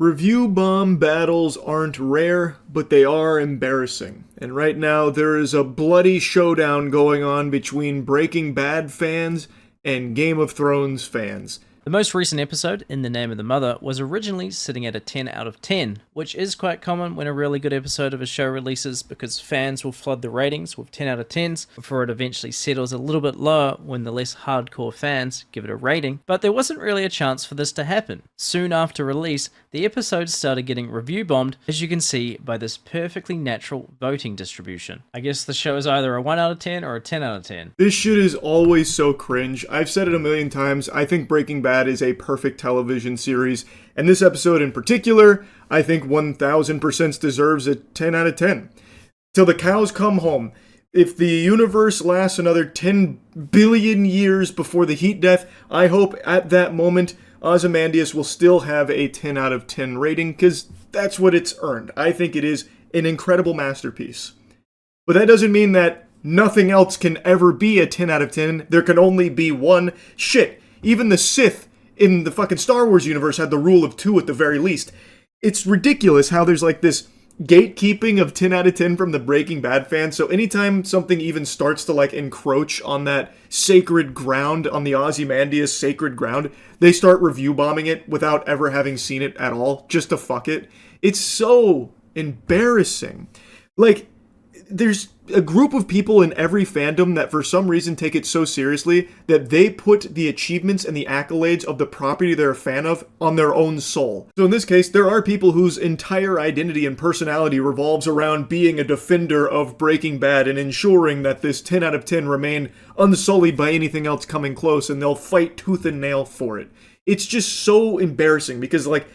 Review bomb battles aren't rare, but they are embarrassing. And right now, there is a bloody showdown going on between Breaking Bad fans and Game of Thrones fans. The most recent episode, In the Name of the Mother, was originally sitting at a 10 out of 10, which is quite common when a really good episode of a show releases because fans will flood the ratings with 10 out of 10s before it eventually settles a little bit lower when the less hardcore fans give it a rating. But there wasn't really a chance for this to happen. Soon after release, the episode started getting review bombed, as you can see by this perfectly natural voting distribution. I guess the show is either a 1 out of 10 or a 10 out of 10. This shit is always so cringe. I've said it a million times. I think Breaking Bad is a perfect television series, and this episode in particular, I think 1000% deserves a 10 out of 10. Till the cows come home. If the universe lasts another 10 billion years before the heat death, I hope at that moment Ozymandias will still have a 10 out of 10 rating, because that's what it's earned. I think it is an incredible masterpiece. But that doesn't mean that nothing else can ever be a 10 out of 10. There can only be one. Shit, even the Sith in the fucking Star Wars universe had the rule of 2 at the very least. It's ridiculous how there's like this gatekeeping of 10 out of 10 from the Breaking Bad fans. So anytime something even starts to like encroach on that sacred ground, on the Ozymandias sacred ground, they start review bombing it without ever having seen it at all, just to fuck it. It's so embarrassing. Like, there's a group of people in every fandom that for some reason take it so seriously that they put the achievements and the accolades of the property they're a fan of on their own soul. So in this case, there are people whose entire identity and personality revolves around being a defender of Breaking Bad and ensuring that this 10 out of 10 remain unsullied by anything else coming close, and they'll fight tooth and nail for it. It's just so embarrassing because, like,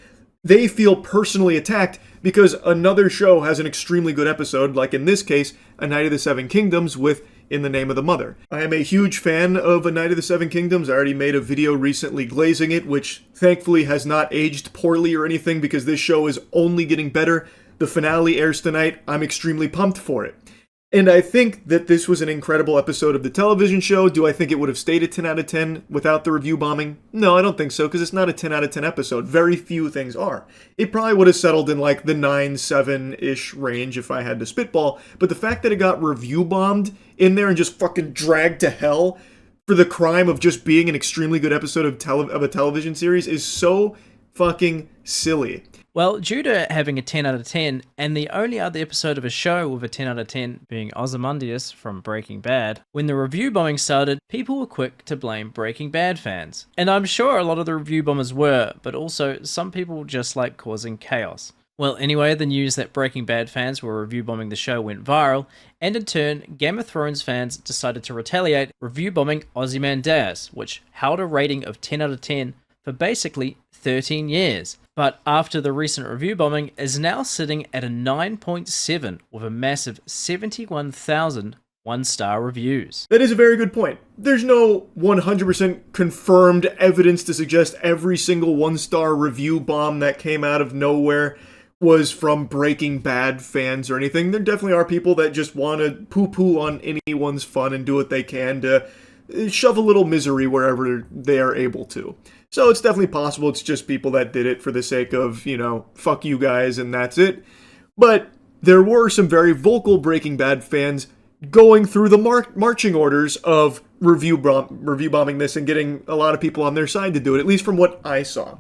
they feel personally attacked because another show has an extremely good episode, like in this case, A Night of the Seven Kingdoms with In the Name of the Mother. I am a huge fan of A Night of the Seven Kingdoms. I already made a video recently glazing it, which thankfully has not aged poorly or anything because this show is only getting better. The finale airs tonight. I'm extremely pumped for it. And I think that this was an incredible episode of the television show. Do I think it would have stayed a 10 out of 10 without the review bombing? No, I don't think so, because it's not a 10 out of 10 episode. Very few things are. It probably would have settled in like the 9, 7-ish range if I had to spitball. But the fact that it got review bombed in there and just fucking dragged to hell for the crime of just being an extremely good episode of a television series is so fucking silly. Well, due to having a 10 out of 10, and the only other episode of a show with a 10 out of 10 being Ozymandias from Breaking Bad, when the review bombing started, people were quick to blame Breaking Bad fans. And I'm sure a lot of the review bombers were, but also some people just like causing chaos. Well, anyway, the news that Breaking Bad fans were review bombing the show went viral, and in turn, Game of Thrones fans decided to retaliate, review bombing Ozymandias, which held a rating of 10 out of 10 for basically 13 years. But after the recent review bombing, is now sitting at a 9.7 with a massive 71,000 one-star reviews. That is a very good point. There's no 100% confirmed evidence to suggest every single one-star review bomb that came out of nowhere was from Breaking Bad fans or anything. There definitely are people that just want to poo-poo on anyone's fun and do what they can to shove a little misery wherever they are able to. So it's definitely possible it's just people that did it for the sake of, fuck you guys and that's it. But there were some very vocal Breaking Bad fans going through the marching orders of review bombing this and getting a lot of people on their side to do it, at least from what I saw.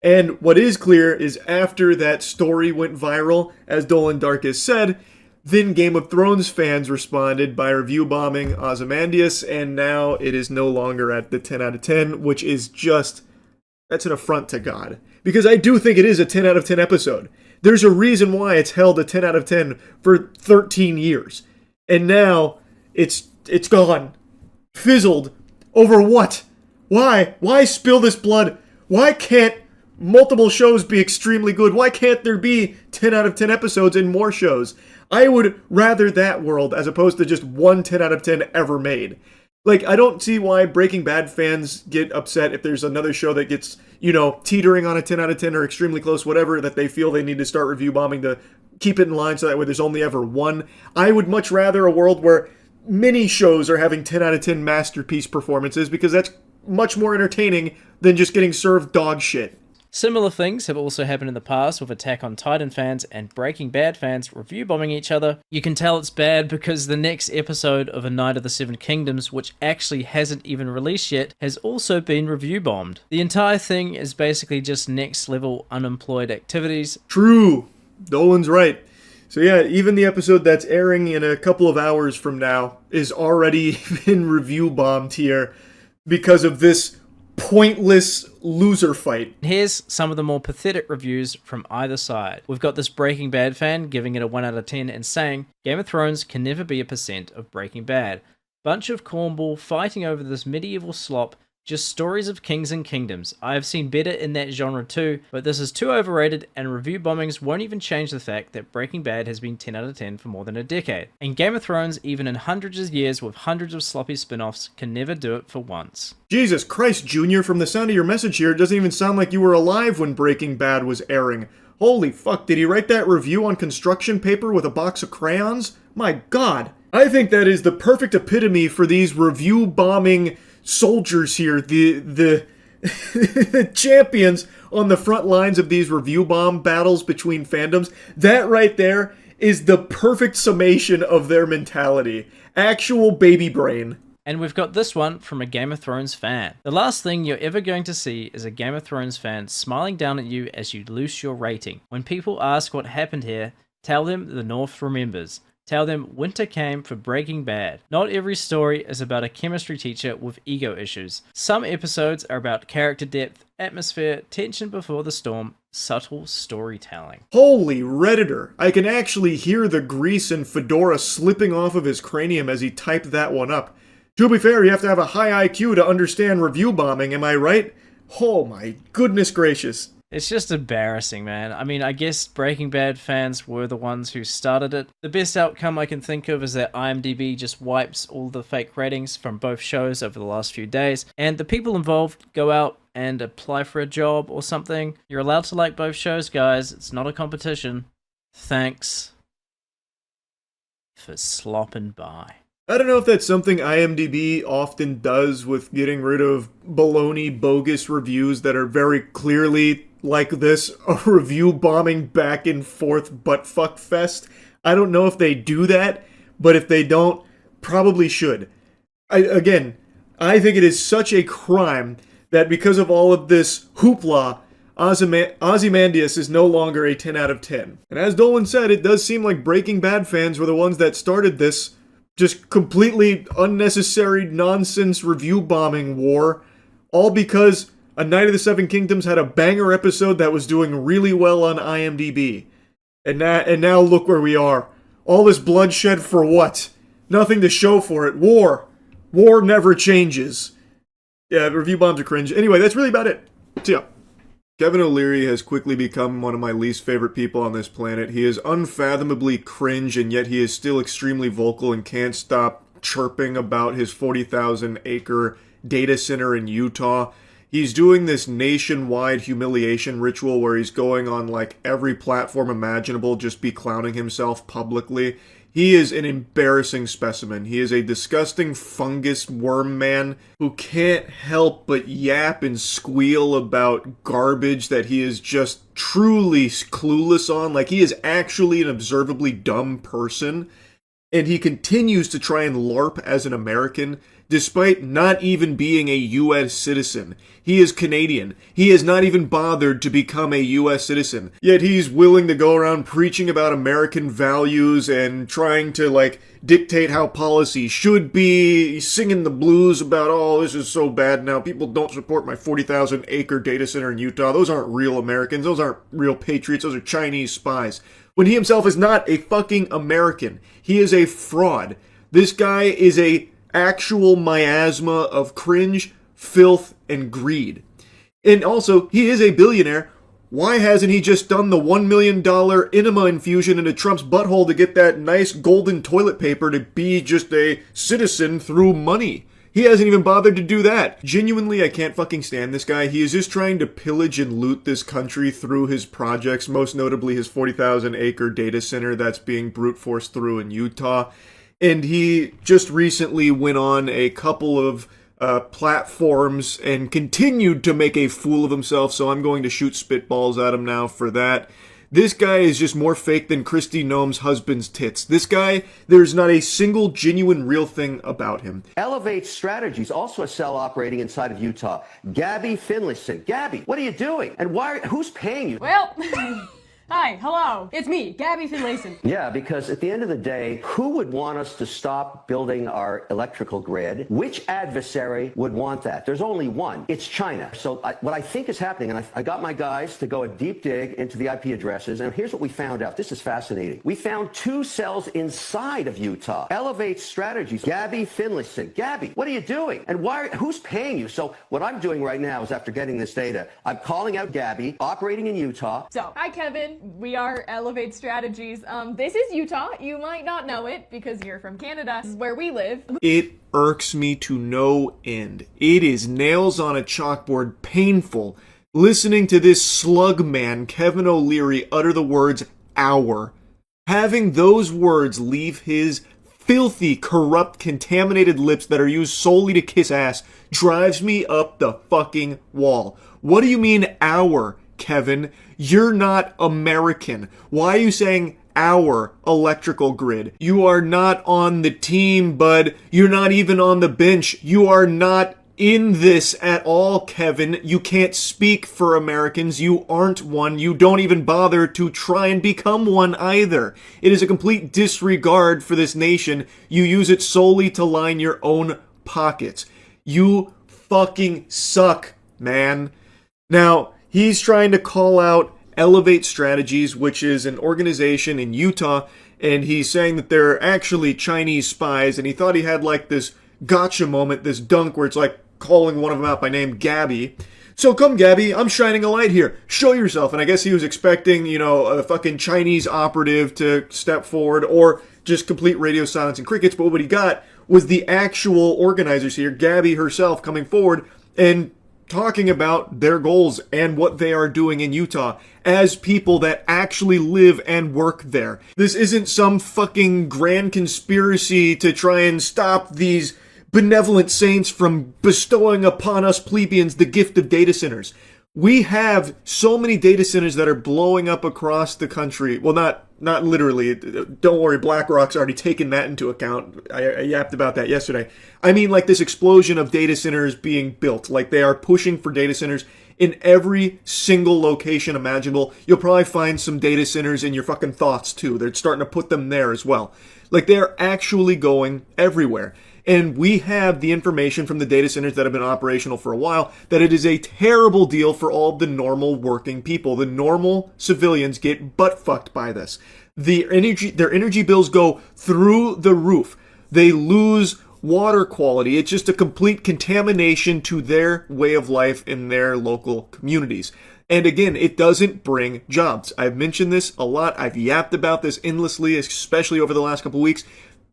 And what is clear is after that story went viral, as Dolan Darkest said, then Game of Thrones fans responded by review bombing Ozymandias, and now it is no longer at the 10 out of 10, which is just, that's an affront to God. Because I do think it is a 10 out of 10 episode. There's a reason why it's held a 10 out of 10 for 13 years. And now it's gone. Fizzled. Over what? Why? Why spill this blood? Why can't multiple shows be extremely good? Why can't there be 10 out of 10 episodes in more shows? I would rather that world as opposed to just one 10 out of 10 ever made. Like, I don't see why Breaking Bad fans get upset if there's another show that gets, teetering on a 10 out of 10 or extremely close, whatever, that they feel they need to start review bombing to keep it in line so that way there's only ever one. I would much rather a world where many shows are having 10 out of 10 masterpiece performances because that's much more entertaining than just getting served dog shit. Similar things have also happened in the past with Attack on Titan fans and Breaking Bad fans review bombing each other. You can tell it's bad because the next episode of A Night of the Seven Kingdoms, which actually hasn't even released yet, has also been review bombed. The entire thing is basically just next level unemployed activities. True. Dolan's right. So yeah, even the episode that's airing in a couple of hours from now is already been review bombed here because of this pointless loser fight. Here's some of the more pathetic reviews from either side. We've got this Breaking Bad fan giving it a 1 out of 10 and saying, Game of Thrones can never be a percent of Breaking Bad. Bunch of cornball fighting over this medieval slop, just stories of kings and kingdoms. I have seen better in that genre too, but this is too overrated, and review bombings won't even change the fact that Breaking Bad has been 10 out of 10 for more than a decade. And Game of Thrones, even in hundreds of years with hundreds of sloppy spin-offs, can never do it for once. Jesus Christ, Junior, from the sound of your message here, it doesn't even sound like you were alive when Breaking Bad was airing. Holy fuck, did he write that review on construction paper with a box of crayons? My god. I think that is the perfect epitome for these review bombing soldiers here, the champions on the front lines of these review bomb battles between fandoms. That right there is the perfect summation of their mentality. Actual baby brain. And we've got this one from a Game of Thrones fan. The last thing you're ever going to see is a Game of Thrones fan smiling down at you as you loose your rating. When people ask what happened here, tell them the North remembers. Tell them winter came for Breaking Bad. Not every story is about a chemistry teacher with ego issues. Some episodes are about character depth, atmosphere, tension before the storm, subtle storytelling. Holy Redditor, I can actually hear the grease and fedora slipping off of his cranium as he typed that one up. To be fair, you have to have a high IQ to understand review bombing, am I right? Oh my goodness gracious. It's just embarrassing, man. I mean, I guess Breaking Bad fans were the ones who started it. The best outcome I can think of is that IMDb just wipes all the fake ratings from both shows over the last few days, and the people involved go out and apply for a job or something. You're allowed to like both shows, guys. It's not a competition. Thanks for slopping by. I don't know if that's something IMDb often does with getting rid of baloney, bogus reviews that are very clearly like this, a review bombing back and forth buttfuck fest. I don't know if they do that, but if they don't, probably should. I think it is such a crime that because of all of this hoopla, Ozymandias is no longer a 10 out of 10. And as Dolan said, it does seem like Breaking Bad fans were the ones that started this just completely unnecessary nonsense review bombing war, all because A Night of the Seven Kingdoms had a banger episode that was doing really well on IMDb. And now look where we are. All this bloodshed for what? Nothing to show for it. War. War never changes. Yeah, review bombs are cringe. Anyway, that's really about it. See ya. Kevin O'Leary has quickly become one of my least favorite people on this planet. He is unfathomably cringe, and yet he is still extremely vocal and can't stop chirping about his 40,000 acre data center in Utah. He's doing this nationwide humiliation ritual where he's going on like every platform imaginable, just be clowning himself publicly. He is an embarrassing specimen. He is a disgusting fungus worm man who can't help but yap and squeal about garbage that he is just truly clueless on. Like, he is actually an observably dumb person. And he continues to try and LARP as an American, despite not even being a U.S. citizen. He is Canadian. He has not even bothered to become a U.S. citizen. Yet he's willing to go around preaching about American values and trying to, like, dictate how policy should be. He's singing the blues about, oh, this is so bad now. People don't support my 40,000 acre data center in Utah. Those aren't real Americans. Those aren't real patriots. Those are Chinese spies. When he himself is not a fucking American. He is a fraud. This guy is a actual miasma of cringe, filth, and greed. And also, he is a billionaire. Why hasn't he just done the $1 million enema infusion into Trump's butthole to get that nice golden toilet paper to be just a citizen through money? He hasn't even bothered to do that. Genuinely, I can't fucking stand this guy. He is just trying to pillage and loot this country through his projects, most notably his 40,000 acre data center that's being brute forced through in Utah. And he just recently went on a couple of platforms and continued to make a fool of himself, so I'm going to shoot spitballs at him now for that. This guy is just more fake than Kristi Noem's husband's tits. This guy, there's not a single genuine real thing about him. Elevate Strategies, also a cell operating inside of Utah. Gabby Finlayson. Gabby, what are you doing? And who's paying you? Well, hi, hello. It's me, Gabby Finlayson. Yeah, because at the end of the day, who would want us to stop building our electrical grid? Which adversary would want that? There's only one. It's China. So what I think is happening, and I got my guys to go a deep dig into the IP addresses, and here's what we found out. This is fascinating. We found 2 cells inside of Utah. Elevate Strategies. Gabby Finlayson. Gabby, what are you doing? And who's paying you? So what I'm doing right now is, after getting this data, I'm calling out Gabby, operating in Utah. So, hi Kevin. We are Elevate Strategies. This is Utah. You might not know it because you're from Canada. This is where we live. It irks me to no end. It is nails on a chalkboard painful listening to this slug man, Kevin O'Leary, utter the words "our." Having those words leave his filthy, corrupt, contaminated lips that are used solely to kiss ass drives me up the fucking wall. What do you mean, our, Kevin? You're not American. Why are you saying our electrical grid? You are not on the team, bud. You're not even on the bench. You are not in this at all, Kevin. You can't speak for Americans. You aren't one. You don't even bother to try and become one either. It is a complete disregard for this nation. You use it solely to line your own pockets. You fucking suck, man. Now, he's trying to call out Elevate Strategies, which is an organization in Utah, and he's saying that they're actually Chinese spies, and he thought he had like this gotcha moment, this dunk where it's like calling one of them out by name, Gabby. So come, Gabby, I'm shining a light here. Show yourself. And I guess he was expecting, a fucking Chinese operative to step forward, or just complete radio silence and crickets, but what he got was the actual organizers here, Gabby herself, coming forward and talking about their goals and what they are doing in Utah as people that actually live and work there. This isn't some fucking grand conspiracy to try and stop these benevolent saints from bestowing upon us plebeians the gift of data centers. We have so many data centers that are blowing up across the country. Well, not literally. Don't worry, BlackRock's already taken that into account. I yapped about that yesterday. I mean, like this explosion of data centers being built. Like they are pushing for data centers in every single location imaginable. You'll probably find some data centers in your fucking thoughts too. They're starting to put them there as well. Like they are actually going everywhere. And we have the information from the data centers that have been operational for a while that it is a terrible deal for all the normal working people. The normal civilians get butt fucked by this. Their energy bills go through the roof. They lose water quality. It's just a complete contamination to their way of life in their local communities. And again, it doesn't bring jobs. I've mentioned this a lot. I've yapped about this endlessly, especially over the last couple weeks.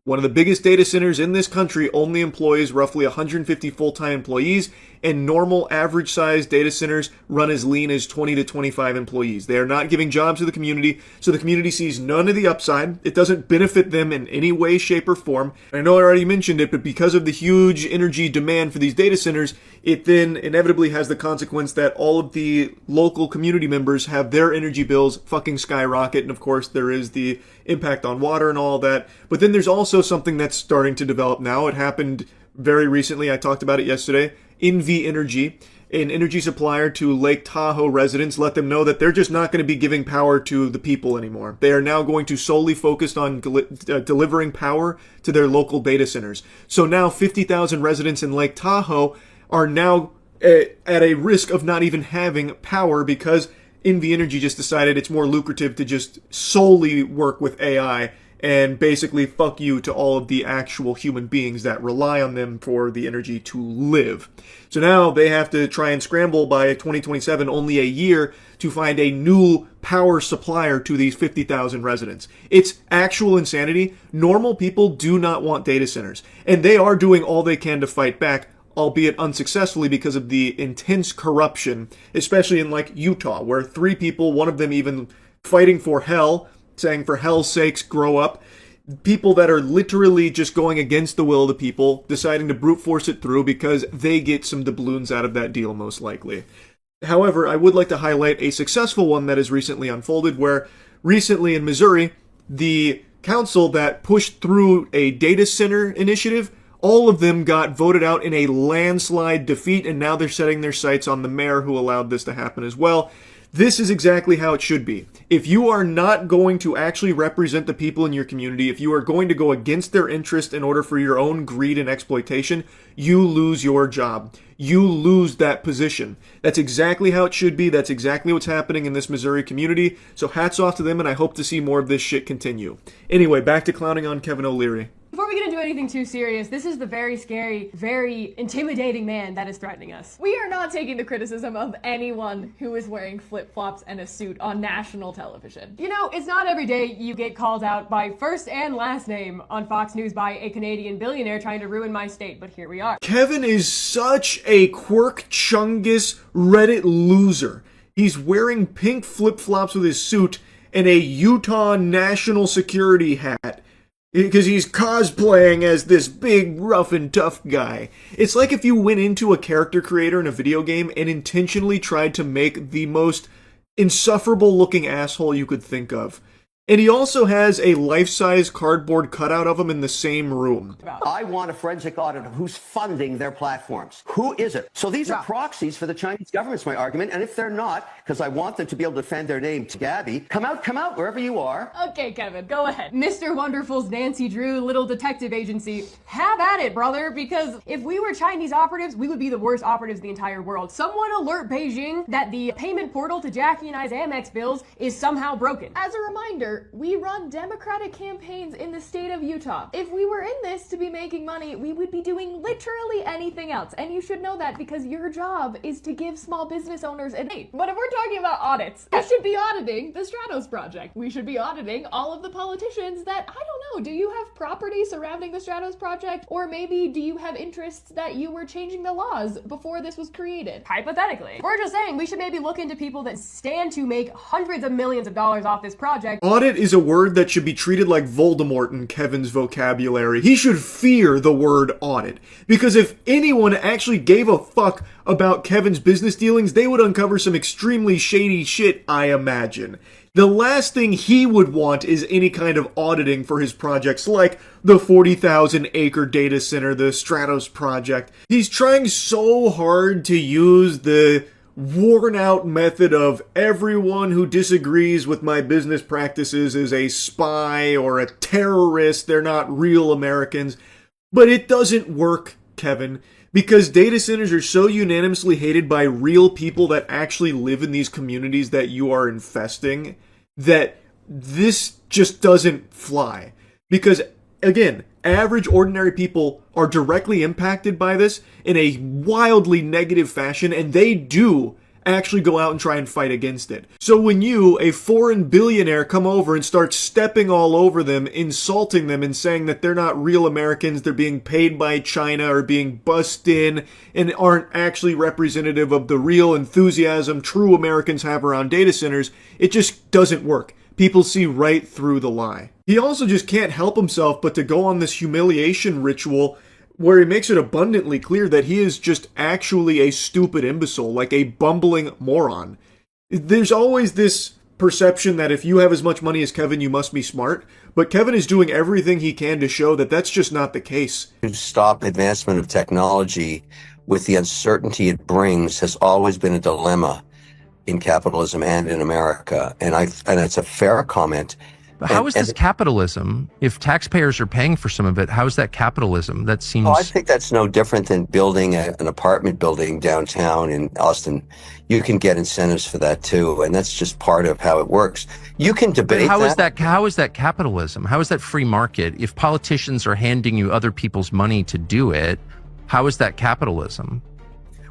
One of the biggest data centers in this country only employs roughly 150 full-time employees, and normal average-sized data centers run as lean as 20 to 25 employees. They are not giving jobs to the community, so the community sees none of the upside. It doesn't benefit them in any way, shape, or form. I know I already mentioned it, but because of the huge energy demand for these data centers, it then inevitably has the consequence that all of the local community members have their energy bills fucking skyrocket, and of course there is the impact on water and all that. But then there's also something that's starting to develop now. It happened very recently. I talked about it yesterday. NV Energy, an energy supplier to Lake Tahoe residents, let them know that they're just not going to be giving power to the people anymore. They are now going to solely focus on delivering power to their local data centers. So now 50,000 residents in Lake Tahoe are now at a risk of not even having power because NV Energy just decided it's more lucrative to just solely work with AI and basically fuck you to all of the actual human beings that rely on them for the energy to live. So now they have to try and scramble by 2027, only a year, to find a new power supplier to these 50,000 residents. It's actual insanity. Normal people do not want data centers, and they are doing all they can to fight back, albeit unsuccessfully because of the intense corruption, especially in like Utah, where 3 people, one of them even fighting for hell, saying for hell's sakes, grow up. People that are literally just going against the will of the people, deciding to brute force it through because they get some doubloons out of that deal, most likely. However, I would like to highlight a successful one that has recently unfolded, where recently in Missouri, the council that pushed through a data center initiative, all of them got voted out in a landslide defeat, and now they're setting their sights on the mayor who allowed this to happen as well. This is exactly how it should be. If you are not going to actually represent the people in your community, if you are going to go against their interest in order for your own greed and exploitation, you lose your job. You lose that position. That's exactly how it should be. That's exactly what's happening in this Missouri community. So hats off to them, and I hope to see more of this shit continue. Anyway, back to clowning on Kevin O'Leary. Before we get into anything too serious, this is the very scary, very intimidating man that is threatening us. We are not taking the criticism of anyone who is wearing flip-flops and a suit on national television. You know, it's not every day you get called out by first and last name on Fox News by a Canadian billionaire trying to ruin my state, but here we are. Kevin is such a quirk chungus Reddit loser. He's wearing pink flip-flops with his suit and a Utah national security hat, because he's cosplaying as this big, rough and tough guy. It's like if you went into a character creator in a video game and intentionally tried to make the most insufferable looking asshole you could think of. And he also has a life-size cardboard cutout of him in the same room. I want a forensic audit of who's funding their platforms. Who is it? So these are proxies for the Chinese government's my argument. And if they're not, because I want them to be able to defend their name to Gabby, come out, wherever you are. Okay, Kevin, go ahead. Mr. Wonderful's Nancy Drew little detective agency, have at it, brother, because if we were Chinese operatives, we would be the worst operatives in the entire world. Someone alert Beijing that the payment portal to Jackie and I's Amex bills is somehow broken. As a reminder, we run Democratic campaigns in the state of Utah. If we were in this to be making money, we would be doing literally anything else. And you should know that because your job is to give small business owners an aid. But if we're talking about audits, we should be auditing the Stratos Project. We should be auditing all of the politicians that, I don't know, do you have property surrounding the Stratos Project? Or maybe do you have interests that you were changing the laws before this was created? Hypothetically. We're just saying we should maybe look into people that stand to make hundreds of millions of dollars off this project. Audit is a word that should be treated like Voldemort in Kevin's vocabulary. He should fear the word audit. Because if anyone actually gave a fuck about Kevin's business dealings, they would uncover some extremely shady shit, I imagine. The last thing he would want is any kind of auditing for his projects like the 40,000 acre data center, the Stratos project. He's trying so hard to use the worn out method of everyone who disagrees with my business practices is a spy or a terrorist. They're not real Americans. But it doesn't work, Kevin, because data centers are so unanimously hated by real people that actually live in these communities that you are infesting that this just doesn't fly. Because, again, average, ordinary people are directly impacted by this in a wildly negative fashion, and they do actually go out and try and fight against it. So when you, a foreign billionaire, come over and start stepping all over them, insulting them, and saying that they're not real Americans, they're being paid by China or being bussed in, and aren't actually representative of the real enthusiasm true Americans have around data centers, it just doesn't work. People see right through the lie. He also just can't help himself but to go on this humiliation ritual where he makes it abundantly clear that he is just actually a stupid imbecile, like a bumbling moron. There's always this perception that if you have as much money as Kevin, you must be smart, but Kevin is doing everything he can to show that that's just not the case. To stop advancement of technology with the uncertainty it brings has always been a dilemma in capitalism and in America, and it's a fair comment. But how is this capitalism? If taxpayers are paying for some of it, how is that capitalism? That seems... Oh, I think that's no different than building an apartment building downtown in Austin. You can get incentives for that too, and that's just part of how it works. You can debate How is that capitalism? How is that free market? If politicians are handing you other people's money to do it, how is that capitalism?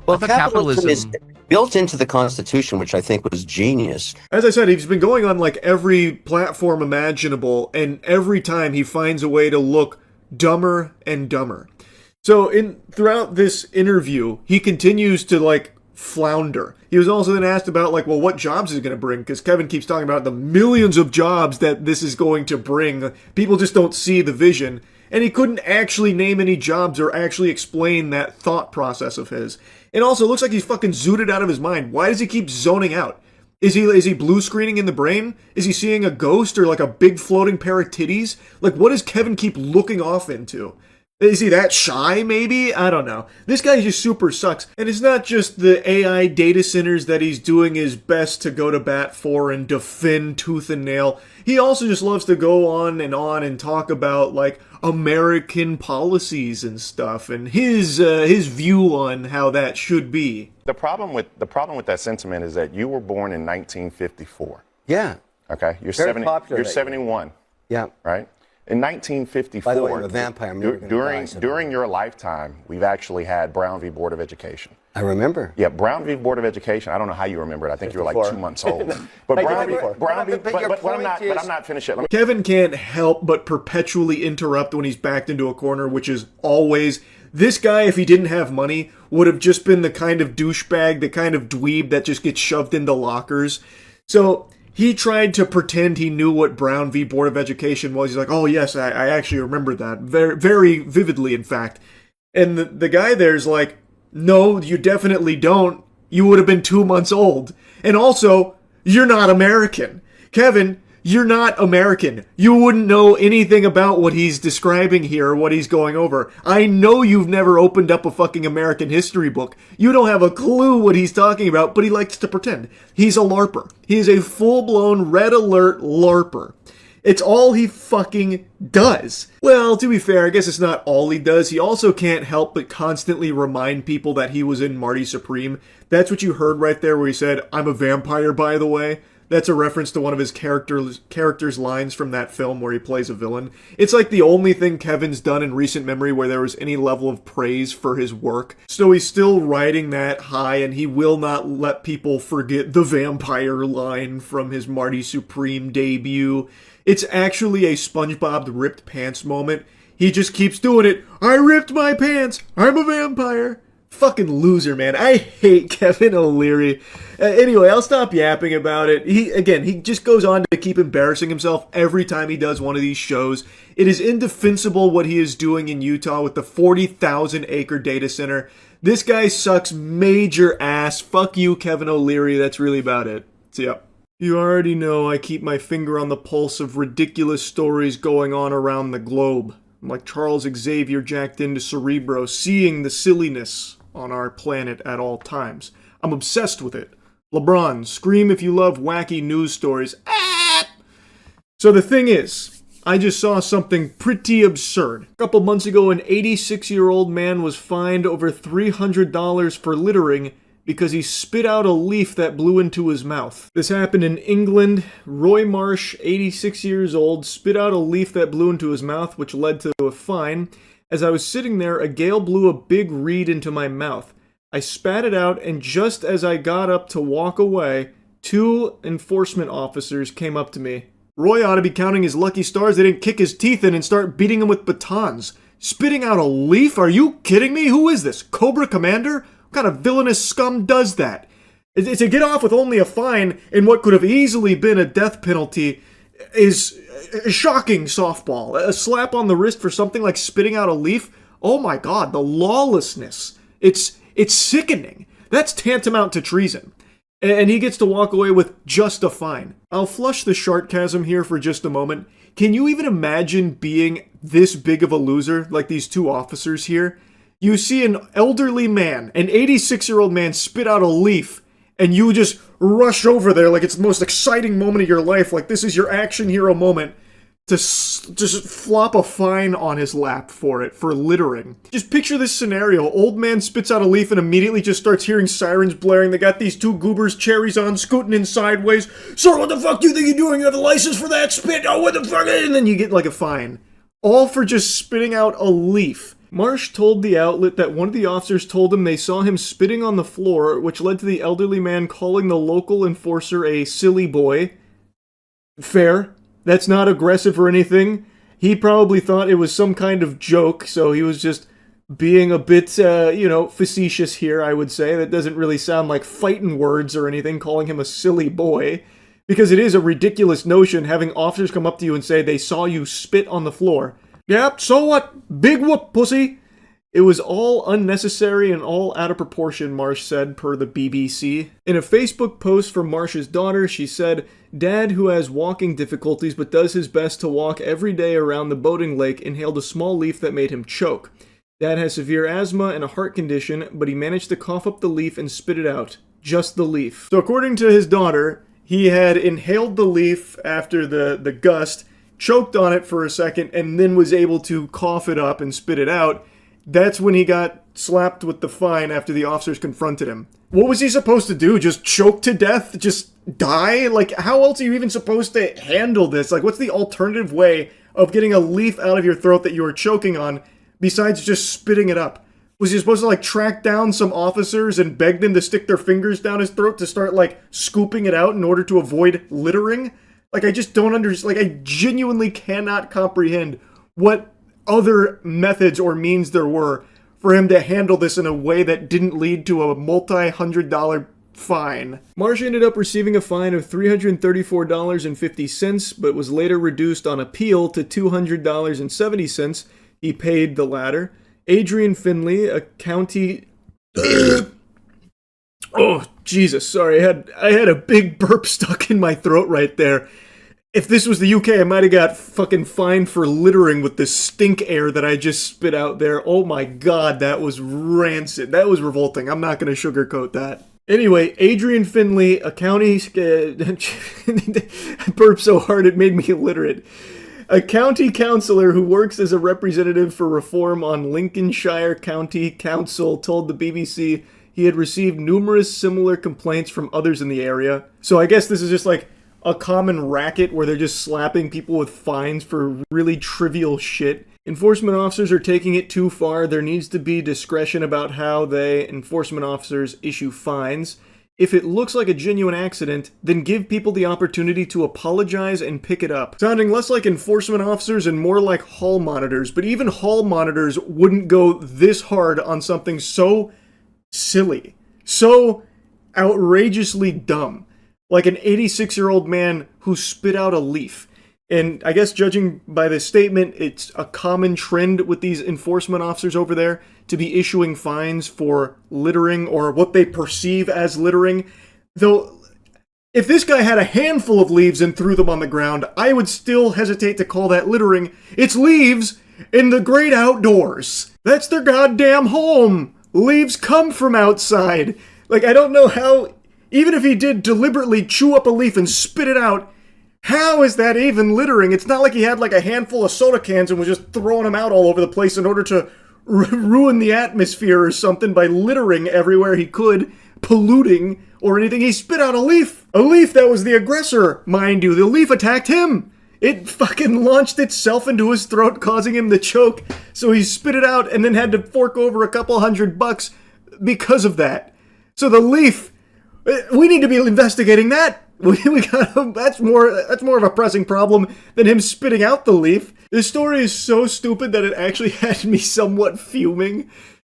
Well, capitalism is built into the Constitution, which I think was genius. As I said, he's been going on like every platform imaginable, and every time he finds a way to look dumber and dumber. So throughout this interview, he continues to like flounder. He was also then asked about, like, well, what jobs is it going to bring? Because Kevin keeps talking about the millions of jobs that this is going to bring. People just don't see the vision. And he couldn't actually name any jobs or actually explain that thought process of his. And also, it looks like he's fucking zooted out of his mind. Why does he keep zoning out? Is he blue screening in the brain? Is he seeing a ghost or like a big floating pair of titties? Like, what does Kevin keep looking off into? Is he that shy, maybe? I don't know. This guy just super sucks. And it's not just the AI data centers that he's doing his best to go to bat for and defend tooth and nail. He also just loves to go on and talk about, like, American policies and stuff and his view on how that should be. The problem with that sentiment is that you were born in 1954. Yeah. Okay, you're Very 70. popular You're that 71. Yeah. Right. In 1954. By the way, I'm a vampire. I'm never gonna die, so- during your lifetime, we've actually had Brown v. Board of Education. I remember. Yeah, Brown v. Board of Education. I don't know how you remember it. I think you were like 2 months old. But Like, Brown v. but I'm not finished yet. Kevin can't help but perpetually interrupt when he's backed into a corner, which is always... This guy, if he didn't have money, would have just been the kind of douchebag, the kind of dweeb that just gets shoved into lockers. So... he tried to pretend he knew what Brown v. Board of Education was. He's like, oh, yes, I actually remember that. Very, very vividly, in fact. And the guy there's like, no, you definitely don't. You would have been 2 months old. And also, you're not American. Kevin, you're not American. You wouldn't know anything about what he's describing here or what he's going over. I know you've never opened up a fucking American history book. You don't have a clue what he's talking about, but he likes to pretend. He's a LARPer. He is a full-blown red alert LARPer. It's all he fucking does. Well, to be fair, I guess it's not all he does. He also can't help but constantly remind people that he was in Marty Supreme. That's what you heard right there where he said, I'm a vampire, by the way. That's a reference to one of his character's lines from that film where he plays a villain. It's like the only thing Kevin's done in recent memory where there was any level of praise for his work. So he's still riding that high, and he will not let people forget the vampire line from his Marty Supreme debut. It's actually a SpongeBob ripped pants moment. He just keeps doing it. I ripped my pants. I'm a vampire. Fucking loser, man. I hate Kevin O'Leary. Anyway, I'll stop yapping about it. He just goes on to keep embarrassing himself every time he does one of these shows. It is indefensible what he is doing in Utah with the 40,000 acre data center. This guy sucks major ass. Fuck you, Kevin O'Leary. That's really about it. See ya. You already know I keep my finger on the pulse of ridiculous stories going on around the globe. I'm like Charles Xavier jacked into Cerebro, seeing the silliness on our planet at all times. I'm obsessed with it. LeBron, scream if you love wacky news stories. Ah! So the thing is, I just saw something pretty absurd. A couple months ago, an 86-year-old man was fined over $300 for littering because he spit out a leaf that blew into his mouth. This happened in England. Roy Marsh, 86 years old, spit out a leaf that blew into his mouth, which led to a fine. As I was sitting there, a gale blew a big reed into my mouth. I spat it out, and just as I got up to walk away, 2 enforcement officers came up to me. Roy ought to be counting his lucky stars they didn't kick his teeth in and start beating him with batons. Spitting out a leaf? Are you kidding me? Who is this? Cobra Commander? What kind of villainous scum does that? To get off with only a fine in what could have easily been a death penalty is a shocking softball. A slap on the wrist for something like spitting out a leaf? Oh my god, the lawlessness. It's sickening. That's tantamount to treason. And he gets to walk away with just a fine. I'll flush the sarcasm here for just a moment. Can you even imagine being this big of a loser like these 2 officers here? You see an elderly man, an 86-year-old man, spit out a leaf, and you just rush over there like it's the most exciting moment of your life, like this is your action hero moment, to just flop a fine on his lap for it, for littering. Just picture this scenario. Old man spits out a leaf and immediately just starts hearing sirens blaring. They got these 2 goobers, cherries on, scooting in sideways. Sir, what the fuck do you think you're doing? You have a license for that spit? Oh, what the fuck? And then you get like a fine. All for just spitting out a leaf. Marsh told the outlet that one of the officers told him they saw him spitting on the floor, which led to the elderly man calling the local enforcer a silly boy. Fair. That's not aggressive or anything. He probably thought it was some kind of joke, so he was just being a bit, facetious here, I would say. That doesn't really sound like fighting words or anything, calling him a silly boy. Because it is a ridiculous notion having officers come up to you and say they saw you spit on the floor. Yep, so what? Big whoop, pussy. It was all unnecessary and all out of proportion, Marsh said, per the BBC. In a Facebook post from Marsh's daughter, she said, Dad, who has walking difficulties but does his best to walk every day around the boating lake, inhaled a small leaf that made him choke. Dad has severe asthma and a heart condition, but he managed to cough up the leaf and spit it out. Just the leaf. So according to his daughter, he had inhaled the leaf after the gust, choked on it for a second, and then was able to cough it up and spit it out. That's when he got slapped with the fine after the officers confronted him. What was he supposed to do? Just choke to death? Just die? Like, how else are you even supposed to handle this? Like, what's the alternative way of getting a leaf out of your throat that you are choking on besides just spitting it up? Was he supposed to, like, track down some officers and beg them to stick their fingers down his throat to start, like, scooping it out in order to avoid littering? Like, I just don't understand. Like, I genuinely cannot comprehend what other methods or means there were for him to handle this in a way that didn't lead to a multi-$100 fine. Marsh ended up receiving a fine of $334.50, but was later reduced on appeal to $200.70. He paid the latter. Adrian Finley, a county... Oh, Jesus, sorry, I had a big burp stuck in my throat right there. If this was the UK, I might have got fucking fined for littering with this stink air that I just spit out there. Oh my god, that was rancid. That was revolting. I'm not going to sugarcoat that. Anyway, Adrian Finley, a county... I burped so hard it made me illiterate. A county councillor who works as a representative for reform on Lincolnshire County Council told the BBC he had received numerous similar complaints from others in the area. So I guess this is just like a common racket where they're just slapping people with fines for really trivial shit. Enforcement officers are taking it too far. There needs to be discretion about how enforcement officers, issue fines. If it looks like a genuine accident, then give people the opportunity to apologize and pick it up. Sounding less like enforcement officers and more like hall monitors, but even hall monitors wouldn't go this hard on something so silly, so outrageously dumb. Like an 86-year-old man who spit out a leaf. And I guess judging by this statement, it's a common trend with these enforcement officers over there to be issuing fines for littering or what they perceive as littering. Though, if this guy had a handful of leaves and threw them on the ground, I would still hesitate to call that littering. It's leaves in the great outdoors. That's their goddamn home. Leaves come from outside. Like, I don't know how... Even if he did deliberately chew up a leaf and spit it out, how is that even littering? It's not like he had like a handful of soda cans and was just throwing them out all over the place in order to ruin the atmosphere or something by littering everywhere he could, polluting or anything. He spit out a leaf that was the aggressor, mind you. The leaf attacked him. It fucking launched itself into his throat, causing him to choke. So he spit it out and then had to fork over a couple $100 because of that. So the leaf... We need to be investigating that. That's more of a pressing problem than him spitting out the leaf. This story is so stupid that it actually had me somewhat fuming.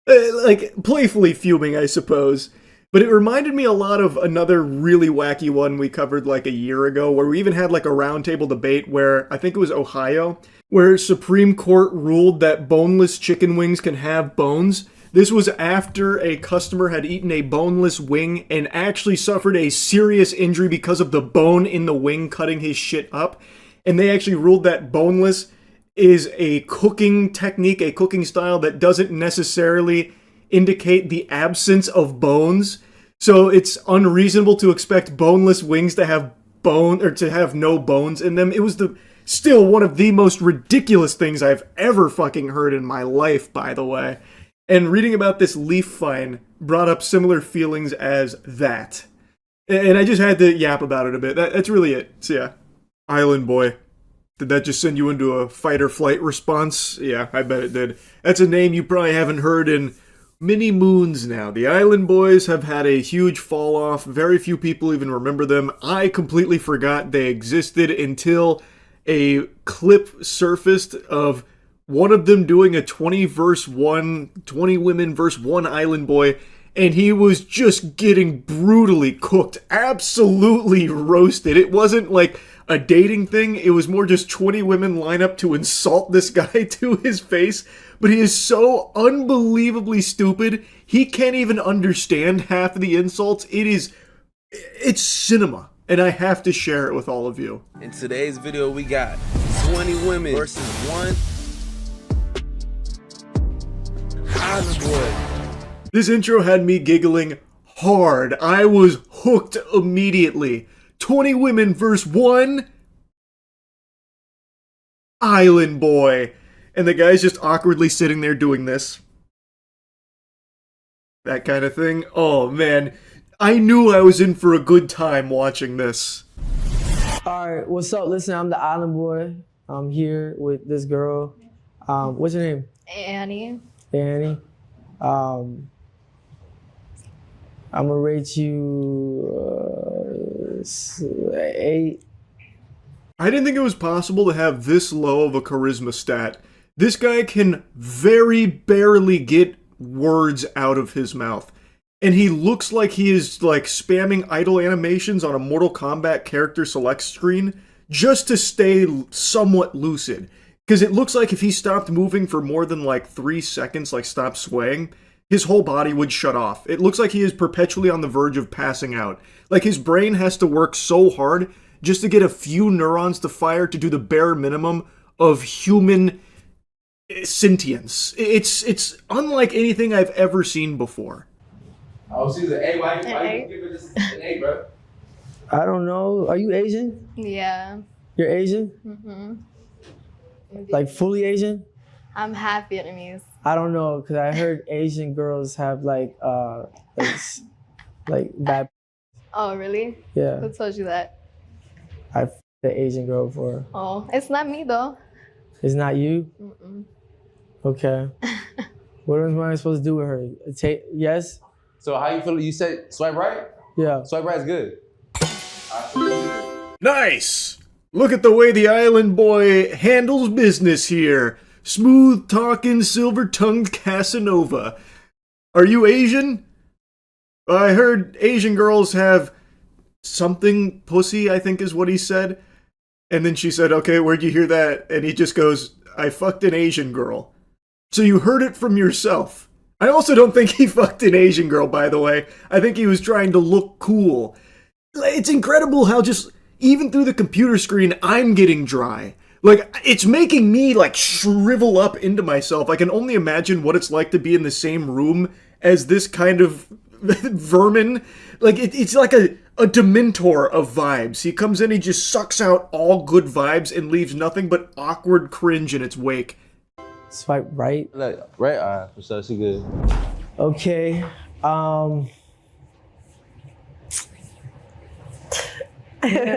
Like, playfully fuming, I suppose. But it reminded me a lot of another really wacky one we covered like a year ago, where we even had like a roundtable debate where, I think it was Ohio, where Supreme Court ruled that boneless chicken wings can have bones. This was after a customer had eaten a boneless wing and actually suffered a serious injury because of the bone in the wing cutting his shit up. And they actually ruled that boneless is a cooking technique, a cooking style that doesn't necessarily indicate the absence of bones. So it's unreasonable to expect boneless wings to have to have no bones in them. It was still one of the most ridiculous things I've ever fucking heard in my life, by the way. And reading about this leaf fine brought up similar feelings as that. And I just had to yap about it a bit. That's really it. So yeah. Island Boy. Did that just send you into a fight or flight response? Yeah, I bet it did. That's a name you probably haven't heard in many moons now. The Island Boys have had a huge fall off. Very few people even remember them. I completely forgot they existed until a clip surfaced of one of them doing a 20 women versus one island boy, and he was just getting brutally cooked, absolutely roasted. It wasn't like a dating thing, it was more just 20 women line up to insult this guy to his face, but he is so unbelievably stupid, he can't even understand half of the insults. It's cinema, and I have to share it with all of you. In today's video, we got 20 women versus one island boy. This intro had me giggling hard. I was hooked immediately. 20 women versus one island boy. And the guy's just awkwardly sitting there doing this. That kind of thing. Oh man, I knew I was in for a good time watching this. Alright, what's up? Listen, I'm the island boy. I'm here with this girl. What's your name? Annie. Annie. I'm gonna rate you 8. I didn't think it was possible to have this low of a charisma stat. This guy can very barely get words out of his mouth. And he looks like he is like spamming idle animations on a Mortal Kombat character select screen just to stay somewhat lucid. Because it looks like if he stopped moving for more than like 3 seconds, like stopped swaying, his whole body would shut off. It looks like he is perpetually on the verge of passing out. Like his brain has to work so hard just to get a few neurons to fire to do the bare minimum of human sentience. It's unlike anything I've ever seen before. Oh, she's an A. Why you give it this an A, bro? I don't know. Are you Asian? Yeah. You're Asian? Mm-hmm. Like fully Asian? I'm half Vietnamese. I don't know, because I heard Asian girls have like bad. Oh, really? Yeah. Who told you that? I f***ed the Asian girl before. Oh, it's not me though. It's not you? Mm-mm. Okay. What am I supposed to do with her? Yes? So how you feel? You said swipe right? Yeah. Swipe right is good. Nice! Look at the way the island boy handles business here. Smooth talking, silver tongued Casanova. Are you Asian? I heard Asian girls have something pussy, I think is what he said. And then she said, okay, where'd you hear that? And he just goes, I fucked an Asian girl. So you heard it from yourself. I also don't think he fucked an Asian girl, by the way. I think he was trying to look cool. It's incredible how just, even through the computer screen, I'm getting dry. Like, it's making me, like, shrivel up into myself. I can only imagine what it's like to be in the same room as this kind of vermin. Like, it's like a Dementor of vibes. He comes in, he just sucks out all good vibes and leaves nothing but awkward cringe in its wake. Swipe right. Look, right eye, so she good. Okay. Man,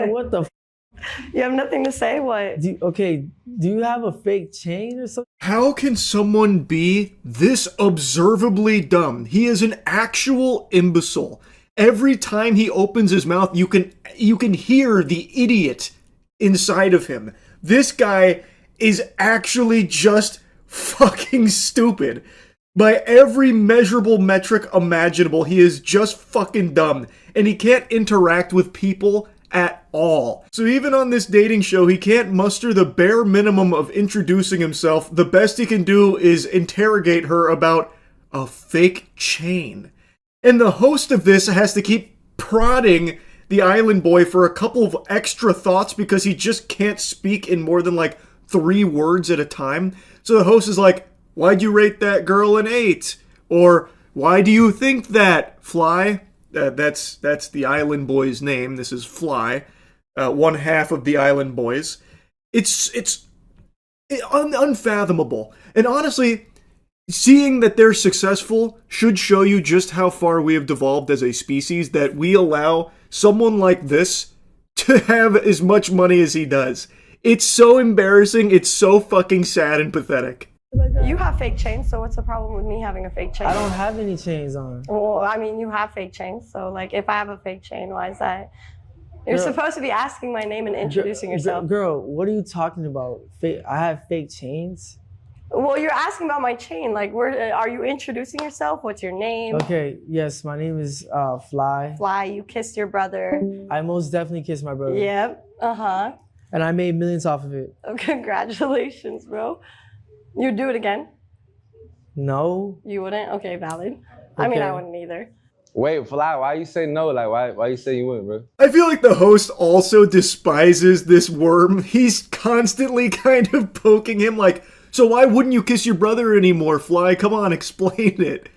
what the f? You have nothing to say? What? Do you have a fake chain or something? How can someone be this observably dumb? He is an actual imbecile. Every time he opens his mouth, you can hear the idiot inside of him. This guy is actually just fucking stupid. By every measurable metric imaginable, he is just fucking dumb. And he can't interact with people at all. So even on this dating show, he can't muster the bare minimum of introducing himself. The best he can do is interrogate her about a fake chain. And the host of this has to keep prodding the island boy for a couple of extra thoughts because he just can't speak in more than like 3 words at a time. So the host is like, why'd you rate that girl an 8? Or, why do you think that, Fly? That's the island boy's name. This is Fly, one half of the island boys. It's unfathomable. And honestly, seeing that they're successful should show you just how far we have devolved as a species, that we allow someone like this to have as much money as he does. It's so embarrassing, it's so fucking sad and pathetic. You have fake chains, so what's the problem with me having a fake chain? I don't have any chains on. Well, I mean, you have fake chains, so like if I have a fake chain, why is that? You're supposed to be asking my name and introducing yourself. Girl, what are you talking about? I have fake chains? Well, you're asking about my chain. Like, where are you introducing yourself? What's your name? Okay, yes, my name is Fly. Fly, you kissed your brother. I most definitely kissed my brother. Yep. Uh-huh. And I made millions off of it. Oh, congratulations, bro. You'd do it again? No. You wouldn't? Okay, valid. I mean, I wouldn't either. Wait, Fly, why you say no? Like, why you say you wouldn't, bro? I feel like the host also despises this worm. He's constantly kind of poking him like, so why wouldn't you kiss your brother anymore, Fly? Come on, explain it.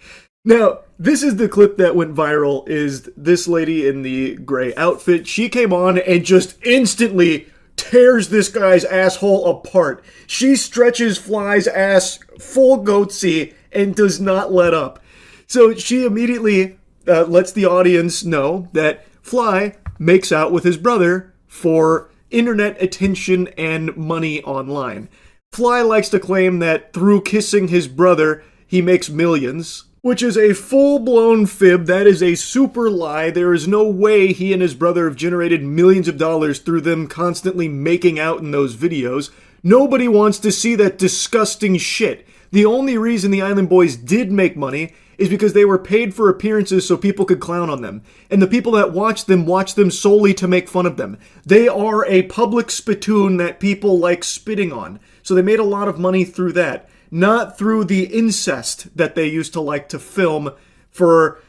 Now, this is the clip that went viral, is this lady in the gray outfit. She came on and just instantly tears this guy's asshole apart. She stretches Fly's ass full goatsy and does not let up. So she immediately lets the audience know that Fly makes out with his brother for internet attention and money online. Fly likes to claim that through kissing his brother, he makes millions, which is a full-blown fib. That is a super lie. There is no way he and his brother have generated millions of dollars through them constantly making out in those videos. Nobody wants to see that disgusting shit. The only reason the Island Boys did make money is because they were paid for appearances so people could clown on them. And the people that watch them solely to make fun of them. They are a public spittoon that people like spitting on. So they made a lot of money through that. Not through the incest that they used to like to film for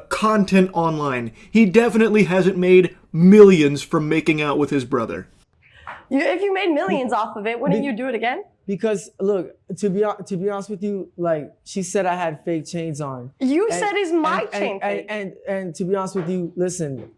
content online. He definitely hasn't made millions from making out with his brother. If you made millions off of it, wouldn't you do it again? Because look, to be honest with you, like she said, I had fake chains on. You said is my chain fake. And to be honest with you, listen,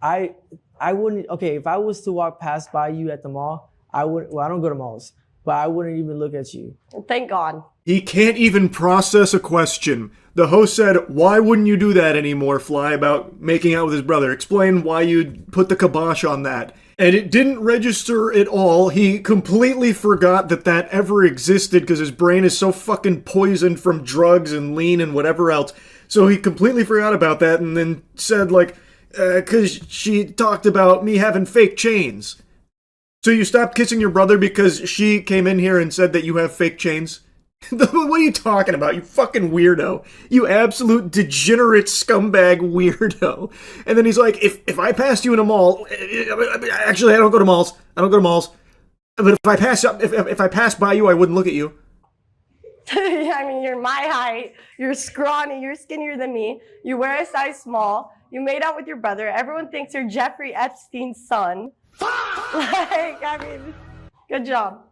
I wouldn't. Okay, if I was to walk past by you at the mall, I would. Well, I don't go to malls, but I wouldn't even look at you. Thank God. He can't even process a question. The host said, why wouldn't you do that anymore, Fly, about making out with his brother? Explain why you put the kibosh on that. And it didn't register at all. He completely forgot that that ever existed because his brain is so fucking poisoned from drugs and lean and whatever else. So he completely forgot about that and then said, like, because she talked about me having fake chains. So you stopped kissing your brother because she came in here and said that you have fake chains? What are you talking about, you fucking weirdo? You absolute degenerate scumbag weirdo. And then he's like, if I passed you in a mall, actually I don't go to malls. But if I pass by you, I wouldn't look at you. Yeah, I mean, you're my height, you're scrawny, you're skinnier than me, you wear a size small, you made out with your brother, everyone thinks you're Jeffrey Epstein's son. Like, I mean, good job.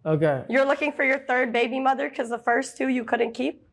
Okay. You're looking for your third baby mother because the first two you couldn't keep?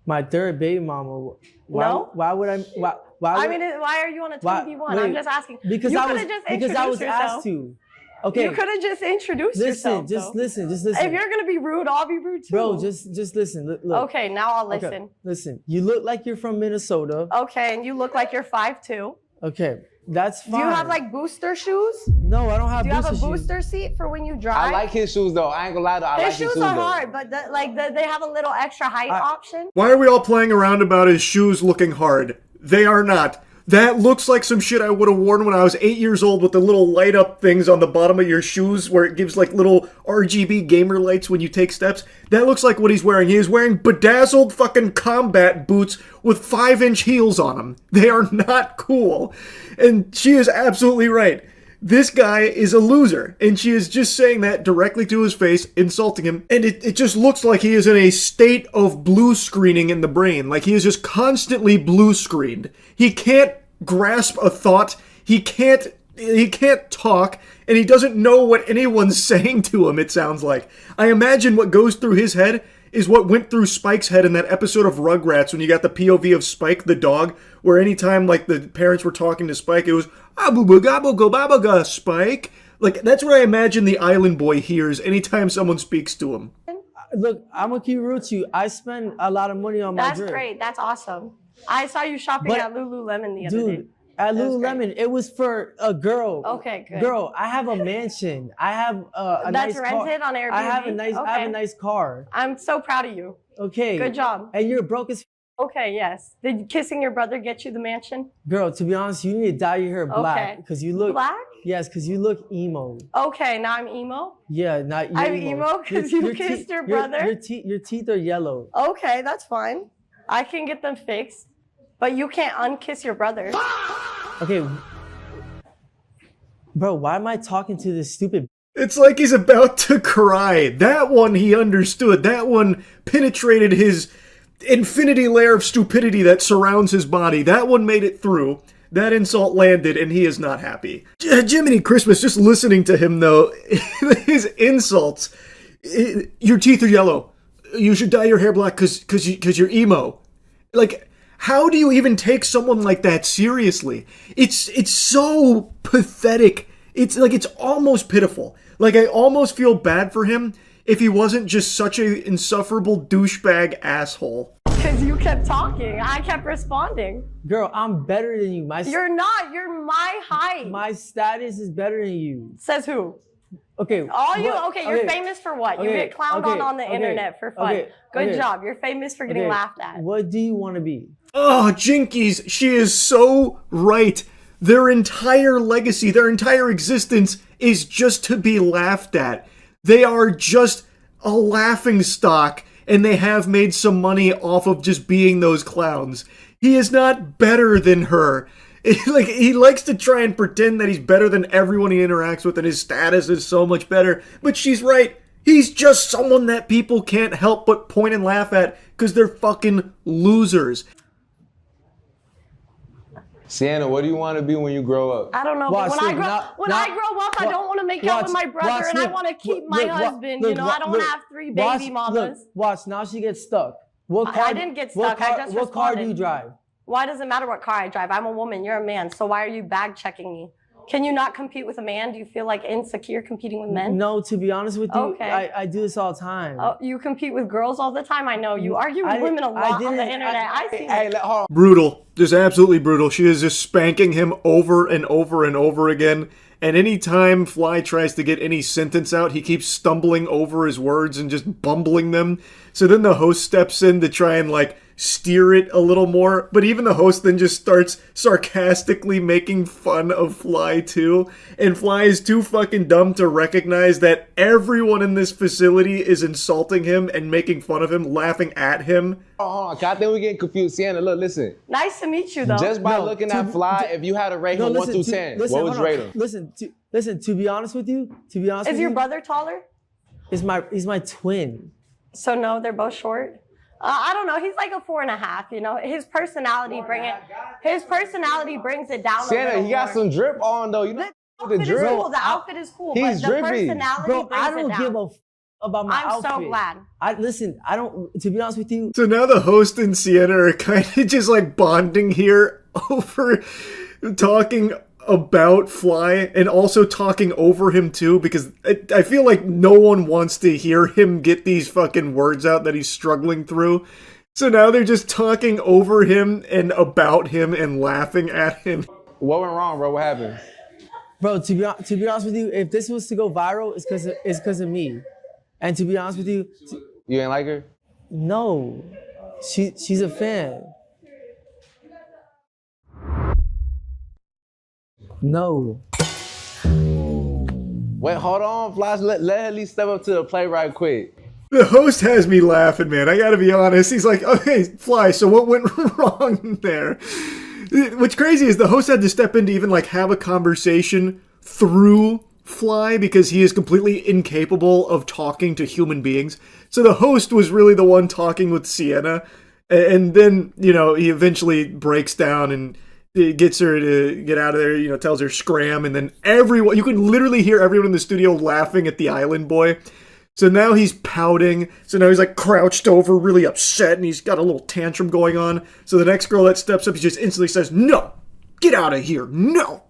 My third baby mama. No? Why would I? Why why are you on a 2v1? I'm just asking. Because I was yourself. asked to. Okay. You could have just introduced yourself. Listen. If you're gonna be rude, I'll be rude too. Bro, just listen. Look. Okay, now I'll listen. Okay. Listen, you look like you're from Minnesota. Okay, and you look like you're 5'2". Okay, that's fine. Do you have like booster shoes? No, I don't have. Do you have a shoes. booster seat for when you drive? I like his shoes though. I ain't gonna lie though. I like his shoes shoes are though. hard, but they have a little extra height option. Why are we all playing around about his shoes looking hard? They are not. That looks like some shit I would have worn when I was 8 years old with the little light up things on the bottom of your shoes where it gives like little RGB gamer lights when you take steps. That looks like what he's wearing. He is wearing bedazzled fucking combat boots with 5-inch heels on them. They are not cool. And she is absolutely right. This guy is a loser, and she is just saying that directly to his face, insulting him, and it just looks like he is in a state of blue screening in the brain, like he is just constantly blue screened. He can't grasp a thought, he can't talk, and he doesn't know what anyone's saying to him, it sounds like. I imagine what goes through his head is what went through Spike's head in that episode of Rugrats when you got the POV of Spike the dog, where anytime like the parents were talking to Spike, it was "Abuga Spike." Like that's what I imagine the Island Boy hears anytime someone speaks to him. Look, I'm gonna keep real to you. I spend a lot of money on my drink. That's great. That's awesome. I saw you shopping at Lululemon the other day. At Lululemon, it was for a girl. Okay, good. Girl, I have a mansion. I have a That's nice car. rented on Airbnb. I have a nice car. I'm so proud of you. Okay. Good job. And you're broke as Okay, yes. Did kissing your brother get you the mansion? Girl, to be honest, you need to dye your hair black Okay. because you look Black? Yes, because you look emo. Okay, now I'm emo. Yeah, not you. I'm emo because you kissed your brother. Your teeth are yellow. Okay, that's fine. I can get them fixed, but you can't unkiss your brother. Okay, bro, why am I talking to this stupid? It's like he's about to cry. That one he understood. That one penetrated his infinity layer of stupidity that surrounds his body. That one made it through. That insult landed, and he is not happy. Jiminy Christmas, just listening to him, though, his insults. Your teeth are yellow. You should dye your hair black because you're emo. Like, how do you even take someone like that seriously? It's so pathetic. It's like, it's almost pitiful. Like, I almost feel bad for him if he wasn't just such an insufferable douchebag asshole. Because you kept talking. I kept responding. Girl, I'm better than you. You're not. You're my height. My status is better than you. Says who? Okay. You're famous for what? You get clowned on the internet for fun. Good job. You're famous for getting laughed at. What do you want to be? Oh, Jinkies, she is so right. Their entire legacy, their entire existence is just to be laughed at. They are just a laughing stock, and they have made some money off of just being those clowns. He is not better than her. Like, he likes to try and pretend that he's better than everyone he interacts with and his status is so much better. But she's right. He's just someone that people can't help but point and laugh at because they're fucking losers. Sienna, what do you want to be when you grow up? I don't know, but when I grow up, I don't want to make out with my brother, and I want to keep my husband. I don't want to have 3 baby mamas. Watch, now she gets stuck. I didn't get stuck. I just responded. What car do you drive? Why does it matter what car I drive? I'm a woman. You're a man. So why are you bag checking me? Can you not compete with a man? Do you feel like insecure competing with men? No, to be honest with you, okay. I do this all the time. Oh, you compete with girls all the time? I know. You argue with women a lot on the internet. Brutal. Just absolutely brutal. She is just spanking him over and over and over again. And anytime Fly tries to get any sentence out, he keeps stumbling over his words and just bumbling them. So then the host steps in to try and, like, steer it a little more. But even the host then just starts sarcastically making fun of Fly, too. And Fly is too fucking dumb to recognize that everyone in this facility is insulting him and making fun of him, laughing at him. Hold on, I think we're getting confused. Sienna, look, listen. Nice to meet you, though. Just by looking at Fly, if you had to rate him 1 through 10, what would you rate him? Listen, to be honest with you, is your brother taller? He's my twin. So no, they're both short. I don't know. He's like a 4.5. His personality brings it down. Sienna, he got some drip on though. You know the drip. The outfit is cool. He's but drippy. The personality Bro, brings I don't give a about my outfit. I'm so glad. I don't. To be honest with you. So now the host and Sienna are kind of just like bonding here over talking about Fly and also talking over him too, because I feel like no one wants to hear him get these fucking words out that he's struggling through. So now they're just talking over him and about him and laughing at him. What went wrong, bro? What happened? Bro, to be honest with you, if this was to go viral, it's because of me. And to be honest with you, you ain't like her? No, she's a fan. No. Wait, hold on, Flash. Let her at least step up to the plate right quick. The host has me laughing, man. I gotta be honest. He's like, okay, Fly, so what went wrong there? What's crazy is the host had to step in to even like have a conversation through Fly because he is completely incapable of talking to human beings. So the host was really the one talking with Sienna. And then, he eventually breaks down and gets her to get out of there, tells her scram, and then everyone, you can literally hear everyone in the studio laughing at the island boy. So now he's pouting, so now he's like crouched over, really upset, and he's got a little tantrum going on. So the next girl that steps up, he just instantly says, no, get out of here, no.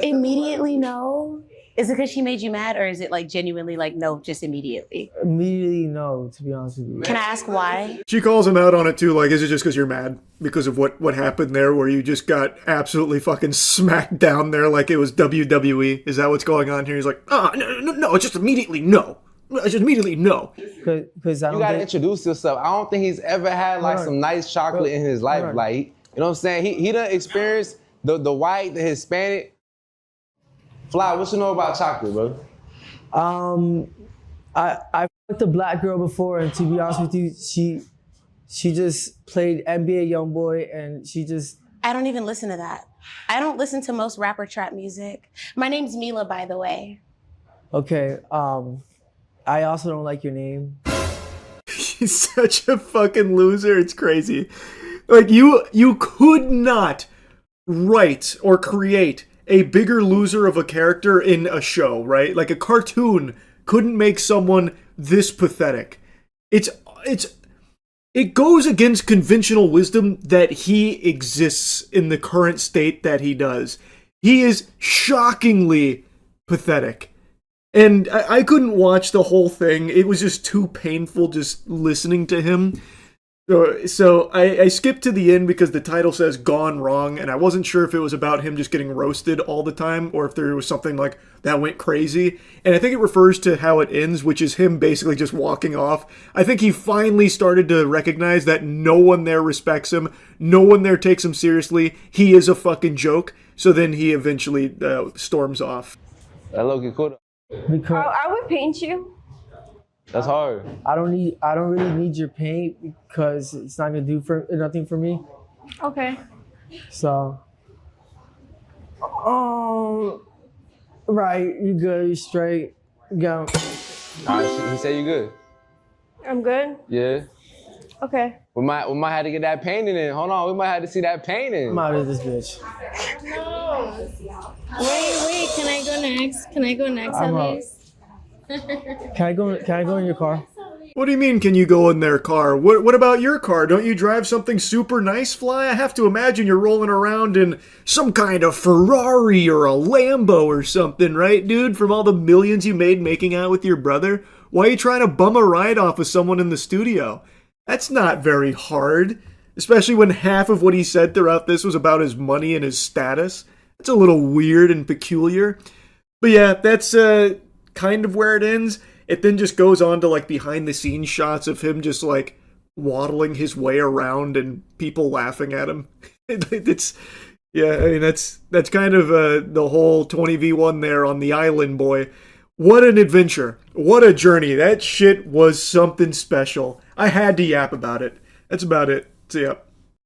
Immediately no? Is it because she made you mad, or is it like genuinely like no, just immediately? Immediately no, to be honest with you. Can I ask why? She calls him out on it too, like, is it just because you're mad? Because of what happened there, where you just got absolutely fucking smacked down there like it was WWE? Is that what's going on here? He's like, no, just immediately no. I just immediately no. Because I You don't gotta think, introduce yourself. I don't think he's ever had like Hold on. some nice chocolate in his life. Hold on. Like, you know what I'm saying? He done experienced the white, the Hispanic. Fly, what you know about chocolate, bro? I fucked a black girl before, and to be honest with you, she just played NBA YoungBoy, and she just. I don't even listen to that. I don't listen to most rapper trap music. My name's Mila, by the way. Okay. I also don't like your name. He's such a fucking loser. It's crazy. Like you could not write or create a bigger loser of a character in a show, right? Like a cartoon couldn't make someone this pathetic. It goes against conventional wisdom that he exists in the current state that he does. He is shockingly pathetic. And I couldn't watch the whole thing. It was just too painful just listening to him. So I skipped to the end because the title says Gone Wrong, and I wasn't sure if it was about him just getting roasted all the time or if there was something like that went crazy. And I think it refers to how it ends, which is him basically just walking off. I think he finally started to recognize that no one there respects him. No one there takes him seriously. He is a fucking joke. So then he eventually storms off. That Loki cool. Because I would paint you. That's hard. I don't really need your paint because it's not gonna do nothing for me. Okay. So, right, you good, you straight, go. He said you good. I'm good. Yeah. Okay. We might have to get that painting in. Hold on, we might have to see that painting. I'm out of this bitch. Wait, can I go next? Can I go next I'm at out. least? Can I go in your car? What do you mean, can you go in their car? What about your car? Don't you drive something super nice, Fly? I have to imagine you're rolling around in some kind of Ferrari or a Lambo or something, right, dude? From all the millions you made making out with your brother? Why are you trying to bum a ride off with someone in the studio? That's not very hard. Especially when half of what he said throughout this was about his money and his status. It's a little weird and peculiar. But yeah, that's kind of where it ends. It then just goes on to like behind the scenes shots of him just like waddling his way around and people laughing at him. It's yeah, I mean that's kind of the whole 20v1 there on the island, boy. What an adventure. What a journey. That shit was something special. I had to yap about it. That's about it. So yeah.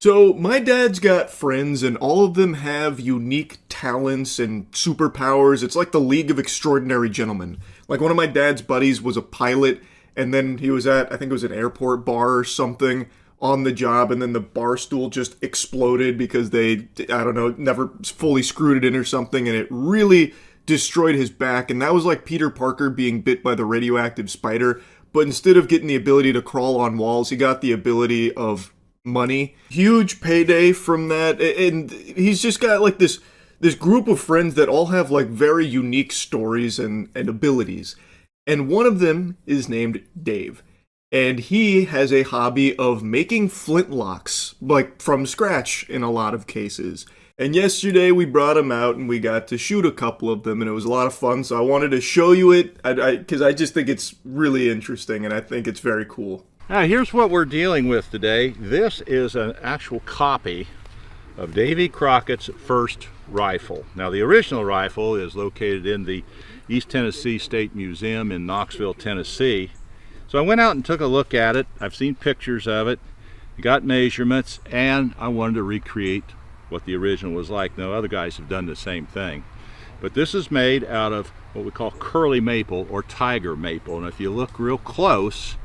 So, my dad's got friends, and all of them have unique talents and superpowers. It's like the League of Extraordinary Gentlemen. Like, one of my dad's buddies was a pilot, and then he was at, I think it was an airport bar or something, on the job, and then the bar stool just exploded because they, I don't know, never fully screwed it in or something, and it really destroyed his back. And that was like Peter Parker being bit by the radioactive spider, but instead of getting the ability to crawl on walls, he got the ability of money. Huge payday from that, and he's just got like this group of friends that all have like very unique stories and abilities. And one of them is named Dave. And he has a hobby of making flintlocks, like from scratch in a lot of cases. And yesterday we brought him out and we got to shoot a couple of them, and it was a lot of fun, so I wanted to show you it because I just think it's really interesting and I think it's very cool. Now here's what we're dealing with today. This is an actual copy of Davy Crockett's first rifle. Now the original rifle is located in the East Tennessee State Museum in Knoxville, Tennessee. So I went out and took a look at it. I've seen pictures of it, got measurements, and I wanted to recreate what the original was like. Now other guys have done the same thing. But this is made out of what we call curly maple or tiger maple. And if you look real close,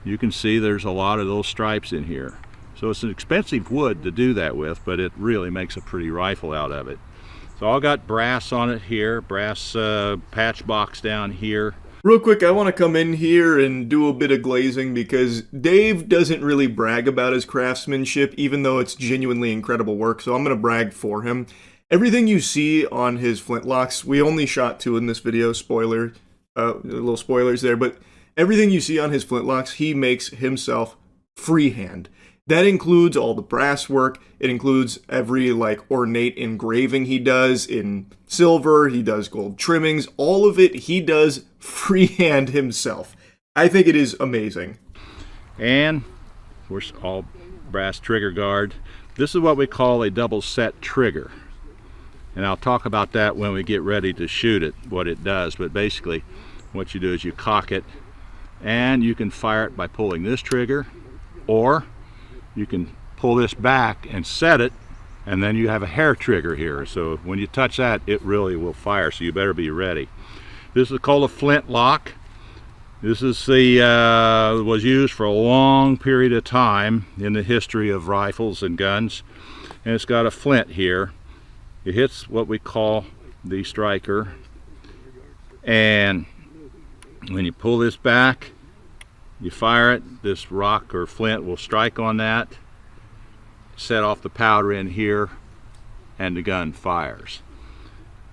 you can see there's a lot of those stripes in here. So it's an expensive wood to do that with, but it really makes a pretty rifle out of it. So I got brass on it here, brass patch box down here. Real quick, I want to come in here and do a bit of glazing because Dave doesn't really brag about his craftsmanship, even though it's genuinely incredible work, so I'm going to brag for him. Everything you see on his flintlocks, we only shot 2 in this video, spoiler, little spoilers there, but everything you see on his flintlocks, he makes himself freehand. That includes all the brass work. It includes every like ornate engraving he does in silver. He does gold trimmings. All of it he does freehand himself. I think it is amazing. And of course, all brass trigger guard. This is what we call a double set trigger. And I'll talk about that when we get ready to shoot it, what it does. But basically, what you do is you cock it, and you can fire it by pulling this trigger, or you can pull this back and set it, and then you have a hair trigger here. So when you touch that, it really will fire, so you better be ready. This is called a flint lock. This is was used for a long period of time in the history of rifles and guns. And it's got a flint here. It hits what we call the striker. And when you pull this back, you fire it, this rock or flint will strike on that, set off the powder in here, and the gun fires.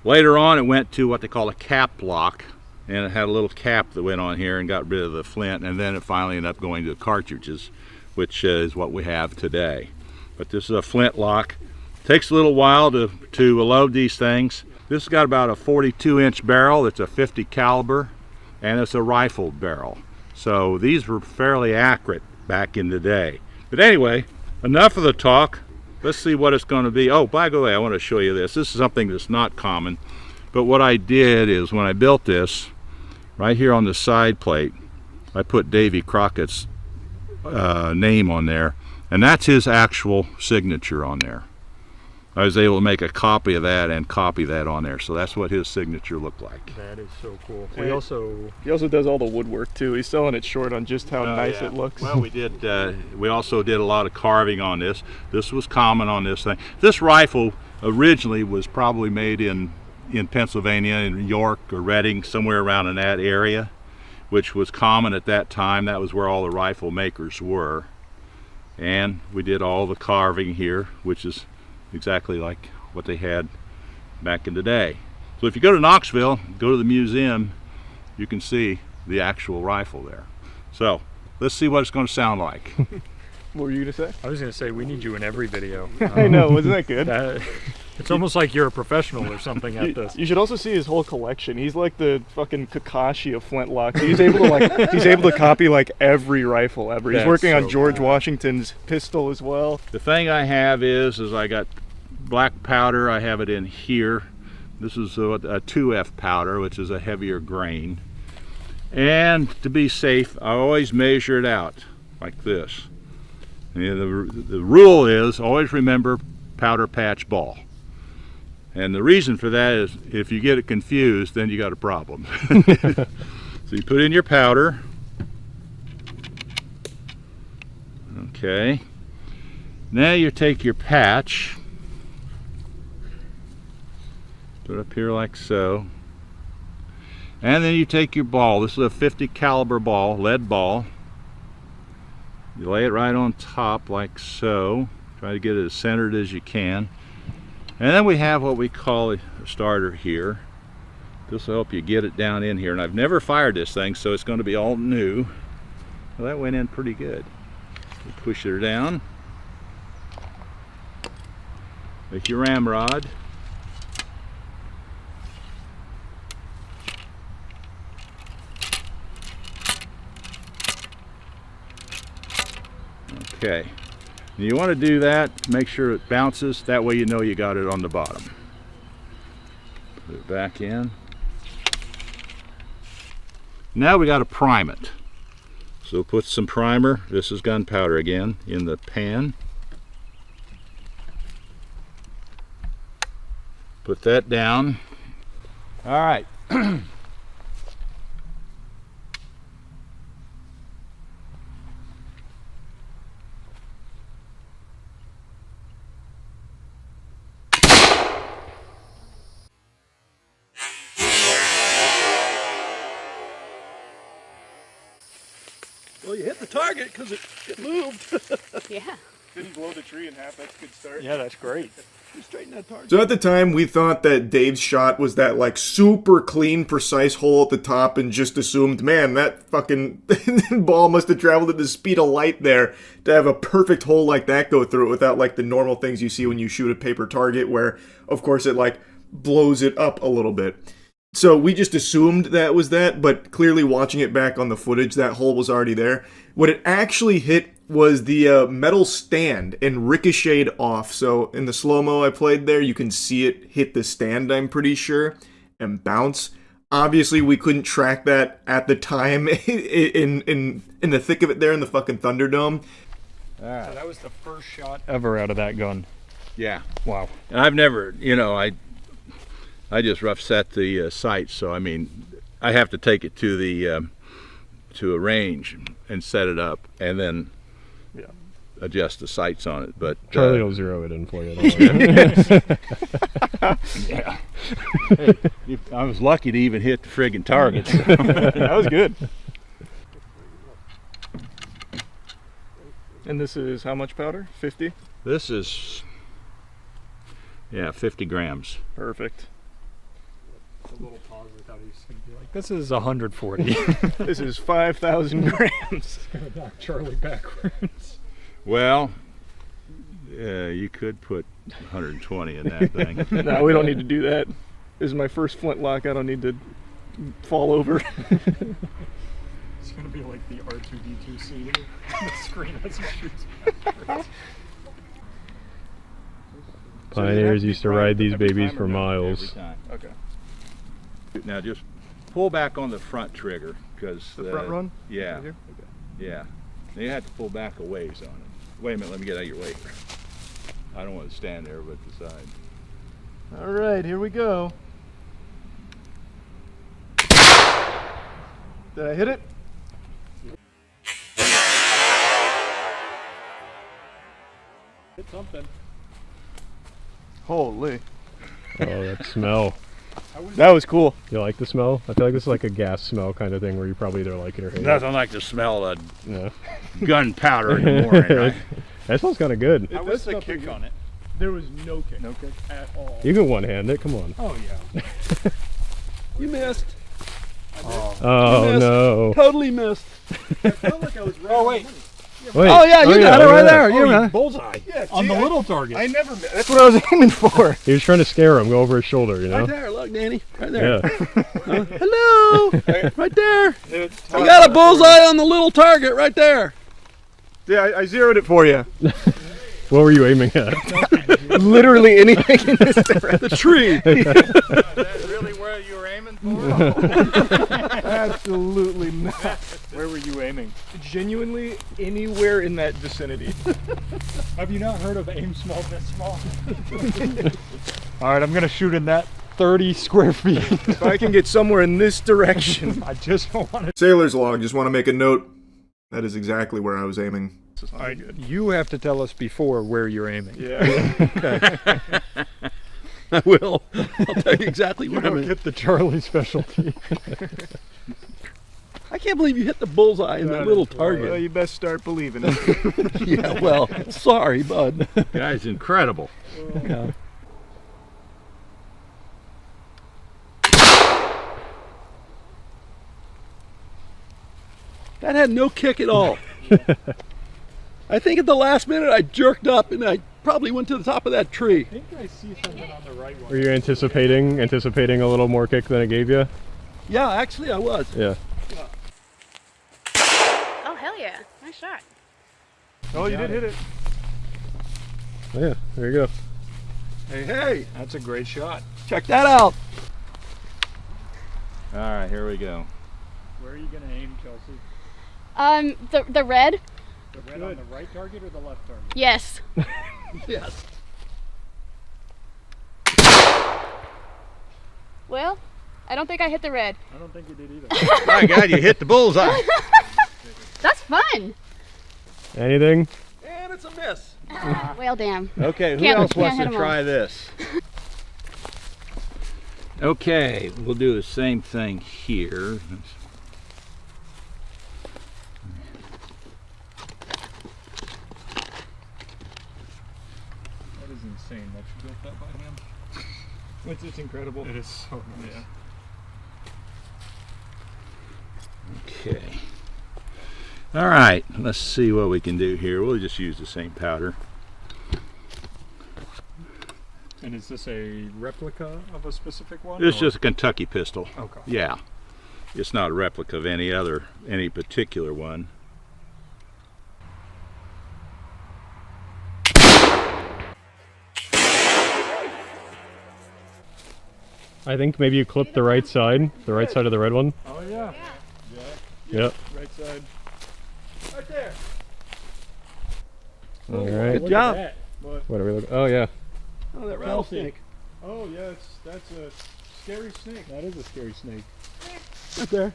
Later on, it went to what they call a cap lock, and it had a little cap that went on here and got rid of the flint, and then it finally ended up going to cartridges, which is what we have today. But this is a flint lock. Takes a little while to load these things. This has got about a 42-inch barrel. It's a 50 caliber, and it's a rifled barrel. So these were fairly accurate back in the day. But anyway, enough of the talk. Let's see what it's going to be. Oh, by the way, I want to show you this. This is something that's not common. But what I did is when I built this, right here on the side plate, I put Davy Crockett's name on there, and that's his actual signature on there. I was able to make a copy of that and copy that on there, so that's what his signature looked like. That is so cool. He also does all the woodwork too. He's selling it short on just how nice it looks. Well, we also did a lot of carving on this. This was common on this thing. This rifle originally was probably made in Pennsylvania, in York or Reading, somewhere around in that area, which was common at that time. That was where all the rifle makers were. And we did all the carving here, which is exactly like what they had back in the day. So if you go to Knoxville, go to the museum, you can see the actual rifle there. So let's see what it's going to sound like. What were you going to say? I was going to say, we need you in every video. I know, wasn't that good? It's almost like you're a professional or something at this. You should also see his whole collection. He's like the fucking Kakashi of flintlocks. He's able to he's able to copy like every rifle ever. He's working on George Washington's pistol as well. The thing I have is I got black powder. I have it in here. This is a 2F powder, which is a heavier grain. And to be safe, I always measure it out like this. And the rule is always remember powder patch ball. And the reason for that is if you get it confused, then you got a problem. So you put in your powder. Okay. Now you take your patch, put it up here like so. And then you take your ball. This is a 50 caliber ball, lead ball. You lay it right on top like so. Try to get it as centered as you can. And then we have what we call a starter here. This will help you get it down in here. And I've never fired this thing, so it's going to be all new. Well, that went in pretty good. You push it down. Make your ramrod. Okay. You want to do that, make sure it bounces, that way you know you got it on the bottom. Put it back in. Now we got to prime it. So put some primer, this is gunpowder again, in the pan. Put that down. All right. Well, you hit the target because it moved. Yeah. Didn't blow the tree in half. That's a good start. Yeah, that's great. You straighten that target. So at the time, we thought that Dave's shot was that like super clean, precise hole at the top, and just assumed, man, that fucking ball must have traveled at the speed of light there to have a perfect hole like that go through it without like the normal things you see when you shoot a paper target, where of course it like blows it up a little bit. So we just assumed that was that, but clearly watching it back on the footage, that hole was already there. What it actually hit was the metal stand and ricocheted off. So in the slow-mo I played there, you can see it hit the stand, I'm pretty sure, and bounce. Obviously, we couldn't track that at the time in the thick of it there in the fucking Thunderdome. So that was the first shot ever out of that gun. Yeah. Wow. And I've never, you know, I just rough set the sights, so I mean, I have to take it to the to a range and set it up, and then adjust the sights on it. But Charlie will zero it in for you. Yeah. Hey, I was lucky to even hit the friggin' target. That was good. And this is how much powder? 50? This is, yeah, 50 grams. Perfect. A little pause. I thought he was going to be like, this is 140. This is 5,000 grams. It's going to knock Charlie backwards. Well, you could put 120 in that thing. No, we don't need to do that. This is my first flintlock. I don't need to fall over. It's going to be like the R2-D2 scene on the screen as he shoots backwards. Pioneers used to ride these babies for miles. Okay. Now just pull back on the front trigger, because the front run? Yeah. Right here? Okay. Yeah. Now you have to pull back a ways on it. Wait a minute, let me get out of your way. I don't want to stand there but the side. All right, here we go. Did I hit it? Hit something. Holy. Oh, that smell. That was cool. You like the smell? I feel like this is like a gas smell kind of thing where you probably either like it or hate it. Nothing like the smell of gunpowder in the morning, right? That smells kind of good. How was the kick on it? There was no kick. No kick at all. You can one-hand it, come on. Oh, yeah. You missed. Oh, no. Totally missed. I felt like I was right. Oh, wait. Wait. Oh, yeah, you got it right there. Oh, You bullseye. Yeah, on the little target. I never. That's what I was aiming for. He was trying to scare him, go over his shoulder, you know? Right there, look, Danny. Right there. Yeah. Hello. Right there. You got a bullseye on the little target right there. Yeah, I zeroed it for you. What were you aiming at? Literally anything in this direction. The tree. Is that really where you were aiming for? Absolutely not. Where were you aiming? Genuinely anywhere in that vicinity. Have you not heard of aim small, miss small? All right, I'm gonna shoot in that 30 square feet. If I can get somewhere in this direction. I just don't want to. Sailor's log, just want to make a note. That is exactly where I was aiming. All right, you have to tell us before where you're aiming. Yeah. Okay. I will. I'll tell you exactly where I'm don't at. get the Charlie specialty. I can't believe you hit the bullseye in the little target. Well, you best start believing it. Yeah, well, sorry, bud. Guy's incredible. Yeah. That had no kick at all. I think at the last minute I jerked up and I probably went to the top of that tree. I think I see something on the right one. Were you anticipating a little more kick than it gave you? Yeah, actually I was. Yeah. Oh, hell yeah. Nice shot. Oh, you did hit it. Oh, yeah, there you go. Hey, hey, That's a great shot. check that out. All right, here we go. Where are you going to aim, Chelsea? The red? The red on the right target or the left target? Yes. Yes. Well, I don't think I hit the red. I don't think you did either. My God, you hit the bullseye. That's fun. Anything? And it's a miss. Well, damn. Okay, who Can't- else can't wants hit to 'em try all. this? Okay, we'll do the same thing here. That is insane that you built that by hand. It's incredible. It is so nice. Yeah. Okay. All right, let's see what we can do here. We'll just use the same powder. And is this a replica of a specific one? It's just a Kentucky pistol. Okay. Yeah. It's not a replica of any particular one. I think maybe you clip the right side of the red one. Oh yeah. Yep. Right side. Right there. All right. Good job. What are we looking? Oh yeah. Oh, that rattlesnake. Oh yeah, that's a scary snake. That is a scary snake. Right there.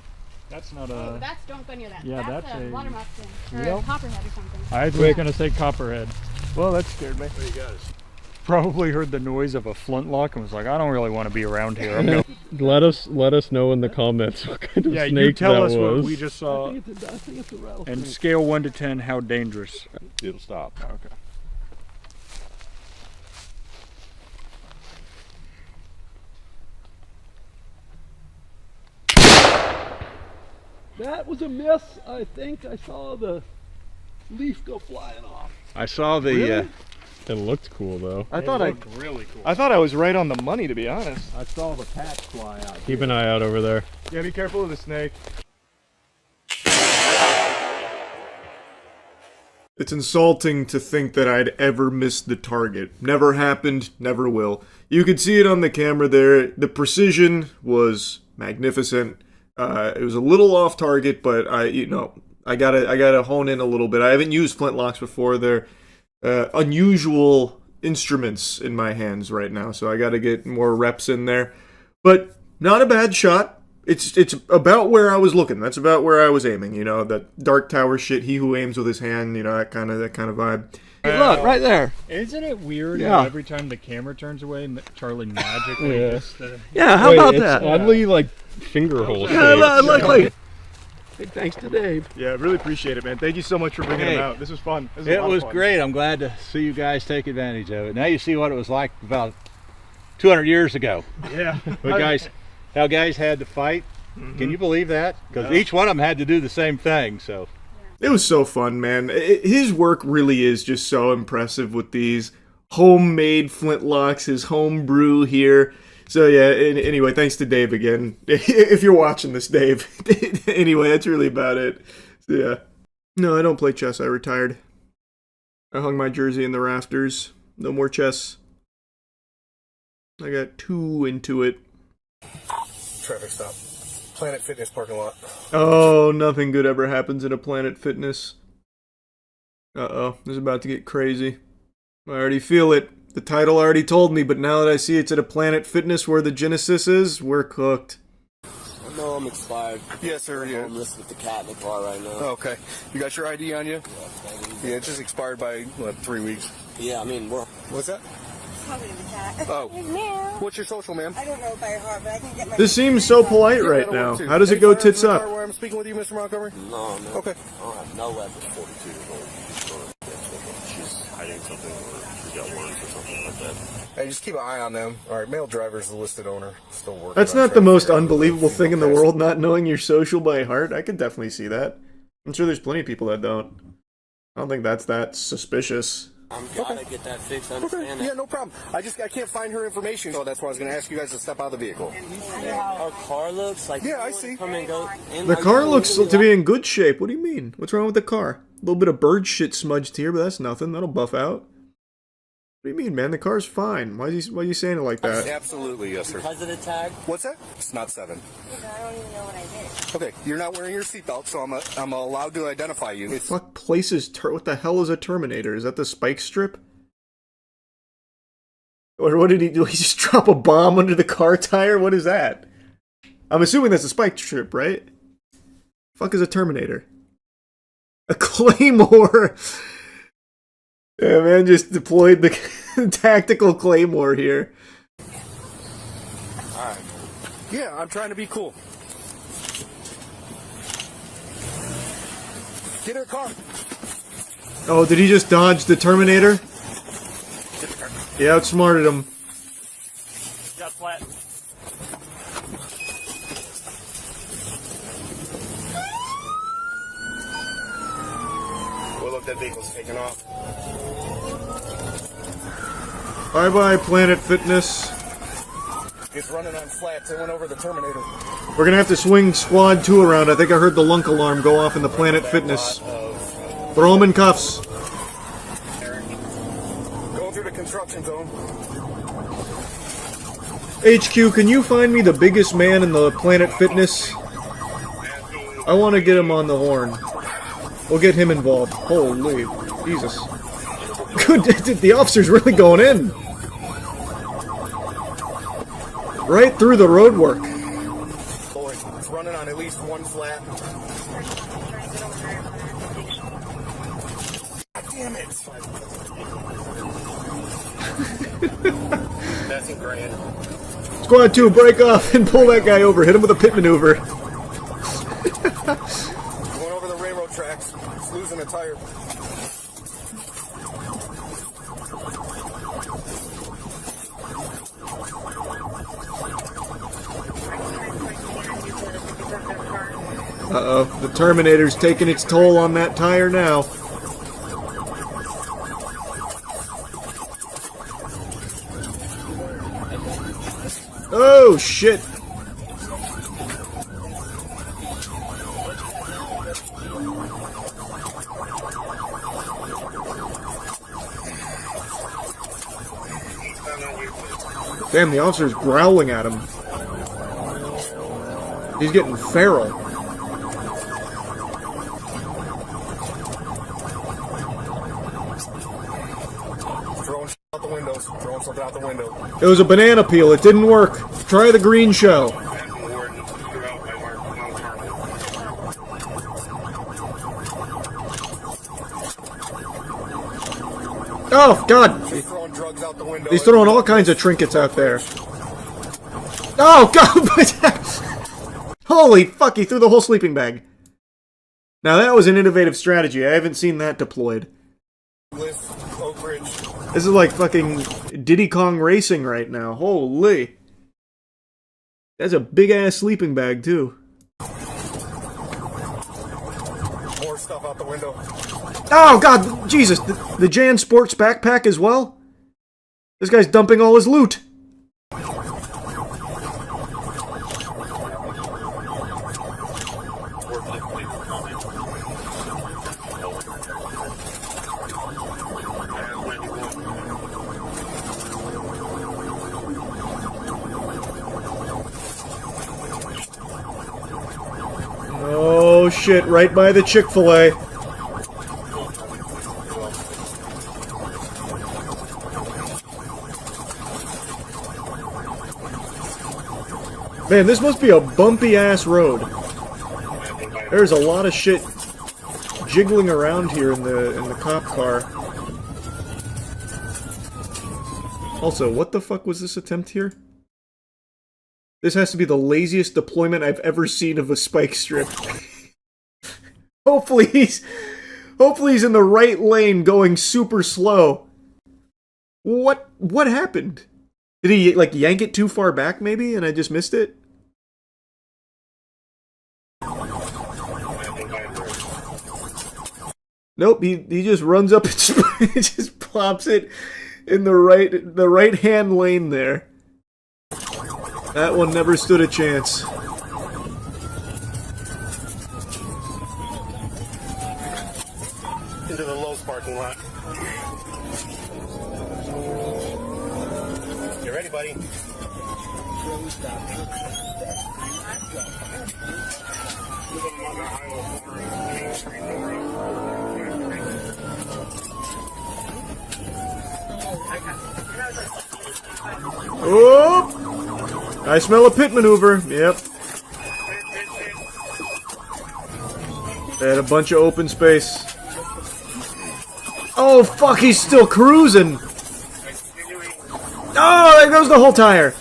That's not Oh, a... that's, don't go near that. Yeah, that's that's a a- water moccasin. Or Yep. a copperhead or something. I was going to say copperhead. Well, that scared me. What do you got? Probably heard the noise of a flintlock and was like, I don't really want to be around here. I'm gonna... Let us know in the comments what kind of Yeah, snake you tell that us was. what we just saw. I think it's a rattlesnake. And scale 1 to 10, how dangerous? It'll stop. Okay. That was a miss. I think I saw the leaf go flying off. I saw the... Really? It looked cool though. I thought it looked really cool. I thought I was right on the money, to be honest. I saw the patch fly out. Keep an eye out over there. Yeah, be careful of the snake. It's insulting to think that I'd ever missed the target. Never happened, never will. You could see it on the camera there. The precision was magnificent. It was a little off target, but I gotta hone in a little bit. I haven't used flintlocks before. They're unusual instruments in my hands right now, so I gotta get more reps in there. But not a bad shot. It's about where I was looking. That's about where I was aiming. You know, that Dark Tower shit. He who aims with his hand. You know, that kind of vibe. Hey, look right there. Isn't it weird Yeah. how every time the camera turns away, Charlie magically gets the... Yeah, how about that? Oddly like finger hole shaped. Yeah, luckily. Big thanks to Dave. Yeah, really appreciate it, man. Thank you so much for bringing him out. This was fun. This was a It lot of was fun. great. I'm glad to see you guys take advantage of it. Now you see what it was like about 200 years ago. Yeah. How guys had to fight. Can you believe that? Because each one of them had to do the same thing. So It was so fun, man. His work really is just so impressive with these homemade flintlocks, his home brew here. So yeah, anyway, thanks to Dave again. If you're watching this, Dave. Anyway, that's really about it. So yeah. No, I don't play chess. I retired. I hung my jersey in the rafters. No more chess. I got too into it. Traffic stop. Planet Fitness parking lot. Oh, nothing good ever happens at a Planet Fitness. Uh-oh, this is about to get crazy. I already feel it. The title already told me, but now that I see it's at a Planet Fitness where the Genesis is, we're cooked. No, I'm expired. Yes, sir. Yeah. I'm with the cat in the car right now. Okay. You got your ID on you? Yeah, it's just expired by, 3 weeks. Yeah, I mean, what's that? Probably the cat. Oh. Ma'am. What's your social, ma'am? I don't know by heart, but I can get my... This seems so polite right now. How does it go tits up? Where I'm speaking with you, Mr. Montgomery? No. Okay. I don't have no weapons. 42 years old. She's hiding something, or she got worms or something like that. Hey, just keep an eye on them. All right, male driver's the listed owner. Still working. That's not the most unbelievable thing in the world, not knowing your social by heart. I could definitely see that. I'm sure there's plenty of people that don't. I don't think that's that suspicious. I'm gotta get that fixed. I understand that. Yeah, no problem. I can't find her information, so that's why I was going to ask you guys to step out of the vehicle. Our car looks like... Yeah, I see. Come and go. The car looks to be in good shape. What do you mean? What's wrong with the car? A little bit of bird shit smudged here, but that's nothing. That'll buff out. What do you mean, man? The car's fine. Why are you saying it like that? Absolutely, yes, sir. Because of the tag? What's that? It's not 7. I don't even know what I did. Okay, you're not wearing your seatbelt, so I'm allowed to identify you. Fuck places. What the hell is a Terminator? Is that the spike strip? Or what did he do? He just drop a bomb under the car tire? What is that? I'm assuming that's a spike strip, right? Fuck is a Terminator? A Claymore! Yeah, man, just deployed the tactical Claymore here. Alright. Yeah, I'm trying to be cool. Get her car. Oh, did he just dodge the Terminator? He outsmarted him. Got flat. Well, look, that vehicle's taking off. Bye-bye, Planet Fitness. It's running on flats. It went over the Terminator. We're gonna have to swing Squad 2 around. I think I heard the lunk alarm go off in the Planet Fitness. Throw him in cuffs. Going through the construction zone. HQ, can you find me the biggest man in the Planet Fitness? I want to get him on the horn. We'll get him involved. Holy Jesus. Good, the officer's really going in. Right through the roadwork. Boy, it's running on at least one flat. Damn it. Nothing grand. Squad 2, break off and pull that guy over. Hit him with a pit maneuver. Going over the railroad tracks. It's losing a tire. Uh-oh, the Terminator's taking its toll on that tire now. Oh, shit! Damn, the officer's growling at him. He's getting feral. Throwing out the windows. Throwing something out the window. It was a banana peel. It didn't work. Try the green show. Oh, God! He's throwing drugs out the window. He's throwing all kinds of trinkets out there. Oh, God! Holy fuck, he threw the whole sleeping bag. Now, that was an innovative strategy. I haven't seen that deployed. With Oak Ridge. This is like fucking Diddy Kong Racing right now. Holy. That's a big-ass sleeping bag, too. More stuff out the window. Oh, God! Jesus! The Jan Sports backpack as well? This guy's dumping all his loot! Oh shit, right by the Chick-fil-A. Man, this must be a bumpy-ass road. There's a lot of shit jiggling around here in the cop car. Also, what the fuck was this attempt here? This has to be the laziest deployment I've ever seen of a spike strip. Hopefully he's in the right lane going super slow. What happened? Did he like yank it too far back maybe and I just missed it? Nope, he just runs up and just plops it in the right hand lane there. That one never stood a chance. Into the Lowe's parking lot. You ready, buddy? Oh! I smell a pit maneuver. Yep. They had a bunch of open space. Oh, fuck, he's still cruising. Oh, there goes the whole tire.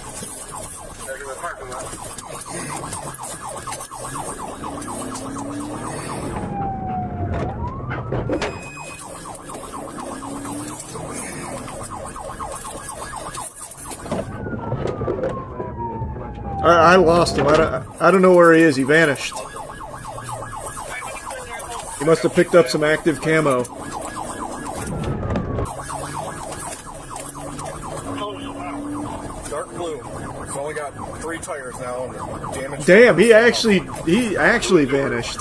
I lost him. I don't know where he is. He vanished. He must have picked up some active camo. tires now and damaged. Damn, he actually vanished.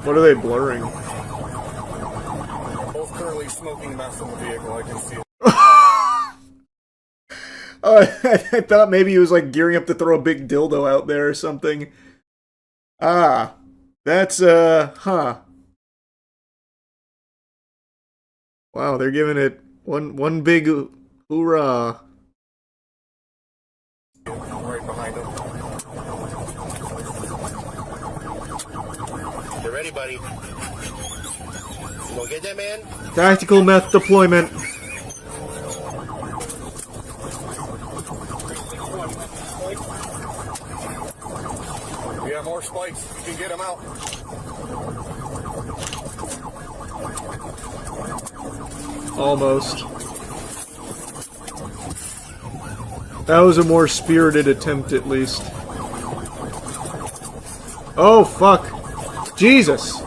What are they blurring? Both currently smoking meth in the vehicle. I can see it. Oh, I thought maybe he was like gearing up to throw a big dildo out there or something. Ah, that's huh. Wow, they're giving it one big hoorah. Right behind him. You ready, buddy? You gonna get that, man? Tactical meth deployment. We have more spikes. You can get them out. Almost. That was a more spirited attempt, at least. Oh, fuck. Jesus.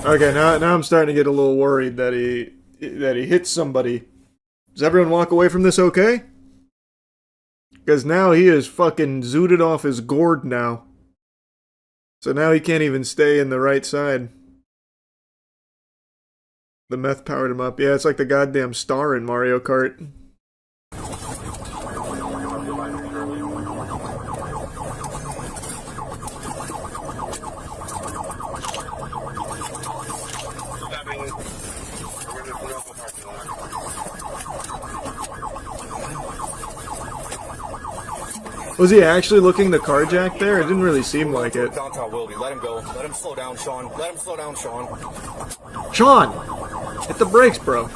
Okay, now I'm starting to get a little worried that he hit somebody. Does everyone walk away from this okay? Because now he is fucking zooted off his gourd now. So now he can't even stay in the right side. The meth powered him up. Yeah, it's like the goddamn star in Mario Kart. Was he actually looking to carjack there? It didn't really seem like it. Downtown Wilby. Let him go. Let him slow down, Sean. Let him slow down, Sean. Sean! Hit the brakes, bro.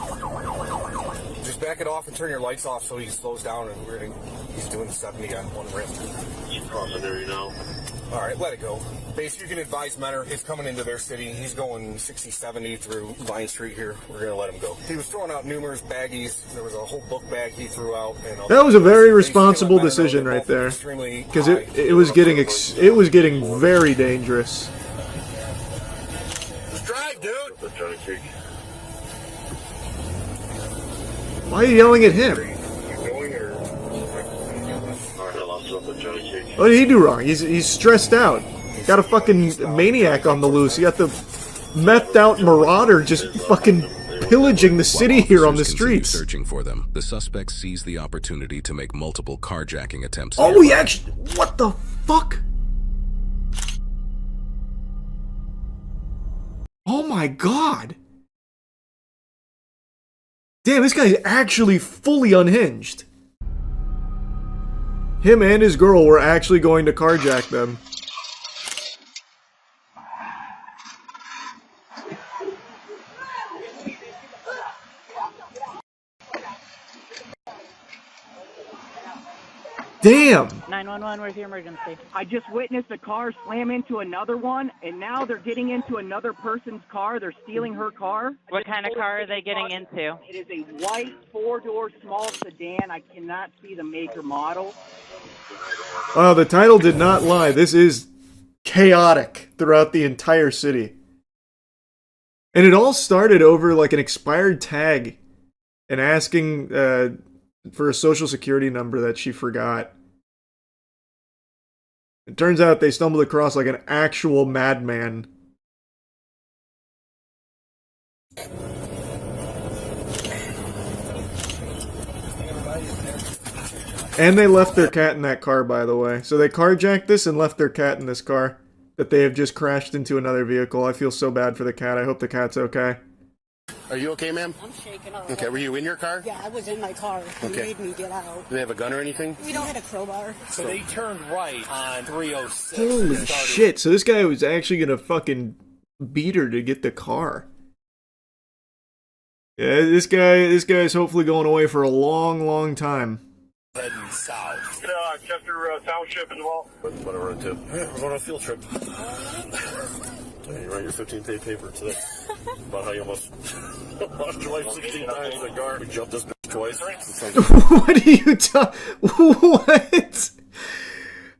Just back it off and turn your lights off so he slows down and he's doing 70 on one rim. He's crossing there, you know. All right, let it go. Base, you can advise Menor. He's coming into their city. He's going 60, 70 through Vine Street here. We're going to let him go. He was throwing out numerous baggies. There was a whole book bag he threw out. And that was a very responsible decision right there. Because it was getting very dangerous. Drive, dude! Why are you yelling at him? What did he do wrong? He's stressed out. Got a fucking maniac on the loose. You got the methed out marauder just fucking pillaging the city here on the streets. Searching for them, the suspect seized the opportunity to make multiple carjacking attempts. Oh, he actually... What the fuck? Oh my god. Damn, this guy's actually fully unhinged. Him and his girl were actually going to carjack them. Damn! 911, where's the emergency? I just witnessed a car slam into another one, and now they're getting into another person's car. They're stealing her car. What kind of car are they getting into? It is a white four-door small sedan. I cannot see the make or model. Wow, the title did not lie. This is chaotic throughout the entire city. And it all started over like an expired tag and asking for a social security number that she forgot. It turns out they stumbled across like an actual madman. And they left their cat in that car, by the way. So they carjacked this and left their cat in this car that they have just crashed into another vehicle. I feel so bad for the cat. I hope the cat's okay. Are you okay, ma'am? I'm shaking up. Okay, were you in your car? Yeah, I was in my car. He Okay. made me get out. Do they have a gun or anything? We don't have a crowbar. So they turned right on 306. Holy shit. So this guy was actually gonna fucking beat her to get the car. Yeah, this guy's hopefully going away for a long, long time. Heading south. Chester Township as well. What a road to? Yeah, we're going on a field trip. You write your 15-page paper today about how you almost lost your life 16 times in a car. We jumped this bitch twice. What are you talking? What?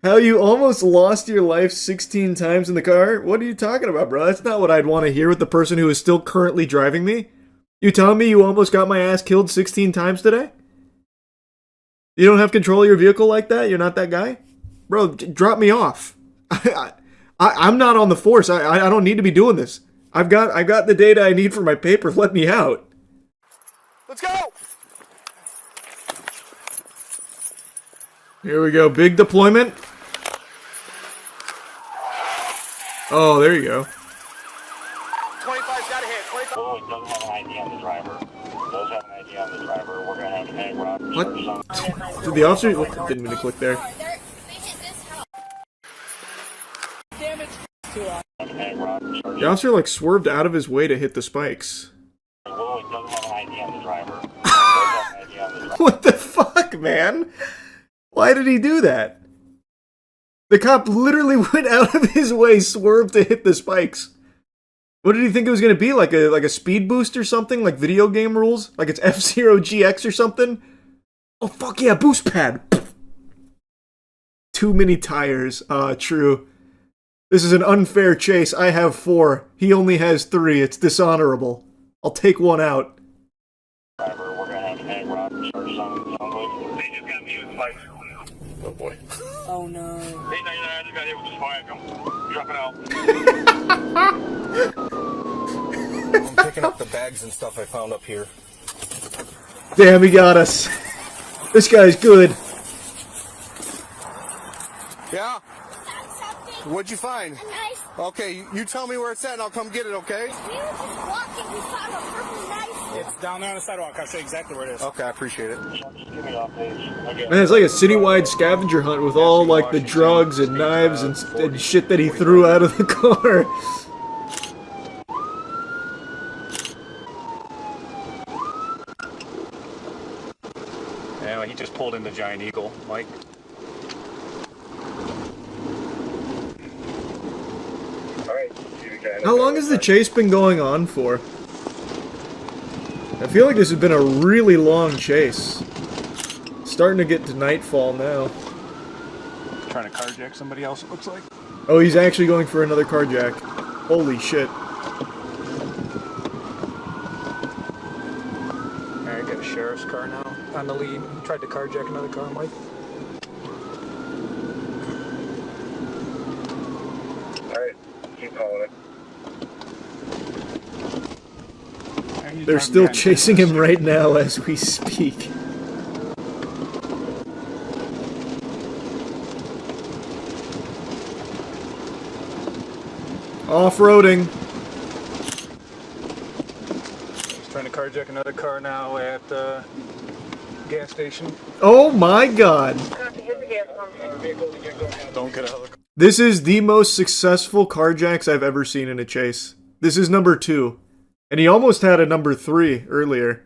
How you almost lost your life 16 times in the car? What are you talking about, bro? That's not what I'd want to hear with the person who is still currently driving me. You telling me you almost got my ass killed 16 times today? You don't have control of your vehicle like that? You're not that guy? Bro, drop me off. I'm not on the force. I don't need to be doing this. I've got the data I need for my paper. Let me out. Let's go! Here we go. Big deployment. Oh, there you go. 25's got a hit. 25. Well, it doesn't have an ID on the driver. It does have an ID on the driver. We're going to have egg robbers What? or something. Did the officer... Didn't mean to click there. The officer, like, swerved out of his way to hit the spikes. Well, it doesn't have an ID on the driver. It does have an ID on the driver. What the fuck, man? Why did he do that? The cop literally went out of his way, swerved to hit the spikes. What did he think it was going to be? Like a speed boost or something? Like video game rules? Like it's F-Zero GX or something? Oh, fuck yeah, boost pad. Too many tires. True. This is an unfair chase. I have 4. He only has 3. It's dishonorable. I'll take one out. Driver, we're going to have egg robbers or something. They just got me with spikes. Oh boy. Oh no. 899, I just got hit with the spike. I'm dropping out. I'm picking up the bags and stuff I found up here. Damn, he got us. This guy's good. Yeah? What'd you find? Okay, you tell me where it's at and I'll come get it, okay? We were just walking, we found a purple knife. It's down there on the sidewalk. I'll say exactly where it is. Okay, I appreciate it. Man, it's like a citywide scavenger hunt with all, like, the drugs and knives and shit that he threw out of the car. Yeah, he just pulled in the Giant Eagle, Mike. How long has the chase been going on for? I feel like this has been a really long chase. Starting to get to nightfall now. Trying to carjack somebody else, it looks like. Oh, he's actually going for another carjack. Holy shit. Alright, got a sheriff's car now on the lead. He tried to carjack another car, Mike. Alright, keep calling it. They're still chasing him right now as we speak. Off-roading. He's trying to carjack another car now at the gas station. Oh my god. Don't get out of the car. This is the most successful carjacks I've ever seen in a chase. This is number 2. And he almost had a number 3 earlier.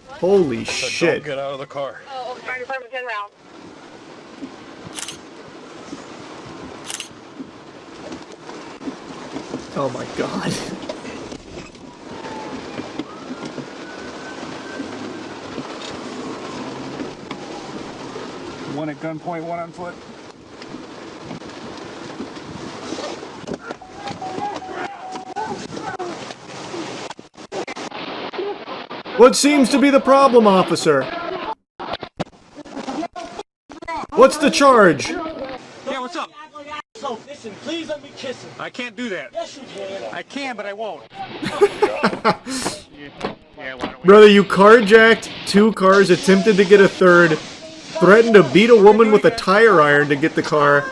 Holy shit. Don't get out of the car. Oh, fire department 10 round. Oh my god. One at gunpoint, one on foot. What seems to be the problem, officer? What's the charge? Yeah, what's up? Listen, please let me kiss him. I can't do that. Yes, you can. I can, but I won't. Brother, you carjacked 2 cars, attempted to get a 3rd, threatened to beat a woman with a tire iron to get the car.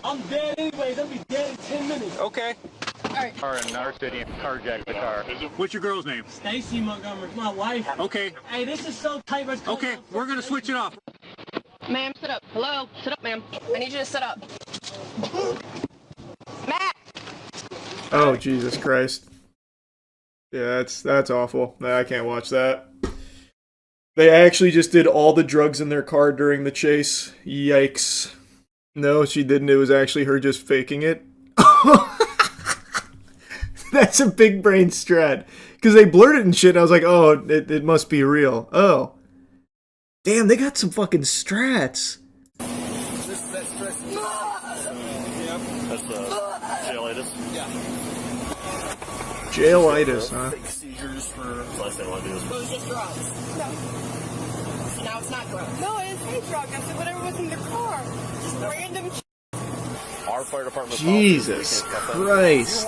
I'm dead anyways. I'll be dead in 10 minutes. Okay. Car in our city and carjacked the car. What's your girl's name? Stacy Montgomery, my wife. Okay. Hey, this is so tight. Okay, we're gonna switch it off. Ma'am, sit up. Hello? Sit up, ma'am. I need you to sit up. Matt! Oh, Jesus Christ. Yeah, that's awful. Nah, I can't watch that. They actually just did all the drugs in their car during the chase. Yikes. No, she didn't. It was actually her just faking it. That's a big brain strat. Because they blurted and shit, and I was like, oh, it must be real. Oh. Damn, they got some fucking strats. Jailitis, huh? Seizures for... Last thing I want to do is... It was just drugs. No. So now it's not drugs. No, it's fake drugs. I said whatever was in the car. Just random Our fire department... Jesus Christ.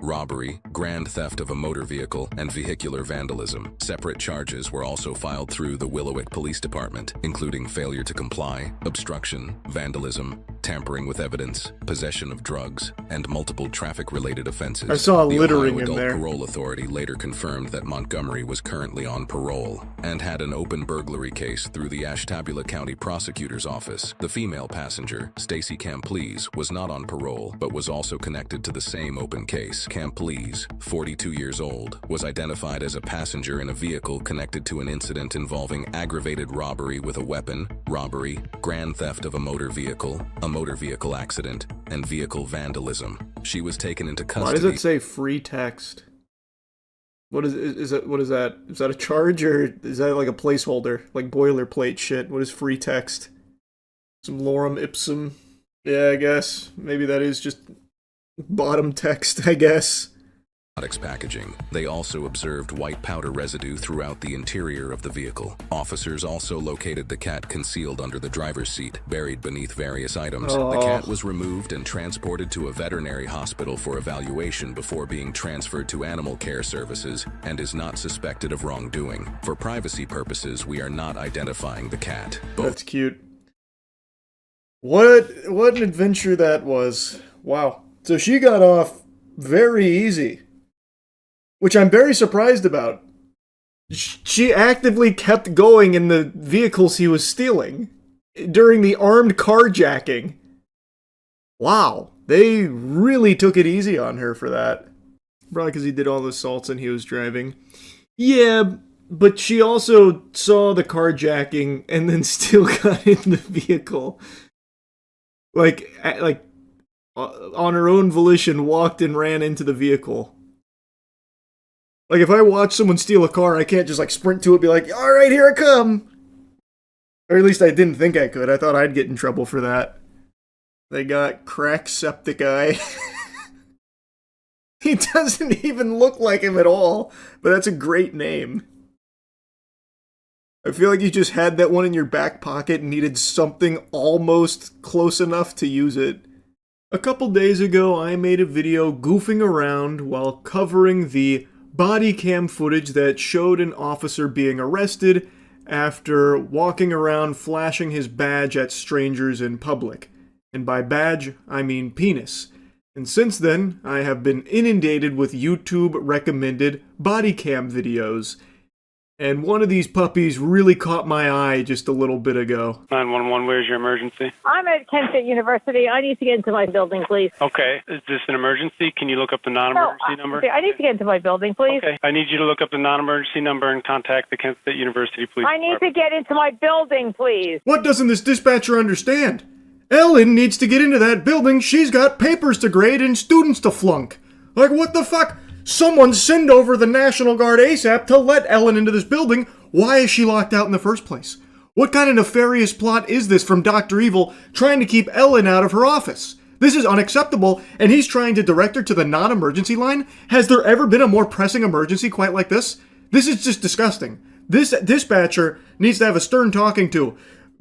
Robbery, grand theft of a motor vehicle, and vehicular vandalism. Separate charges were also filed through the Willowick Police Department, including failure to comply, obstruction, vandalism, tampering with evidence, possession of drugs, and multiple traffic-related offenses. I saw littering the in Ohio there. Adult Parole Authority later confirmed that Montgomery was currently on parole and had an open burglary case through the Ashtabula County Prosecutor's Office. The female passenger, Stacy Camplees, was not on parole, but was also connected to the same open case. Camplees, 42 years old, was identified as a passenger in a vehicle connected to an incident involving aggravated robbery with a weapon, robbery, grand theft of a motor vehicle accident, and vehicle vandalism. She was taken into custody. Why does it say free text? What is that? What is that? Is that a charge or is that like a placeholder? Like boilerplate shit? What is free text? Some lorem ipsum? Yeah, I guess. Maybe that is just bottom text, I guess. Packaging. They also observed white powder residue throughout the interior of the vehicle. Officers also located the cat concealed under the driver's seat, buried beneath various items. Oh. The cat was removed and transported to a veterinary hospital for evaluation before being transferred to animal care services and is not suspected of wrongdoing. For privacy purposes, we are not identifying the cat. That's cute. What an adventure that was. Wow. So she got off very easy, which I'm very surprised about. She actively kept going in the vehicles he was stealing during the armed carjacking. Wow, they really took it easy on her for that. Probably because he did all the assaults and he was driving. Yeah, but she also saw the carjacking and then still got in the vehicle. Like on her own volition, walked and ran into the vehicle. Like, if I watch someone steal a car, I can't just, like, sprint to it and be like, alright, here I come! Or at least I didn't think I could. I thought I'd get in trouble for that. They got Crack Septic Eye. He doesn't even look like him at all, but that's a great name. I feel like you just had that one in your back pocket and needed something almost close enough to use it. A couple days ago, I made a video goofing around while covering the body cam footage that showed an officer being arrested after walking around flashing his badge at strangers in public. And by badge, I mean penis. And since then, I have been inundated with YouTube-recommended body cam videos. And one of these puppies really caught my eye just a little bit ago. 911, where's your emergency? I'm at Kent State University. I need to get into my building, please. Okay, is this an emergency? Can you look up the non-emergency number? I need to get into my building, please. Okay, I need you to look up the non-emergency number and contact the Kent State University Police I need to get into my building, please. What doesn't this dispatcher understand? Ellen needs to get into that building. She's got papers to grade and students to flunk. Like, what the fuck? Someone send over the National Guard ASAP to let Ellen into this building. Why is she locked out in the first place? What kind of nefarious plot is this from Dr. Evil trying to keep Ellen out of her office? This is unacceptable, and he's trying to direct her to the non-emergency line? Has there ever been a more pressing emergency quite like this? This is just disgusting. This dispatcher needs to have a stern talking to.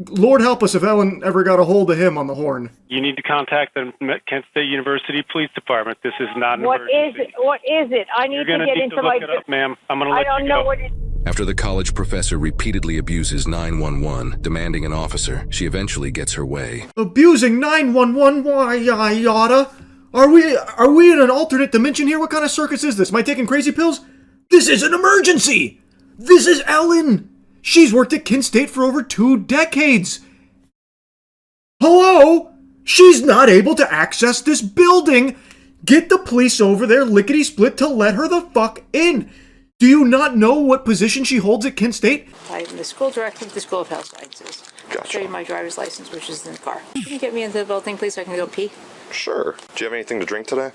Lord help us if Ellen ever got a hold of him on the horn. You need to contact the Kent State University Police Department. This is not an emergency. What is it? I need You're to gonna get need into to my... look it up, ma'am. I'm going to let you go. I don't know what it is. After the college professor repeatedly abuses 911, demanding an officer, she eventually gets her way. Abusing 911? Why, yada? Are we in an alternate dimension here? What kind of circus is this? Am I taking crazy pills? This is an emergency! This is Ellen! She's worked at Kent State for over 2 decades! Hello? She's not able to access this building! Get the police over there lickety-split to let her the fuck in! Do you not know what position she holds at Kent State? I'm the school director of the School of Health Sciences. Gotcha. I'll show you my driver's license, which is in the car. Can you get me into the building, please, so I can go pee? Sure. Do you have anything to drink today?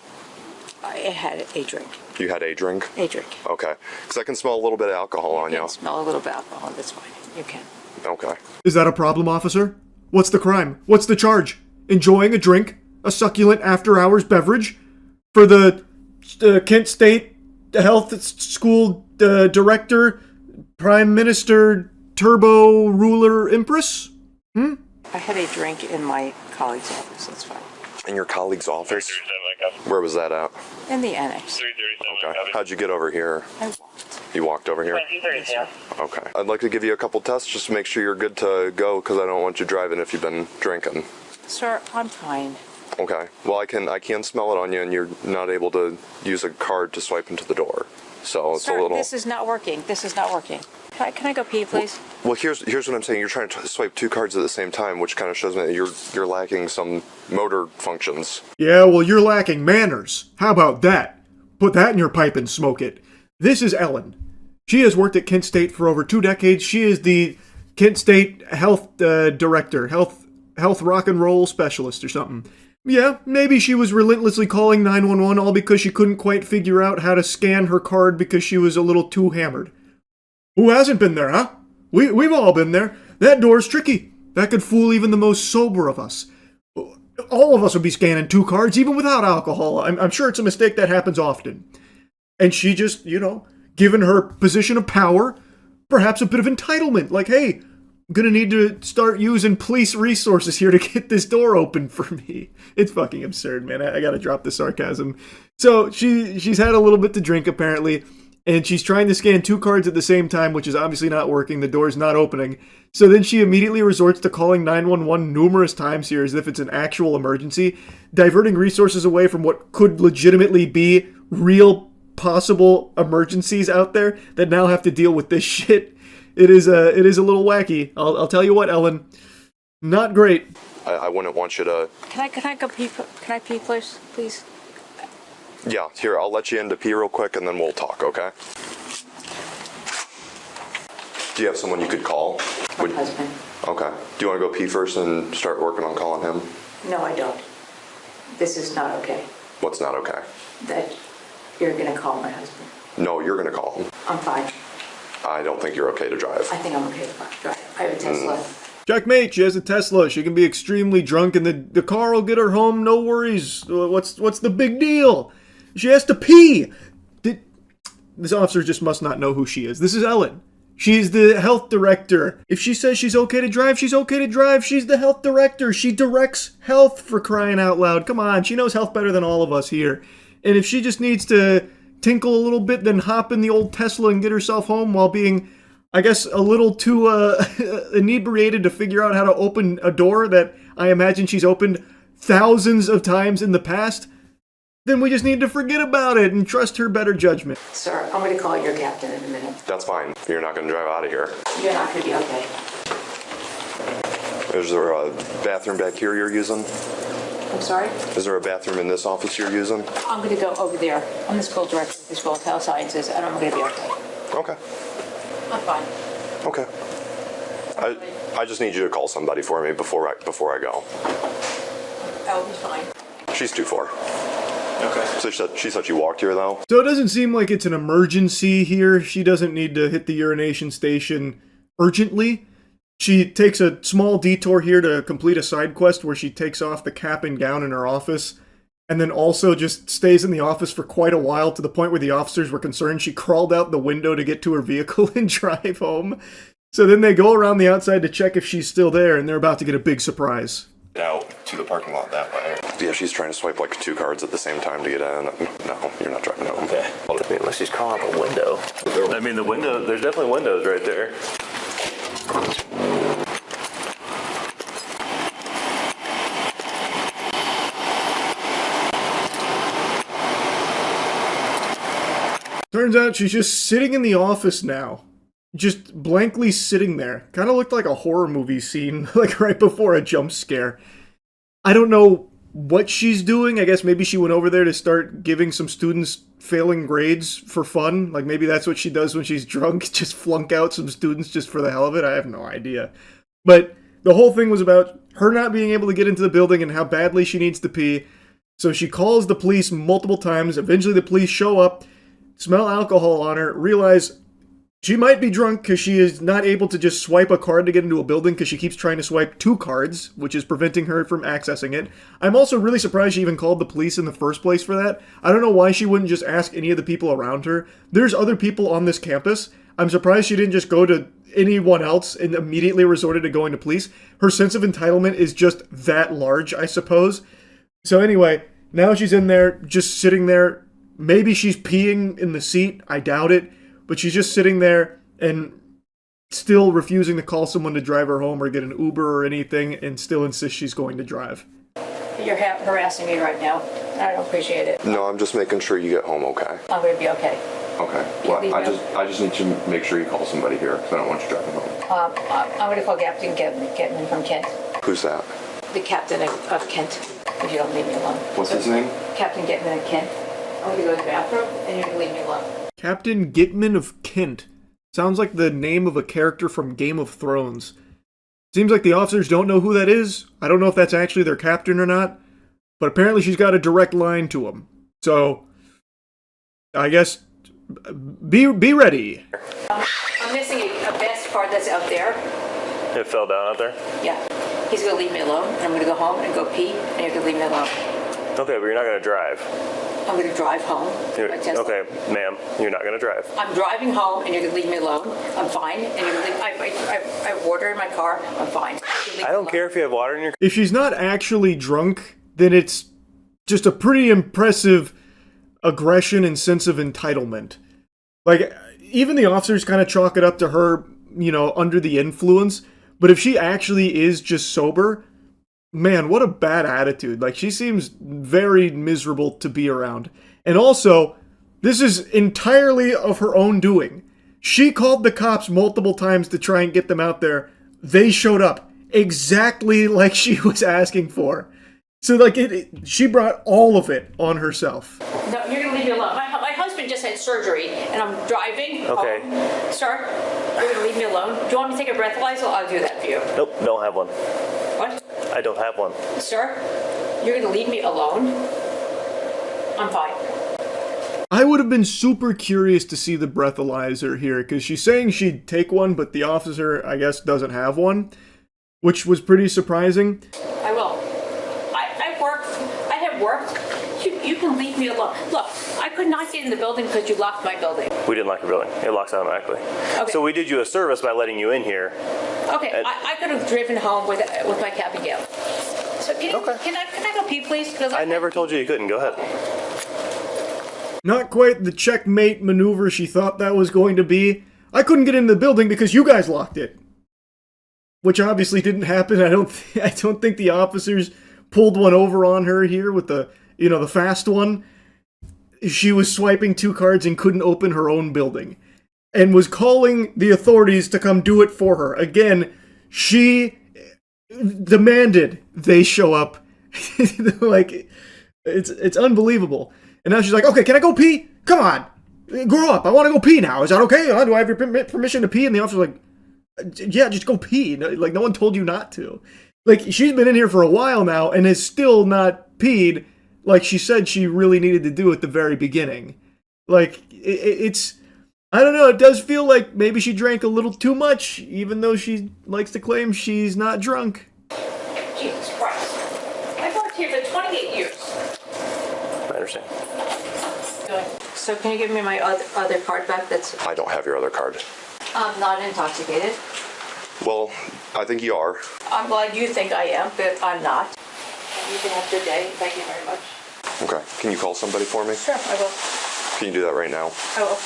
I had a drink. You had a drink? A drink. Okay. Because I can smell a little bit of alcohol on you. You can smell a little bit of alcohol. That's fine. You can. Okay. Is that a problem, officer? What's the crime? What's the charge? Enjoying a drink? A succulent after-hours beverage? For the Kent State Health School Director, Prime Minister, Turbo Ruler Empress? I had a drink in my colleague's office, that's fine. In your colleague's office? Where was that at? In the annex. Okay. How'd you get over here? I walked. You walked over here? Okay. I'd like to give you a couple tests just to make sure you're good to go, because I don't want you driving if you've been drinking. Sir, I'm fine. Okay. Well, I can smell it on you, and you're not able to use a card to swipe into the door. So it's Sir, a little. this is not working. This is not working. Can I go pee, please? Well, here's what I'm saying. You're trying to swipe two cards at the same time, which kind of shows me that you're lacking some motor functions. Yeah, well, you're lacking manners. How about that? Put that in your pipe and smoke it. This is Ellen. She has worked at Kent State for over 2 decades. She is the Kent State Health Director, Health Rock and Roll Specialist or something. Yeah, maybe she was relentlessly calling 911 all because she couldn't quite figure out how to scan her card because she was a little too hammered. Who hasn't been there, huh? We've all been there. That door's tricky. That could fool even the most sober of us. All of us would be scanning 2 cards, even without alcohol. I'm sure it's a mistake that happens often. And she just, given her position of power, perhaps a bit of entitlement. Like, hey, I'm gonna need to start using police resources here to get this door open for me. It's fucking absurd, man. I gotta drop the sarcasm. So she's had a little bit to drink, apparently. And she's trying to scan 2 cards at the same time, which is obviously not working. The door's not opening. So then she immediately resorts to calling 911 numerous times here as if it's an actual emergency, diverting resources away from what could legitimately be real possible emergencies out there that now have to deal with this shit. It is a little wacky. I'll tell you what, Ellen. Not great. I wouldn't want you to... Can I go pee? Can I pee, please? Yeah, here, I'll let you in to pee real quick and then we'll talk, okay? Do you have someone you could call? My husband. Okay. Do you want to go pee first and start working on calling him? No, I don't. This is not okay. What's not okay? That you're gonna call my husband. No, you're going to call him. I'm fine. I don't think you're okay to drive. I think I'm okay to drive. I have a Tesla. Checkmate, she has a Tesla. She can be extremely drunk and the car will get her home, no worries. What's the big deal? She has to pee. This officer just must not know who she is. This is Ellen. She's the health director. If she says she's okay to drive, she's okay to drive. She's the health director. She directs health, for crying out loud. Come on, she knows health better than all of us here. And if she just needs to tinkle a little bit, then hop in the old Tesla and get herself home while being, I guess, a little too inebriated to figure out how to open a door that I imagine she's opened thousands of times in the past, then we just need to forget about it and trust her better judgment. Sir, I'm gonna call your captain in a minute. That's fine. You're not going to drive out of here. You're not gonna be okay. Is there a bathroom back here you're using? I'm sorry? Is there a bathroom in this office you're using? I'm gonna go over there. I'm the school director of the School of Health Sciences, and I'm gonna be okay. Okay. I'm fine. Okay. I just need you to call somebody for me before I go. I'll be fine. She's 2-4. Okay. So she said she walked here, though? So it doesn't seem like it's an emergency here. She doesn't need to hit the urination station urgently. She takes a small detour here to complete a side quest where she takes off the cap and gown in her office, and then also just stays in the office for quite a while, to the point where the officers were concerned she crawled out the window to get to her vehicle and drive home. So then they go around the outside to check if she's still there, and they're about to get a big surprise. Out to the parking lot that way. Yeah, she's trying to swipe like 2 cards at the same time to get in. No, you're not driving home. Okay. I mean, unless she's calling up a window. I mean, the window, there's definitely windows right there. Turns out she's just sitting in the office now. Just blankly sitting there. Kind of looked like a horror movie scene, like right before a jump scare. I don't know what she's doing. I guess maybe she went over there to start giving some students failing grades for fun. Like maybe that's what she does when she's drunk, just flunk out some students just for the hell of it. I have no idea. But the whole thing was about her not being able to get into the building and how badly she needs to pee. So she calls the police multiple times. Eventually the police show up, smell alcohol on her, realize She might be drunk because she is not able to just swipe a card to get into a building because she keeps trying to swipe 2 cards, which is preventing her from accessing it. I'm also really surprised she even called the police in the first place for that. I don't know why she wouldn't just ask any of the people around her. There's other people on this campus. I'm surprised she didn't just go to anyone else and immediately resorted to going to police. Her sense of entitlement is just that large, I suppose. So anyway, now she's in there, just sitting there. Maybe she's peeing in the seat. I doubt it. But she's just sitting there and still refusing to call someone to drive her home or get an Uber or anything, and still insists she's going to drive. You're harassing me right now. I don't appreciate it. No, I'm just making sure you get home okay. I'm going to be okay. Okay. Well, I just need to make sure you call somebody here because I don't want you driving home. I'm going to call Captain Getman from Kent. Who's that? The captain of Kent, if you don't leave me alone. What's his name? Captain Getman of Kent. I'm going to go to the bathroom, and you're going to leave me alone. Captain Gitman of Kent. Sounds like the name of a character from Game of Thrones. Seems like the officers don't know who that is. I don't know if that's actually their captain or not. But apparently she's got a direct line to him. So, I guess, be ready. I'm missing a vest card that's out there. It fell down out there? Yeah. He's going to leave me alone, and I'm going to go home and go pee, and you're going to leave me alone. Okay, but you're not going to drive. I'm going to drive home. Okay, ma'am, you're not going to drive. I'm driving home, and you're going to leave me alone. I'm fine, and you're going to leave. I have water in my car. I'm fine. I don't care if you have water in your car. If she's not actually drunk, then it's just a pretty impressive aggression and sense of entitlement. Like, even the officers kind of chalk it up to her, you know, under the influence. But if she actually is just sober, man, what a bad attitude. Like, she seems very miserable to be around. And also, this is entirely of her own doing. She called the cops multiple times to try and get them out there. They showed up exactly like she was asking for. So, like, she brought all of it on herself. No, you're going to leave me alone. My husband just had surgery, and I'm driving Okay. home. Sir, you're going to leave me alone? Do you want me to take a breathalyzer? I'll do that for you. Nope, don't have one. What? I don't have one. Sir, you're going to leave me alone? I'm fine. I would have been super curious to see the breathalyzer here, because she's saying she'd take one, but the officer, I guess, doesn't have one, which was pretty surprising. I will. I have worked. You can leave me alone. Look, I could not get in the building because you locked my building. We didn't lock your building. It locks automatically. Okay. So we did you a service by letting you in here. Okay, I could have driven home with my cab and Gale. So can I go pee, please? I never told you you couldn't. Go ahead. Not quite the checkmate maneuver she thought that was going to be. I couldn't get into the building because you guys locked it. Which obviously didn't happen. I don't think the officers pulled one over on her here with the fast one. She was swiping 2 cards and couldn't open her own building. And was calling the authorities to come do it for her. Again, she demanded they show up. Like, it's unbelievable. And now she's like, okay, can I go pee? Come on, grow up. I want to go pee now. Is that okay? Do I have your permission to pee? And the officer's like, yeah, just go pee. Like, no one told you not to. Like, she's been in here for a while now and has still not peed like she said she really needed to do at the very beginning. Like, it's... I don't know, it does feel like maybe she drank a little too much, even though she likes to claim she's not drunk. Jesus Christ. I've worked here for 28 years. I understand. So can you give me my other card back? I don't have your other card. I'm not intoxicated. Well, I think you are. I'm glad you think I am, but I'm not. You can have a good day. Thank you very much. Okay. Can you call somebody for me? Sure, I will. Can you do that right now? I will.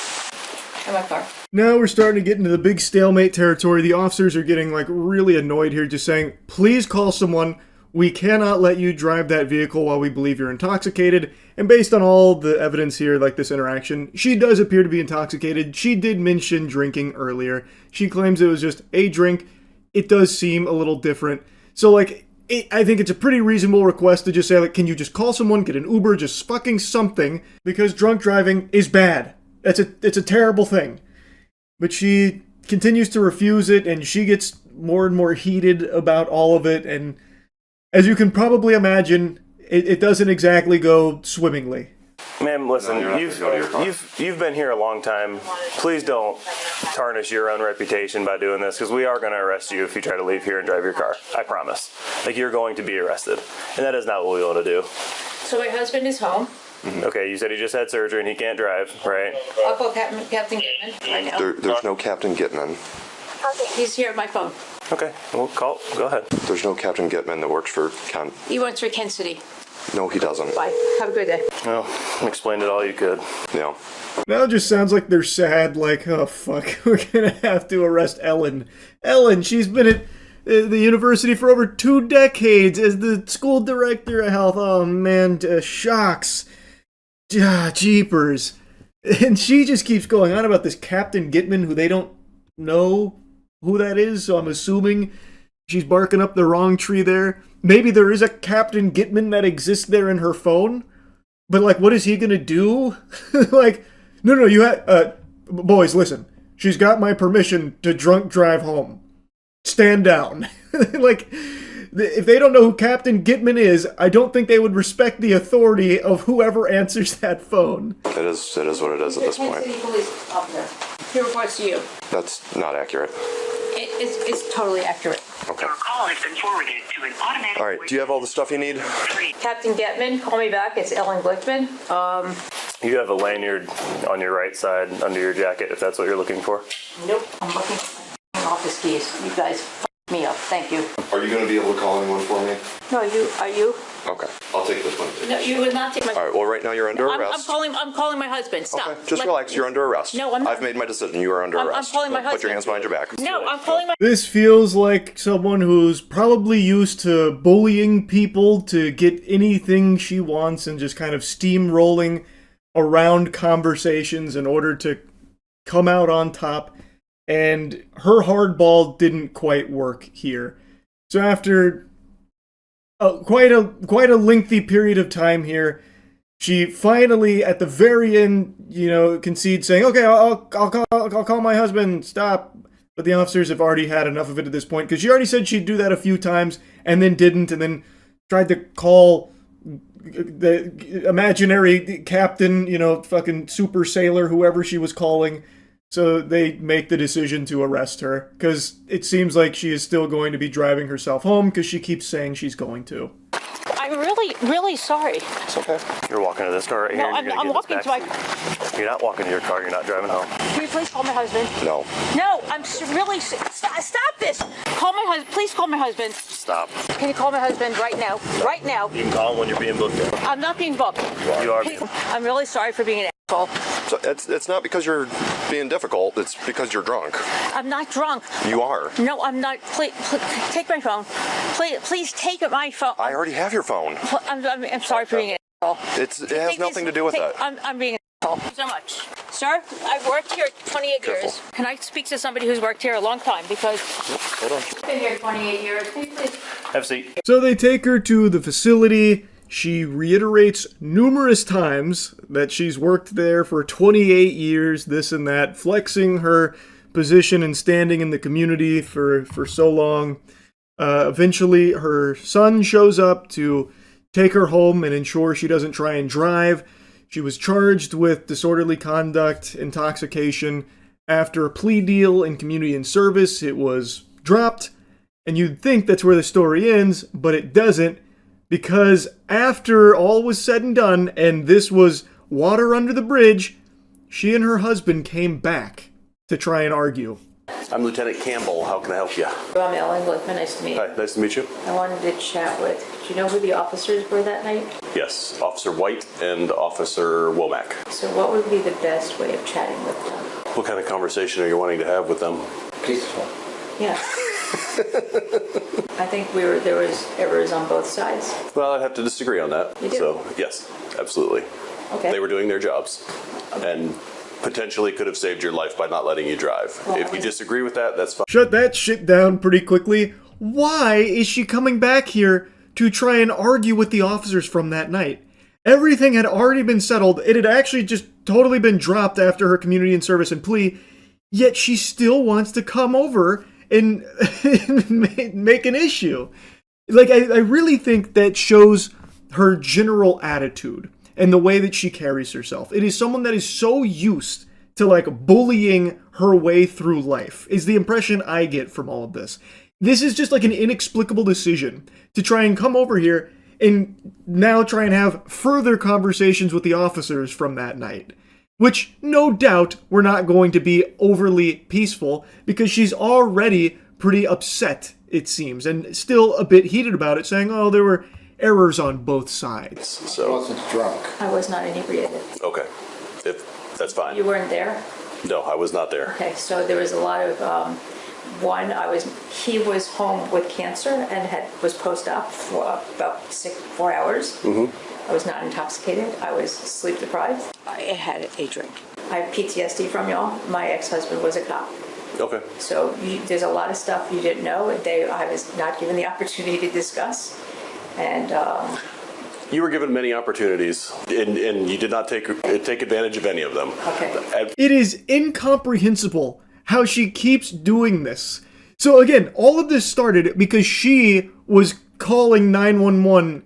In my car. Now we're starting to get into the big stalemate territory. The officers are getting, like, really annoyed here, just saying, please call someone. We cannot let you drive that vehicle while we believe you're intoxicated. And based on all the evidence here, like this interaction, she does appear to be intoxicated. She did mention drinking earlier. She claims it was just a drink. It does seem a little different. So, like, I think it's a pretty reasonable request to just say, like, can you just call someone, get an Uber, just fucking something, because drunk driving is bad. It's a terrible thing. But she continues to refuse it, and she gets more and more heated about all of it, and as you can probably imagine, it doesn't exactly go swimmingly. Ma'am, listen, No, you're not gonna go to your car. you've been here a long time. Please don't tarnish your own reputation by doing this, because we are going to arrest you if you try to leave here and drive your car. I promise. Like, you're going to be arrested, and that is not what we want to do. So my husband is home. Okay, you said he just had surgery and he can't drive, right? I'll call Captain Gitman right now. There's no Captain Gitman. He's here at my phone. Okay, we'll call. Go ahead. There's no Captain Gitman that works for Ken. He works for Kent City. No, he doesn't. Bye. Have a good day. Well, explain it all you could. Yeah. Now it just sounds like they're sad, like, oh fuck, we're gonna have to arrest Ellen. Ellen, she's been at the university for over 2 decades as the school director of health. Oh man, shocks. Jeepers. And she just keeps going on about this Captain Gitman, who they don't know who that is, so I'm assuming she's barking up the wrong tree there. Maybe there is a Captain Gitman that exists there in her phone, but like, what is he gonna do? Like, no, you boys, listen. She's got my permission to drunk drive home. Stand down. Like, if they don't know who Captain Gitman is, I don't think they would respect the authority of whoever answers that phone. It is what it is at this point. City Police Officer. He reports to you. That's not accurate. It's totally accurate. Okay. Your call has been forwarded to an automatic. All right. Do you have all the stuff you need? Captain Gitman, call me back. It's Ellen Glickman. You have a lanyard on your right side under your jacket, if that's what you're looking for. Nope. I'm looking for my office keys. You guys f***ed me up. Thank you. Are you going to be able to call anyone for me? No, are you? Okay. I'll take this one. No, you would not take my. All right. Well, right now you're under arrest. I'm calling my husband. Stop. Okay. Just relax. You're under arrest. No, I'm not. I've made my decision. You are under I'm arrest. calling my Put your husband. hands behind your back. No, I'm calling my. This feels like someone who's probably used to bullying people to get anything she wants and just kind of steamrolling around conversations in order to come out on top. And her hardball didn't quite work here. So after quite a lengthy period of time here, she finally, at the very end, concedes, saying, "Okay, I'll call my husband. Stop." But the officers have already had enough of it at this point, because she already said she'd do that a few times and then didn't, and then tried to call the imaginary captain, fucking super sailor, whoever she was calling. So they make the decision to arrest her, because it seems like she is still going to be driving herself home, because she keeps saying she's going to. I'm really, really sorry. It's okay. You're walking to this car right here. No, I'm walking to my. You're not walking to your car. You're not driving home. Can you please call my husband? No. No, I'm really. Stop this. Call my husband. Please call my husband. Stop. Can you call my husband right now? Right now. You can call him when you're being booked in. I'm not being booked. You are. I'm really sorry for being an asshole. So it's not because you're being difficult. It's because you're drunk. I'm not drunk. You are. No, I'm not. Please take my phone. Please take my phone. I already have your phone. I'm sorry for being an asshole. It has nothing to do with that. I'm being an asshole. Thank you so much. Sir, I've worked here 28 years. Can I speak to somebody who's worked here a long time? Because hold on. I've been here 28 years. Please. Have a seat. So they take her to the facility. She reiterates numerous times that she's worked there for 28 years, this and that, flexing her position and standing in the community for so long. Eventually, her son shows up to take her home and ensure she doesn't try and drive. She was charged with disorderly conduct, intoxication. After a plea deal in community and service, it was dropped. And you'd think that's where the story ends, but it doesn't. Because after all was said and done, and this was water under the bridge, she and her husband came back to try and argue. I'm Lieutenant Campbell. How can I help you? I'm Ellen Glickman. Nice to meet you. Hi, nice to meet you. I wanted to chat with. Do you know who the officers were that night? Yes, Officer White and Officer Womack. So what would be the best way of chatting with them? What kind of conversation are you wanting to have with them? Peaceful. Yeah. I think there was errors on both sides. Well, I'd have to disagree on that. You do? So, yes, absolutely. Okay. They were doing their jobs and potentially could have saved your life by not letting you drive. Well, if you disagree with that, that's fine. Shut that shit down pretty quickly. Why is she coming back here to try and argue with the officers from that night? Everything had already been settled. It had actually just totally been dropped after her community and service and plea. Yet she still wants to come over and make an issue. Like, I really think that shows her general attitude. and the way that she carries herself. It is someone that is so used to like bullying her way through life, is the impression I get from all of this. This is just like an inexplicable decision to try and come over here and now try and have further conversations with the officers from that night. Which, no doubt, were not going to be overly peaceful, because she's already pretty upset, it seems, and still a bit heated about it, saying, oh, there were errors on both sides. So I wasn't drunk. I was not inebriated. Okay, if that's fine. You weren't there? No, I was not there. Okay, so there was a lot of, he was home with cancer and was post-op for about 4 hours. I was not intoxicated. I was sleep deprived. I had a drink. I have PTSD from y'all. My ex-husband was a cop. Okay. So there's a lot of stuff you didn't know. I was not given the opportunity to discuss. And you were given many opportunities, and you did not take advantage of any of them. Okay. It is incomprehensible how she keeps doing this. So again, all of this started because she was calling 911,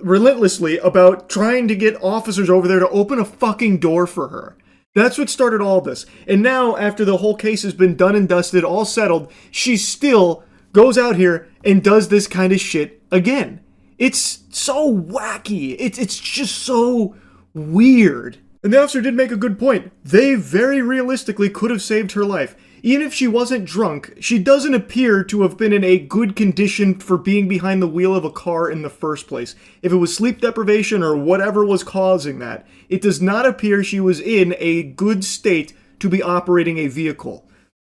relentlessly about trying to get officers over there to open a fucking door for her. That's what started all this. And now, after the whole case has been done and dusted, all settled, she still goes out here and does this kind of shit again. It's so wacky. It's just so weird. And the officer did make a good point. They very realistically could have saved her life. Even if she wasn't drunk, she doesn't appear to have been in a good condition for being behind the wheel of a car in the first place. If it was sleep deprivation or whatever was causing that, it does not appear she was in a good state to be operating a vehicle.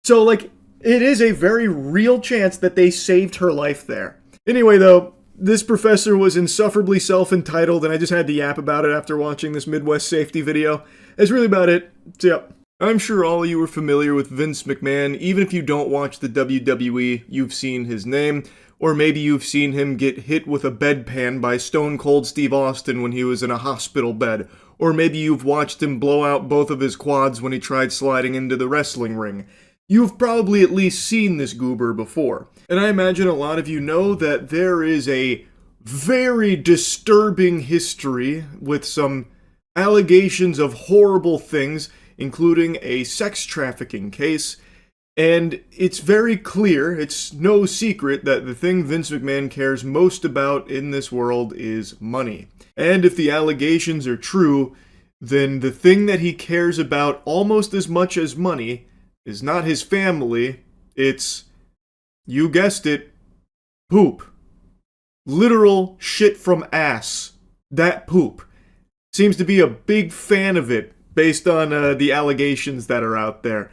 So, it is a very real chance that they saved her life there. Anyway, though, this professor was insufferably self-entitled, and I just had to yap about it after watching this Midwest safety video. That's really about it. So, yeah. I'm sure all of you are familiar with Vince McMahon. Even if you don't watch the WWE, you've seen his name. Or maybe you've seen him get hit with a bedpan by Stone Cold Steve Austin when he was in a hospital bed. Or maybe you've watched him blow out both of his quads when he tried sliding into the wrestling ring. You've probably at least seen this goober before. And I imagine a lot of you know that there is a very disturbing history with some allegations of horrible things, including a sex trafficking case, and it's very clear, it's no secret, that the thing Vince McMahon cares most about in this world is money. And if the allegations are true, then the thing that he cares about almost as much as money is not his family, it's, you guessed it, poop. Literal shit from ass. That poop. Seems to be a big fan of it, based on the allegations that are out there.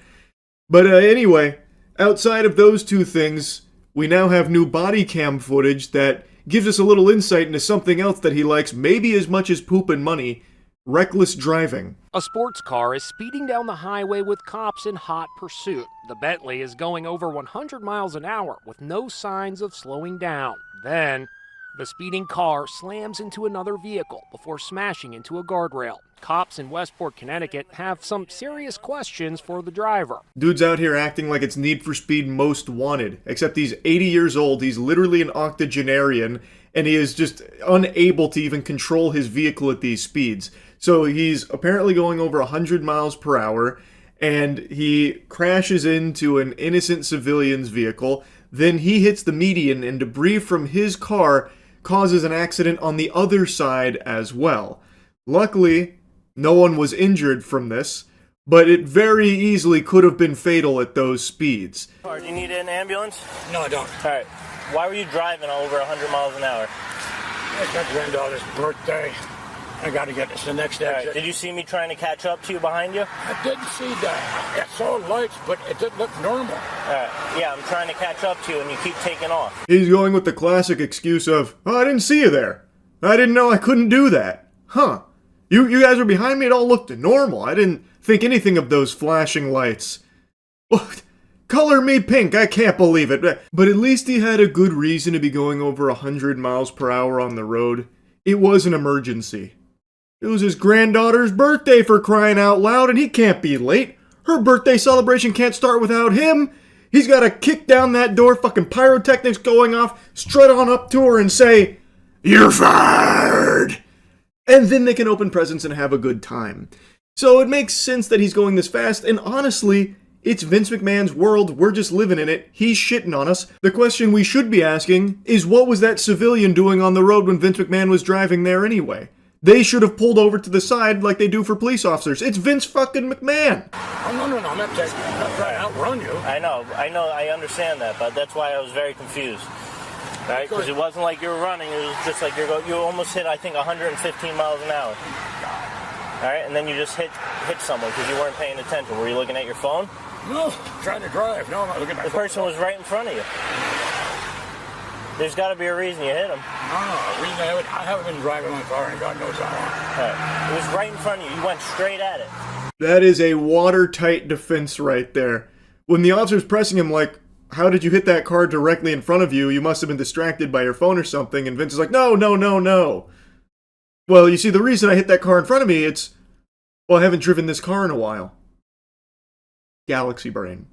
But anyway, outside of those two things, we now have new body cam footage that gives us a little insight into something else that he likes maybe as much as poop and money: reckless driving. A sports car is speeding down the highway with cops in hot pursuit. The Bentley is going over 100 miles an hour with no signs of slowing down. Then, the speeding car slams into another vehicle before smashing into a guardrail. Cops in Westport, Connecticut have some serious questions for the driver. Dude's out here acting like it's Need for Speed Most Wanted, except he's 80 years old, he's literally an octogenarian, and he is just unable to even control his vehicle at these speeds. So he's apparently going over 100 miles per hour, and he crashes into an innocent civilian's vehicle. Then he hits the median, and debris from his car causes an accident on the other side as well. Luckily, no one was injured from this, but it very easily could have been fatal at those speeds. Do you need an ambulance? No, I don't. All right. Why were you driving over 100 miles an hour? It's my granddaughter's birthday. I got to get this the next exit. Right. Did you see me trying to catch up to you behind you? I didn't see that. I saw lights, but it didn't look normal. All right. Yeah, I'm trying to catch up to you, and you keep taking off. He's going with the classic excuse of, oh, I didn't see you there. I didn't know I couldn't do that. Huh. You guys were behind me, it all looked normal. I didn't think anything of those flashing lights. What? Color me pink, I can't believe it. But at least he had a good reason to be going over 100 miles per hour on the road. It was an emergency. It was his granddaughter's birthday, for crying out loud, and he can't be late. Her birthday celebration can't start without him. He's got to kick down that door, fucking pyrotechnics going off, strut on up to her and say, "You're fired!" And then they can open presents and have a good time. So it makes sense that he's going this fast, and honestly, it's Vince McMahon's world, we're just living in it, he's shitting on us. The question we should be asking is, what was that civilian doing on the road when Vince McMahon was driving there anyway? They should have pulled over to the side like they do for police officers. It's Vince fucking McMahon! Oh, no, I'm not trying to outrun you. I know, I understand that, but that's why I was very confused. Right? Because it wasn't like you were running, it was just like you almost hit, I think, 115 miles an hour. All right, and then you just hit someone because you weren't paying attention. Were you looking at your phone? No, trying to drive. No, I'm not looking at my phone. The person was right in front of you. There's got to be a reason you hit him. No, I haven't been driving my car in God knows how long. Right. It was right in front of you. You went straight at it. That is a watertight defense right there. When the officer's pressing him like, how did you hit that car directly in front of you? You must have been distracted by your phone or something. And Vince is like, no. Well, you see, the reason I hit that car in front of me, I haven't driven this car in a while. Galaxy brain.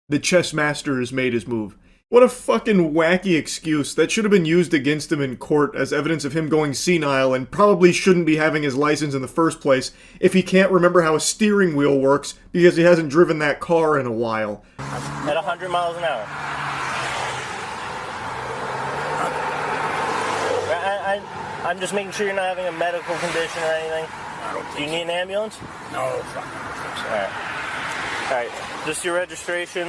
The chess master has made his move. What a fucking wacky excuse that should have been used against him in court as evidence of him going senile and probably shouldn't be having his license in the first place if he can't remember how a steering wheel works because he hasn't driven that car in a while. At 100 miles an hour. I'm just making sure you're not having a medical condition or anything. Do you need an ambulance? No. All right. Just your registration.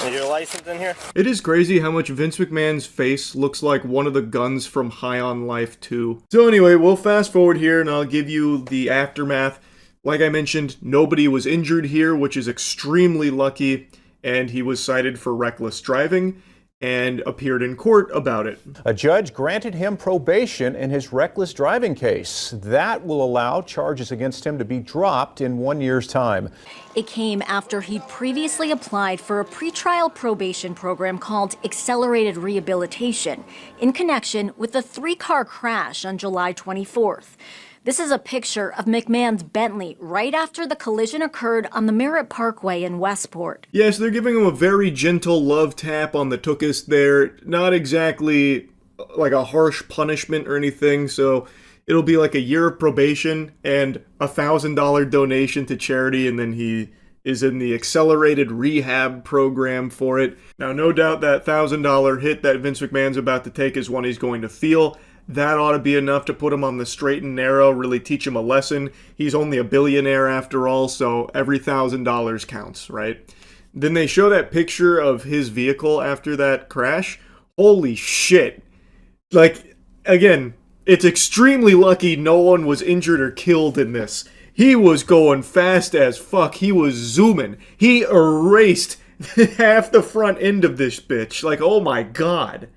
Is your license in here? It is crazy how much Vince McMahon's face looks like one of the guns from High on Life 2. So anyway, we'll fast forward here and I'll give you the aftermath. Like I mentioned, nobody was injured here, which is extremely lucky, and he was cited for reckless driving and appeared in court about it. A judge granted him probation in his reckless driving case. That will allow charges against him to be dropped in 1 year's time. It came after he'd previously applied for a pretrial probation program called Accelerated Rehabilitation in connection with a three-car crash on July 24th. This is a picture of McMahon's Bentley right after the collision occurred on the Merritt Parkway in Westport. Yes, they're giving him a very gentle love tap on the tuchus there. Not exactly like a harsh punishment or anything, so it'll be like a year of probation and a $1,000 donation to charity, and then he is in the accelerated rehab program for it. Now, no doubt that $1,000 hit that Vince McMahon's about to take is one he's going to feel. That ought to be enough to put him on the straight and narrow, really teach him a lesson. He's only a billionaire after all, so every $1,000 counts, right? Then they show that picture of his vehicle after that crash. Holy shit. Like, again, it's extremely lucky no one was injured or killed in this. He was going fast as fuck. He was zooming. He erased half the front end of this bitch. Like, oh my god.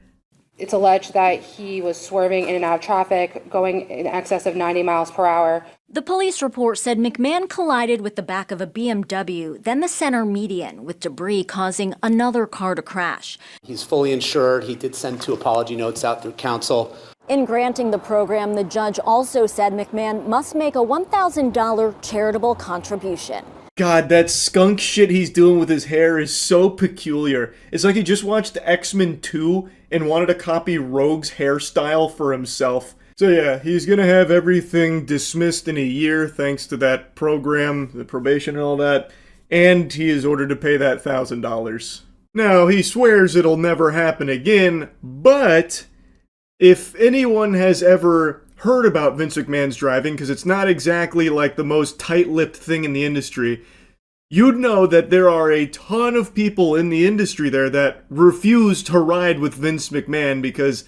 It's alleged that he was swerving in and out of traffic, going in excess of 90 miles per hour. The police report said McMahon collided with the back of a BMW, then the center median, with debris causing another car to crash. He's fully insured. He did send 2 apology notes out through counsel. In granting the program, the judge also said McMahon must make a $1,000 charitable contribution. God, that skunk shit he's doing with his hair is so peculiar. It's like he just watched X-Men 2 and wanted to copy Rogue's hairstyle for himself. So yeah, he's gonna have everything dismissed in a year thanks to that program, the probation and all that, and he is ordered to pay that $1,000. Now, he swears it'll never happen again, but if anyone has ever heard about Vince McMahon's driving, because it's not exactly like the most tight-lipped thing in the industry, you'd know that there are a ton of people in the industry there that refuse to ride with Vince McMahon because,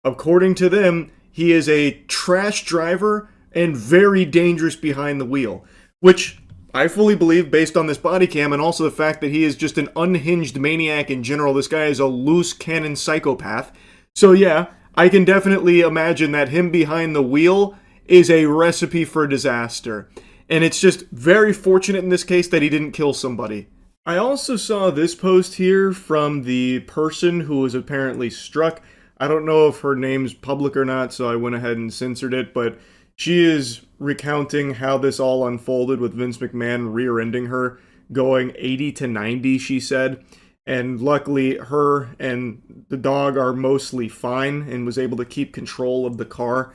according to them, he is a trash driver and very dangerous behind the wheel. Which I fully believe based on this body cam and also the fact that he is just an unhinged maniac in general. This guy is a loose cannon psychopath. So yeah, I can definitely imagine that him behind the wheel is a recipe for disaster. And it's just very fortunate in this case that he didn't kill somebody. I also saw this post here from the person who was apparently struck. I don't know if her name's public or not, so I went ahead and censored it, but she is recounting how this all unfolded with Vince McMahon rear-ending her, going 80 to 90, she said. And luckily, her and the dog are mostly fine and was able to keep control of the car.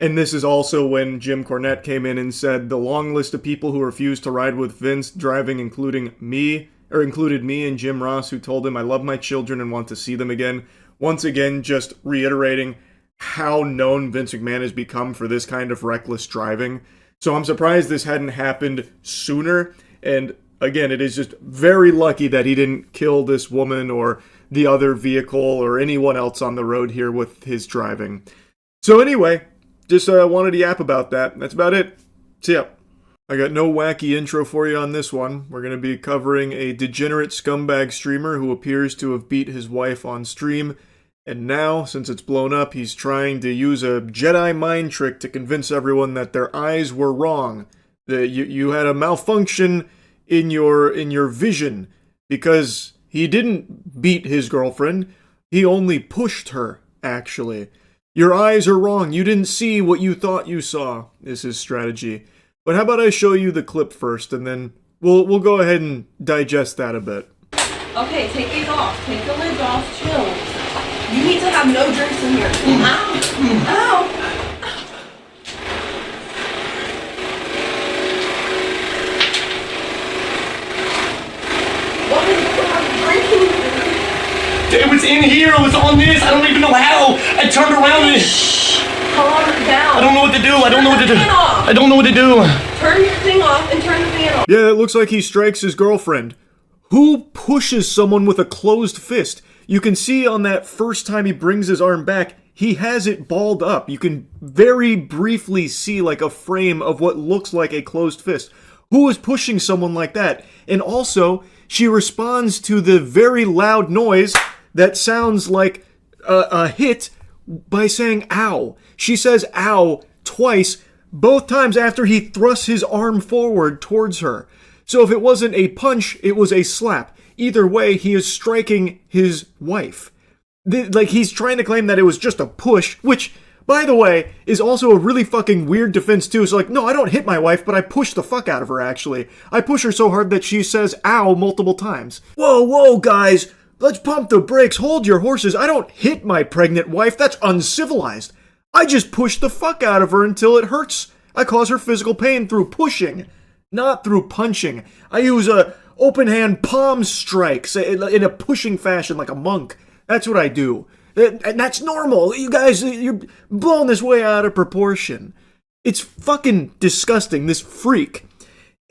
And this is also when Jim Cornette came in and said the long list of people who refused to ride with Vince driving included me and Jim Ross, who told him I love my children and want to see them again. Once again, just reiterating how known Vince McMahon has become for this kind of reckless driving. So I'm surprised this hadn't happened sooner. And again, it is just very lucky that he didn't kill this woman or the other vehicle or anyone else on the road here with his driving. So anyway, just wanted to yap about that. That's about it. See ya. I got no wacky intro for you on this one. We're going to be covering a degenerate scumbag streamer who appears to have beat his wife on stream. And now, since it's blown up, he's trying to use a Jedi mind trick to convince everyone that their eyes were wrong. That you had a malfunction in your vision, because he didn't beat his girlfriend. He only pushed her, actually. Your eyes are wrong. You didn't see what you thought you saw, is his strategy. But how about I show you the clip first, and then we'll go ahead and digest that a bit. Okay, take these off. Take the lids off. Chill. You need to have no drinks in here. Ow. Ow. What is drinking? It was in here. It was on this. I don't even know how. I turned around and... Calm down. I don't know what to do. I don't know what to do. I don't know what to do. Turn your thing off and turn the fan off. Yeah, it looks like he strikes his girlfriend. Who pushes someone with a closed fist? You can see on that first time he brings his arm back, he has it balled up. You can very briefly see like a frame of what looks like a closed fist. Who is pushing someone like that? And also, she responds to the very loud noise that sounds like a hit by saying ow. She says ow twice, both times after he thrusts his arm forward towards her. So if it wasn't a punch, it was a slap. Either way, he is striking his wife. Like, he's trying to claim that it was just a push, which, by the way, is also a really fucking weird defense too. So like, no, I don't hit my wife, but I push the fuck out of her, actually. I push her so hard that she says ow multiple times. Whoa, guys. Let's pump the brakes. Hold your horses. I don't hit my pregnant wife. That's uncivilized. I just push the fuck out of her until it hurts. I cause her physical pain through pushing, not through punching. I use a open hand palm strikes in a pushing fashion like a monk. That's what I do. And that's normal. You guys, you're blowing this way out of proportion. It's fucking disgusting, this freak.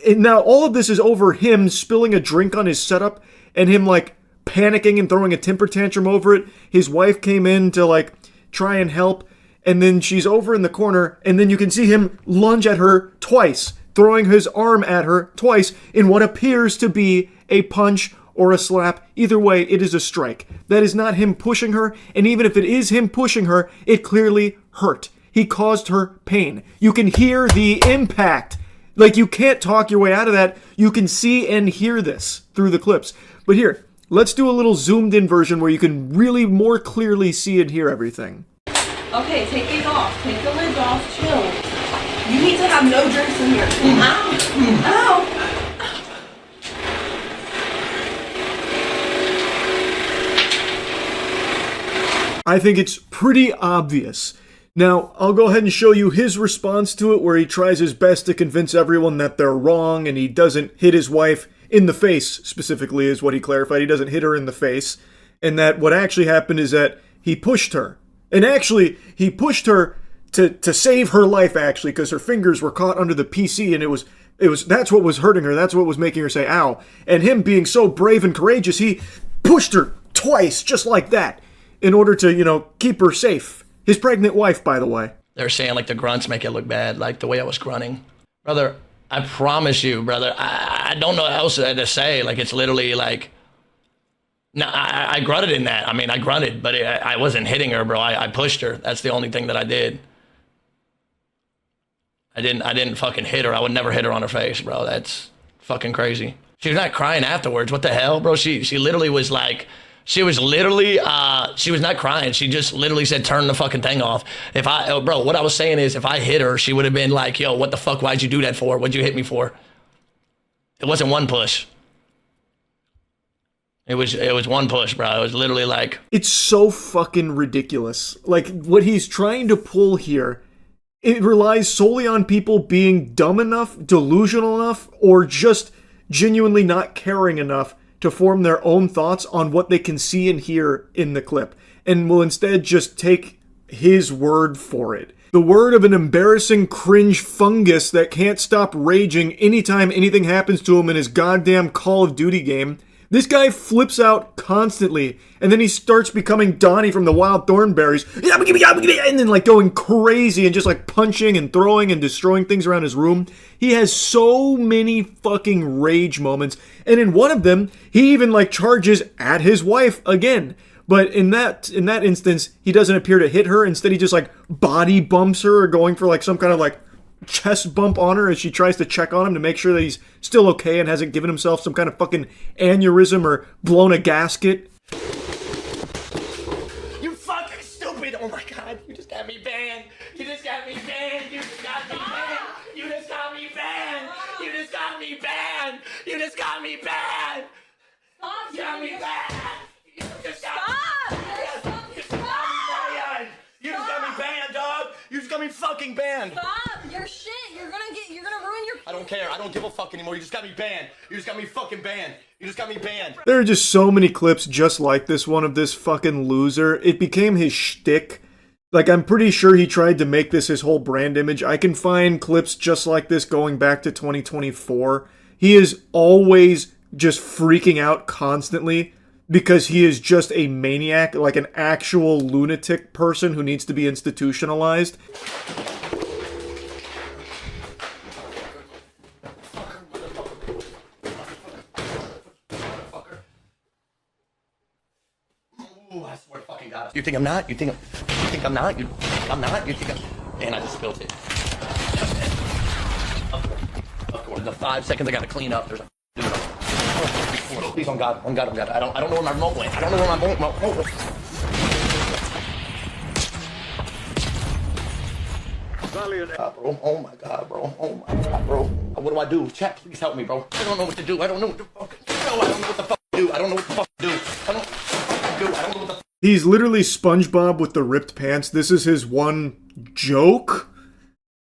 And now all of this is over him spilling a drink on his setup and him like panicking and throwing a temper tantrum over it. His wife came in to like try and help, and then she's over in the corner, and then you can see him lunge at her twice, throwing his arm at her twice in what appears to be a punch or a slap. Either way, it is a strike. That is not him pushing her, and even if it is him pushing her, it clearly hurt. He caused her pain. You can hear the impact. Like, you can't talk your way out of that. You can see and hear this through the clips. But here, let's do a little zoomed in version where you can really more clearly see and hear everything. Okay, take these off. Take the lids off. Chill. You need to have no drinks in here. Ow. Ow. I think it's pretty obvious. Now, I'll go ahead and show you his response to it, where he tries his best to convince everyone that they're wrong and he doesn't hit his wife in the face, specifically, is what he clarified. He doesn't hit her in the face. And that what actually happened is that he pushed her. And actually, he pushed her to save her life, actually, because her fingers were caught under the PC, and that's what was hurting her. That's what was making her say, ow. And him being so brave and courageous, he pushed her twice, just like that, in order to, keep her safe. His pregnant wife, by the way. They're saying, like, the grunts make it look bad, like the way I was grunting. Brother, I promise you, brother, I don't know what else to say. Like, it's literally like, no, I grunted in that. I mean, I grunted, but I wasn't hitting her, bro. I pushed her. That's the only thing that I did. I didn't fucking hit her. I would never hit her on her face, bro. That's fucking crazy. She was not crying afterwards. What the hell, bro? She literally was like, she was not crying. She just literally said, turn the fucking thing off. Bro, what I was saying is, if I hit her, she would have been like, yo, what the fuck? Why'd you do that for? What'd you hit me for? It wasn't one push. It was one push, bro. It was literally like... It's so fucking ridiculous. Like, what he's trying to pull here, it relies solely on people being dumb enough, delusional enough, or just genuinely not caring enough to form their own thoughts on what they can see and hear in the clip, and will instead just take his word for it. The word of an embarrassing cringe fungus that can't stop raging anytime anything happens to him in his goddamn Call of Duty game. This guy flips out constantly, and then he starts becoming Donnie from the Wild Thornberries, and then like going crazy and just like punching and throwing and destroying things around his room. He has so many fucking rage moments, and in one of them, he even like charges at his wife again. But in that instance, he doesn't appear to hit her. Instead, he just like body bumps her, or going for like some kind of like chest bump on her as she tries to check on him to make sure that he's still okay and hasn't given himself some kind of fucking aneurysm or blown a gasket. You fucking stupid! Oh my god, you just got me banned! You just got me banned! You just got me banned! You just got me banned! You just got me banned! You just got me banned! Stop! You got me banned! You just got Stop! You just got me banned! You just got me banned, dog! You just got me fucking banned! Stop! You're shit! You're gonna ruin your... I don't care. I don't give a fuck anymore. You just got me banned. You just got me fucking banned. You just got me banned. There are just so many clips just like this one of this fucking loser. It became his shtick. Like, I'm pretty sure he tried to make this his whole brand image. I can find clips just like this going back to 2024. He is always just freaking out constantly because he is just a maniac, like an actual lunatic person who needs to be institutionalized. Ooh, I swear to fucking God. You think I'm not? You think I'm not? I'm not? You think I'm... And I just spilled it. Of course. The 5 seconds I gotta clean up. There's a... Please, on God. I don't know where my remote went. I don't know where my remote went. Bro. Oh my God, bro. Oh my God, bro. What do I do? Chat, please help me, bro. I don't know what to do. I don't know what the fuck to do. I don't know what the fuck to do. I don't know what the fuck to do. I don't know what the fuck to do. I don't know what the fuck. He's literally SpongeBob with the ripped pants. This is his one joke.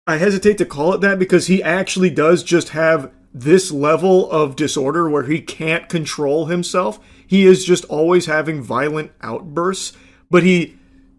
I hesitate to call it that because he actually does just have this level of disorder where he can't control himself. He is just always having violent outbursts, but he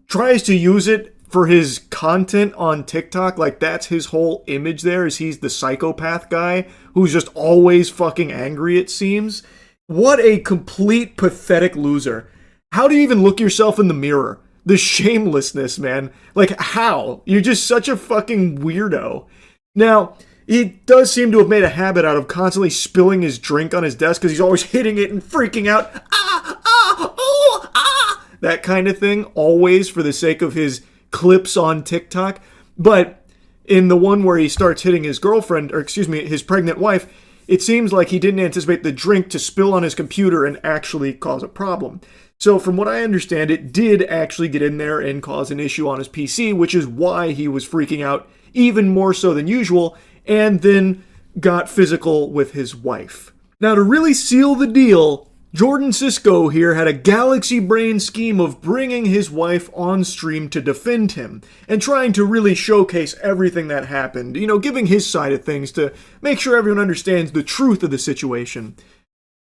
tries to use it for his content on TikTok. Like, that's his whole image there, is he's the psychopath guy who's just always fucking angry, it seems. What a complete pathetic loser. How do you even look yourself in the mirror? The shamelessness, man. Like, how? You're just such a fucking weirdo. Now, he does seem to have made a habit out of constantly spilling his drink on his desk because he's always hitting it and freaking out. That kind of thing, always for the sake of his clips on TikTok. But in the one where he starts hitting his girlfriend, or excuse me, his pregnant wife, it seems like he didn't anticipate the drink to spill on his computer and actually cause a problem. So from what I understand, it did actually get in there and cause an issue on his PC, which is why he was freaking out even more so than usual, and then got physical with his wife. Now, to really seal the deal, Jordan Cisco here had a galaxy brain scheme of bringing his wife on stream to defend him and trying to really showcase everything that happened, you know, giving his side of things to make sure everyone understands the truth of the situation.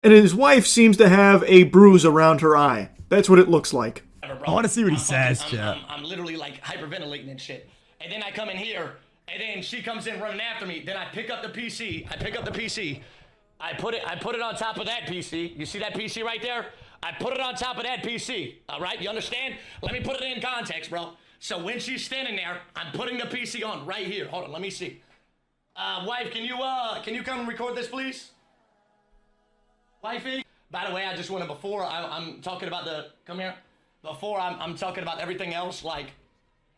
And his wife seems to have a bruise around her eye. That's what it looks like. I want to see what he says, Jeff. I'm literally like hyperventilating and shit. And then I come in here, and then she comes in running after me. Then I pick up the PC. I put it on top of that PC. You see that PC right there? I put it on top of that PC. All right, you understand? Let me put it in context, bro. So when she's standing there, I'm putting the PC on right here. Hold on, let me see. Wife, can you come and record this, please? Wifey? By the way, I just wanted, before I'm talking about before I'm talking about everything else, like,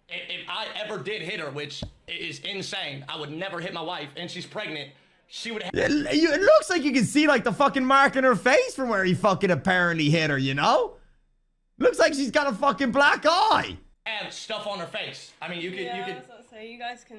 if I ever did hit her, which is insane, I would never hit my wife, and she's pregnant, she would have... It looks like you can see, like, the fucking mark in her face from where he fucking apparently hit her, you know? Looks like she's got a fucking black eye. Have stuff on her face. I mean, you could... So you guys can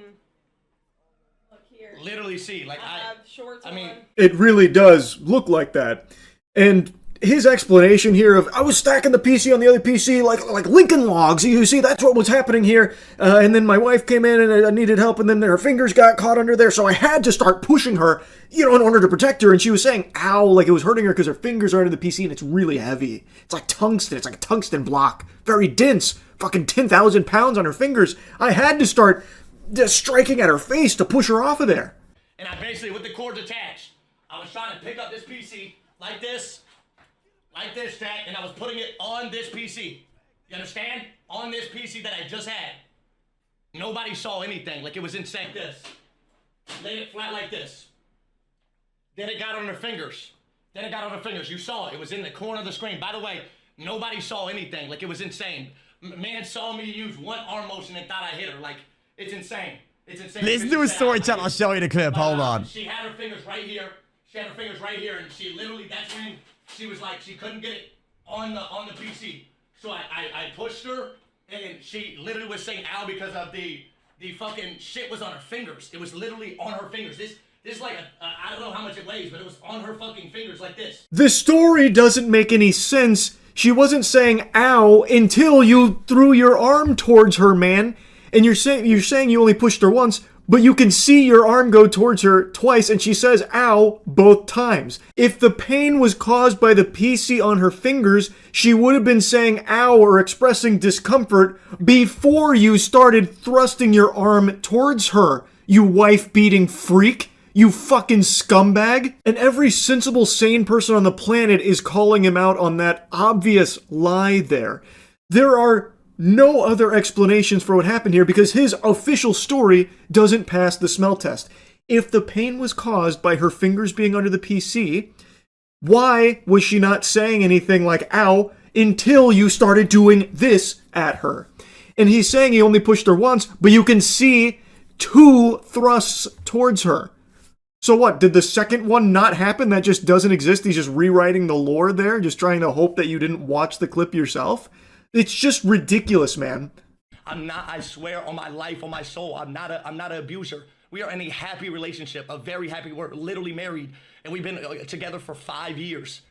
look here. Literally see, like, I have shorts on. It really does look like that. And his explanation here of, I was stacking the PC on the other PC like Lincoln Logs. You see, that's what was happening here. And then my wife came in and I needed help, and then her fingers got caught under there, so I had to start pushing her, in order to protect her. And she was saying, ow, like it was hurting her because her fingers are under the PC and it's really heavy. It's like tungsten. It's like a tungsten block. Very dense. Fucking 10,000 pounds on her fingers. I had to start just striking at her face to push her off of there. And I basically, with the cords attached, I was trying to pick up this PC like this, Jack, and I was putting it on this PC. You understand? On this PC that I just had. Nobody saw anything. Like, it was insane. This. Laid it flat like this. Then it got on her fingers. You saw it. It was in the corner of the screen. By the way, nobody saw anything. Like, it was insane. Man saw me use one arm motion and thought I hit her. Like, it's insane. Listen to his story, Chad. I'll show you the clip. Hold on. She had her fingers right here. And she literally, that's when she was like, she couldn't get it on the PC. So I pushed her, and she literally was saying ow because of the fucking shit was on her fingers. It was literally on her fingers. This is like, I don't know how much it weighs, but it was on her fucking fingers like this. The story doesn't make any sense. She wasn't saying ow until you threw your arm towards her, man. And you're saying you only pushed her once, but you can see your arm go towards her twice, and she says ow both times. If the pain was caused by the PC on her fingers, she would have been saying ow or expressing discomfort before you started thrusting your arm towards her, you wife-beating freak. You fucking scumbag. And every sensible, sane person on the planet is calling him out on that obvious lie there. There are no other explanations for what happened here because his official story doesn't pass the smell test. If the pain was caused by her fingers being under the PC, why was she not saying anything like ow until you started doing this at her? And he's saying he only pushed her once, but you can see 2 thrusts towards her. So what, did the second one not happen? That just doesn't exist? He's just rewriting the lore there, just trying to hope that you didn't watch the clip yourself? It's just ridiculous, man. I'm not, I swear on my life, on my soul, I'm not an abuser. We are in a happy relationship, a very happy, we're literally married, and we've been together for 5 years.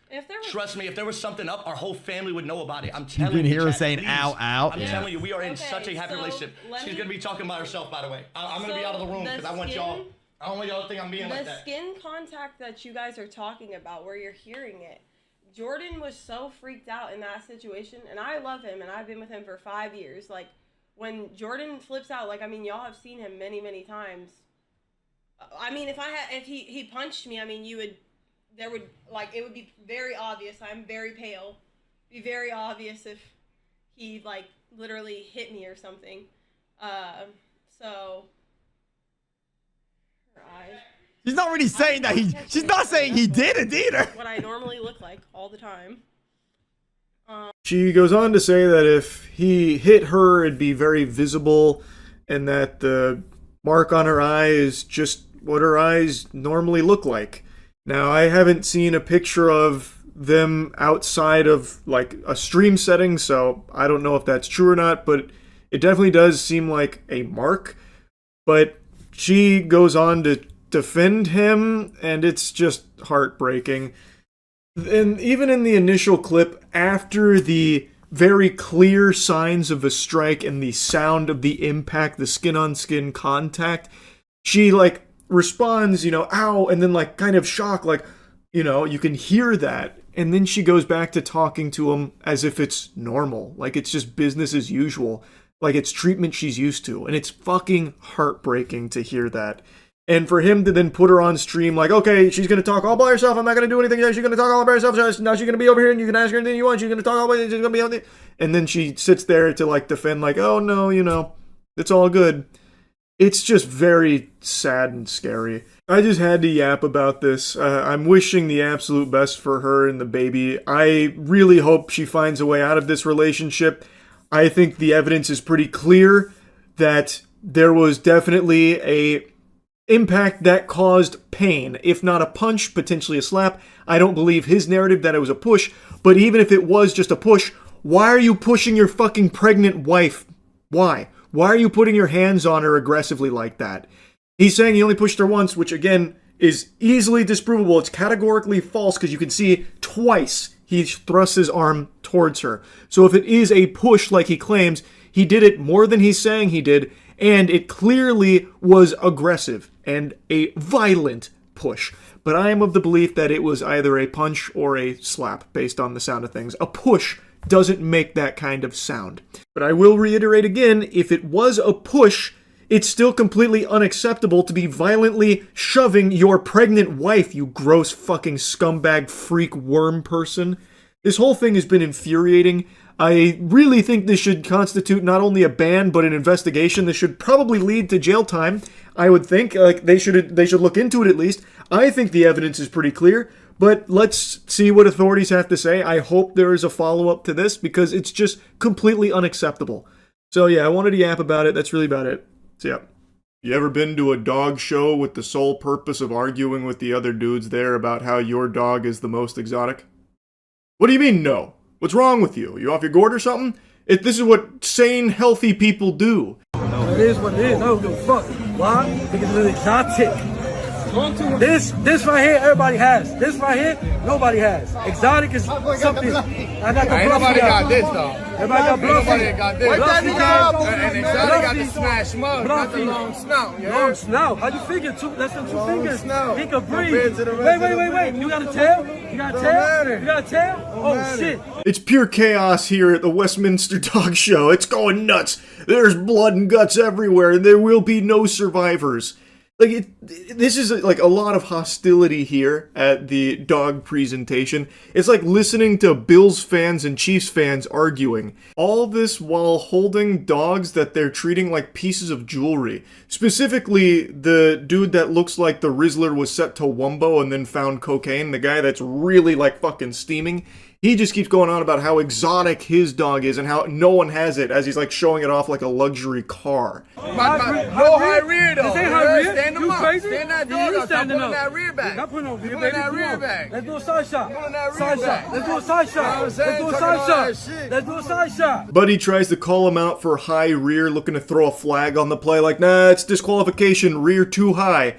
Trust me, if there was something up, our whole family would know about it. I'm telling you. You can hear her Chad, saying please. ow, ow. I'm telling you, we are in such a happy relationship. She's going to be talking about herself, by the way. I'm going to be out of the room because I want y'all, I don't want y'all to think I'm being like that. The skin contact that you guys are talking about, where you're hearing it, Jordan was so freaked out in that situation, and I love him, and I've been with him for 5 years. Like, when Jordan flips out, like, I mean, y'all have seen him many, many times. I mean, if he punched me, I mean, it would be very obvious. I'm very pale. It'd be very obvious if he, like, literally hit me or something. So, her eyes. She's not really saying that she's not saying he did it either. What I normally look like all the time. She goes on to say that if he hit her, it'd be very visible, and that the mark on her eye is just what her eyes normally look like. Now, I haven't seen a picture of them outside of, like, a stream setting, so I don't know if that's true or not, but it definitely does seem like a mark. But she goes on to defend him, and it's just heartbreaking. And even in the initial clip, after the very clear signs of a strike and the sound of the impact, the skin-on-skin contact, she, like, responds, ow, and then, like, kind of shocked, like, you can hear that. And then she goes back to talking to him as if it's normal, like it's just business as usual, like it's treatment she's used to. And it's fucking heartbreaking to hear that. And for him to then put her on stream like, okay, she's going to talk all by herself. I'm not going to do anything. She's going to talk all by herself. Now she's going to be over here and you can ask her anything you want. She's going to talk all by herself. She's going to be on the... And then she sits there to like defend like, oh no, it's all good. It's just very sad and scary. I just had to yap about this. I'm wishing the absolute best for her and the baby. I really hope she finds a way out of this relationship. I think the evidence is pretty clear that there was definitely a impact that caused pain. If not a punch, potentially a slap. I don't believe his narrative that it was a push. But even if it was just a push, why are you pushing your fucking pregnant wife? Why? Why are you putting your hands on her aggressively like that? He's saying he only pushed her once, which again is easily disprovable. It's categorically false because you can see twice he thrusts his arm towards her. So if it is a push like he claims, he did it more than he's saying he did, and it clearly was aggressive and a violent push. But I am of the belief that it was either a punch or a slap based on the sound of things. A push doesn't make that kind of sound. But I will reiterate again, if it was a push, it's still completely unacceptable to be violently shoving your pregnant wife, you gross fucking scumbag freak worm person. This whole thing has been infuriating. I really think this should constitute not only a ban, but an investigation. This should probably lead to jail time. I would think they should look into it at least. I think the evidence is pretty clear, but let's see what authorities have to say. I hope there is a follow-up to this because it's just completely unacceptable. So yeah, I wanted to yap about it. That's really about it. So yeah. You ever been to a dog show with the sole purpose of arguing with the other dudes there about how your dog is the most exotic? What do you mean no? What's wrong with you? You off your gourd or something? This is what sane, healthy people do. It is what it is. I don't give a fuck. Why? Because it's exotic. This right here, everybody has. This right here, nobody has. Exotic is something. I got the Ain't nobody got this though. Everybody got bluffy. Nobody got this. Wait, that nigga up. And exotic got the smash mug. Got the long snout. Long snout. How you figure two? That's in two fingers. Snout. He can breathe. Wait. You got a tail? You got a tail? You got a tail? Oh shit. It's pure chaos here at the Westminster Dog Show. It's going nuts. There's blood and guts everywhere, and there will be no survivors. This is like a lot of hostility here at the dog presentation. It's like listening to Bills fans and Chiefs fans arguing. All this while holding dogs that they're treating like pieces of jewelry. Specifically, the dude that looks like the Rizzler was set to Wumbo and then found cocaine. The guy that's really like fucking steaming. He just keeps going on about how exotic his dog is and how no one has it as he's like showing it off like a luxury car. No high rear though. This ain't high rear. Stand them You up. crazy? Stand that You dog up. standing Put up. that rear back. Not putting no rear Put back. that Come rear on. back. Let's do a side shot. Put that rear Side shot. back. Let's do a side shot. Let's do a side shot. Let's do a side shot. Buddy tries to call him out for high rear, looking to throw a flag on the play like, nah, it's disqualification, rear too high.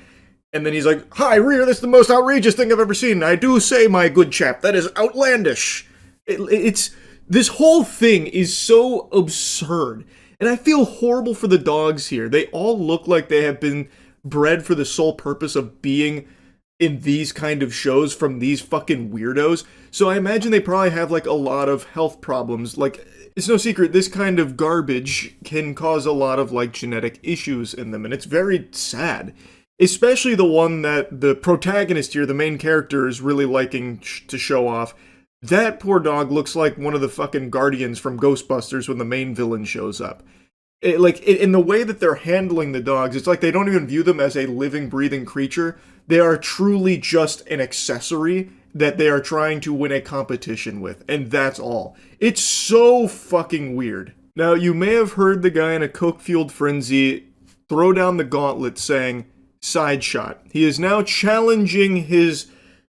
And then he's like, high rear, that's the most outrageous thing I've ever seen. I do say, my good chap, that is outlandish. This whole thing is so absurd. And I feel horrible for the dogs here. They all look like they have been bred for the sole purpose of being in these kind of shows from these fucking weirdos. So I imagine they probably have like a lot of health problems. Like, it's no secret, this kind of garbage can cause a lot of like genetic issues in them. And it's very sad. Especially the one that the protagonist here, the main character, is really liking to show off. That poor dog looks like one of the fucking guardians from Ghostbusters when the main villain shows up. In the way that they're handling the dogs, it's like they don't even view them as a living, breathing creature. They are truly just an accessory that they are trying to win a competition with, and that's all. It's so fucking weird. Now, you may have heard the guy in a coke-fueled frenzy throw down the gauntlet saying, side shot. He is now challenging his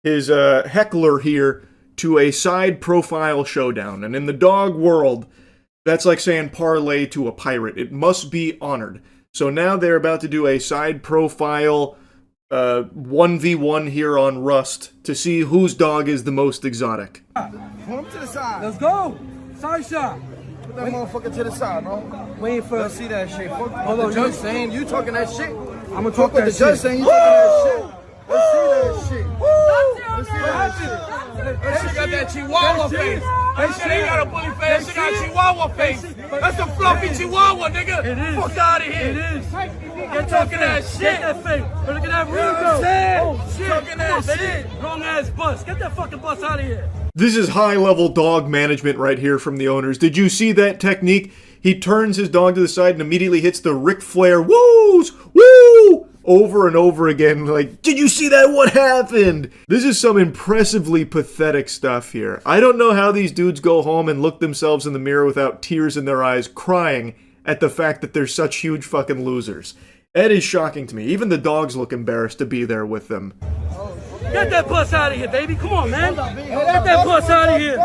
heckler here to a side profile showdown. And in the dog world, that's like saying parlay to a pirate. It must be honored. So now they're about to do a side profile 1v1 here on Rust to see whose dog is the most exotic. Pull him to the side. Let's go. Side shot. Put that motherfucker to the side, bro. Waiting for. Let's see that shit. Fuck Hold the on, judge saying you talking that shit. I'm gonna talk what that the judge shit. saying you talking that shit. Let's see that shit. Let's see What that happened? shit. She got that chihuahua face. That shit ain't got a bully face. She got a chihuahua face. That's a fluffy chihuahua, nigga. It is. Fuck out of here. It is. Get talking that shit. Get that fake. Look at that You know what I'm Rugo. saying? Oh shit. Talking that Come on, baby. shit. Wrong ass bus. Get that fucking bus out of here. This is high-level dog management right here from the owners. Did you see that technique? He turns his dog to the side and immediately hits the Ric Flair woos, woo, over and over again. Like, did you see that? What happened? This is some impressively pathetic stuff here. I don't know how these dudes go home and look themselves in the mirror without tears in their eyes, crying at the fact that they're such huge fucking losers. That is shocking to me. Even the dogs look embarrassed to be there with them. Get that bus out of here, baby. Come on, man. Get that bus out of here.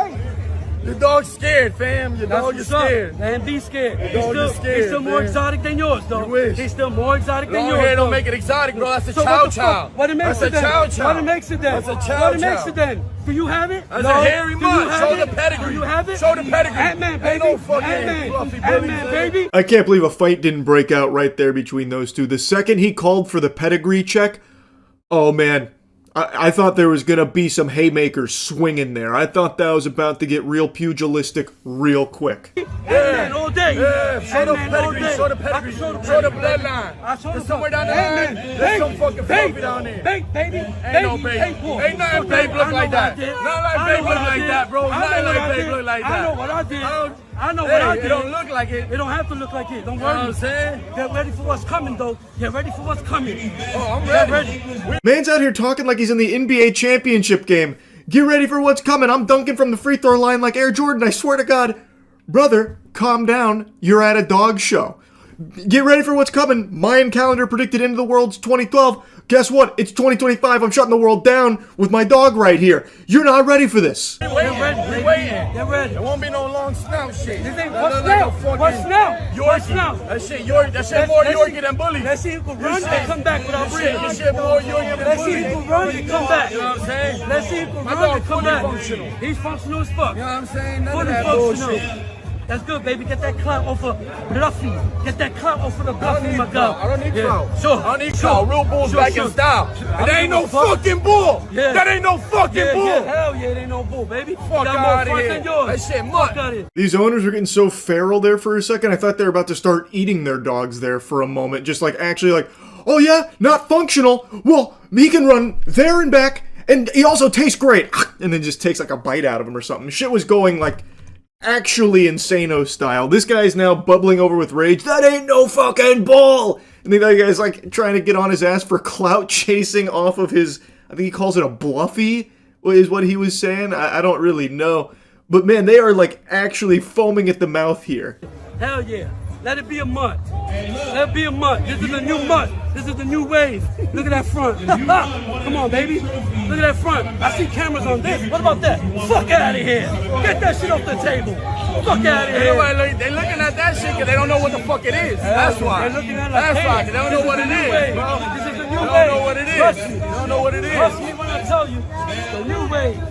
Your dog's scared, fam. Your dog is scared. Man, be scared. Your dog is scared. He's still more man. exotic than yours, though. You wish. He's still more exotic than Long yours. hair don't though. make it exotic, bro. That's a So chow what the chow. fuck? What it makes That's it a chow then? chow. What it makes it then? That's a chow What it makes chow. it then? Do you have it? That's No. a hairy Do mutt. you have Show it? the pedigree. Do you have it? Show the pedigree. Ant-Man, baby. Ain't no fucking Ant-Man. fluffy Ant-Man, billies, baby. I can't believe a fight didn't break out right there between those two. The second he called for the pedigree check, oh man, I thought there was going to be some haymakers swinging there. I thought that was about to get real pugilistic real quick. Ant-Man all day. Yeah, show the Ant-Man all pedigree, day. show the I pedigree, can show the show the pedigree. bloodline. I show There's the somewhere down the line, Ant-Man. there's some fucking Babe, fluffy down there. babe, baby. Ain't no babe. Ain't nothing babe look like that. Nothing like babe look like that, bro. Nothing like babe look like that. I know what I did. I know Hey, what I did. it don't look like it. It don't have to look like it. Don't You know worry. what I'm saying? Get ready for what's coming, though. Get ready for what's coming. Oh, I'm Get ready. Man's out here talking like he's in the NBA championship game. Get ready for what's coming. I'm dunking from the free throw line like Air Jordan. I swear to God. Brother, calm down. You're at a dog show. Get ready for what's coming. Mayan calendar predicted end of the world's 2012. Guess what? It's 2025. I'm shutting the world down with my dog right here. You're not ready for this. We're waiting. We're waiting. Get ready. There won't be no long snout shit. This ain't That what's look like now. a fucking What's now? What's Yorkie. now? That shit Yorkie. That shit more Yorkie than bully. Let's see who can run and come back without breathing. This shit more Yorkie than Let's see bully. who can run and come back. You know what I'm saying? Let's see who can My run dog and come fully back. functional. He's functional as fuck. You know what I'm saying? None of Fully that functional. bullshit. That's good, baby. Get that clout off of Bluffy. Get that clout off of the I Bluffy, don't my need girl. clout. I don't need Yeah. clout. Sure. I don't need Sure. clout. Real bulls Sure, back sure. in style. I It don't ain't no give a fuck. fucking bull. Yeah. That ain't no fucking Yeah, bull. yeah, hell yeah, it ain't no bull, baby. Fuck Got more outta front here. than yours. That shit Fuck mutt. outta here. These owners are getting so feral there for a second. I thought they were about to start eating their dogs there for a moment. Just like actually like, oh yeah, not functional. Well, he can run there and back. And he also tastes great. And then just takes like a bite out of him or something. Shit was going like actually Insano style. This guy's now bubbling over with rage. That ain't no fucking bull. And the other guy's like trying to get on his ass for clout chasing off of his, I think he calls it a bluffy, is what he was saying. I don't really know. But man, they are like actually foaming at the mouth here. Hell yeah. Let it be a month. Let it be a month. This is a new month. This is the new wave. Look at that front. Come on, baby. Look at that front. I see cameras on this. What about that? Fuck out of here. Get that shit off the table. Fuck out of here. They looking at that shit because they don't know what the fuck it is. That's why. They're looking at it That's like, why. hey, They don't know what it is, bro. This is the new They wave. don't know what it is. Trust me. They don't know what it is. Trust me when I tell you. The new wave.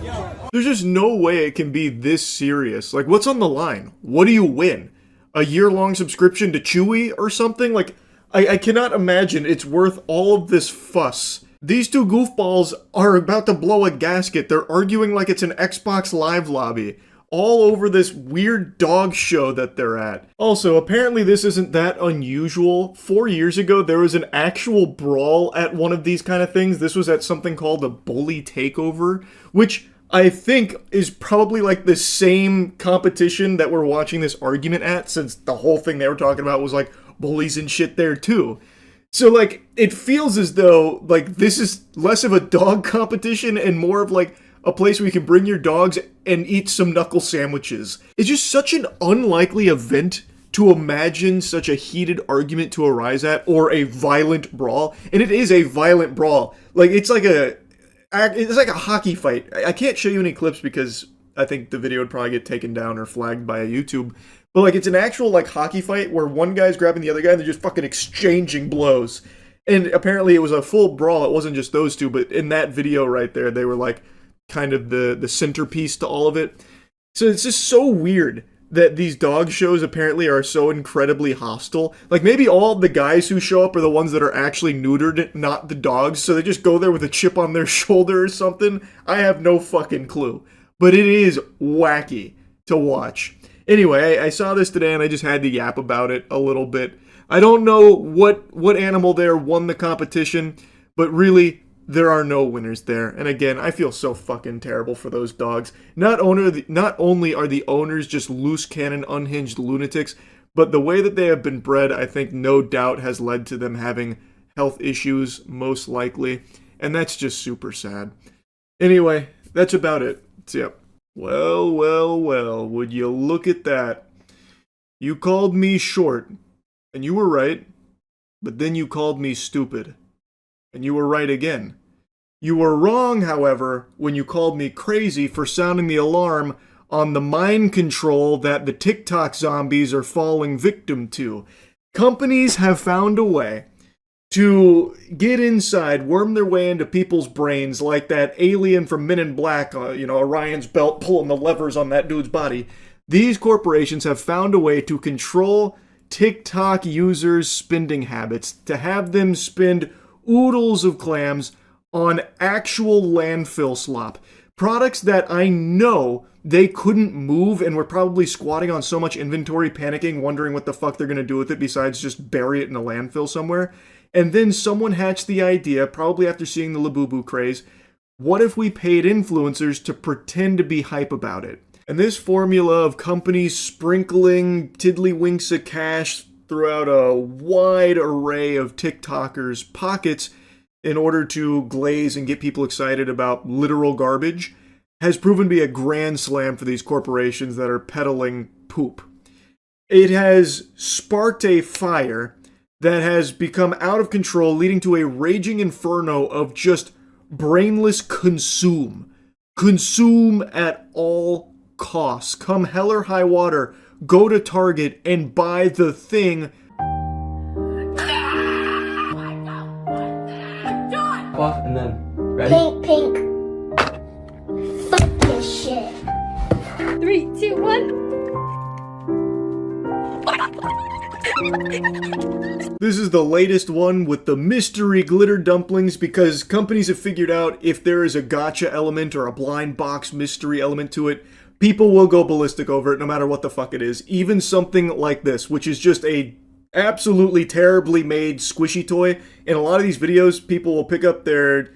There's just no way it can be this serious. Like, what's on the line? What do you win? A year-long subscription to Chewy or something? Like, I cannot imagine it's worth all of this fuss. These two goofballs are about to blow a gasket. They're arguing like it's an Xbox Live lobby. All over this weird dog show that they're at. Also, apparently this isn't that unusual. 4 years ago, there was an actual brawl at one of these kind of things. This was at something called a bully takeover, which I think is probably like the same competition that we're watching this argument at, since the whole thing they were talking about was like bullies and shit there too. So like, it feels as though like this is less of a dog competition and more of like a place where you can bring your dogs and eat some knuckle sandwiches. It's just such an unlikely event to imagine such a heated argument to arise at, or a violent brawl. And it is a violent brawl. Like, it's like a hockey fight. I can't show you any clips because I think the video would probably get taken down or flagged by YouTube. But like, it's an actual like hockey fight where one guy's grabbing the other guy and they're just fucking exchanging blows. And apparently it was a full brawl. It wasn't just those two, but in that video right there, they were like kind of the centerpiece to all of it. So it's just so weird that these dog shows apparently are so incredibly hostile. Like, maybe all the guys who show up are the ones that are actually neutered, not the dogs, so they just go there with a chip on their shoulder or something. I have no fucking clue. But it is wacky to watch. Anyway, I saw this today and I just had to yap about it a little bit. I don't know what animal there won the competition, but really, there are no winners there. And again, I feel so fucking terrible for those dogs. Not only are the owners just loose cannon, unhinged lunatics, but the way that they have been bred, I think no doubt has led to them having health issues, most likely. And that's just super sad. Anyway, that's about it. So, well, would you look at that? You called me short, and you were right, but then you called me stupid. And you were right again. You were wrong, however, when you called me crazy for sounding the alarm on the mind control that the TikTok zombies are falling victim to. Companies have found a way to get inside, worm their way into people's brains like that alien from Men in Black, Orion's belt pulling the levers on that dude's body. These corporations have found a way to control TikTok users' spending habits, to have them spend oodles of clams on actual landfill slop. Products that I know they couldn't move and were probably squatting on so much inventory, panicking, wondering what the fuck they're going to do with it besides just bury it in a landfill somewhere. And then someone hatched the idea, probably after seeing the Labubu craze, what if we paid influencers to pretend to be hype about it? And this formula of companies sprinkling tiddlywinks of cash throughout a wide array of TikTokers' pockets in order to glaze and get people excited about literal garbage has proven to be a grand slam for these corporations that are peddling poop. It has sparked a fire that has become out of control, leading to a raging inferno of just brainless consume. Consume at all costs. Come hell or high water, go to Target and buy the thing. Off and then ready? Pink. Fuck this shit. 3, 2, 1. This is the latest one with the mystery glitter dumplings because companies have figured out if there is a gotcha element or a blind box mystery element to it, people will go ballistic over it no matter what the fuck it is. Even something like this, which is just a absolutely terribly made squishy toy. In a lot of these videos, people will pick up their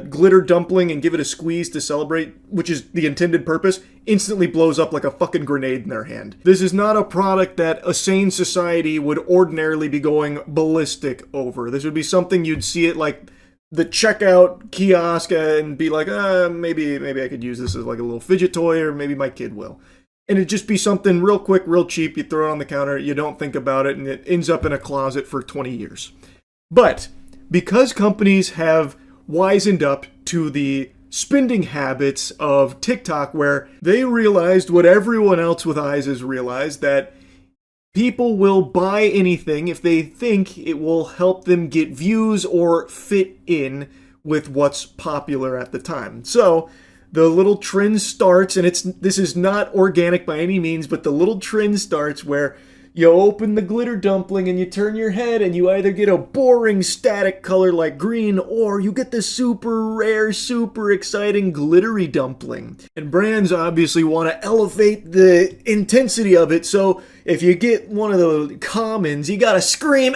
glitter dumpling and give it a squeeze to celebrate, which is the intended purpose, instantly blows up like a fucking grenade in their hand. This is not a product that a sane society would ordinarily be going ballistic over. This would be something you'd see it like the checkout kiosk and be like, maybe I could use this as like a little fidget toy, or maybe my kid will. And it'd just be something real quick, real cheap, you throw it on the counter, you don't think about it, and it ends up in a closet for 20 years. But because companies have wisened up to the spending habits of TikTok, where they realized what everyone else with eyes has realized, that people will buy anything if they think it will help them get views or fit in with what's popular at the time. So the little trend starts, and this is not organic by any means, but the little trend starts where you open the glitter dumpling and you turn your head and you either get a boring static color like green, or you get the super rare, super exciting glittery dumpling. And brands obviously want to elevate the intensity of it, so if you get one of the commons, you gotta scream,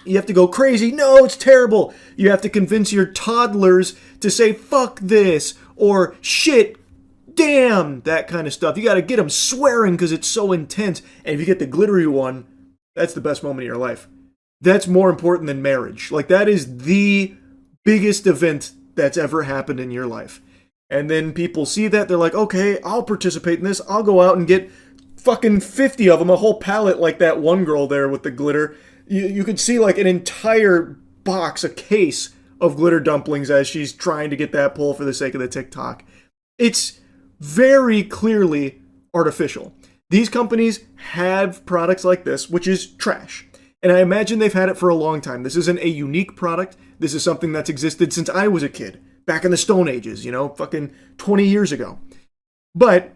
you have to go crazy, no, it's terrible. You have to convince your toddlers to say, fuck this, or shit, damn, that kind of stuff. You got to get them swearing because it's so intense. And if you get the glittery one, that's the best moment of your life. That's more important than marriage. Like, that is the biggest event that's ever happened in your life. And then people see that, they're like, okay, I'll participate in this. I'll go out and get fucking 50 of them, a whole pallet like that one girl there with the glitter. You could see like an entire box, a case of glitter dumplings as she's trying to get that pull for the sake of the TikTok. It's very clearly artificial. These companies have products like this, which is trash. And I imagine they've had it for a long time. This isn't a unique product. This is something that's existed since I was a kid. Back in the Stone Ages, fucking 20 years ago. But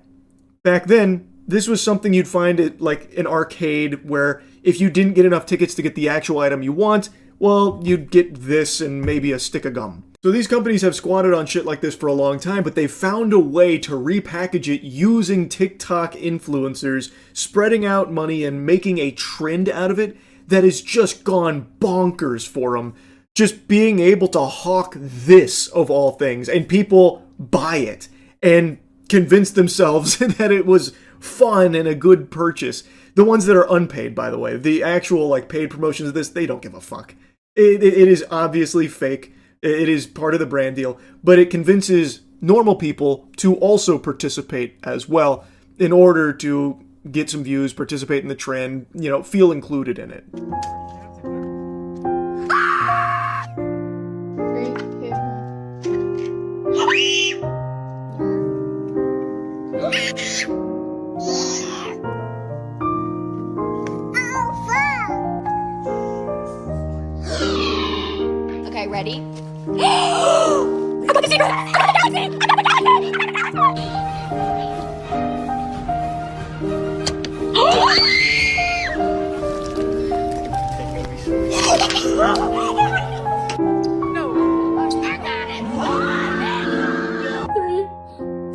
back then, this was something you'd find at like an arcade where if you didn't get enough tickets to get the actual item you want, well, you'd get this and maybe a stick of gum. So these companies have squatted on shit like this for a long time, but they've found a way to repackage it using TikTok influencers, spreading out money and making a trend out of it that has just gone bonkers for them. Just being able to hawk this, of all things, and people buy it and convince themselves that it was fun and a good purchase. The ones that are unpaid, by the way, the actual like paid promotions of this, they don't give a fuck. It is obviously fake. It is part of the brand deal, but it convinces normal people to also participate as well in order to get some views, participate in the trend, feel included in it.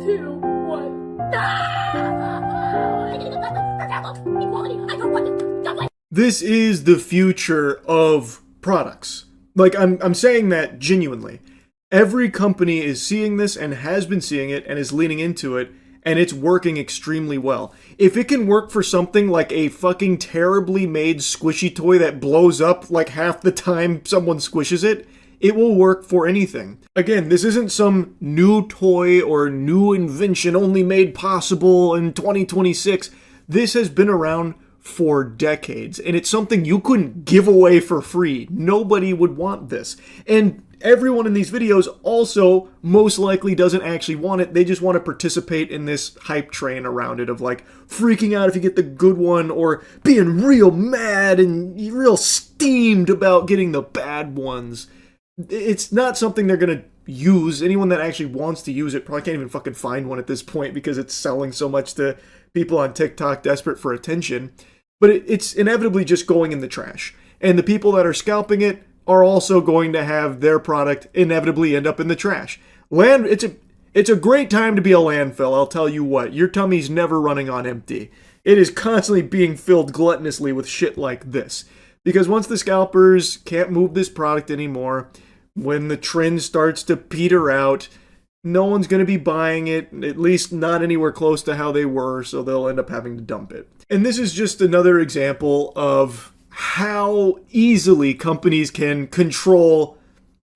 2, 1. This is the future of products. Like, I'm saying that genuinely. Every company is seeing this and has been seeing it and is leaning into it, and it's working extremely well. If it can work for something like a fucking terribly made squishy toy that blows up like half the time someone squishes it, it will work for anything. Again, this isn't some new toy or new invention only made possible in 2026. This has been around for decades, and it's something you couldn't give away for free. Nobody would want this. And everyone in these videos also most likely doesn't actually want it. They just want to participate in this hype train around it of like freaking out if you get the good one or being real mad and real steamed about getting the bad ones. It's not something they're going to use. Anyone that actually wants to use it probably can't even fucking find one at this point because it's selling so much to people on TikTok desperate for attention. But it's inevitably just going in the trash. And the people that are scalping it are also going to have their product inevitably end up in the trash. It's a great time to be a landfill, I'll tell you what. Your tummy's never running on empty. It is constantly being filled gluttonously with shit like this. Because once the scalpers can't move this product anymore, when the trend starts to peter out, no one's going to be buying it, at least not anywhere close to how they were, so they'll end up having to dump it. And this is just another example of how easily companies can control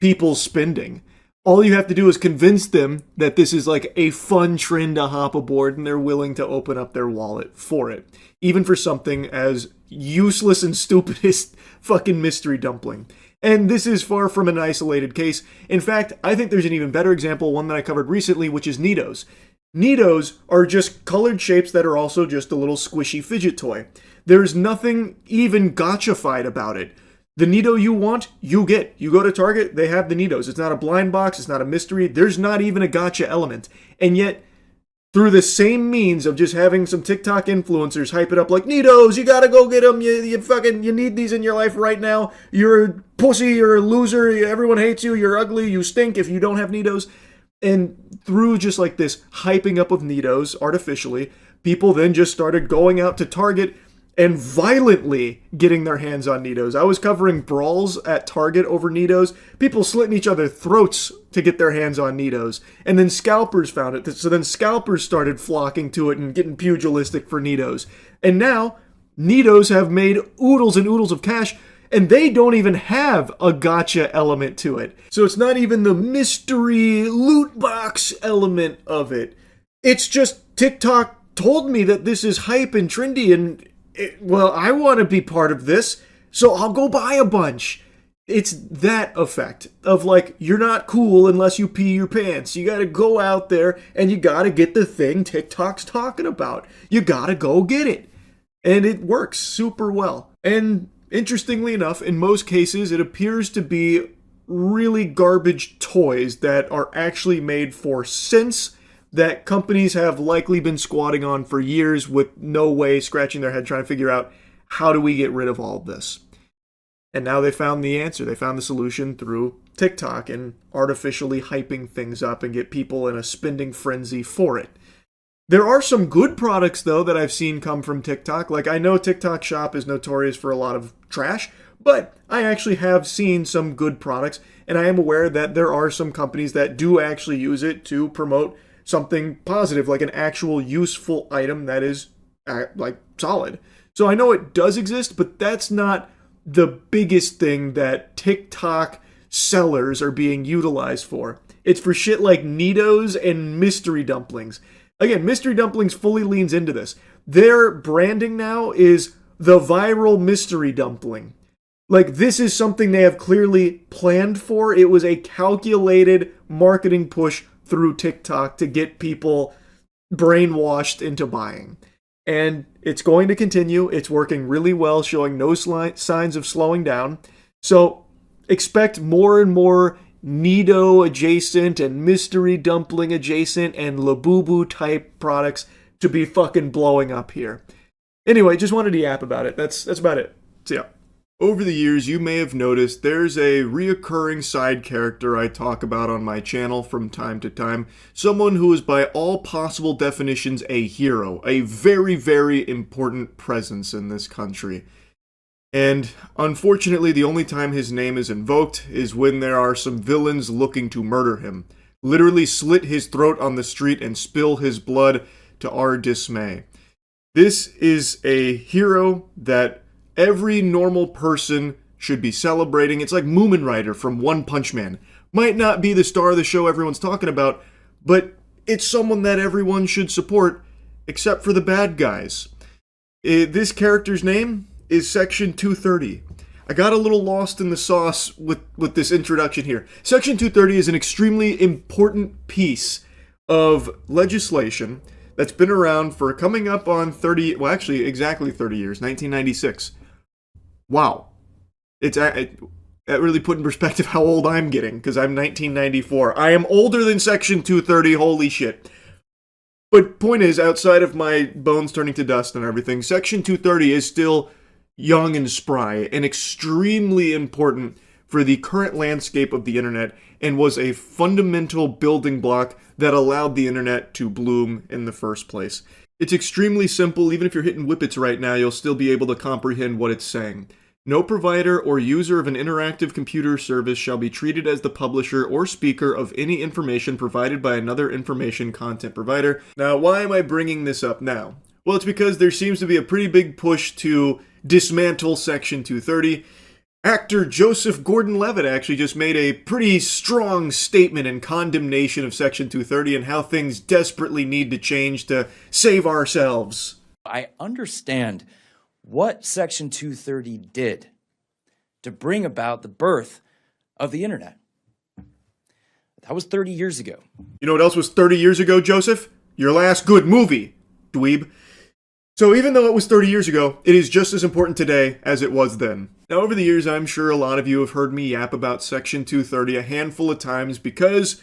people's spending. All you have to do is convince them that this is like a fun trend to hop aboard, and they're willing to open up their wallet for it. Even for something as useless and stupid as fucking mystery dumpling. And this is far from an isolated case. In fact, I think there's an even better example, one that I covered recently, which is Neatos. Neatos are just colored shapes that are also just a little squishy fidget toy. There's nothing even gotcha-fied about it. The Neato you want, you get. You go to Target, they have the Neatos. It's not a blind box, it's not a mystery, there's not even a gotcha element. And yet, through the same means of just having some TikTok influencers hype it up like, Neatos, you gotta go get them, you need these in your life right now, you're a pussy, you're a loser, everyone hates you, you're ugly, you stink if you don't have Neatos. And through just like this hyping up of Neatos artificially, people then just started going out to Target and violently getting their hands on Neatos. I was covering brawls at Target over Neatos, people slitting each other's throats to get their hands on Neatos. And then scalpers found it, so then scalpers started flocking to it and getting pugilistic for Neatos. And now, Neatos have made oodles and oodles of cash, and they don't even have a gotcha element to it. So it's not even the mystery loot box element of it. It's just TikTok told me that this is hype and trendy, and well, I want to be part of this, so I'll go buy a bunch. It's that effect of like, you're not cool unless you pee your pants. You gotta go out there and you gotta get the thing TikTok's talking about. You gotta go get it. And it works super well. And interestingly enough, in most cases, it appears to be really garbage toys that are actually made for sense that companies have likely been squatting on for years with no way, scratching their head trying to figure out how do we get rid of all of this. And now they found the answer. They found the solution through TikTok and artificially hyping things up and get people in a spending frenzy for it. There are some good products, though, that I've seen come from TikTok. Like, I know TikTok Shop is notorious for a lot of trash, but I actually have seen some good products, and I am aware that there are some companies that do actually use it to promote something positive, like an actual useful item that is like solid. So I know it does exist, but that's not the biggest thing that TikTok sellers are being utilized for. It's for shit like Neatos and mystery dumplings. Again, mystery dumplings fully leans into this. Their branding now is the viral mystery dumpling. Like, this is something they have clearly planned for. It was a calculated marketing push through TikTok to get people brainwashed into buying. And it's going to continue. It's working really well, showing no signs of slowing down. So expect more and more Neato adjacent and mystery dumpling adjacent and Labubu type products to be fucking blowing up here. Anyway, just wanted to yap about it. That's about it. See ya. Over the years, you may have noticed there's a reoccurring side character I talk about on my channel from time to time. Someone who is by all possible definitions a hero, a very, very important presence in this country. And unfortunately, the only time his name is invoked is when there are some villains looking to murder him. Literally slit his throat on the street and spill his blood to our dismay. This is a hero that every normal person should be celebrating. It's like Moomin Rider from One Punch Man. Might not be the star of the show everyone's talking about, but it's someone that everyone should support, except for the bad guys. This character's name is Section 230. I got a little lost in the sauce with this introduction here. Section 230 is an extremely important piece of legislation that's been around for coming up on 30, well actually exactly 30 years, 1996. Wow. That really put in perspective how old I'm getting, because I'm 1994. I am older than Section 230, holy shit. But point is, outside of my bones turning to dust and everything, Section 230 is still young and spry and extremely important for the current landscape of the internet, and was a fundamental building block that allowed the internet to bloom in the first place. It's extremely simple. Even if you're hitting whippets right now, you'll still be able to comprehend what it's saying. No provider or user of an interactive computer service shall be treated as the publisher or speaker of any information provided by another information content provider. Now, why am I bringing this up now? Well, it's because there seems to be a pretty big push to dismantle Section 230. Actor Joseph Gordon-Levitt actually just made a pretty strong statement in condemnation of Section 230 and how things desperately need to change to save ourselves. I understand what Section 230 did to bring about the birth of the internet. That was 30 years ago. You know what else was 30 years ago, Joseph? Your last good movie, dweeb. So even though it was 30 years ago, it is just as important today as it was then. Now, over the years, I'm sure a lot of you have heard me yap about Section 230 a handful of times because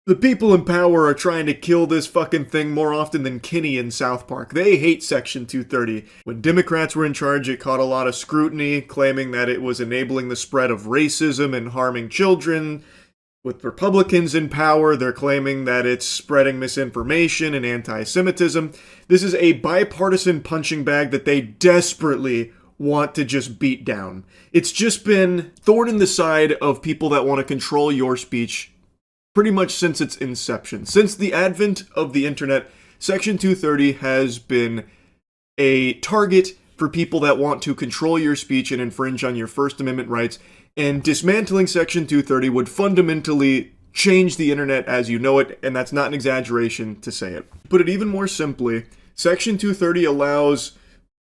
the people in power are trying to kill this fucking thing more often than Kenny in South Park. They hate Section 230. When Democrats were in charge, it caught a lot of scrutiny, claiming that it was enabling the spread of racism and harming children. With Republicans in power, they're claiming that it's spreading misinformation and anti-Semitism. This is a bipartisan punching bag that they desperately want to just beat down. It's just been thorn in the side of people that want to control your speech pretty much since its inception. Since the advent of the internet, Section 230 has been a target for people that want to control your speech and infringe on your First Amendment rights. And dismantling Section 230 would fundamentally change the internet as you know it, and that's not an exaggeration to say it. To put it even more simply, Section 230 allows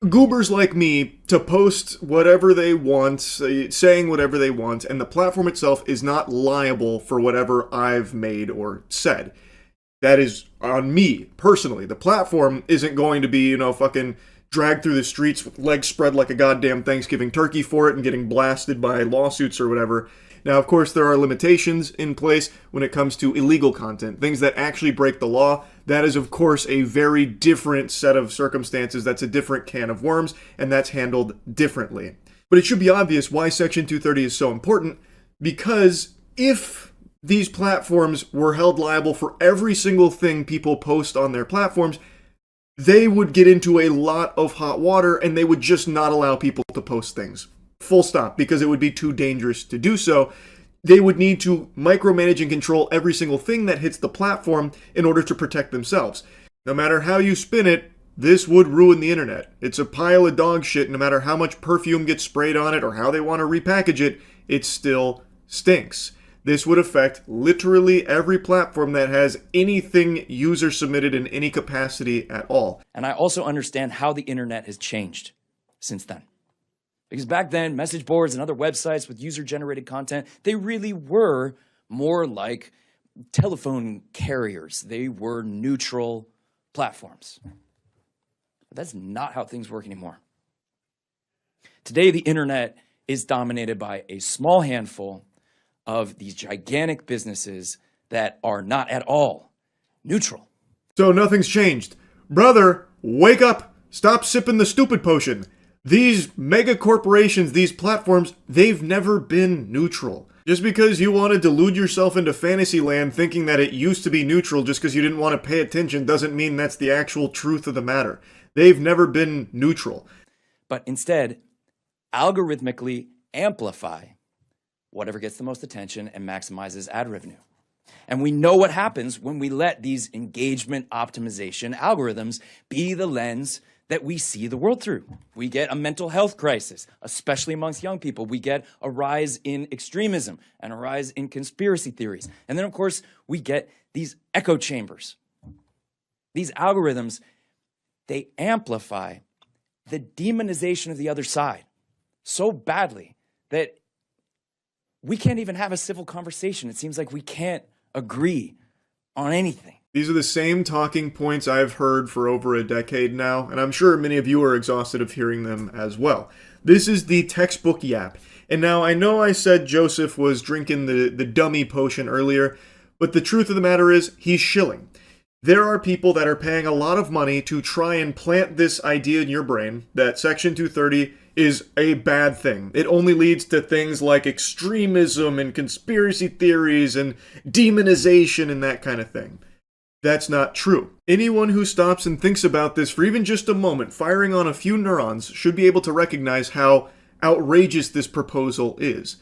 goobers like me to post whatever they want, saying whatever they want, and the platform itself is not liable for whatever I've made or said. That is on me, personally. The platform isn't going to be, fucking dragged through the streets with legs spread like a goddamn Thanksgiving turkey for it and getting blasted by lawsuits or whatever. Now, of course, there are limitations in place when it comes to illegal content, things that actually break the law. That is, of course, a very different set of circumstances. That's a different can of worms, and that's handled differently. But it should be obvious why Section 230 is so important, because if these platforms were held liable for every single thing people post on their platforms, they would get into a lot of hot water, and they would just not allow people to post things. Full stop, because it would be too dangerous to do so. They would need to micromanage and control every single thing that hits the platform in order to protect themselves. No matter how you spin it, this would ruin the internet. It's a pile of dog shit. No matter how much perfume gets sprayed on it or how they want to repackage it, it still stinks. This would affect literally every platform that has anything user submitted in any capacity at all. And I also understand how the internet has changed since then. Because back then, message boards and other websites with user-generated content, they really were more like telephone carriers. They were neutral platforms. But that's not how things work anymore. Today, the internet is dominated by a small handful of these gigantic businesses that are not at all neutral. So nothing's changed. Brother, wake up! Stop sipping the stupid potion. These mega corporations, these platforms, they've never been neutral. Just because you want to delude yourself into fantasy land thinking that it used to be neutral just because you didn't want to pay attention doesn't mean that's the actual truth of the matter. They've never been neutral. But instead, algorithmically amplify whatever gets the most attention and maximizes ad revenue. And we know what happens when we let these engagement optimization algorithms be the lens that we see the world through. We get a mental health crisis, especially amongst young people. We get a rise in extremism and a rise in conspiracy theories. And then, of course, we get these echo chambers. These algorithms, they amplify the demonization of the other side so badly that we can't even have a civil conversation. It seems like we can't agree on anything. These are the same talking points I've heard for over a decade now, and I'm sure many of you are exhausted of hearing them as well. This is the textbook yap. And now I know I said Joseph was drinking the dummy potion earlier, but the truth of the matter is he's shilling. There are people that are paying a lot of money to try and plant this idea in your brain that Section 230 is a bad thing. It only leads to things like extremism and conspiracy theories and demonization and that kind of thing. That's not true. Anyone who stops and thinks about this for even just a moment, firing on a few neurons, should be able to recognize how outrageous this proposal is.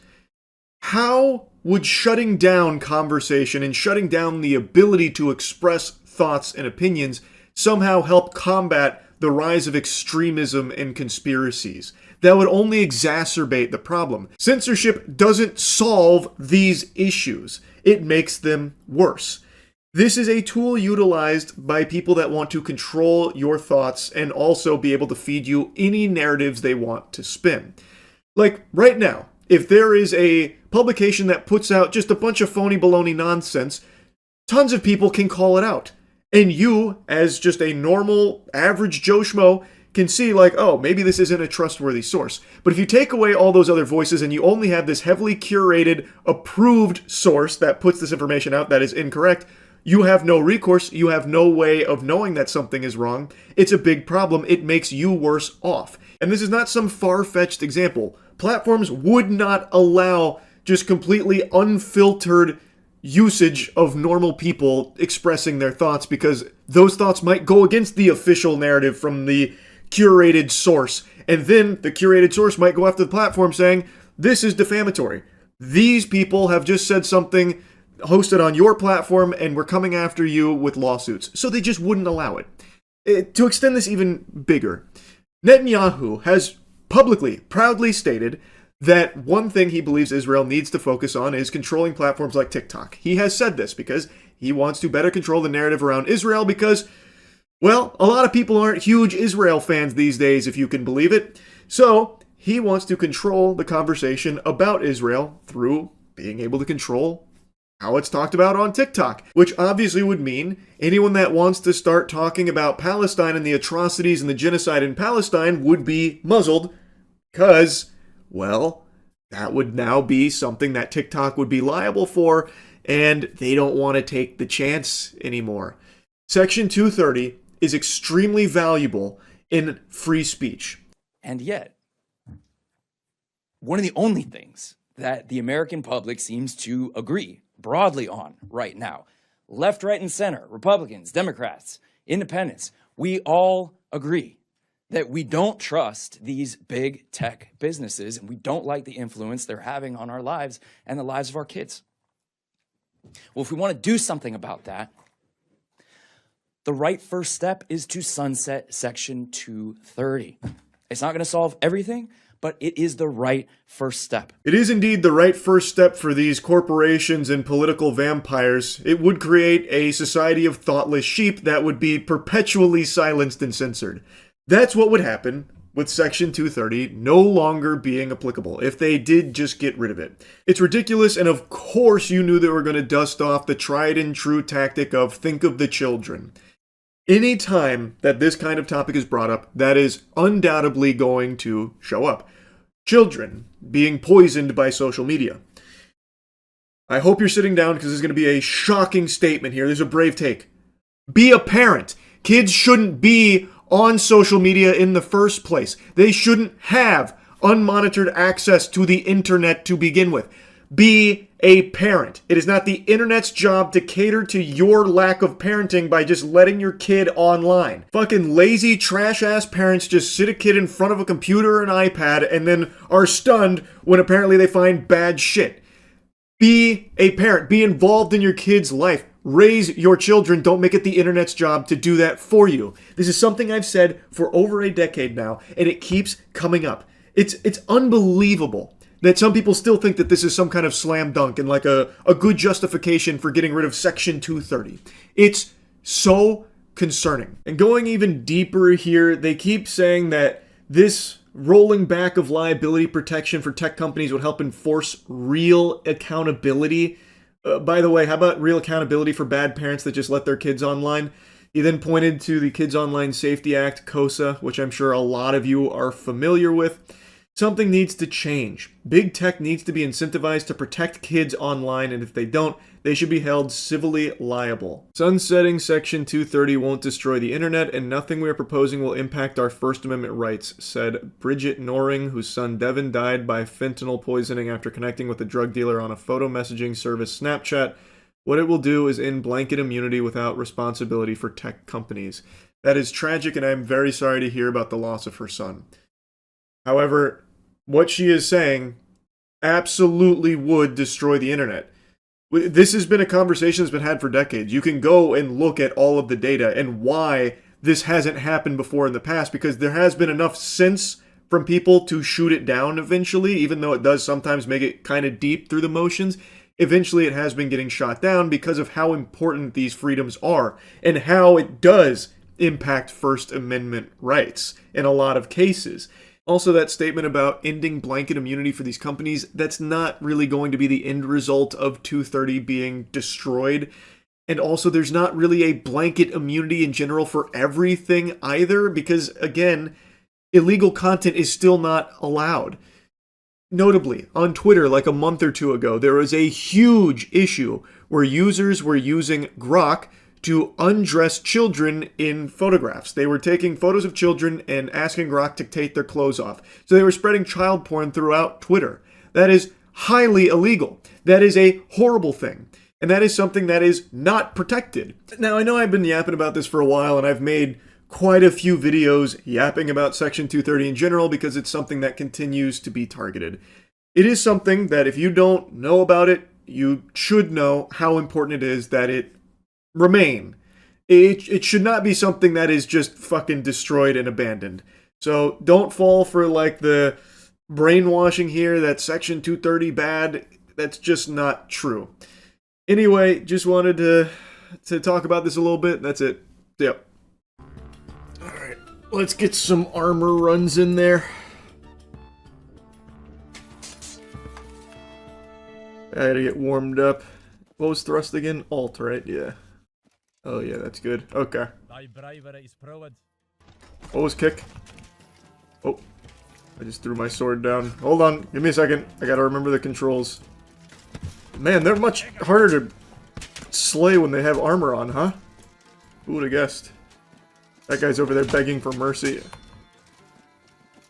How would shutting down conversation and shutting down the ability to express thoughts and opinions somehow help combat the rise of extremism and conspiracies? That would only exacerbate the problem. Censorship doesn't solve these issues. It makes them worse. This is a tool utilized by people that want to control your thoughts and also be able to feed you any narratives they want to spin. Like right now, if there is a publication that puts out just a bunch of phony baloney nonsense, tons of people can call it out. And you, as just a normal, average Joe Schmo, can see like, oh, maybe this isn't a trustworthy source. But if you take away all those other voices and you only have this heavily curated, approved source that puts this information out that is incorrect, you have no recourse. You have no way of knowing that something is wrong. It's a big problem. It makes you worse off. And this is not some far-fetched example. Platforms would not allow just completely unfiltered usage of normal people expressing their thoughts because those thoughts might go against the official narrative from the curated source. And then the curated source might go after the platform saying, this is defamatory. These people have just said something hosted on your platform and we're coming after you with lawsuits. So they just wouldn't allow it. To extend this even bigger, Netanyahu has publicly, proudly stated that one thing he believes Israel needs to focus on is controlling platforms like TikTok. He has said this because he wants to better control the narrative around Israel because, well, a lot of people aren't huge Israel fans these days, if you can believe it. So he wants to control the conversation about Israel through being able to control how it's talked about on TikTok, which obviously would mean anyone that wants to start talking about Palestine and the atrocities and the genocide in Palestine would be muzzled because, well, that would now be something that TikTok would be liable for, and they don't want to take the chance anymore. Section 230 is extremely valuable in free speech. And yet, one of the only things that the American public seems to agree broadly on right now, left, right, and center, Republicans, Democrats, independents, we all agree that we don't trust these big tech businesses and we don't like the influence they're having on our lives and the lives of our kids. Well, if we want to do something about that, the right first step is to sunset Section 230. It's not going to solve everything, but it is the right first step. It is indeed the right first step for these corporations and political vampires. It would create a society of thoughtless sheep that would be perpetually silenced and censored. That's what would happen with Section 230 no longer being applicable if they did just get rid of it. It's ridiculous, and of course you knew they were going to dust off the tried and true tactic of think of the children. Any time that this kind of topic is brought up, that is undoubtedly going to show up. Children being poisoned by social media. I hope you're sitting down because there's going to be a shocking statement here. There's a brave take. Be a parent. Kids shouldn't be on social media in the first place. They shouldn't have unmonitored access to the internet to begin with. Be a parent. It is not the internet's job to cater to your lack of parenting by just letting your kid online. Fucking lazy, trash-ass parents just sit a kid in front of a computer or an iPad and then are stunned when apparently they find bad shit. Be a parent. Be involved in your kid's life. Raise your children. Don't make it the internet's job to do that for you. This is something I've said for over a decade now, and it keeps coming up. It's unbelievable that some people still think that this is some kind of slam dunk and like a good justification for getting rid of Section 230. It's so concerning. And going even deeper here, they keep saying that this rolling back of liability protection for tech companies would help enforce real accountability. By the way, how about real accountability for bad parents that just let their kids online? He then pointed to the Kids Online Safety Act, KOSA, which I'm sure a lot of you are familiar with. Something needs to change. Big tech needs to be incentivized to protect kids online, and if they don't, they should be held civilly liable. Sunsetting Section 230 won't destroy the internet, and nothing we are proposing will impact our First Amendment rights, said Bridget Noring, whose son Devin died by fentanyl poisoning after connecting with a drug dealer on a photo messaging service Snapchat. What it will do is end blanket immunity without responsibility for tech companies. That is tragic, and I'm very sorry to hear about the loss of her son. However, what she is saying absolutely would destroy the internet. This has been a conversation that's been had for decades. You can go and look at all of the data and why this hasn't happened before in the past, because there has been enough sense from people to shoot it down eventually, even though it does sometimes make it kind of deep through the motions. Eventually it has been getting shot down because of how important these freedoms are and how it does impact First Amendment rights in a lot of cases. Also, that statement about ending blanket immunity for these companies, that's not really going to be the end result of 230 being destroyed. And also, there's not really a blanket immunity in general for everything either, because, again, illegal content is still not allowed. Notably, on Twitter, like a month or two ago, there was a huge issue where users were using Grok to undress children in photographs. They were taking photos of children and asking Grok to take their clothes off. So they were spreading child porn throughout Twitter. That is highly illegal. That is a horrible thing. And that is something that is not protected. Now, I know I've been yapping about this for a while, and I've made quite a few videos yapping about Section 230 in general because it's something that continues to be targeted. It is something that if you don't know about it, you should know how important it is that it remain. It should not be something that is just fucking destroyed and abandoned. So don't fall for like the brainwashing here that Section 230 bad. That's just not true. Anyway, just wanted to talk about this a little bit. That's it. Yep. Alright, let's get some armor runs in there. I gotta get warmed up. What was thrust again? Alt, right? Yeah. Oh yeah, that's good. Okay. What was kick? Oh. I just threw my sword down. Hold on. Give me a second. I gotta remember the controls. Man, they're much harder to slay when they have armor on, huh? Who would have guessed? That guy's over there begging for mercy.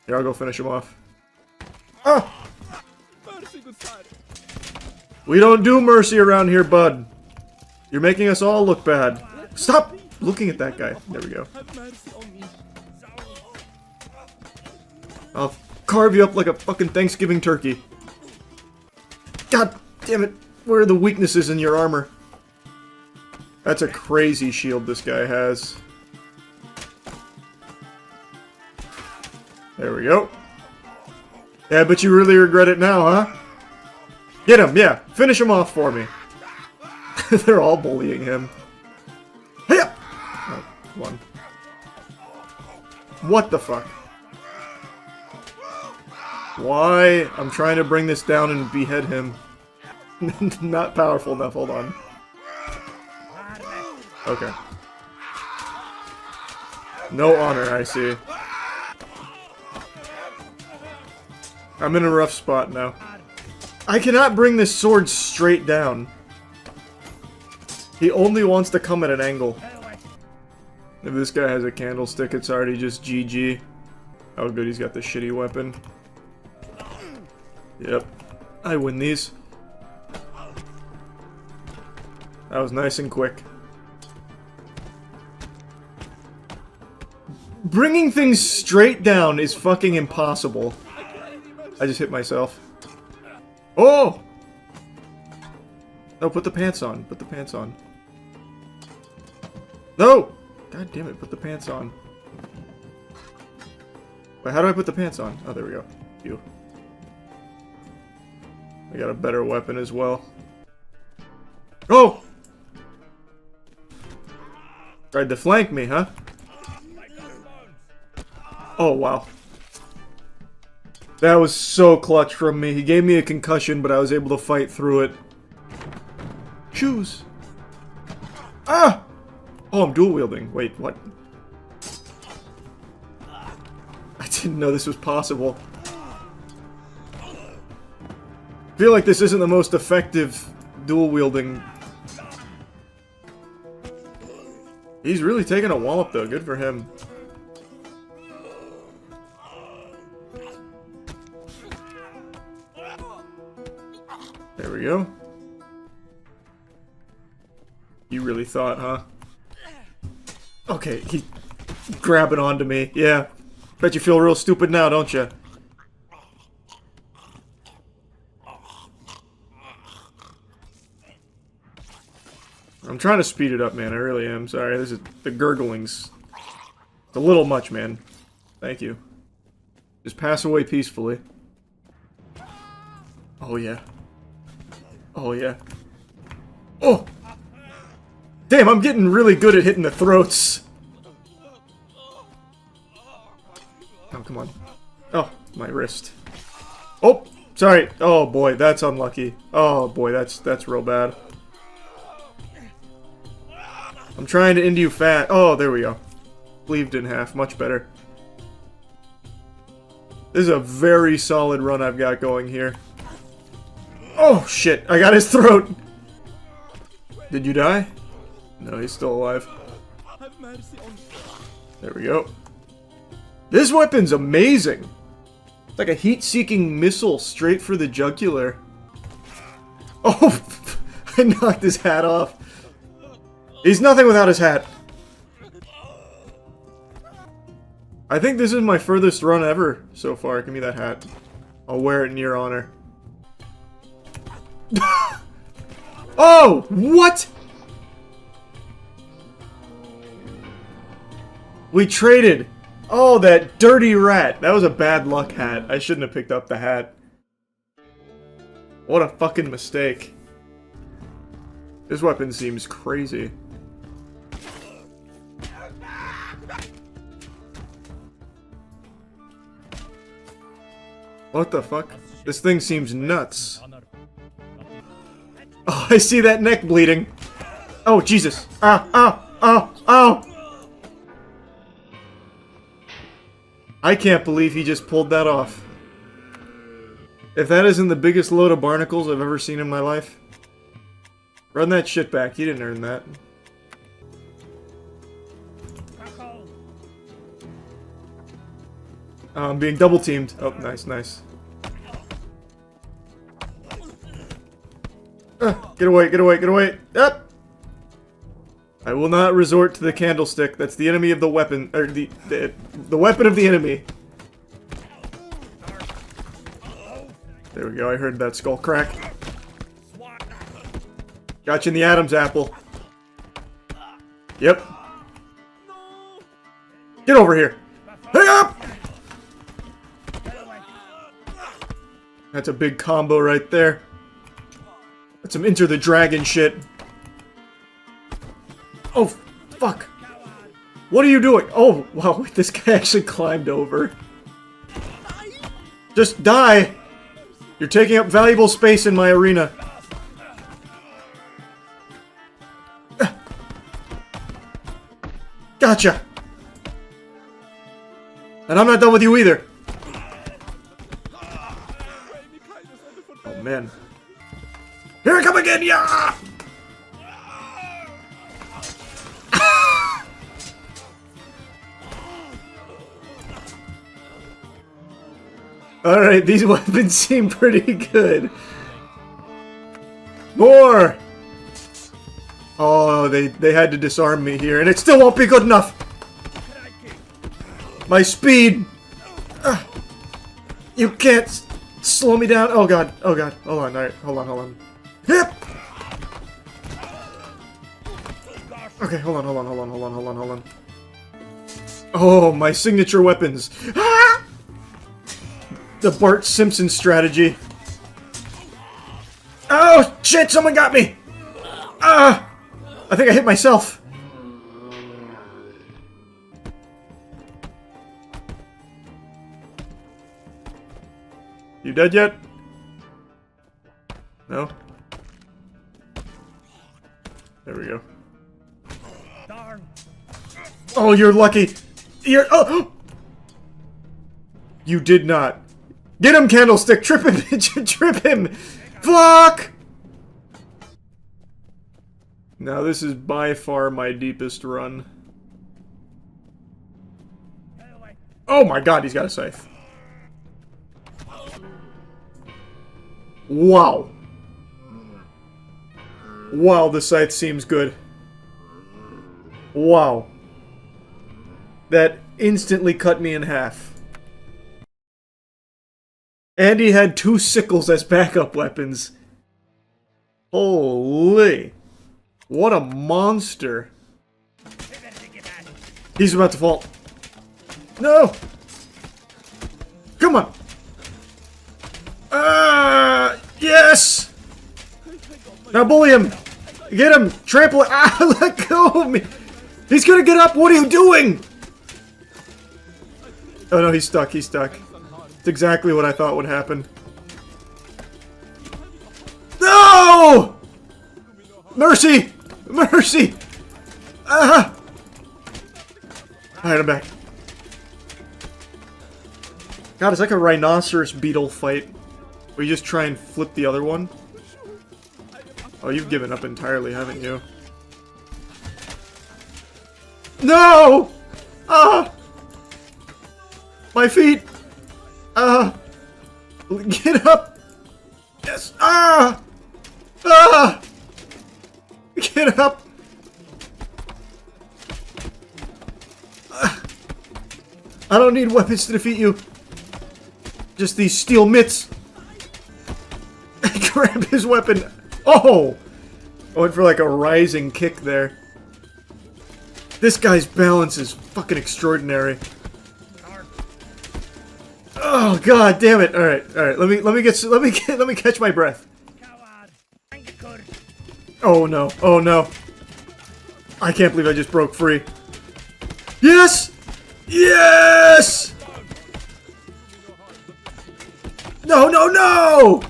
Here, I'll go finish him off. Ah! We don't do mercy around here, bud. You're making us all look bad. Stop looking at that guy. There we go. I'll carve you up like a fucking Thanksgiving turkey. God damn it. Where are the weaknesses in your armor? That's a crazy shield this guy has. There we go. Yeah, but you really regret it now, huh? Get him, yeah. Finish him off for me. They're all bullying him. Hey up! Oh, one. What the fuck? Why? I'm trying to bring this down and behead him. Not powerful enough, hold on. Okay. No honor, I see. I'm in a rough spot now. I cannot bring this sword straight down. He only wants to come at an angle. If this guy has a candlestick, it's already just GG. Oh good, he's got the shitty weapon. Yep. I win these. That was nice and quick. Bringing things straight down is fucking impossible. I just hit myself. Oh! No, put the pants on. Put the pants on. No! God damn it, put the pants on. Wait, how do I put the pants on? Oh, there we go. You. I got a better weapon as well. Oh! Tried to flank me, huh? Oh, wow. That was so clutch from me. He gave me a concussion, but I was able to fight through it. Shoes! Ah! Oh, I'm dual wielding. Wait, what? I didn't know this was possible. I feel like this isn't the most effective dual wielding. He's really taking a wallop though, good for him. There we go. You really thought, huh? Okay, he's grabbing onto me. Yeah. Bet you feel real stupid now, don't you? I'm trying to speed it up, man. I really am. Sorry, this is the gurglings. It's a little much, man. Thank you. Just pass away peacefully. Oh, yeah. Oh, yeah. Oh! Damn, I'm getting really good at hitting the throats. Oh, come on. Oh, my wrist. Oh, sorry. Oh, boy, that's unlucky. Oh, boy, that's real bad. I'm trying to end you fat. Oh, there we go. Cleaved in half. Much better. This is a very solid run I've got going here. Oh, shit. I got his throat. Did you die? No, he's still alive. There we go. This weapon's amazing. It's like a heat-seeking missile straight for the jugular. Oh, I knocked his hat off. He's nothing without his hat. I think this is my furthest run ever so far. Give me that hat. I'll wear it in your honor. Oh, what? We traded. Oh, that dirty rat. That was a bad luck hat. I shouldn't have picked up the hat. What a fucking mistake. This weapon seems crazy. What the fuck? This thing seems nuts. Oh, I see that neck bleeding. Oh, Jesus. Ah, ah, ah, ah. I can't believe he just pulled that off. If that isn't the biggest load of barnacles I've ever seen in my life. Run that shit back. You didn't earn that. I'm being double teamed. Oh, nice, nice. Get away, get away, get away. Up! I will not resort to the candlestick. That's the enemy of the weapon, or the weapon of the enemy. There we go, I heard that skull crack. Got you in the Adam's apple. Yep. Get over here. Hang up! That's a big combo right there. That's some Enter the Dragon shit. Oh, fuck. What are you doing? Oh, wow, this guy actually climbed over. Just die! You're taking up valuable space in my arena. Gotcha! And I'm not done with you either. Oh, man. Here I come again, yeah! Alright, these weapons seem pretty good. More! Oh, they had to disarm me here, and it still won't be good enough! My speed! You can't slow me down! Oh god, oh god. Hold on, alright, hold on. Yep! Okay, hold on. Oh, my signature weapons! Ah! The Bart Simpson strategy. Oh, shit, someone got me! Ah! I think I hit myself. You dead yet? No? There we go. Oh, you're lucky. You're... Oh! You did not. Get him, Candlestick! Trip him! Trip him! Fuck! Now this is by far my deepest run. Oh my god, he's got a scythe. Wow. Wow, the scythe seems good. Wow. That instantly cut me in half. And he had 2 sickles as backup weapons. Holy. What a monster. He's about to fall. No! Come on! Yes! Now bully him! Get him! Trample it! Ah, let go of me! He's gonna get up! What are you doing? Oh no, he's stuck, It's exactly what I thought would happen. No! Mercy! Mercy! Ah! Alright, I'm back. God, it's like a rhinoceros beetle fight. Where you just try and flip the other one. Oh, you've given up entirely, haven't you? No! Ah! My feet! Ah! Get up! Yes! Ah! Ah! Get up! Ah. I don't need weapons to defeat you. Just these steel mitts. Grab his weapon. Oh! I went for like a rising kick there. This guy's balance is fucking extraordinary. Oh god damn it! All right. Let me catch my breath. Oh no! Oh no! I can't believe I just broke free. Yes! Yes! No! No! No!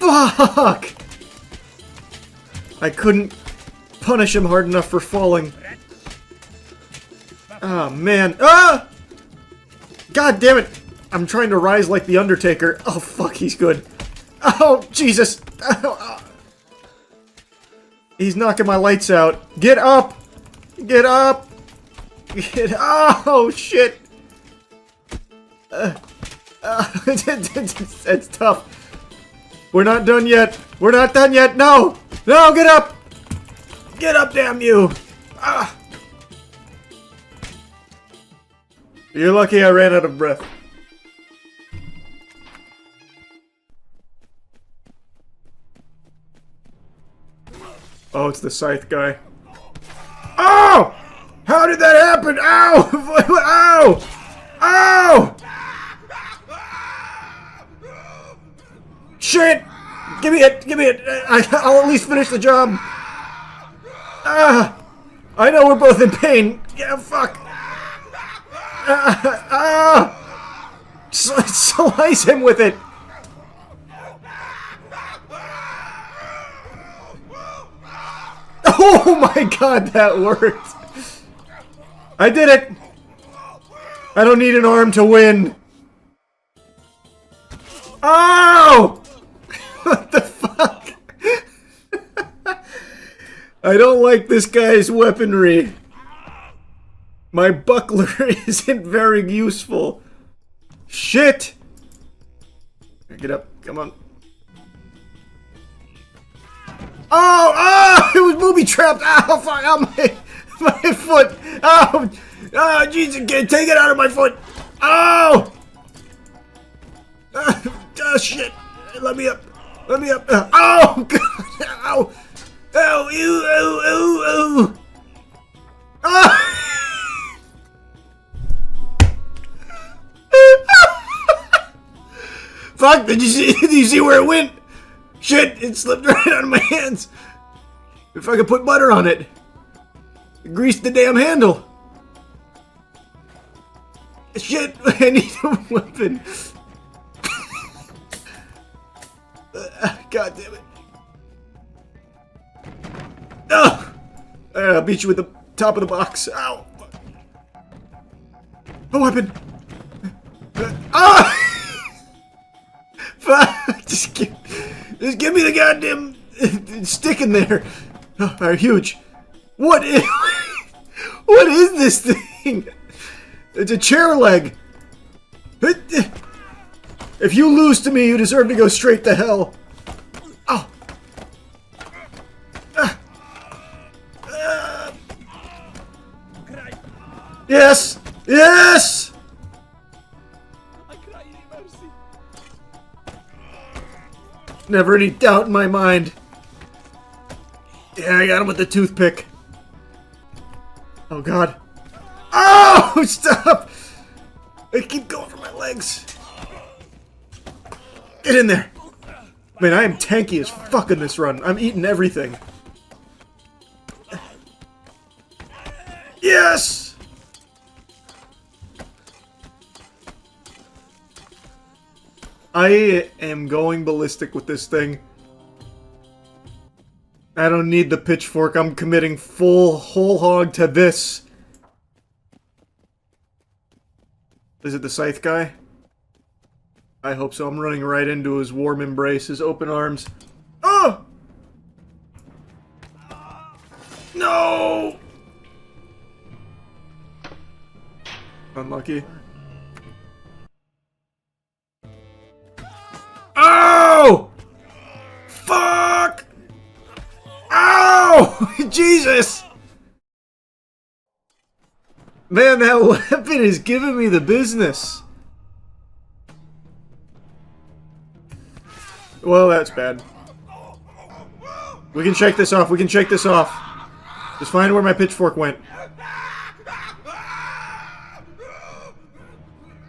Fuck! I couldn't punish him hard enough for falling. Oh man! Ah! God damn it! I'm trying to rise like the Undertaker. Oh fuck, he's good. Oh Jesus! He's knocking my lights out. Get up! Get up! Get up! Oh shit! It's tough. We're not done yet. We're not done yet. No! No! Get up! Get up, damn you! Ah! You're lucky I ran out of breath. Oh, it's the scythe guy. Oh! How did that happen? Ow! Ow! Ow! Shit! Give me it! Give me it! I'll at least finish the job. Ah! I know we're both in pain. Yeah, fuck. Slice him with it. Oh my god, that worked. I did it. I don't need an arm to win. Oh! What the fuck? I don't like this guy's weaponry. My buckler isn't very useful. Shit! Get up. Come on. Oh! It was booby trapped! Ow! Fuck! Ow, my foot! Oh! Oh, Jesus! Take it out of my foot! Oh! Oh, shit! Let me up! Let me up! Oh! God! Ow! Ow! Ew! Ew! Ew! Ew! Oh! Fuck! Did you see where it went? Shit! It slipped right out of my hands. If I could put butter on it, grease the damn handle. Shit! I need a weapon. God damn it! Oh! I'll beat you with the top of the box. Ow! A weapon. Ah! Fuck! Just give me the goddamn stick in there. Oh, they're huge. What is this thing? It's a chair leg. If you lose to me, you deserve to go straight to hell. Oh. Yes. Yes. Never any doubt in my mind. Yeah, I got him with the toothpick. Oh, God. Oh, stop! I keep going for my legs. Get in there. Man, I am tanky as fuck in this run. I'm eating everything. Yes! I am going ballistic with this thing. I don't need the pitchfork. I'm committing whole hog to this. Is it the scythe guy? I hope so. I'm running right into his warm embrace, his open arms. Oh! No! Unlucky. Oh! Fuck! Ow! Jesus! Man, that weapon is giving me the business. Well, that's bad. We can shake this off. We can shake this off. Just find where my pitchfork went.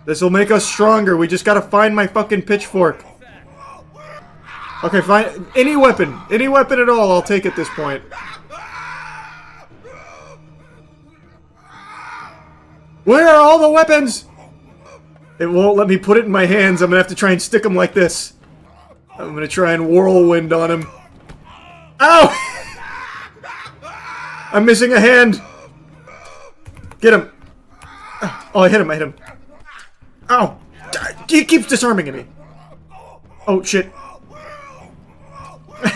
This'll make us stronger. We just gotta find my fucking pitchfork. Okay, fine. Any weapon at all, I'll take at this point. Where are all the weapons? It won't let me put it in my hands. I'm gonna have to try and stick them like this. I'm gonna try and whirlwind on him. Ow! I'm missing a hand. Get him. Oh, I hit him. I hit him. Ow! He keeps disarming me. Oh, shit.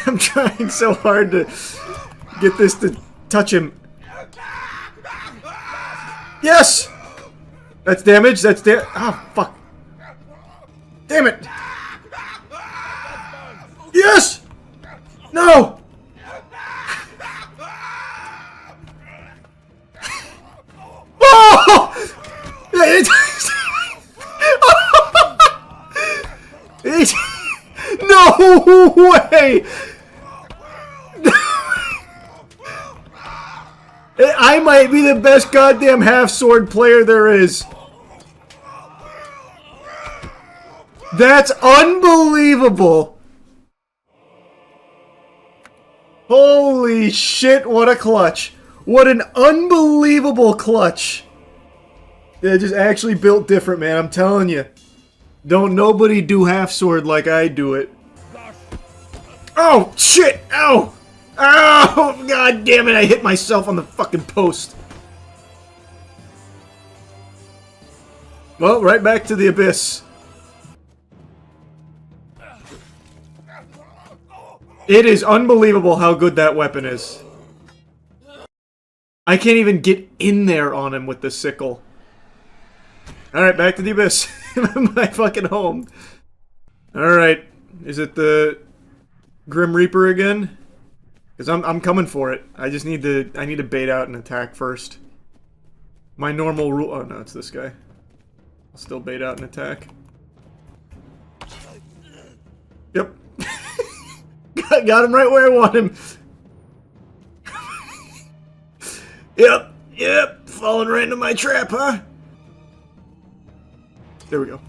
I'm trying so hard to get this to touch him. Yes! That's damage. That's oh, fuck. Damn it. Yes! No! Oh! No way! I might be the best goddamn half-sword player there is. That's unbelievable. Holy shit, what a clutch. What an unbelievable clutch. They're just actually built different, man, I'm telling you. Don't nobody do half-sword like I do it. Oh, shit! Ow! Ow! God damn it, I hit myself on the fucking post. Well, right back to the abyss. It is unbelievable how good that weapon is. I can't even get in there on him with the sickle. Alright, back to the abyss. My fucking home. Alright. Is it the Grim Reaper again? Because I'm coming for it. I just need to... I need to bait out an attack first. My normal rule... Oh, no, it's this guy. I'll still bait out an attack. Yep. Got him right where I want him. Yep. Falling right into my trap, huh? There we go.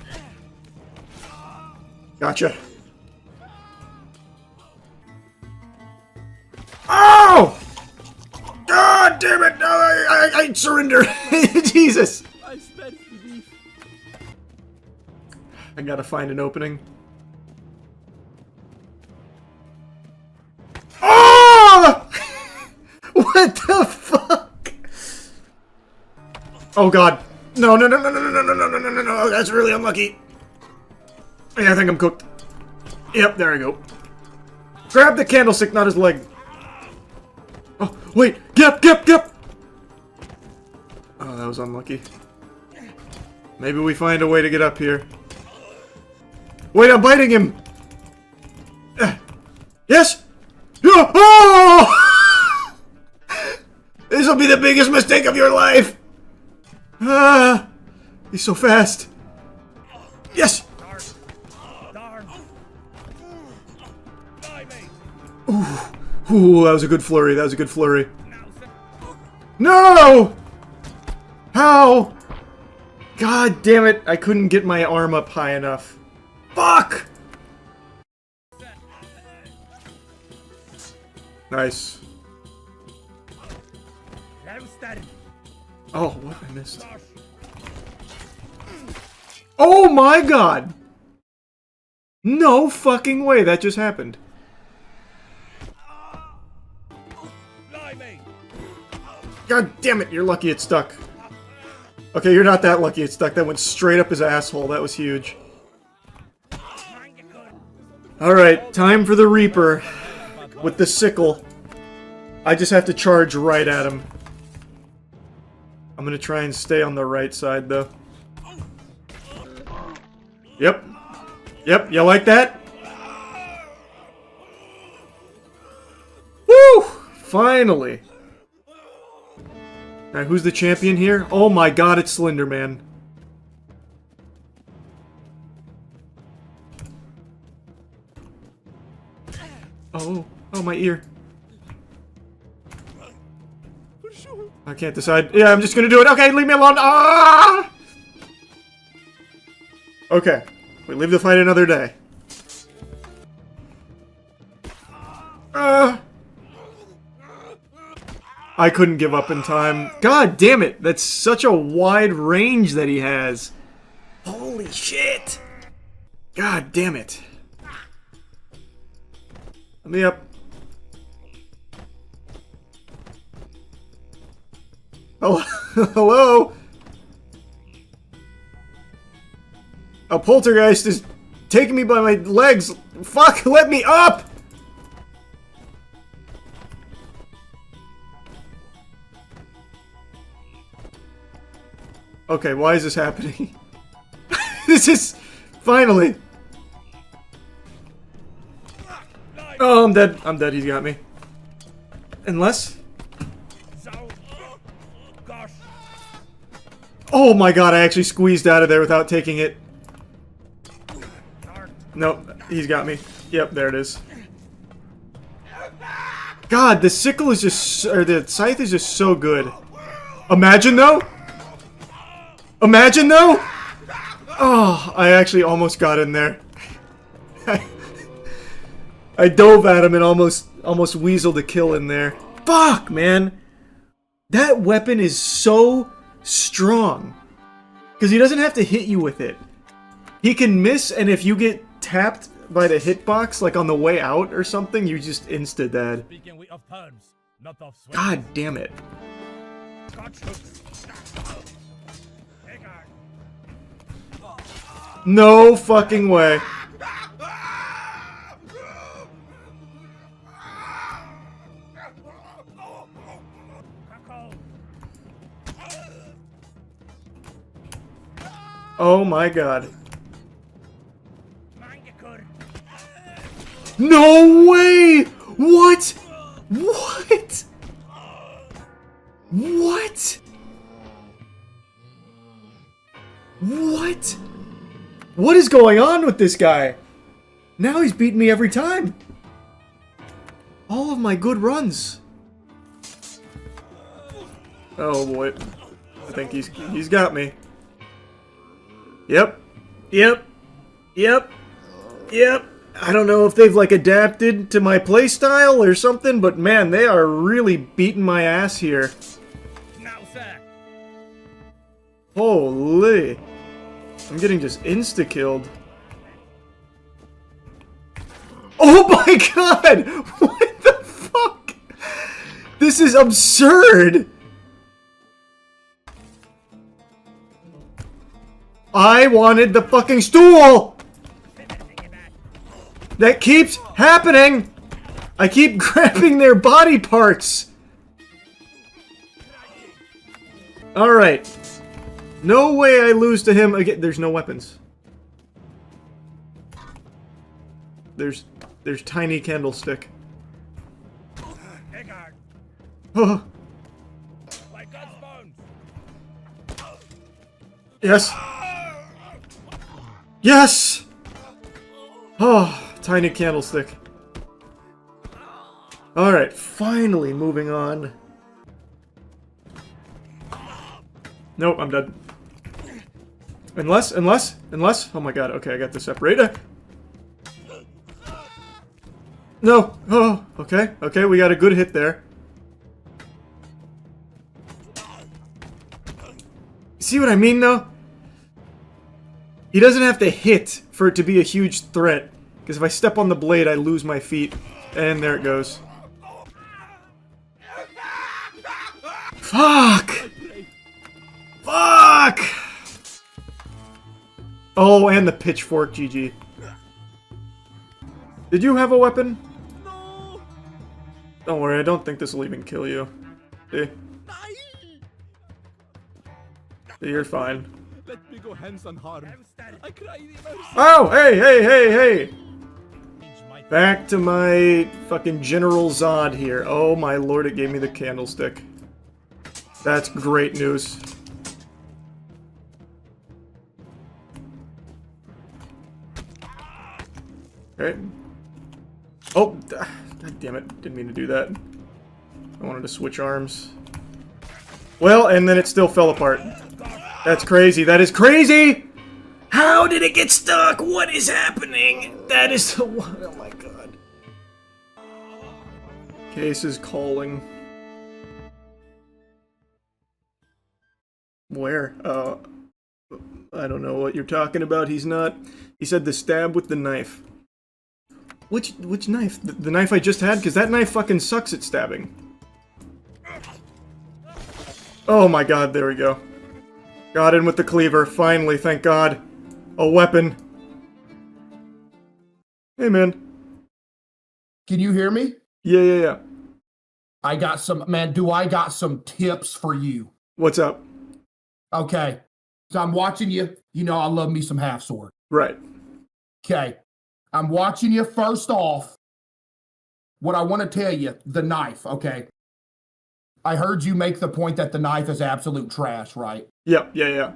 Gotcha. Oh! God damn it! No, I surrender. Jesus. I gotta find an opening. Oh! What the fuck? Oh god. No. That's really unlucky. Yeah, I think I'm cooked. Yep, there we go. Grab the candlestick, not his leg. Oh, wait! Get! Oh, that was unlucky. Maybe we find a way to get up here. Wait, I'm biting him! Yes! Oh! This will be the biggest mistake of your life! He's so fast. Yes! Ooh, that was a good flurry. No! How? God damn it, I couldn't get my arm up high enough. Fuck! Nice. Oh, what? I missed. Oh my god! No fucking way that just happened. God damn it, you're lucky it stuck. Okay, you're not that lucky it stuck. That went straight up his asshole. That was huge. Alright, time for the Reaper. With the sickle. I just have to charge right at him. I'm gonna try and stay on the right side, though. Yep, you like that? Woo! Finally! Alright, who's the champion here? Oh my god, it's Slender Man. Oh, my ear. I can't decide. Yeah, I'm just gonna do it. Okay, leave me alone. Ah! Okay, we leave the fight another day. I couldn't give up in time. God damn it, that's such a wide range that he has. Holy shit. God damn it. Let me up. Oh, hello? A poltergeist is taking me by my legs. Fuck, let me up! Okay, why is this happening? This is... Finally! Oh, I'm dead. I'm dead. He's got me. Unless... Oh my god, I actually squeezed out of there without taking it. Nope, he's got me. Yep, there it is. God, the sickle is just... Or the scythe is just so good. Imagine though? Imagine though? Oh, I actually almost got in there. I dove at him and almost weaseled a kill in there. Fuck, man. That weapon is so strong. Because he doesn't have to hit you with it. He can miss, and if you get tapped by the hitbox, like on the way out or something, you just insta-dead. God damn it. No fucking way. Oh my god. No way! What? What? What? What? What is going on with this guy? Now he's beating me every time. All of my good runs. Oh boy. I think he's got me. Yep. Yep. Yep. Yep. I don't know if they've like adapted to my playstyle or something, but man, they are really beating my ass here. Holy. I'm getting just insta-killed. Oh my god! What the fuck? This is absurd! I wanted the fucking stool! That keeps happening! I keep grabbing their body parts! Alright. No way I lose to him again. There's no weapons. There's tiny candlestick. Oh. Yes. Yes! Oh, tiny candlestick. Alright, finally moving on. Nope, I'm dead. Unless, oh my god, okay, I got the separator. No, oh, okay, we got a good hit there. See what I mean, though? He doesn't have to hit for it to be a huge threat. Because if I step on the blade, I lose my feet. And there it goes. Fuck! Fuck! Oh, and the pitchfork, GG. Did you have a weapon? No. Don't worry, I don't think this will even kill you. See? You're fine. Let me go hands unharmed. I cry mercy. Oh, hey! Back to my fucking General Zod here. Oh my lord, it gave me the candlestick. That's great news. Okay. Oh, god damn it. Didn't mean to do that. I wanted to switch arms. Well, and then it still fell apart. That's crazy. That is crazy! How did it get stuck? What is happening? That is the one. Oh my god. Case is calling. Where? I don't know what you're talking about. He's not. He said the stab with the knife. Which knife? The knife I just had? Because that knife fucking sucks at stabbing. Oh my god, there we go. Got in with the cleaver, finally, thank god. A weapon. Hey, man. Can you hear me? Yeah. I got some tips for you. What's up? Okay. So I'm watching you. You know I love me some half sword. Right. Okay. I'm watching you first off. What I want to tell you, the knife, okay? I heard you make the point that the knife is absolute trash, right? Yeah.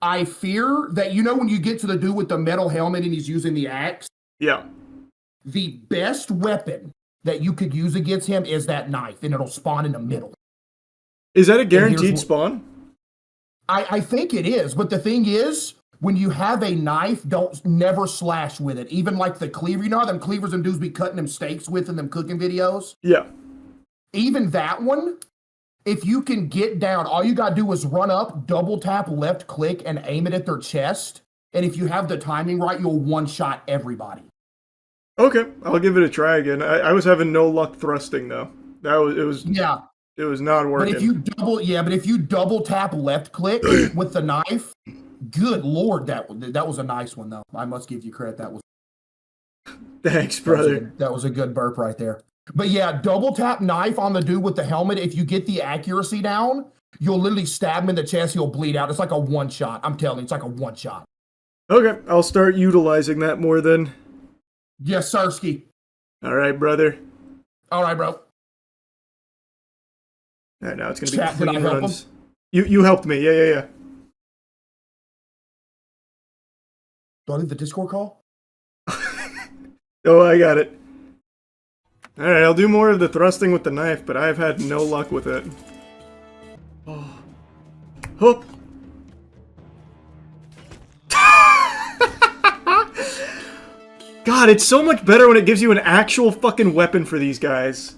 I fear that, you know, when you get to the dude with the metal helmet and he's using the axe? Yeah. The best weapon that you could use against him is that knife, and it'll spawn in the middle. Is that a guaranteed spawn? I think it is, but the thing is, when you have a knife, never slash with it. Even like the cleaver, you know how them cleavers and dudes be cutting them steaks with in them cooking videos? Yeah. Even that one, if you can get down, all you gotta do is run up, double tap left click, and aim it at their chest. And if you have the timing right, you'll one-shot everybody. Okay, I'll give it a try again. I was having no luck thrusting though. It was not working. But if you double tap left click with the knife, good lord, that was a nice one though. I must give you credit. Thanks, brother. That was a good burp right there. But yeah, double tap knife on the dude with the helmet. If you get the accuracy down, you'll literally stab him in the chest. He'll bleed out. It's like a one shot. I'm telling you, it's like a one shot. Okay, I'll start utilizing that more then. Yes, Sirski. All right, brother. All right, bro. All right, now it's gonna Chat, be did I clean help runs. You helped me. Yeah. Do I leave the Discord call? Oh, I got it. All right, I'll do more of the thrusting with the knife, but I've had no luck with it. Oh. Hoop. God, it's so much better when it gives you an actual fucking weapon for these guys.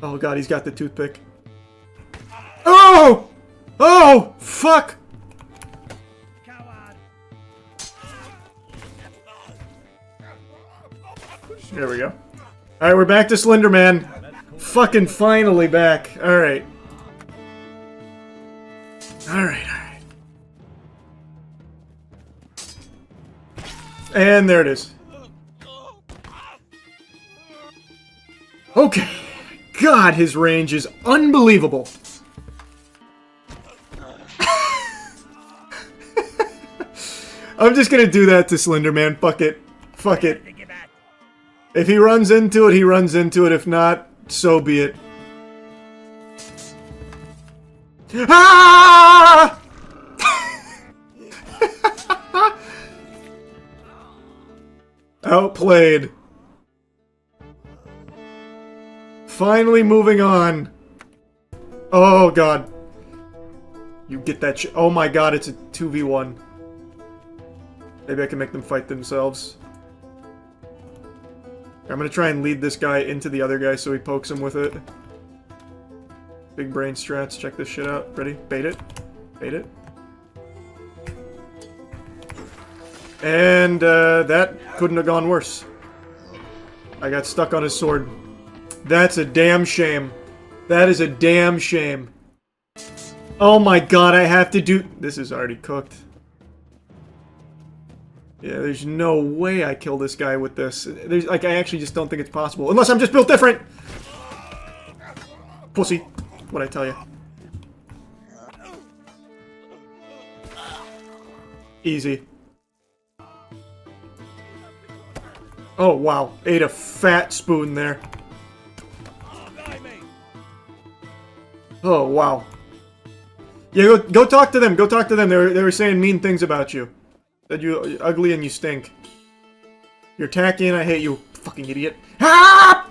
Oh god, he's got the toothpick. Oh! Oh! Fuck! There we go. Alright, we're back to Slender Man. Fucking finally back. Alright. Alright. And there it is. Okay. God, his range is unbelievable. I'm just gonna do that to Slender Man. Fuck it. Fuck it. If he runs into it, he runs into it. If not, so be it. Ah! Outplayed. Finally moving on. Oh god. You get that oh my god, it's a 2v1. Maybe I can make them fight themselves. I'm gonna try and lead this guy into the other guy so he pokes him with it. Big brain strats, check this shit out. Ready? Bait it. Bait it. And that couldn't have gone worse. I got stuck on his sword. That's a damn shame. That is a damn shame. Oh my god, I have to do... This is already cooked. Yeah, there's no way I kill this guy with this. There's, like, I actually just don't think it's possible. Unless I'm just built different! Pussy. What'd I tell you? Easy. Oh, wow. Ate a fat spoon there. Oh, wow. Yeah, go talk to them. Go talk to them. They were saying mean things about you. That you're ugly and you stink. You're tacky and I hate you, fucking idiot. Ah!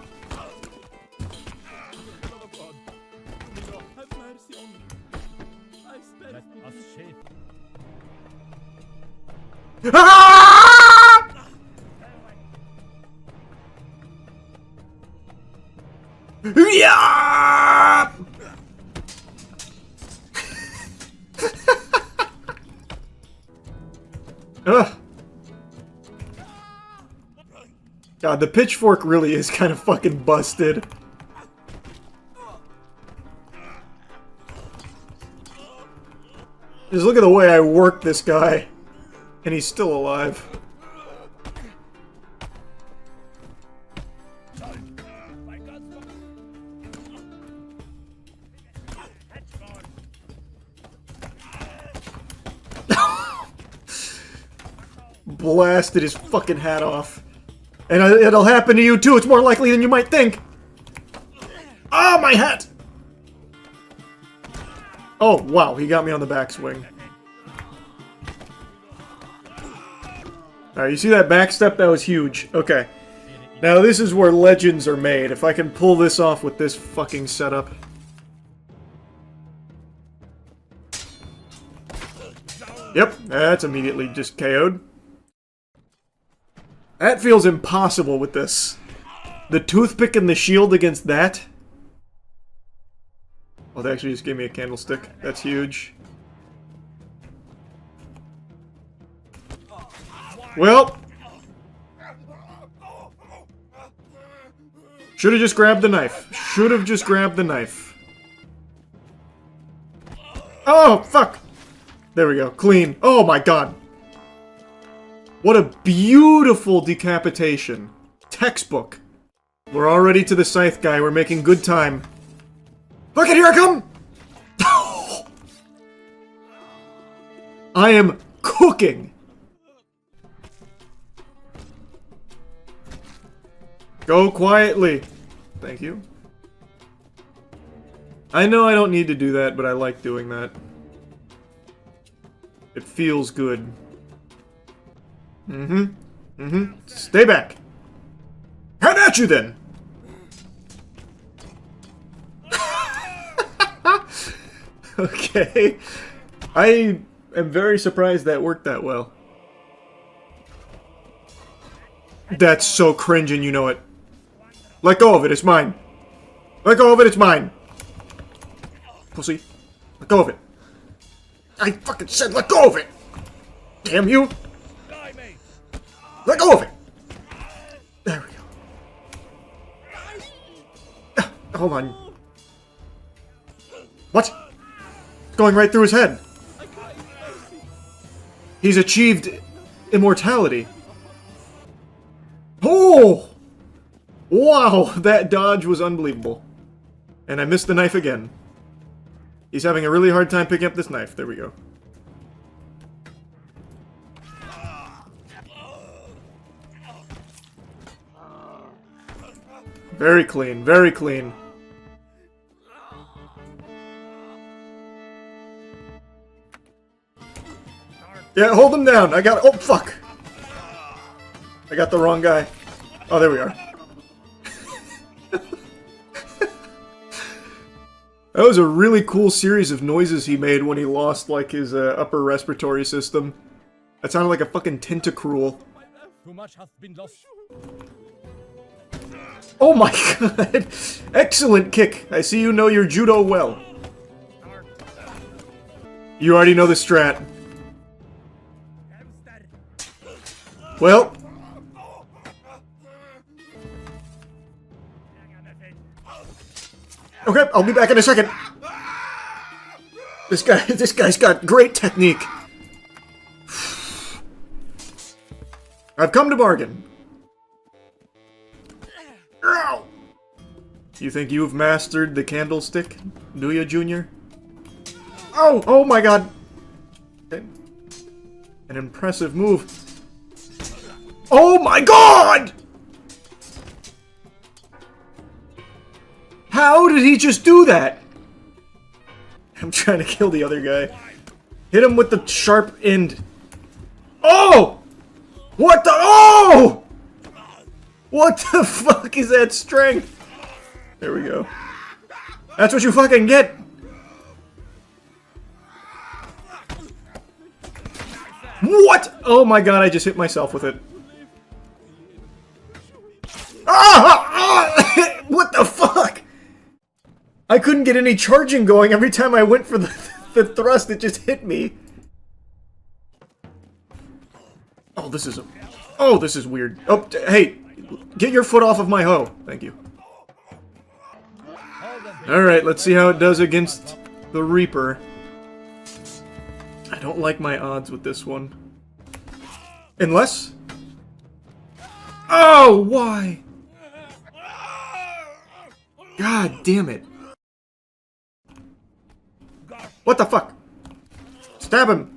Ah! Yeah! Ugh. God, the pitchfork really is kind of fucking busted. Just look at the way I work this guy. And he's still alive. Blasted his fucking hat off. And it'll happen to you too, it's more likely than you might think. Oh, my hat! Oh, wow, he got me on the backswing. Alright, you see that backstep? That was huge. Okay. Now this is where legends are made. If I can pull this off with this fucking setup. Yep, that's immediately just KO'd. That feels impossible with this. The toothpick and the shield against that? Oh, they actually just gave me a candlestick. That's huge. Well. Should have just grabbed the knife. Should have just grabbed the knife. Oh, fuck. There we go. Clean. Oh my god. What a beautiful decapitation. Textbook. We're already to the scythe guy. We're making good time. Look at here I come! I am cooking. Go quietly. Thank you. I know I don't need to do that, but I like doing that. It feels good. Stay back. How at you then? Okay. I am very surprised that worked that well. That's so cringe and you know it. Let go of it, it's mine. Let go of it, it's mine. Pussy. Let go of it. I fucking said let go of it! Damn you! Let go of it! There we go. Hold on. What? It's going right through his head. He's achieved immortality. Oh! Wow, that dodge was unbelievable. And I missed the knife again. He's having a really hard time picking up this knife. There we go. Very clean, very clean. Yeah, hold him down. I got... Oh, fuck. I got the wrong guy. Oh, there we are. That was a really cool series of noises he made when he lost, like, his upper respiratory system. That sounded like a fucking tentacruel. Too much has been lost. Oh my god! Excellent kick! I see you know your judo well. You already know the strat. Well... Okay, I'll be back in a second. This guy's got great technique. I've come to bargain. You think you've mastered the candlestick, do you, Junior? Oh, oh my god. Okay. An impressive move. Oh my god! How did he just do that? I'm trying to kill the other guy. Hit him with the sharp end. Oh! What the- Oh! What the fuck is that strength? There we go. That's what you fucking get! What? Oh my god, I just hit myself with it. Ah! What the fuck? I couldn't get any charging going. Every time I went for the thrust, it just hit me. Oh, this is weird. Oh, hey, get your foot off of my hoe. Thank you. Alright, let's see how it does against the Reaper. I don't like my odds with this one. Unless... Oh, why? God damn it. What the fuck? Stab him!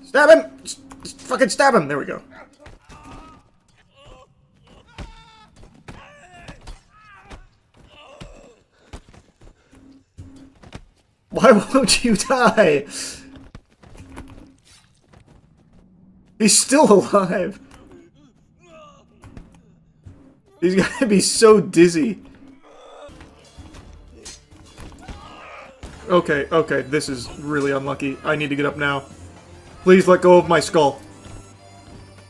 Stab him! Just fucking stab him! There we go. Why won't you die? He's still alive. He's gotta be so dizzy. Okay, okay, this is really unlucky. I need to get up now. Please let go of my skull.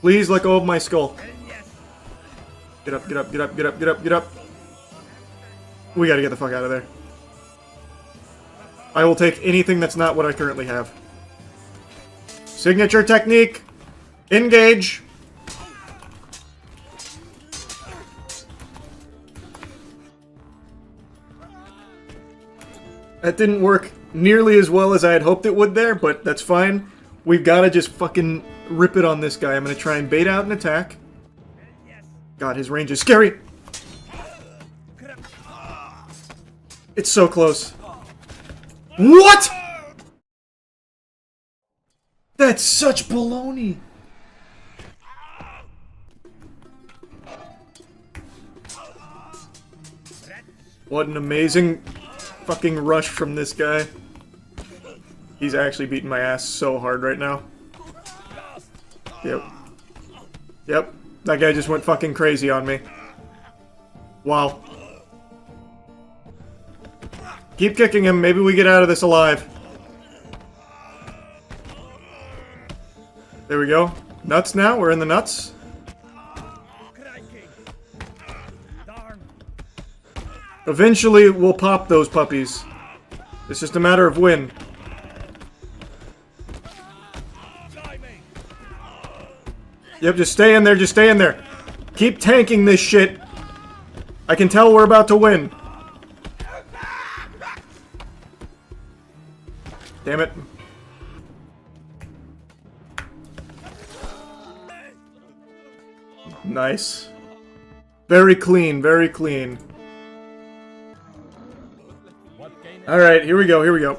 Please let go of my skull. Get up, get up, get up, get up, get up, get up. We gotta get the fuck out of there. I will take anything that's not what I currently have. Signature technique. Engage. That didn't work nearly as well as I had hoped it would there, but that's fine. We've got to just fucking rip it on this guy. I'm going to try and bait out an attack. God, his range is scary. It's so close. What? That's such baloney. What an amazing fucking rush from this guy. He's actually beating my ass so hard right now. Yep. Yep. That guy just went fucking crazy on me. Wow. Keep kicking him. Maybe we get out of this alive. There we go. Nuts now. We're in the nuts. Eventually, we'll pop those puppies. It's just a matter of when. Yep, just stay in there, just stay in there. Keep tanking this shit. I can tell we're about to win. Damn it. Nice. Very clean, very clean. Alright, here we go, here we go.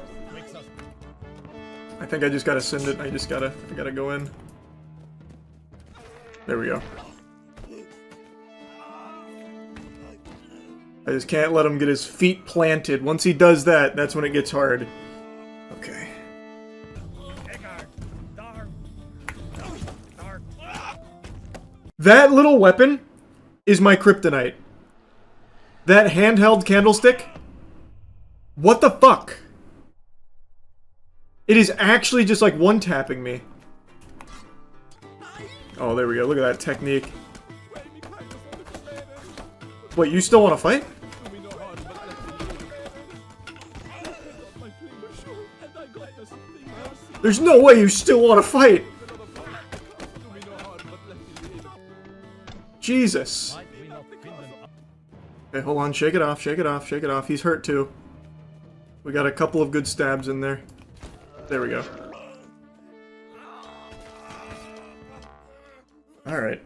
I think I just gotta send it, I gotta go in. There we go. I just can't let him get his feet planted. Once he does that, that's when it gets hard. Okay. That little weapon is my kryptonite. That handheld candlestick? What the fuck? It is actually just like one-tapping me. Oh, there we go. Look at that technique. Wait, you still want to fight? There's no way you still want to fight! Jesus. Okay, hold on. Shake it off, shake it off, shake it off. He's hurt too. We got a couple of good stabs in there. There we go. Alright.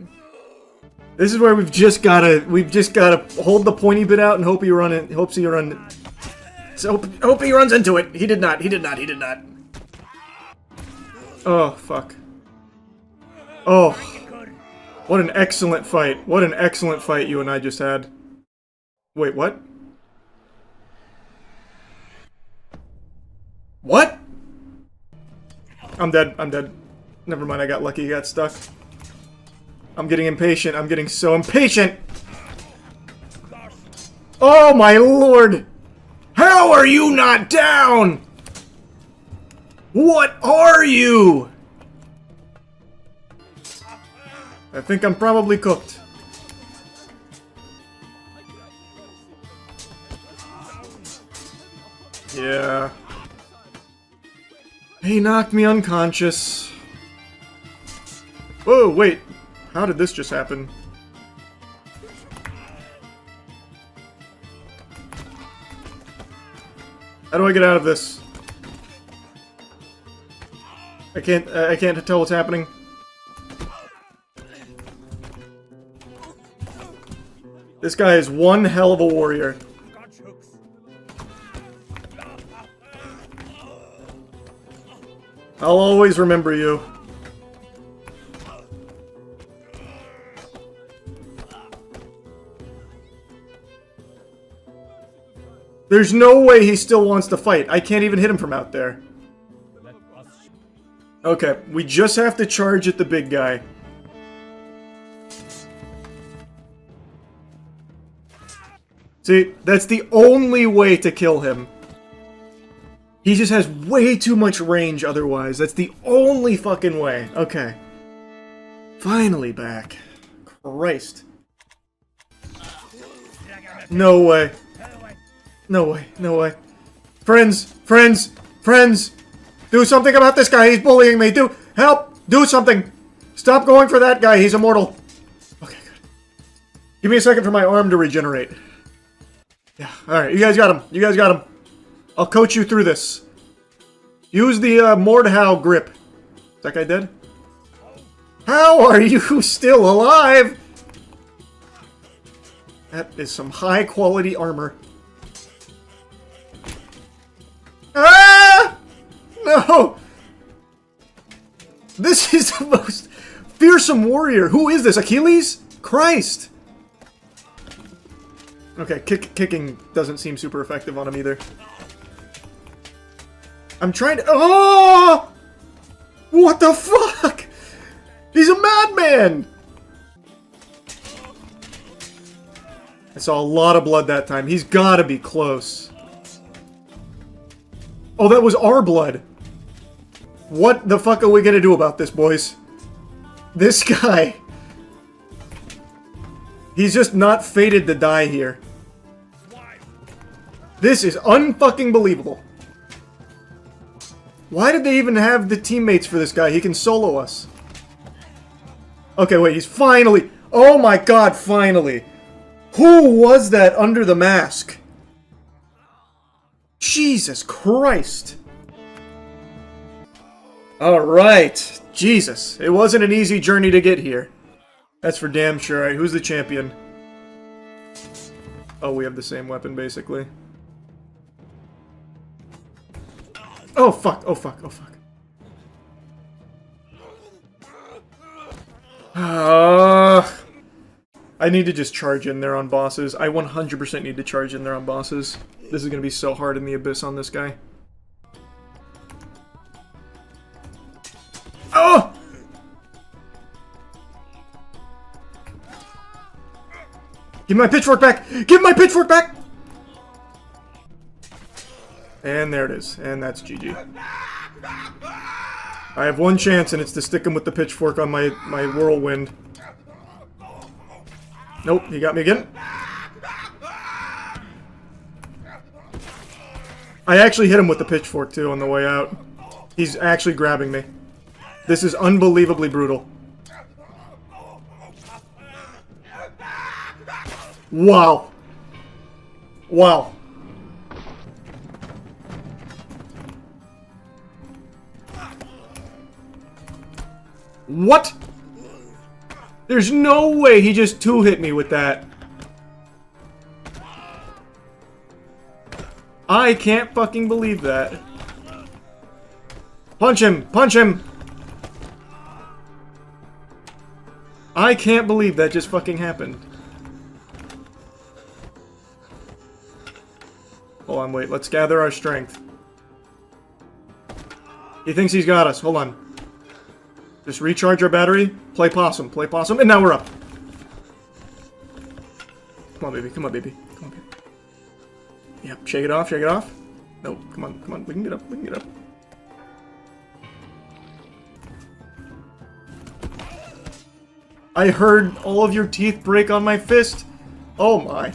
This is where we've just gotta hold the pointy bit out and hope he hope he runs into it. He did not, he did not, he did not. Oh, fuck. Oh. What an excellent fight. What an excellent fight you and I just had. Wait, what? What? I'm dead, I'm dead. Never mind, I got lucky, got stuck. I'm getting impatient, I'm getting so impatient! Oh my lord! How are you not down? What are you? I think I'm probably cooked. Yeah. He knocked me unconscious. Whoa, wait. How did this just happen? How do I get out of this? I can't tell what's happening. This guy is one hell of a warrior. I'll always remember you. There's no way he still wants to fight. I can't even hit him from out there. Okay, we just have to charge at the big guy. See, that's the only way to kill him. He just has way too much range otherwise. That's the only fucking way. Okay. Finally back. Christ. No way. No way. No way. Friends! Friends! Friends! Do something about this guy. He's bullying me. Help! Do something! Stop going for that guy. He's immortal. Okay, good. Give me a second for my arm to regenerate. Yeah, alright. You guys got him. You guys got him. I'll coach you through this. Use the Mordhau grip. Is that guy dead? How are you still alive? That is some high quality armor. Ah! No! This is the most fearsome warrior. Who is this? Achilles? Christ! Okay, kicking doesn't seem super effective on him either. I'm trying to... Oh! What the fuck? He's a madman! I saw a lot of blood that time. He's gotta be close. Oh, that was our blood. What the fuck are we gonna do about this, boys? This guy... He's just not fated to die here. This is unfucking believable. Why did they even have the teammates for this guy? He can solo us. Okay, wait, he's finally... Oh my god, finally. Who was that under the mask? Jesus Christ. Alright. Jesus. It wasn't an easy journey to get here. That's for damn sure. Alright, who's the champion? Oh, we have the same weapon, basically. Oh, fuck. Oh, fuck. Oh, fuck. I need to just charge in there on bosses. I 100% need to charge in there on bosses. This is going to be so hard in the abyss on this guy. Oh! Give me my pitchfork back! Give my pitchfork back! And there it is. And that's GG. I have one chance, and it's to stick him with the pitchfork on my whirlwind. Nope, he got me again. I actually hit him with the pitchfork, too, on the way out. He's actually grabbing me. This is unbelievably brutal. Wow. Wow. What? There's no way he just two-hit me with that. I can't fucking believe that. Punch him! Punch him! I can't believe that just fucking happened. Hold on, wait. Let's gather our strength. He thinks he's got us. Hold on. Just recharge our battery. Play possum. Play possum. And now we're up. Come on, baby. Come on, baby. Come on, baby. Yep. Shake it off. Shake it off. No. Come on. Come on. We can get up. We can get up. I heard all of your teeth break on my fist. Oh my.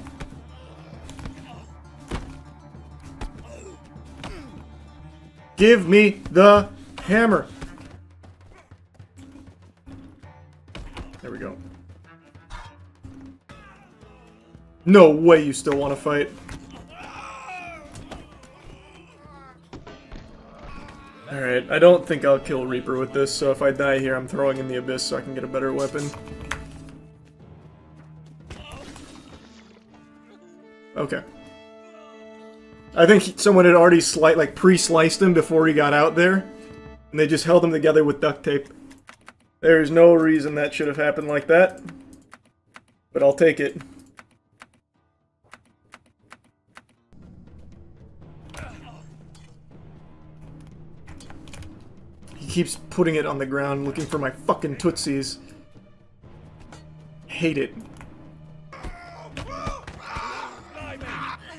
Give me the hammer. There we go. No way you still want to fight. Alright, I don't think I'll kill Reaper with this, so if I die here, I'm throwing in the abyss so I can get a better weapon. Okay. I think someone had already pre-sliced him before he got out there, and they just held him together with duct tape. There's no reason that should have happened like that, but I'll take it. He keeps putting it on the ground, looking for my fucking tootsies. Hate it.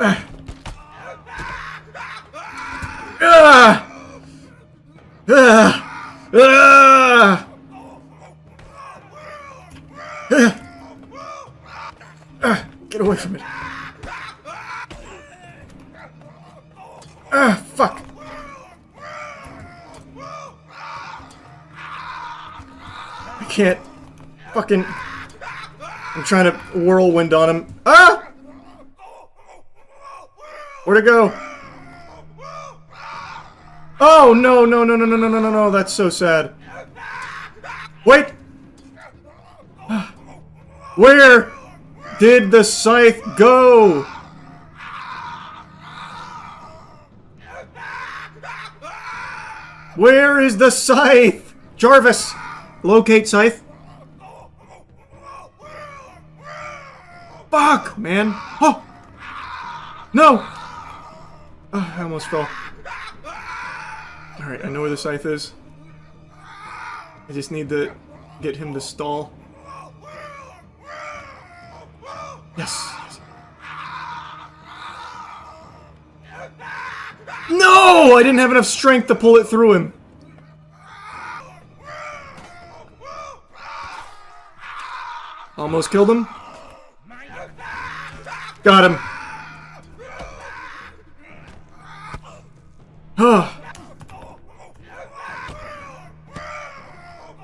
Ah. Ah! Ah! Ah! Ah! Get away from it. Ah, fuck. I can't fucking... I'm trying to whirlwind on him. Ah! Where'd it go? Oh, no, no, no, no, no, no, no, no, no, that's so sad. Wait! Where did the scythe go? Where is the scythe? Jarvis, locate scythe. Fuck, man. Oh, No! Oh, I almost fell. Alright, I know where the scythe is. I just need to get him to stall. Yes! No! I didn't have enough strength to pull it through him. Almost killed him. Got him.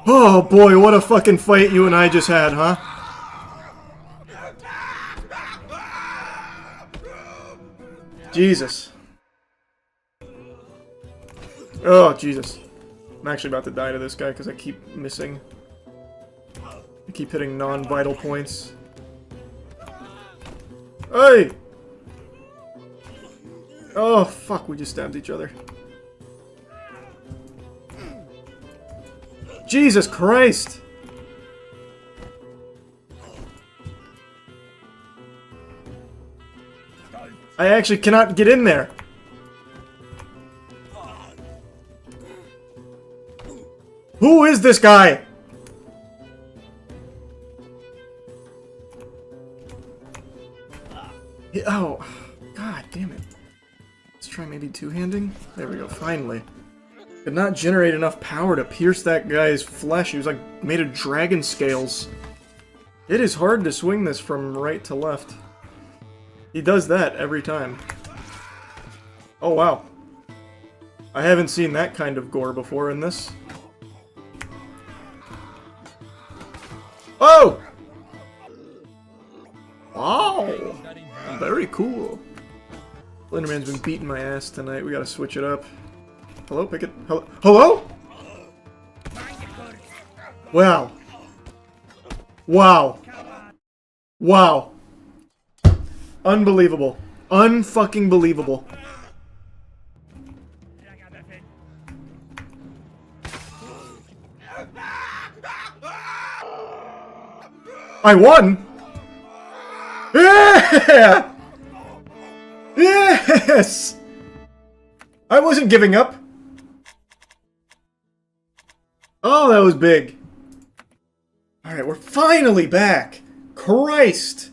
Oh boy, what a fucking fight you and I just had, huh? Jesus. Oh, Jesus. I'm actually about to die to this guy because I keep missing. I keep hitting non-vital points. Hey! Oh, fuck, we just stabbed each other. Jesus Christ! I actually cannot get in there. Who is this guy? Oh, god damn it. Let's try maybe two-handing. There we go, finally. Could not generate enough power to pierce that guy's flesh. He was like made of dragon scales. It is hard to swing this from right to left. He does that every time. Oh wow. I haven't seen that kind of gore before in this. Oh! Wow! Very cool. Slenderman's been beating my ass tonight. We gotta switch it up. Hello, pick it. Hello? Hello? Wow. Wow. Wow. Unbelievable. Unfucking believable. I won! Yeah! Yes! I wasn't giving up. Oh, that was big. Alright, we're finally back. Christ!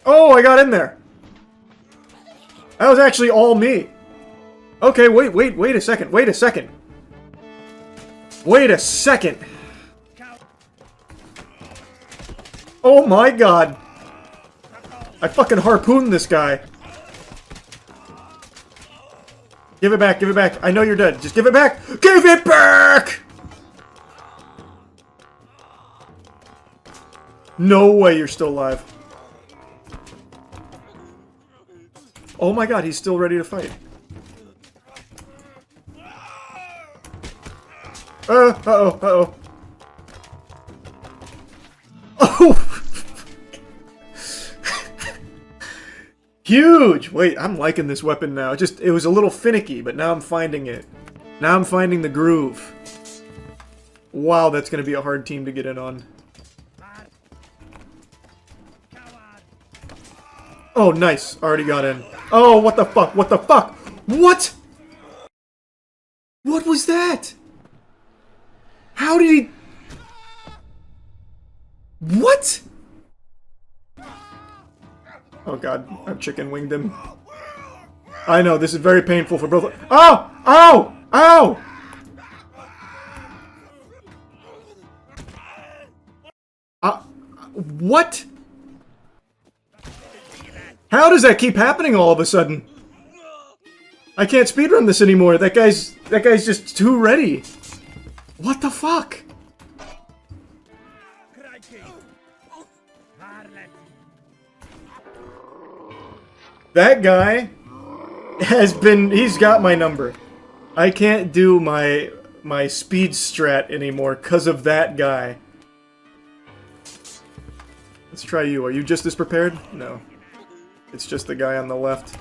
Oh, I got in there. That was actually all me. Okay, wait a second, wait a second. Wait a second. Oh my god. I fucking harpooned this guy. Give it back, give it back. I know you're dead. Just give it back. Give it back! No way you're still alive. Oh my god, he's still ready to fight. Uh-oh, uh-oh. Oh! Huge! Wait, I'm liking this weapon now. It was a little finicky, but now I'm finding it. Now I'm finding the groove. Wow, that's gonna be a hard team to get in on. Oh, nice. Already got in. Oh, what the fuck? What the fuck? What? What was that? How did he... What? Oh god, I've chicken winged him. I know, this is very painful for both... Oh! Ow! Ow! What? How does that keep happening all of a sudden? I can't speedrun this anymore. That guy's just too ready. What the fuck? That guy he's got my number. I can't do my speed strat anymore because of that guy. Let's try you. Are you just as prepared? No. It's just the guy on the left.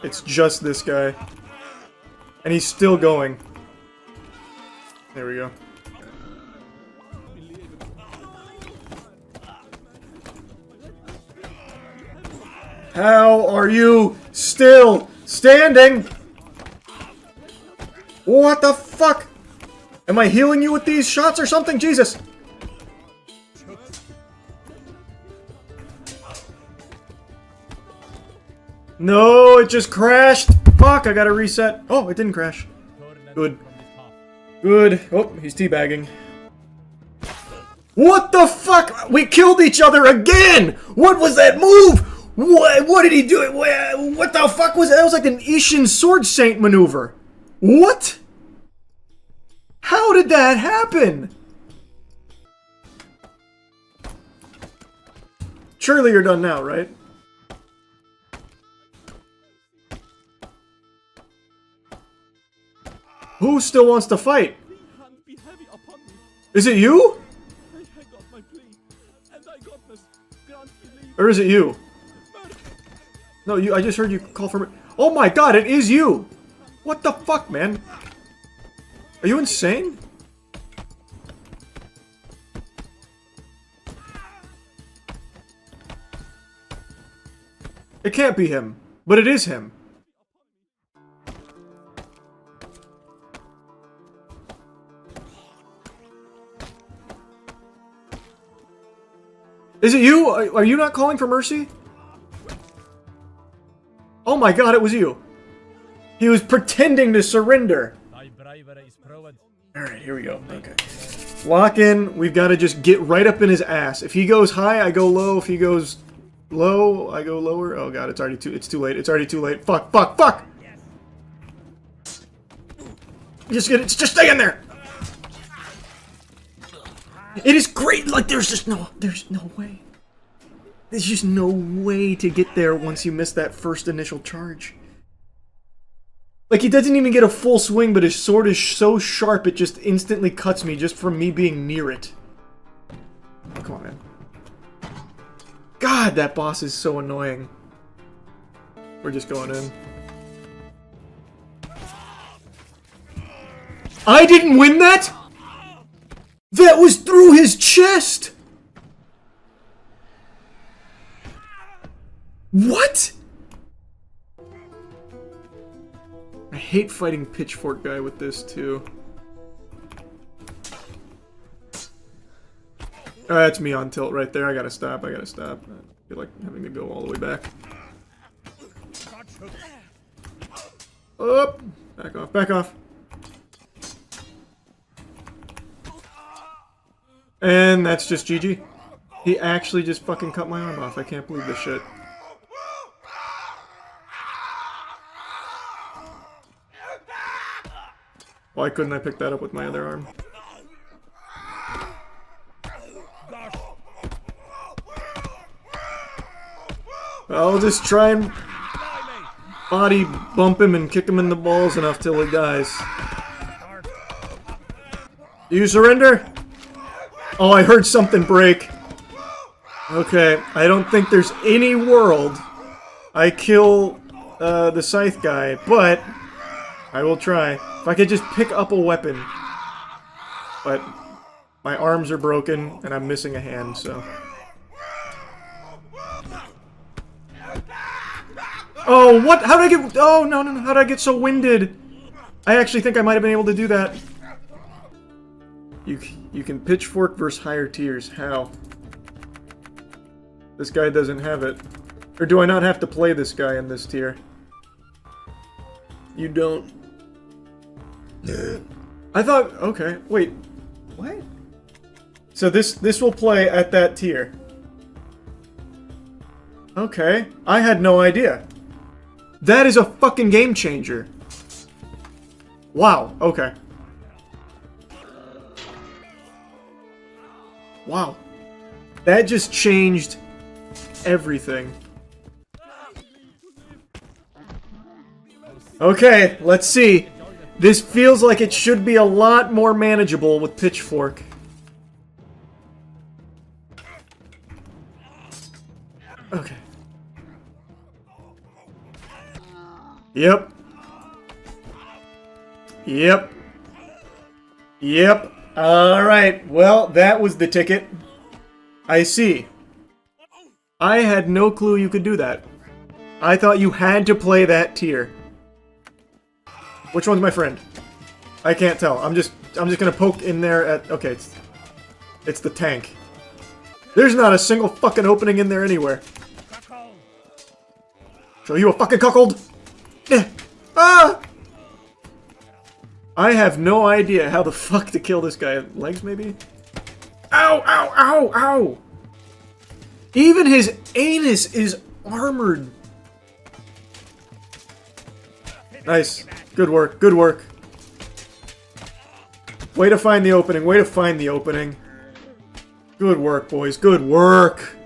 It's just this guy. And he's still going. There we go. How are you still standing? What the fuck? Am I healing you with these shots or something? Jesus. No, it just crashed. Fuck, I gotta reset. Oh, it didn't crash. Good. Good. Oh, he's teabagging. What the fuck? We killed each other again! What was that move? What did he do? What the fuck was that? That was like an Ishin Sword Saint maneuver. What? How did that happen? Surely you're done now, right? Who still wants to fight? Is it you? Or is it you? No, you. I just heard you call for me. Oh my god, it is you! What the fuck, man? Are you insane? It can't be him, but it is him. Is it you? Are you not calling for mercy? Oh my god, it was you. He was pretending to surrender. Alright, here we go. Okay. Lock in. We've got to just get right up in his ass. If he goes high, I go low. If he goes low, I go lower. Oh god, it's already it's too late. It's already too late. Fuck, fuck, fuck! Just stay in there! It is great! Like, there's no way. There's just no way to get there once you miss that first initial charge. Like, he doesn't even get a full swing, but his sword is so sharp it just instantly cuts me just from me being near it. Oh, come on, man. God, that boss is so annoying. We're just going in. I didn't win that?! That was through his chest! What?! I hate fighting Pitchfork Guy with this, too. Oh, that's me on tilt right there. I gotta stop. I feel like having to go all the way back. Up! Back off, back off. And that's just GG. He actually just fucking cut my arm off. I can't believe this shit. Why couldn't I pick that up with my other arm? I'll just try and body bump him and kick him in the balls enough till he dies. Do you surrender? Oh, I heard something break. Okay, I don't think there's any world I kill the scythe guy, but I will try. If I could just pick up a weapon. But my arms are broken and I'm missing a hand, so. Oh, what? How did I get... Oh, no. How did I get so winded? I actually think I might have been able to do that. You can pitchfork versus higher tiers. How? This guy doesn't have it. Or do I not have to play this guy in this tier? You don't. I thought... Okay, wait. What? So this will play at that tier. Okay. I had no idea. That is a fucking game changer. Wow, okay. Wow. That just changed everything. Okay, let's see. This feels like it should be a lot more manageable with Pitchfork. Okay. Yep. Yep. Yep. Alright, well, that was the ticket. I see. I had no clue you could do that. I thought you had to play that tier. Which one's my friend? I can't tell. I'm just gonna poke in there at... Okay, it's the tank. There's not a single fucking opening in there anywhere. Show you a fucking cuckold! Ah! I have no idea how the fuck to kill this guy. Legs, maybe? Ow, ow, ow, ow! Even his anus is armored. Nice. Good work, good work. Way to find the opening, way to find the opening. Good work, boys, good work.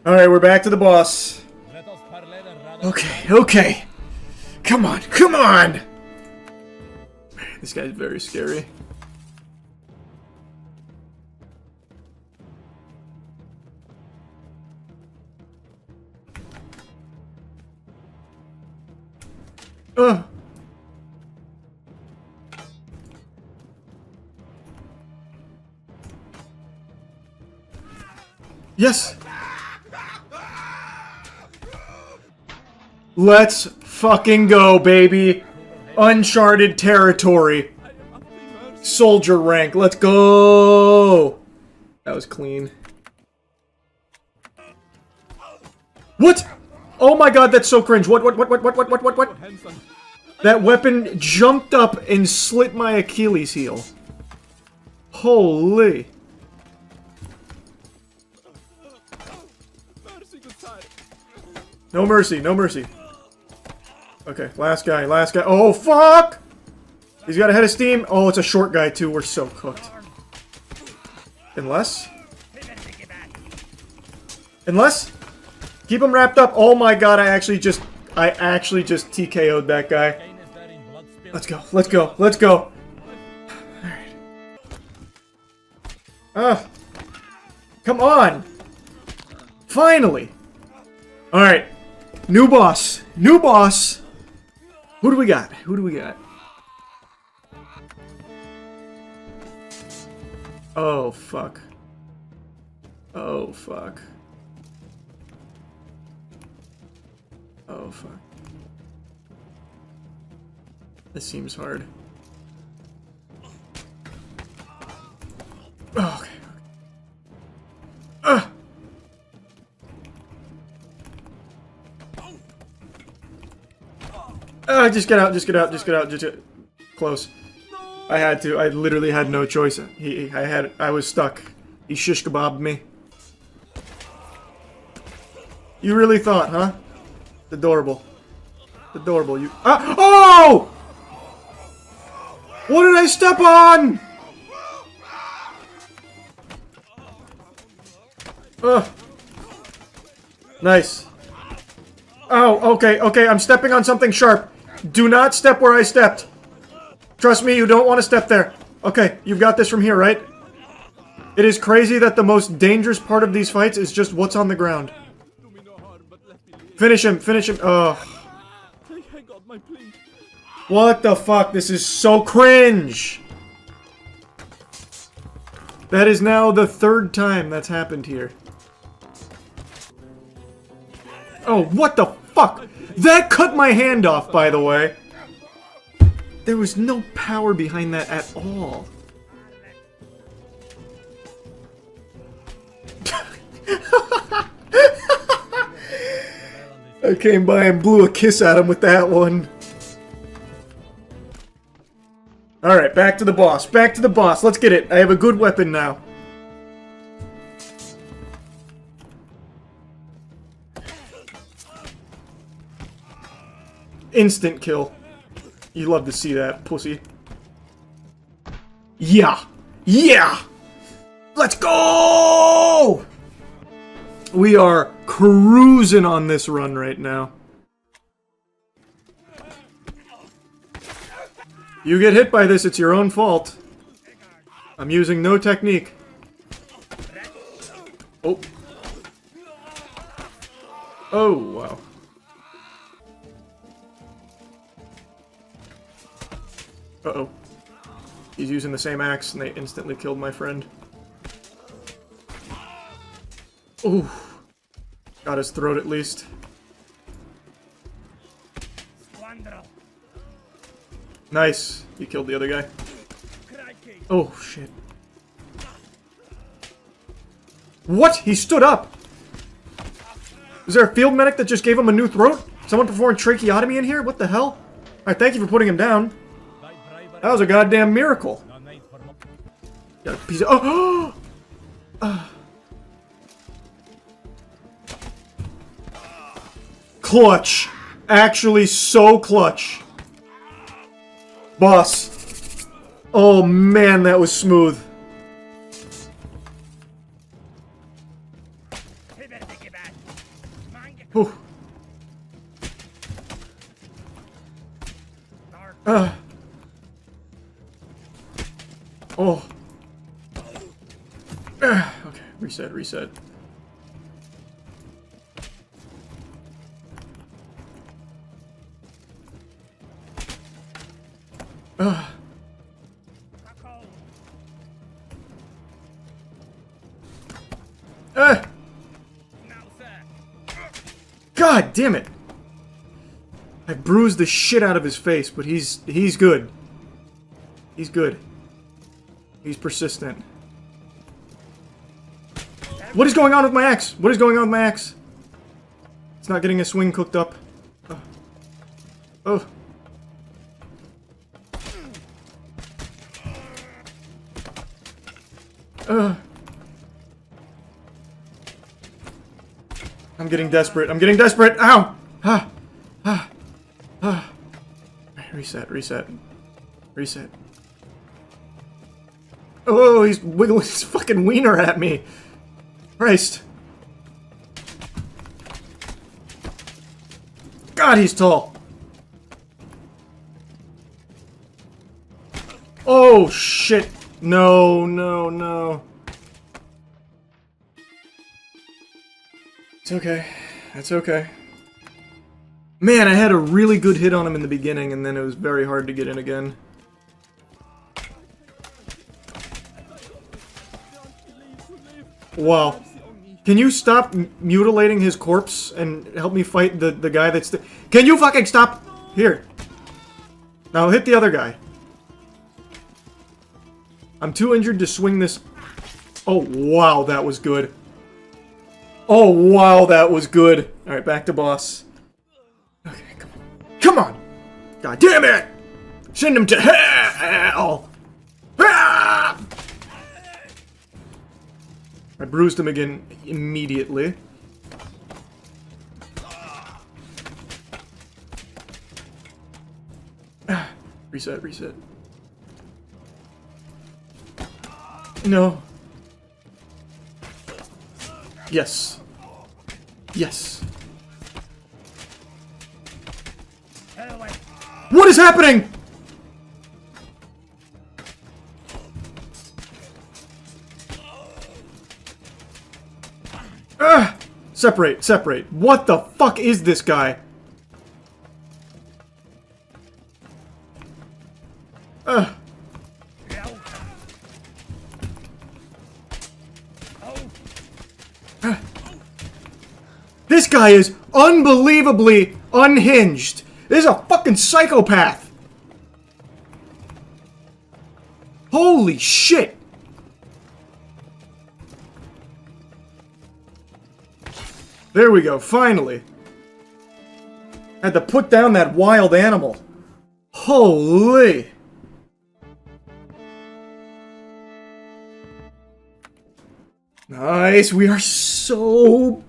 Alright, we're back to the boss. Okay, okay. Come on, come on! This guy's very scary. Ugh. Yes! Let's fucking go, baby! Uncharted territory. Soldier rank, let's go! That was clean. What? Oh my god, that's so cringe. What? That weapon jumped up and slit my Achilles heel. Holy. No mercy, no mercy. Okay, last guy, last guy. Oh, fuck! He's got a head of steam. Oh, it's a short guy, too. We're so cooked. Unless? Keep him wrapped up. Oh my god, I actually just TKO'd that guy. Let's go, let's go, let's go. Alright. Come on! Finally! Alright. New boss. New boss! Who do we got? Who do we got? Oh, fuck. Oh, fuck. Oh, fuck. This seems hard. Oh, okay. Just get out, just get out, just get out, just get... Close. I had to, I literally had no choice. I was stuck. He shish kebabbed me. You really thought, huh? Adorable. Adorable, you... Ah! Oh! What did I step on? Ugh. Nice. Oh, okay, okay, I'm stepping on something sharp. Do not step where I stepped. Trust me, you don't want to step there. Okay, you've got this from here, right? It is crazy that the most dangerous part of these fights is just what's on the ground. Finish him, finish him. Ugh. What the fuck? This is so cringe! That is now the third time that's happened here. Oh, what the fuck? That cut my hand off, by the way. There was no power behind that at all. I came by and blew a kiss at him with that one. Alright, back to the boss. Back to the boss. Let's get it. I have a good weapon now. Instant kill. You love to see that, pussy. Yeah! Yeah! Let's go! We are cruising on this run right now. You get hit by this, it's your own fault. I'm using no technique. Oh. Oh, wow. Uh-oh. He's using the same axe, and they instantly killed my friend. Ooh. Got his throat at least. Nice. He killed the other guy. Oh, shit. What? He stood up! Is there a field medic that just gave him a new throat? Someone performed tracheotomy in here? What the hell? Alright, thank you for putting him down. That was a goddamn miracle. Got a piece of... Oh! Clutch. Actually so clutch. Boss. Oh man, that was smooth. Whew. Oh. Okay, reset, reset. God damn it! I bruised the shit out of his face, but he's good. He's good. He's persistent. What is going on with my axe? What is going on with my axe? It's not getting a swing cooked up. Oh. I'm getting desperate. I'm getting desperate. Ow! Reset, reset. Reset. Oh, he's wiggling his fucking wiener at me. Christ. God, he's tall. Oh, shit. No, no, no. It's okay. That's okay. Man, I had a really good hit on him in the beginning, and then it was very hard to get in again. Wow. Can you stop mutilating his corpse and help me fight the guy that's... Can you fucking stop? Here. Now hit the other guy. I'm too injured to swing this... Oh, wow, that was good. Oh, wow, that was good. Alright, back to boss. Okay, come on. Come on! God damn it! Send him to hell! Ah! I bruised him again immediately. Reset, reset. No. Yes. Yes. What is happening? Separate, separate. What the fuck is this guy? This guy is unbelievably unhinged. This is a fucking psychopath. Holy shit. There we go, finally. Had to put down that wild animal. Holy. Nice, we are so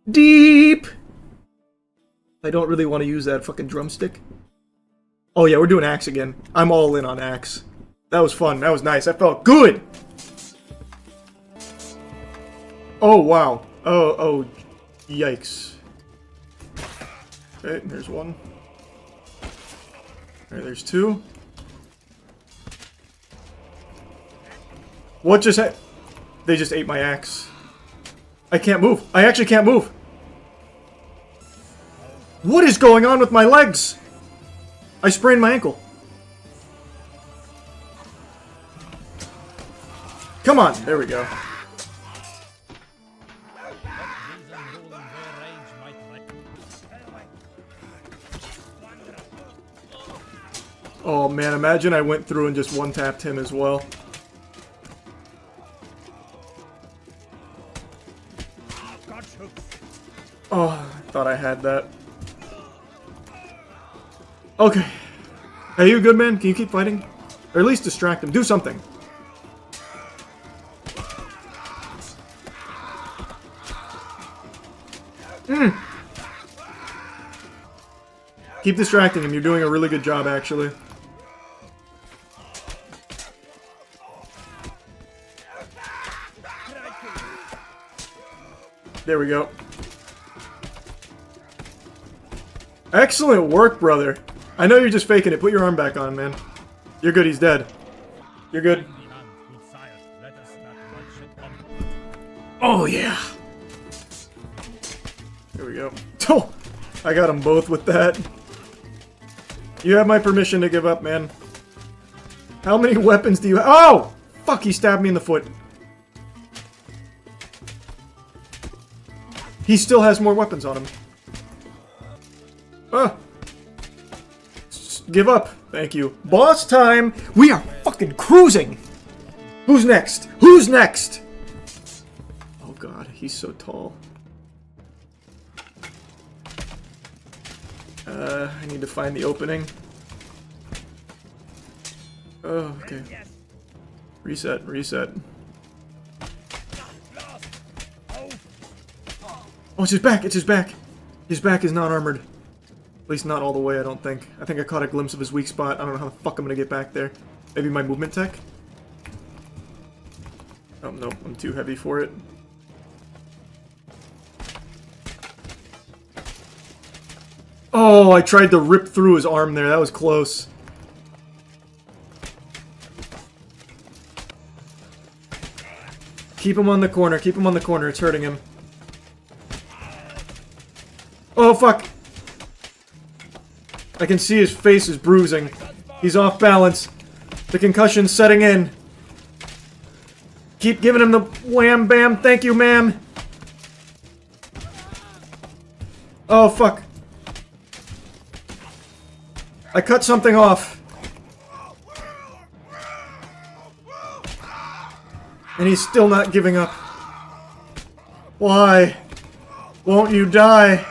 deep. I don't really want to use that fucking drumstick. Oh yeah, we're doing axe again. I'm all in on axe. That was fun, that was nice, that felt good. Oh wow. Oh, yikes. Okay, there's one. Alright, there's two. What just happened? They just ate my axe. I can't move. I actually can't move. What is going on with my legs? I sprained my ankle. Come on, there we go. Oh man, imagine I went through and just one-tapped him as well. Oh, I thought I had that. Okay. Are you good, man? Can you keep fighting? Or at least distract him. Do something. Keep distracting him. You're doing a really good job, actually. There we go. Excellent work, brother. I know you're just faking it. Put your arm back on, man. You're good. He's dead. You're good. Oh, yeah. There we go. Oh, I got them both with that. You have my permission to give up, man. How many weapons do you have? Oh! Fuck, he stabbed me in the foot. He still has more weapons on him. Give up. Thank you. Boss time! We are fucking cruising! Who's next? Who's next? Oh god, he's so tall. I need to find the opening. Oh, okay. Reset, reset. Oh, it's his back! It's his back! His back is not armored. At least not all the way, I don't think. I think I caught a glimpse of his weak spot. I don't know how the fuck I'm gonna get back there. Maybe my movement tech? Oh, no. I'm too heavy for it. Oh, I tried to rip through his arm there. That was close. Keep him on the corner. Keep him on the corner. It's hurting him. Oh, fuck. I can see his face is bruising. He's off balance. The concussion's setting in. Keep giving him the wham bam. Thank you, ma'am. Oh, fuck. I cut something off. And he's still not giving up. Why? Won't you die?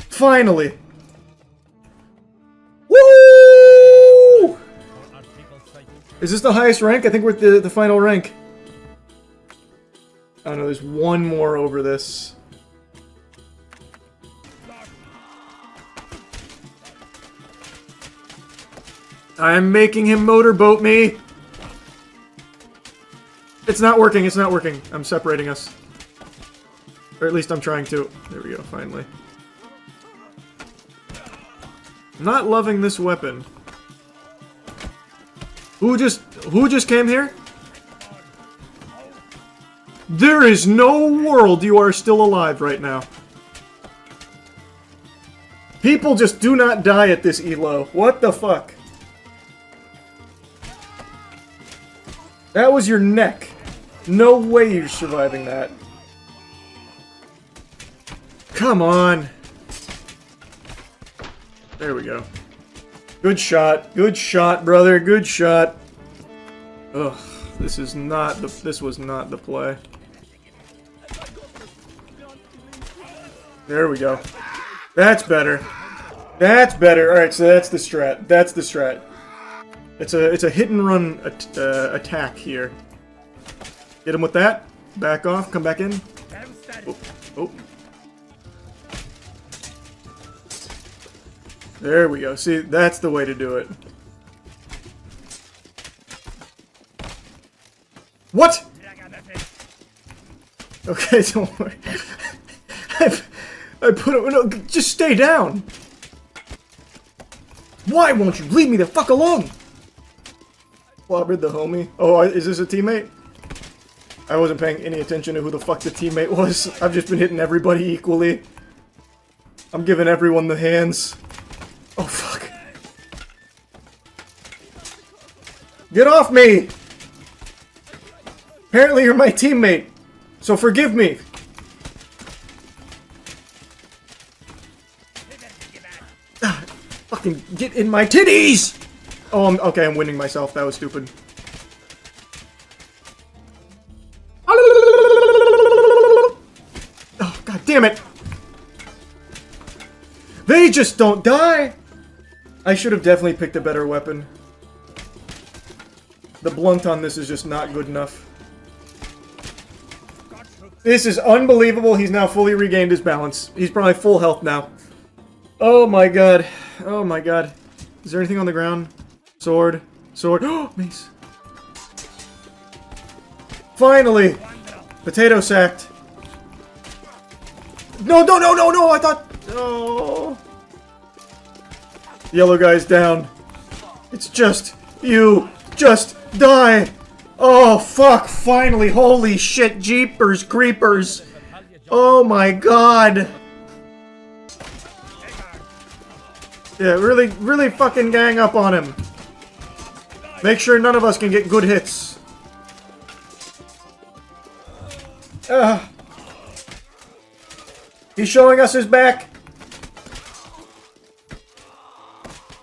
Finally! Woo! Is this the highest rank? I think we're at the final rank. Oh no, there's one more over this. I'm making him motorboat me! It's not working, it's not working. I'm separating us. Or at least I'm trying to. There we go, finally. I'm not loving this weapon. Who just came here? There is no world you are still alive right now. People just do not die at this elo. What the fuck? That was your neck. No way you're surviving that. Come on. There we go. Good shot. Good shot, brother. Good shot. Ugh. This was not the play. There we go. That's better. That's better. Alright, so that's the strat. That's the strat. It's a hit and run attack here. Hit him with that. Back off. Come back in. Oh. Oh. There we go. See, that's the way to do it. What? Okay, don't worry. I put it. No, just stay down. Why won't you leave me the fuck alone? Clobbered the homie. Oh, is this a teammate? I wasn't paying any attention to who the fuck the teammate was. I've just been hitting everybody equally. I'm giving everyone the hands. Oh, fuck. Get off me! Apparently you're my teammate, so forgive me. Fucking get in my titties! Oh, okay, I'm winning myself. That was stupid. Oh, god damn it! They just don't die! I should have definitely picked a better weapon. The blunt on this is just not good enough. This is unbelievable. He's now fully regained his balance. He's probably full health now. Oh my god. Oh my god. Is there anything on the ground? Sword. Sword. Oh, mace. Finally! Potato sacked. No, no, no, no, no! I thought... Oh. Yellow guy's down. It's just... You... Just die! Oh, fuck! Finally! Holy shit! Jeepers creepers! Oh my god! Yeah, really, really fucking gang up on him. Make sure none of us can get good hits. He's showing us his back.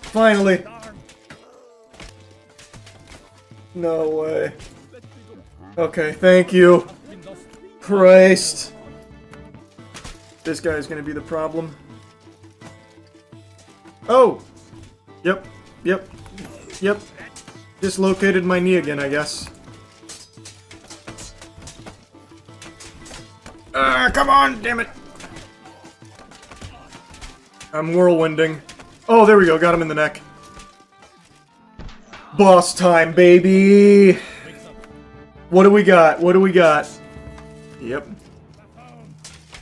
Finally. No way. Okay, thank you. Christ. This guy's gonna be the problem. Oh! Yep. Yep. Yep. Dislocated my knee again, I guess. Come on, damn it! I'm whirlwinding. Oh, there we go, got him in the neck. Boss time, baby! What do we got? What do we got? Yep.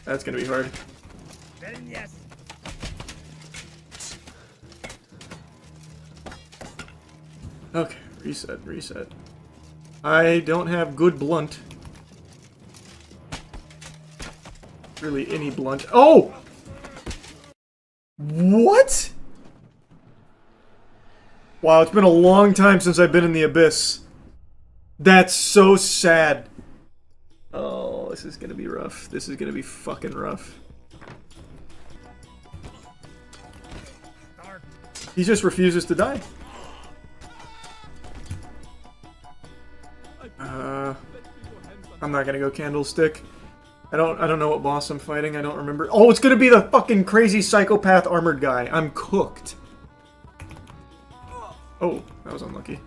That's gonna be hard. Okay, reset, reset. I don't have good blunt. Really, any blunt. Oh! What? Wow, it's been a long time since I've been in the abyss. That's so sad. Oh, this is gonna be rough. This is gonna be fucking rough. He just refuses to die. I'm not gonna go candlestick. I don't know what boss I'm fighting. I don't remember. Oh, it's gonna be the fucking crazy psychopath armored guy. I'm cooked. Oh, that was unlucky.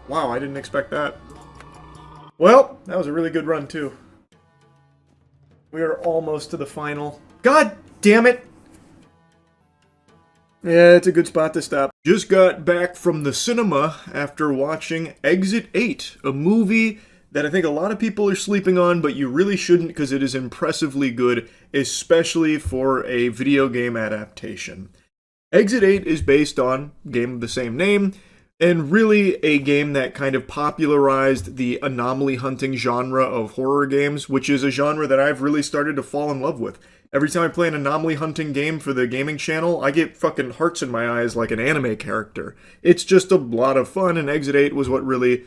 Wow, I didn't expect that. Well, that was a really good run too. We are almost to the final. God damn it! Yeah, it's a good spot to stop. Just got back from the cinema after watching Exit 8, a movie that I think a lot of people are sleeping on, but you really shouldn't because it is impressively good, especially for a video game adaptation. Exit 8 is based on a game of the same name, and really a game that kind of popularized the anomaly hunting genre of horror games, which is a genre that I've really started to fall in love with. Every time I play an anomaly hunting game for the gaming channel, I get fucking hearts in my eyes like an anime character. It's just a lot of fun, and Exit 8 was what really,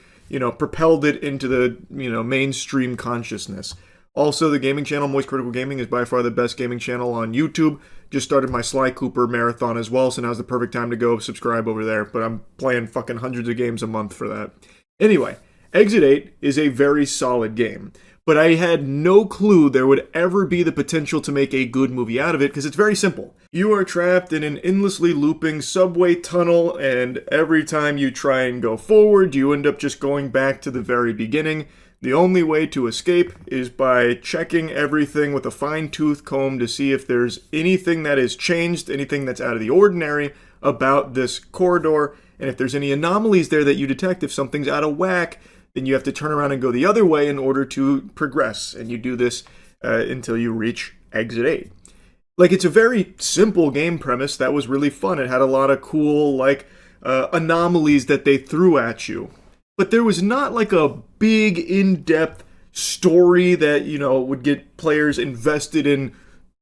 propelled it into the, mainstream consciousness. Also, the gaming channel, Moist Critical Gaming, is by far the best gaming channel on YouTube. Just started my Sly Cooper marathon as well, so now's the perfect time to go subscribe over there. But I'm playing fucking hundreds of games a month for that. Anyway, Exit 8 is a very solid game. But I had no clue there would ever be the potential to make a good movie out of it, because it's very simple. You are trapped in an endlessly looping subway tunnel, and every time you try and go forward, you end up just going back to the very beginning. The only way to escape is by checking everything with a fine-tooth comb to see if there's anything that has changed, anything that's out of the ordinary about this corridor, and if there's any anomalies there that you detect, if something's out of whack, then you have to turn around and go the other way in order to progress. And you do this until you reach Exit 8. Like, it's a very simple game premise that was really fun. It had a lot of cool, anomalies that they threw at you. But there was not, a big, in-depth story that, would get players invested in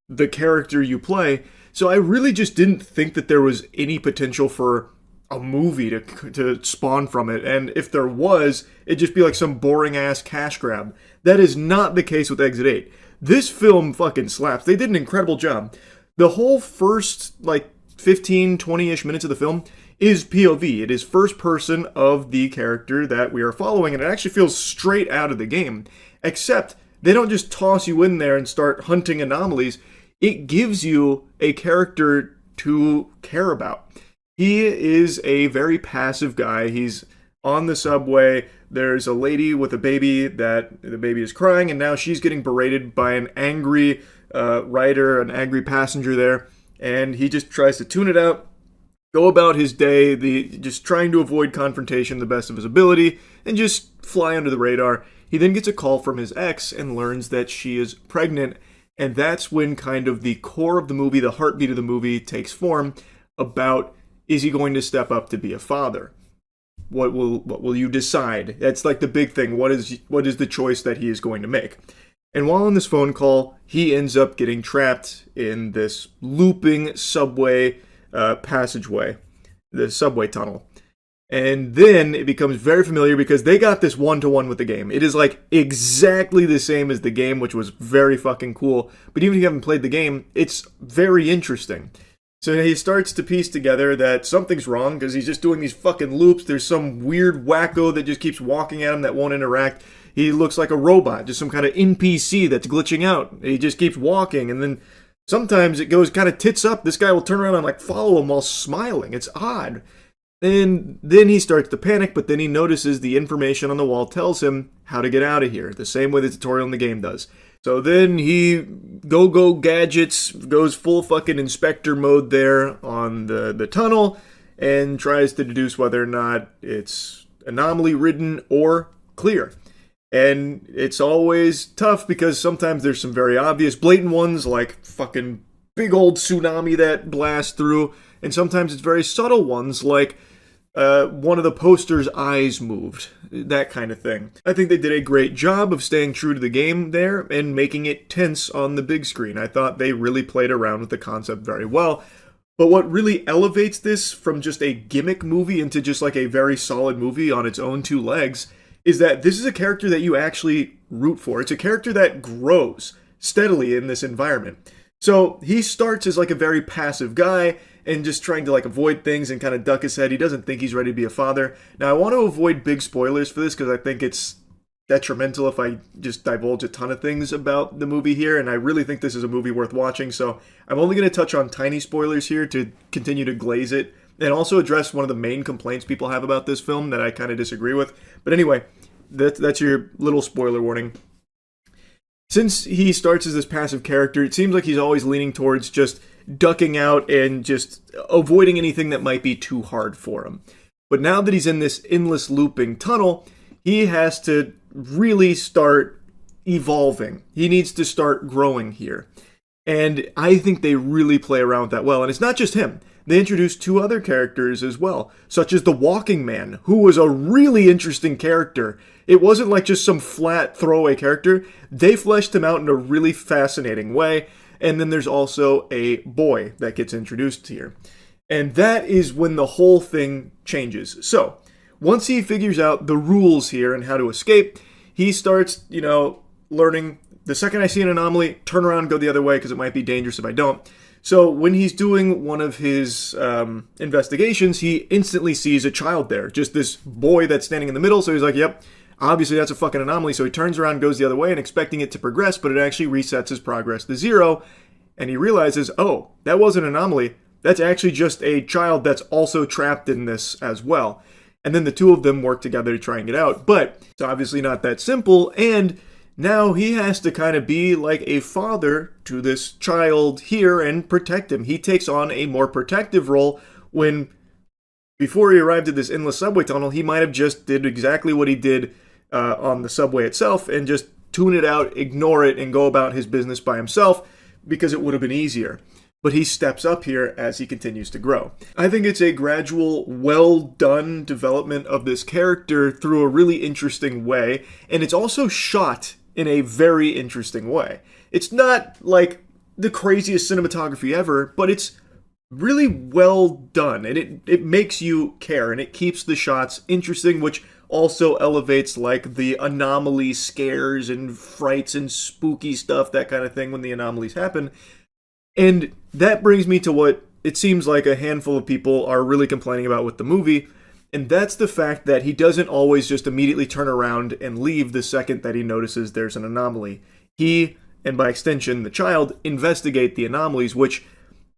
the character you play. So I really just didn't think that there was any potential for a movie to spawn from it. And if there was, it'd just be like some boring ass cash grab. That is not the case with Exit 8. This film fucking slaps. They did an incredible job. The whole first, like, 15, 20-ish minutes of the film is POV. It is first person of the character that we are following, and it actually feels straight out of the game. Except, they don't just toss you in there and start hunting anomalies. It gives you a character to care about. He is a very passive guy. He's on the subway. There's a lady with a baby that the baby is crying, and now she's getting berated by an angry rider, an angry passenger there, and he just tries to tune it out, go about his day, just trying to avoid confrontation the best of his ability, and just fly under the radar. He then gets a call from his ex and learns that she is pregnant, and that's when kind of the core of the movie, the heartbeat of the movie, takes form about, is he going to step up to be a father? What will you decide? That's like the big thing. What is the choice that he is going to make? And while on this phone call, he ends up getting trapped in this looping subway passageway, the subway tunnel. And then it becomes very familiar because they got this one-to-one with the game. It is like exactly the same as the game, which was very fucking cool. But even if you haven't played the game, it's very interesting. So he starts to piece together that something's wrong because he's just doing these fucking loops. There's some weird wacko that just keeps walking at him that won't interact. He looks like a robot, just some kind of NPC that's glitching out. He just keeps walking, and then sometimes it goes kind of tits up. This guy will turn around and like follow him while smiling. It's odd. And then he starts to panic, but then he notices the information on the wall tells him how to get out of here, the same way the tutorial in the game does. So then he go gadgets, goes full fucking inspector mode there on the tunnel, and tries to deduce whether or not it's anomaly ridden or clear. And it's always tough because sometimes there's some very obvious blatant ones like fucking big old tsunami that blasts through, and sometimes it's very subtle ones like one of the poster's eyes moved, that kind of thing. I think they did a great job of staying true to the game there and making it tense on the big screen. I thought they really played around with the concept very well. But what really elevates this from just a gimmick movie into just like a very solid movie on its own two legs is that this is a character that you actually root for. It's a character that grows steadily in this environment. So he starts as like a very passive guy and just trying to like avoid things and kind of duck his head. He doesn't think he's ready to be a father. Now I want to avoid big spoilers for this because I think it's detrimental if I just divulge a ton of things about the movie here, and I really think this is a movie worth watching, so I'm only going to touch on tiny spoilers here to continue to glaze it, and also address one of the main complaints people have about this film that I kind of disagree with. But anyway, that's your little spoiler warning. Since he starts as this passive character, it seems like he's always leaning towards just ducking out and just avoiding anything that might be too hard for him. But now that he's in this endless looping tunnel, he has to really start evolving. He needs to start growing here. And I think they really play around with that well. And it's not just him. They introduced two other characters as well, such as the Walking Man, who was a really interesting character. It wasn't like just some flat throwaway character. They fleshed him out in a really fascinating way. And then there's also a boy that gets introduced here. And that is when the whole thing changes. So, once he figures out the rules here and how to escape, he starts, learning, the second I see an anomaly, turn around and go the other way because it might be dangerous if I don't. So when he's doing one of his investigations, he instantly sees a child there. Just this boy that's standing in the middle. So he's like, yep, obviously that's a fucking anomaly. So he turns around and goes the other way and expecting it to progress, but it actually resets his progress to 0. And he realizes, oh, that wasn't an anomaly. That's actually just a child that's also trapped in this as well. And then the two of them work together to try and get out. But it's obviously not that simple. And now he has to kind of be like a father to this child here and protect him. He takes on a more protective role when, before he arrived at this endless subway tunnel, he might have just did exactly what he did on the subway itself and just tune it out, ignore it, and go about his business by himself because it would have been easier. But he steps up here as he continues to grow. I think it's a gradual, well-done development of this character through a really interesting way, and it's also shot in a very interesting way. It's not like the craziest cinematography ever, but it's really well done, and it makes you care, and it keeps the shots interesting, which also elevates like the anomaly scares and frights and spooky stuff, that kind of thing when the anomalies happen. And that brings me to what it seems like a handful of people are really complaining about with the movie, and that's the fact that he doesn't always just immediately turn around and leave the second that he notices there's an anomaly. He, and by extension the child, investigate the anomalies, which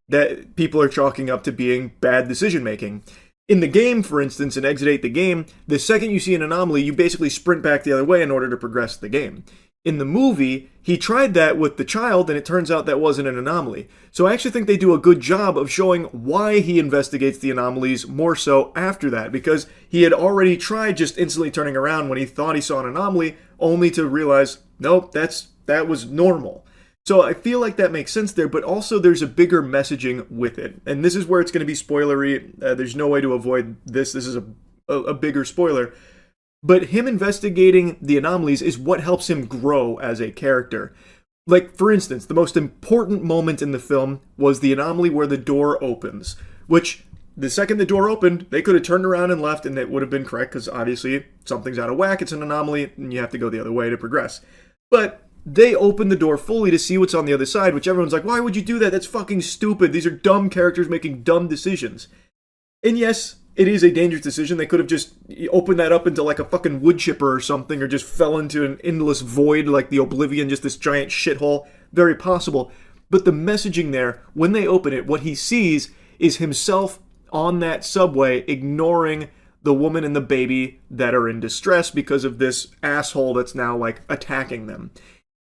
that people are chalking up to being bad decision making. In the game, for instance, in Exit 8 the game, the second you see an anomaly, you basically sprint back the other way in order to progress the game. In the movie, he tried that with the child, and it turns out that wasn't an anomaly. So I actually think they do a good job of showing why he investigates the anomalies more so after that, because he had already tried just instantly turning around when he thought he saw an anomaly, only to realize, nope, that was normal. So I feel like that makes sense there, but also there's a bigger messaging with it. And this is where it's going to be spoilery. There's no way to avoid this. This is a bigger spoiler. But him investigating the anomalies is what helps him grow as a character. Like, for instance, the most important moment in the film was the anomaly where the door opens, which the second the door opened, they could have turned around and left and it would have been correct, because obviously something's out of whack, it's an anomaly, and you have to go the other way to progress. But they open the door fully to see what's on the other side, which everyone's like, why would you do that? That's fucking stupid. These are dumb characters making dumb decisions. And yes, it is a dangerous decision. They could have just opened that up into like a fucking wood chipper or something, or just fell into an endless void like the Oblivion, just this giant shithole. Very possible. But the messaging there, when they open it, what he sees is himself on that subway ignoring the woman and the baby that are in distress because of this asshole that's now like attacking them.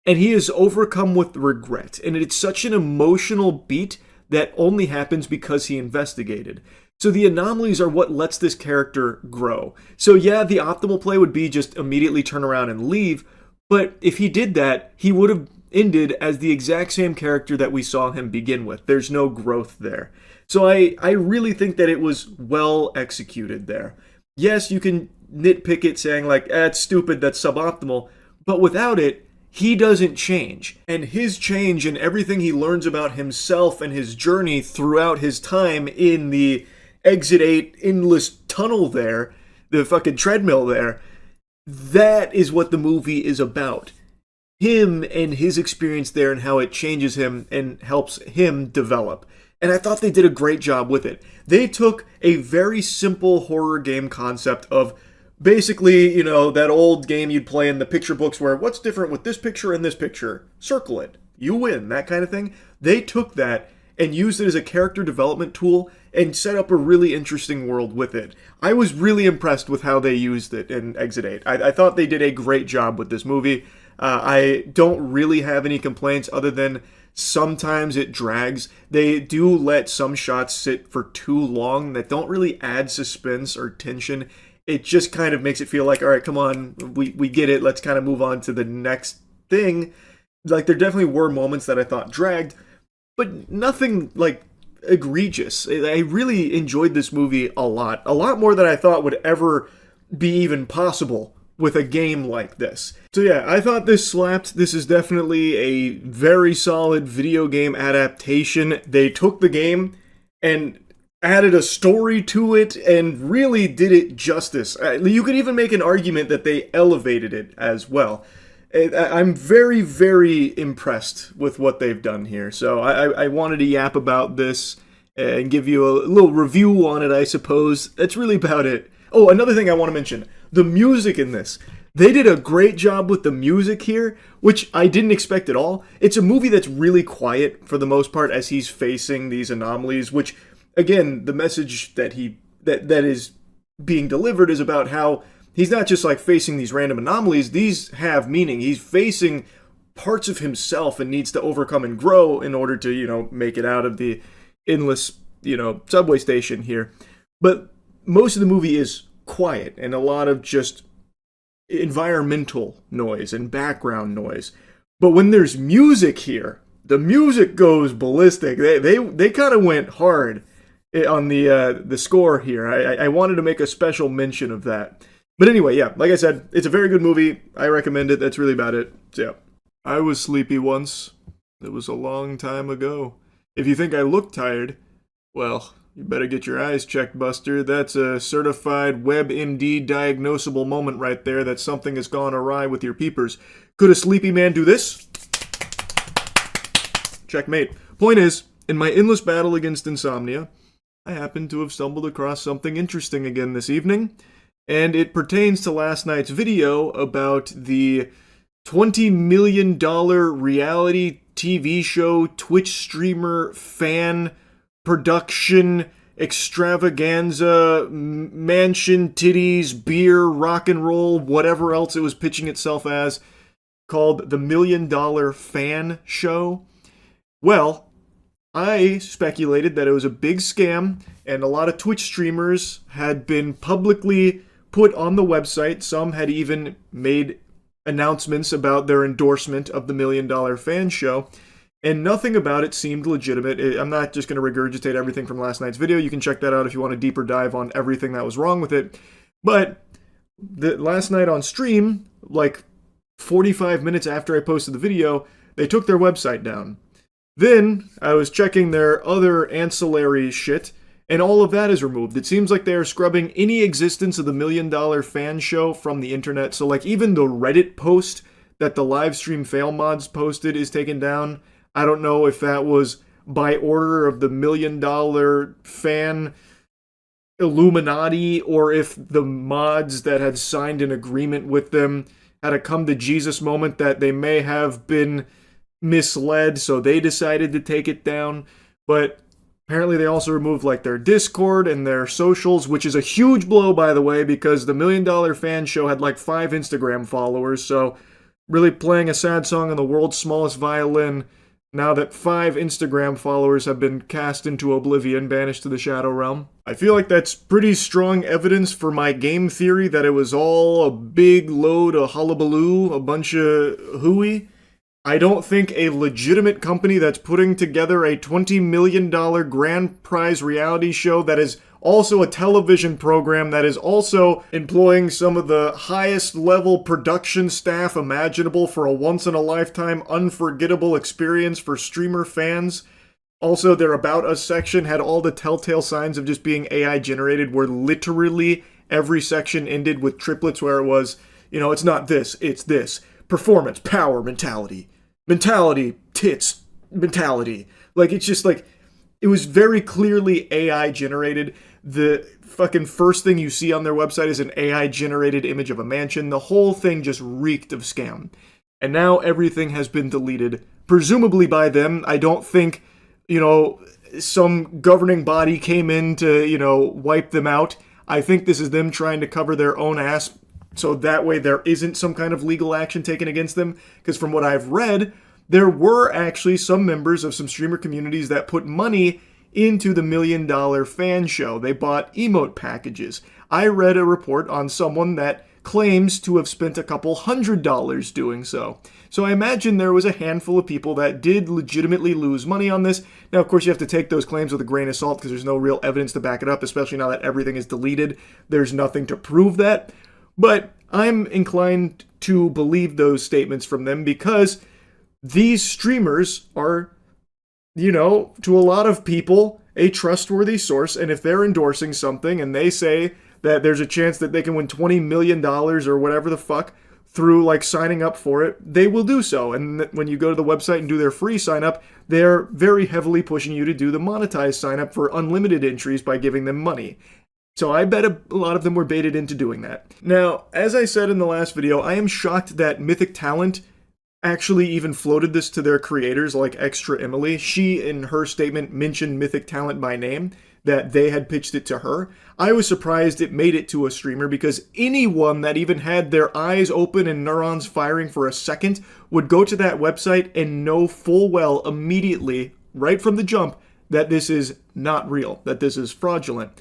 And he is overcome with regret. And it's such an emotional beat that only happens because he investigated. So the anomalies are what lets this character grow. So yeah, the optimal play would be just immediately turn around and leave. But if he did that, he would have ended as the exact same character that we saw him begin with. There's no growth there. So I really think that it was well executed there. Yes, you can nitpick it saying like, it's stupid, that's suboptimal. But without it, he doesn't change. And his change and everything he learns about himself and his journey throughout his time in the Exit 8 endless tunnel there, the fucking treadmill there, that is what the movie is about. Him and his experience there and how it changes him and helps him develop. And I thought they did a great job with it. They took a very simple horror game concept of basically, you know, that old game you'd play in the picture books where what's different with this picture and this picture? Circle it. You win, that kind of thing. They took that and used it as a character development tool and set up a really interesting world with it. I was really impressed with how they used it in Exit 8. I thought they did a great job with this movie. I don't really have any complaints other than sometimes it drags. They do let some shots sit for too long that don't really add suspense or tension. It just kind of makes it feel like, all right, come on, we get it. Let's kind of move on to the next thing. Like, there definitely were moments that I thought dragged, but nothing, like, egregious. I really enjoyed this movie a lot more than I thought would ever be even possible with a game like this. So yeah, I thought this slapped. This is definitely a very solid video game adaptation. They took the game and added a story to it and really did it justice. You could even make an argument that they elevated it as well. I'm very, very impressed with what they've done here. So I wanted to yap about this and give you a little review on it, I suppose. That's really about it. Oh, another thing I want to mention. The music in this. They did a great job with the music here, which I didn't expect at all. It's a movie that's really quiet for the most part as he's facing these anomalies, which, again, the message that is being delivered is about how he's not just like facing these random anomalies. These have meaning. He's facing parts of himself and needs to overcome and grow in order to, you know, make it out of the endless, you know, subway station here. But most of the movie is quiet and a lot of just environmental noise and background noise. But when there's music here, the music goes ballistic. They kind of went hard on the score here. I wanted to make a special mention of that. But anyway, yeah, like I said, it's a very good movie. I recommend it. That's really about it. So yeah, I was sleepy once. It was a long time ago. If you think I look tired, well, you better get your eyes checked, Buster. That's a certified WebMD diagnosable moment right there that something has gone awry with your peepers. Could a sleepy man do this? Checkmate. Point is, in my endless battle against insomnia, I happen to have stumbled across something interesting again this evening, and it pertains to last night's video about the $20 million reality TV show, Twitch streamer, fan, production, extravaganza, mansion, titties, beer, rock and roll, whatever else it was pitching itself as, called the $1 Million Fan Show. Well, I speculated that it was a big scam, and a lot of Twitch streamers had been publicly put on the website. Some had even made announcements about their endorsement of the $1 Million Fan Show, and nothing about it seemed legitimate. I'm not just going to regurgitate everything from last night's video. You can check that out if you want a deeper dive on everything that was wrong with it. But last night on stream, like 45 minutes after I posted the video, they took their website down. Then I was checking their other ancillary shit, and all of that is removed. It seems like they are scrubbing any existence of the $1 Million Fan Show from the internet. So like even the Reddit post that the livestream fail mods posted is taken down. I don't know if that was by order of the $1 Million Fan Illuminati, or if the mods that had signed an agreement with them had a come to Jesus moment that they may have been misled, so they decided to take it down. But apparently they also removed like their Discord and their socials, which is a huge blow, by the way, because the $1 Million Fan Show had like 5 Instagram followers, so really playing a sad song on the world's smallest violin now that 5 Instagram followers have been cast into oblivion, banished to the Shadow Realm. I feel like that's pretty strong evidence for my game theory that it was all a big load of hullabaloo, a bunch of hooey. I don't think a legitimate company that's putting together a $20 million grand prize reality show that is also a television program that is also employing some of the highest level production staff imaginable for a once-in-a-lifetime unforgettable experience for streamer fans. Also, their About Us section had all the telltale signs of just being AI generated, where literally every section ended with triplets where it was, you know, it's not this, it's this. Performance, power, mentality. Mentality, tits, mentality. Like, it's just like, it was very clearly AI generated. The fucking first thing you see on their website is an AI generated image of a mansion. The whole thing just reeked of scam. And now everything has been deleted, presumably by them. I don't think, you know, some governing body came in to, you know, wipe them out. I think this is them trying to cover their own ass, so that way there isn't some kind of legal action taken against them. Because from what I've read, there were actually some members of some streamer communities that put money into the $1 Million Fan Show. They bought emote packages. I read a report on someone that claims to have spent a couple $100 doing so. So I imagine there was a handful of people that did legitimately lose money on this. Now, of course, you have to take those claims with a grain of salt because there's no real evidence to back it up, especially now that everything is deleted. There's nothing to prove that. But I'm inclined to believe those statements from them because these streamers are, you know, to a lot of people, a trustworthy source. And if they're endorsing something and they say that there's a chance that they can win $20 million or whatever the fuck through like signing up for it, they will do so. And when you go to the website and do their free sign up, they're very heavily pushing you to do the monetized sign up for unlimited entries by giving them money. So I bet a lot of them were baited into doing that. Now, as I said in the last video, I am shocked that Mythic Talent actually even floated this to their creators like Extra Emily. She, in her statement, mentioned Mythic Talent by name, that they had pitched it to her. I was surprised it made it to a streamer because anyone that even had their eyes open and neurons firing for a second would go to that website and know full well immediately, right from the jump, that this is not real, that this is fraudulent.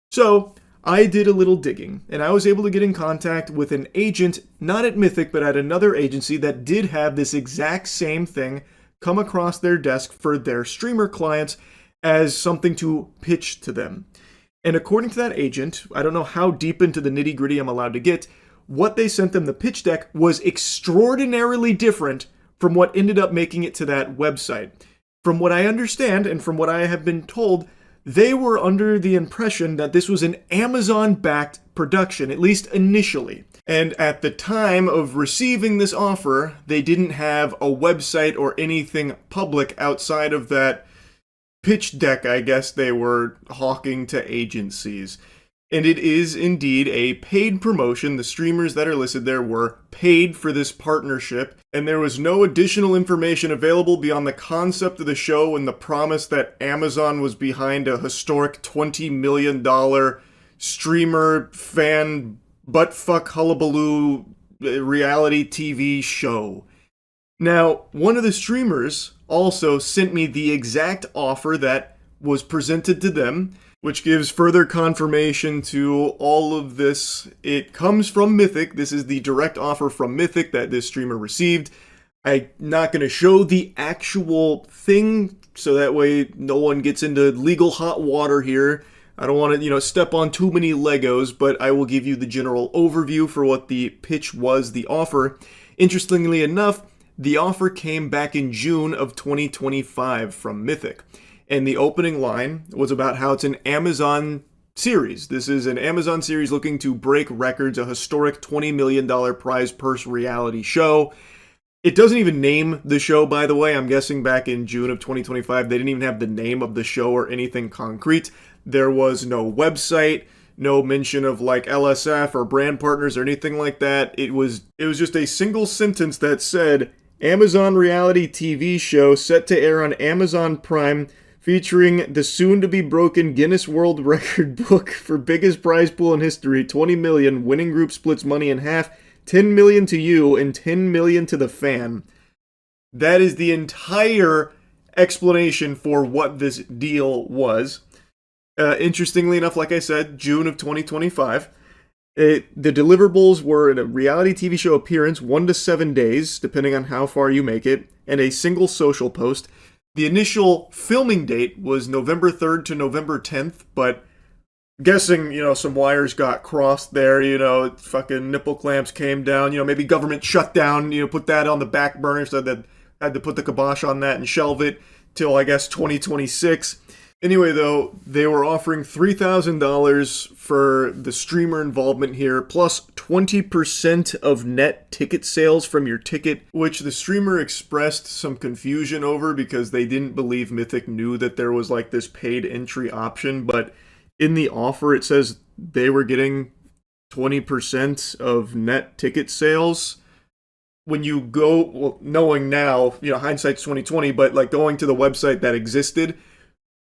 So I did a little digging, and I was able to get in contact with an agent, not at Mythic, but at another agency that did have this exact same thing come across their desk for their streamer clients as something to pitch to them. And according to that agent, I don't know how deep into the nitty-gritty I'm allowed to get, what they sent them, the pitch deck, was extraordinarily different from what ended up making it to that website. From what I understand and from what I have been told, they were under the impression that this was an Amazon-backed production, at least initially. And at the time of receiving this offer, they didn't have a website or anything public outside of that pitch deck, I guess they were hawking to agencies. And it is indeed a paid promotion. The streamers that are listed there were paid for this partnership, and there was no additional information available beyond the concept of the show and the promise that Amazon was behind a historic $20 million streamer fan buttfuck hullabaloo reality TV show. Now, one of the streamers also sent me the exact offer that was presented to them, which gives further confirmation to all of this. It comes from Mythic. This is the direct offer from Mythic that this streamer received. I'm not going to show the actual thing, so that way no one gets into legal hot water here. I don't want to, step on too many Legos, but I will give you the general overview for what the pitch was, the offer. Interestingly enough, the offer came back in June of 2025 from Mythic. And the opening line was about how it's an Amazon series. This is an Amazon series looking to break records, a historic $20 million prize purse reality show. It doesn't even name the show, by the way. I'm guessing back in June of 2025, they didn't even have the name of the show or anything concrete. There was no website, no mention of like LSF or brand partners or anything like that. It was just a single sentence that said, Amazon reality TV show set to air on Amazon Prime, featuring the soon-to-be-broken Guinness World Record book for biggest prize pool in history, 20 million, winning group splits money in half, 10 million to you and 10 million to the fan. That is the entire explanation for what this deal was. Interestingly enough, like I said, June of 2025. The deliverables were a reality TV show appearance, 1 to 7 days, depending on how far you make it, and a single social post. The initial filming date was November 3rd to November 10th, but guessing, some wires got crossed there, fucking nipple clamps came down, maybe government shutdown, put that on the back burner, so that had to put the kibosh on that and shelve it till, I guess, 2026. Anyway, though, they were offering $3,000 for the streamer involvement here, plus 20% of net ticket sales from your ticket, which the streamer expressed some confusion over because they didn't believe Mythic knew that there was like this paid entry option, but in the offer it says they were getting 20% of net ticket sales. When you go, well, knowing now, hindsight's 2020, but like going to the website that existed,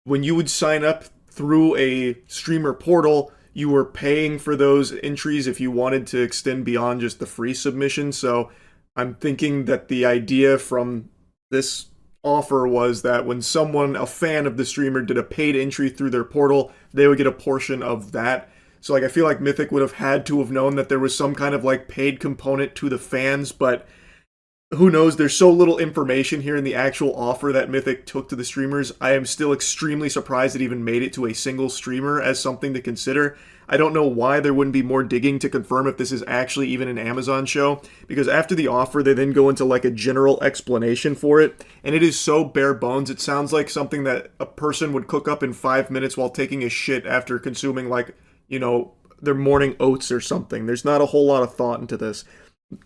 when you would sign up through a streamer portal, you were paying for those entries if you wanted to extend beyond just the free submission. So I'm thinking that the idea from this offer was that when someone, a fan of the streamer, did a paid entry through their portal, they would get a portion of that. So I feel like Mythic would have had to have known that there was some kind of like paid component to the fans, but who knows? There's so little information here in the actual offer that Mythic took to the streamers. I am still extremely surprised it even made it to a single streamer as something to consider. I don't know why there wouldn't be more digging to confirm if this is actually even an Amazon show, because after the offer, they then go into like a general explanation for it, and it is so bare bones. It sounds like something that a person would cook up in 5 minutes while taking a shit after consuming their morning oats or something. There's not a whole lot of thought into this.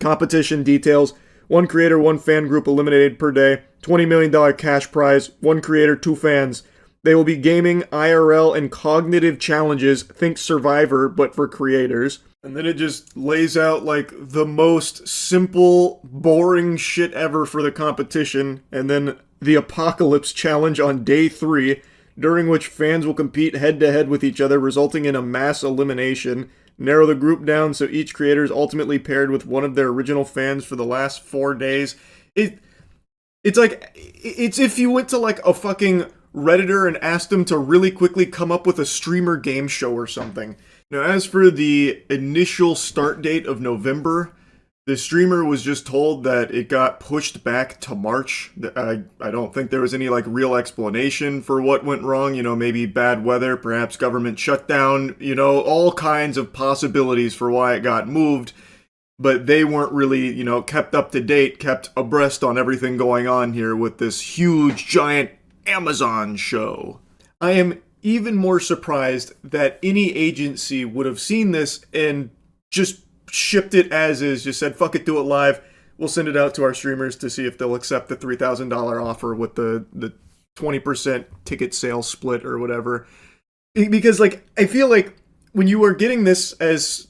Competition details. 1 creator, 1 fan group eliminated per day. $20 million cash prize. 1 creator, 2 fans. They will be gaming, IRL, and cognitive challenges. Think Survivor, but for creators. And then it just lays out like the most simple, boring shit ever for the competition. And then the Apocalypse Challenge on day 3, during which fans will compete head-to-head with each other, resulting in a mass elimination. Narrow the group down so each creator is ultimately paired with one of their original fans for the last 4 days. It's if you went to like a fucking Redditor and asked them to really quickly come up with a streamer game show or something. Now, as for the initial start date of November, the streamer was just told that it got pushed back to March. I don't think there was any like real explanation for what went wrong. Maybe bad weather, perhaps government shutdown, all kinds of possibilities for why it got moved. but they weren't really, kept up to date, kept abreast on everything going on here with this huge, giant Amazon show. I am even more surprised that any agency would have seen this and just shipped it as is, just said, fuck it, do it live. We'll send it out to our streamers to see if they'll accept the $3,000 offer with the 20% ticket sales split or whatever. Because, I feel like when you are getting this as,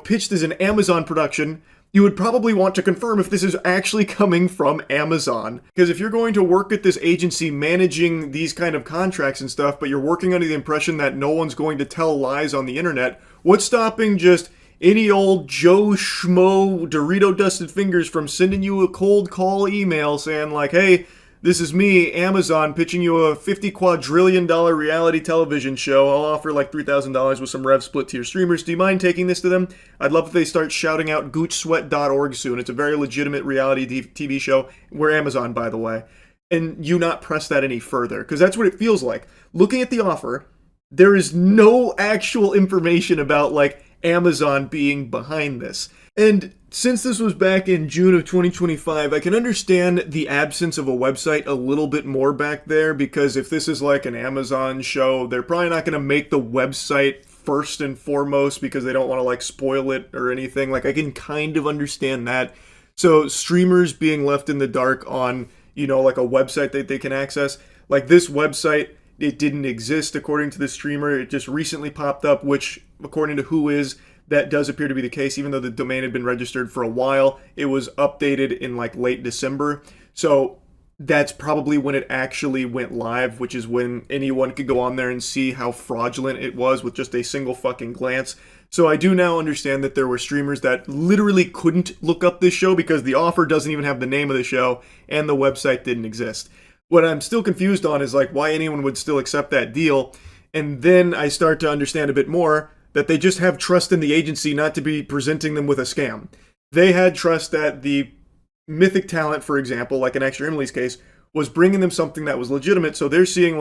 pitched as an Amazon production, you would probably want to confirm if this is actually coming from Amazon. Because if you're going to work at this agency managing these kind of contracts and stuff, but you're working under the impression that no one's going to tell lies on the internet, what's stopping just any old Joe Schmo Dorito dusted fingers from sending you a cold call email saying hey, this is me, Amazon, pitching you a $50 quadrillion reality television show. I'll offer $3,000 with some rev split to your streamers. Do you mind taking this to them? I'd love if they start shouting out goochsweat.org soon. It's a very legitimate reality TV show. We're Amazon, by the way. And you not press that any further, because that's what it feels like. Looking at the offer, there is no actual information about Amazon being behind this. And since this was back in June of 2025, I can understand the absence of a website a little bit more back there, because if this is an Amazon show, they're probably not going to make the website first and foremost because they don't want to spoil it or anything. I can kind of understand that. So streamers being left in the dark on, a website that they can access. This website, it didn't exist according to the streamer. It just recently popped up, which according to Whois, that does appear to be the case. Even though the domain had been registered for a while, it was updated in late December. So that's probably when it actually went live, which is when anyone could go on there and see how fraudulent it was with just a single fucking glance. So I do now understand that there were streamers that literally couldn't look up this show because the offer doesn't even have the name of the show and the website didn't exist. What I'm still confused on is why anyone would still accept that deal. And then I start to understand a bit more that they just have trust in the agency not to be presenting them with a scam. They had trust that the mythic talent, for example, like in Extra Emily's case, was bringing them something that was legitimate. So they're seeing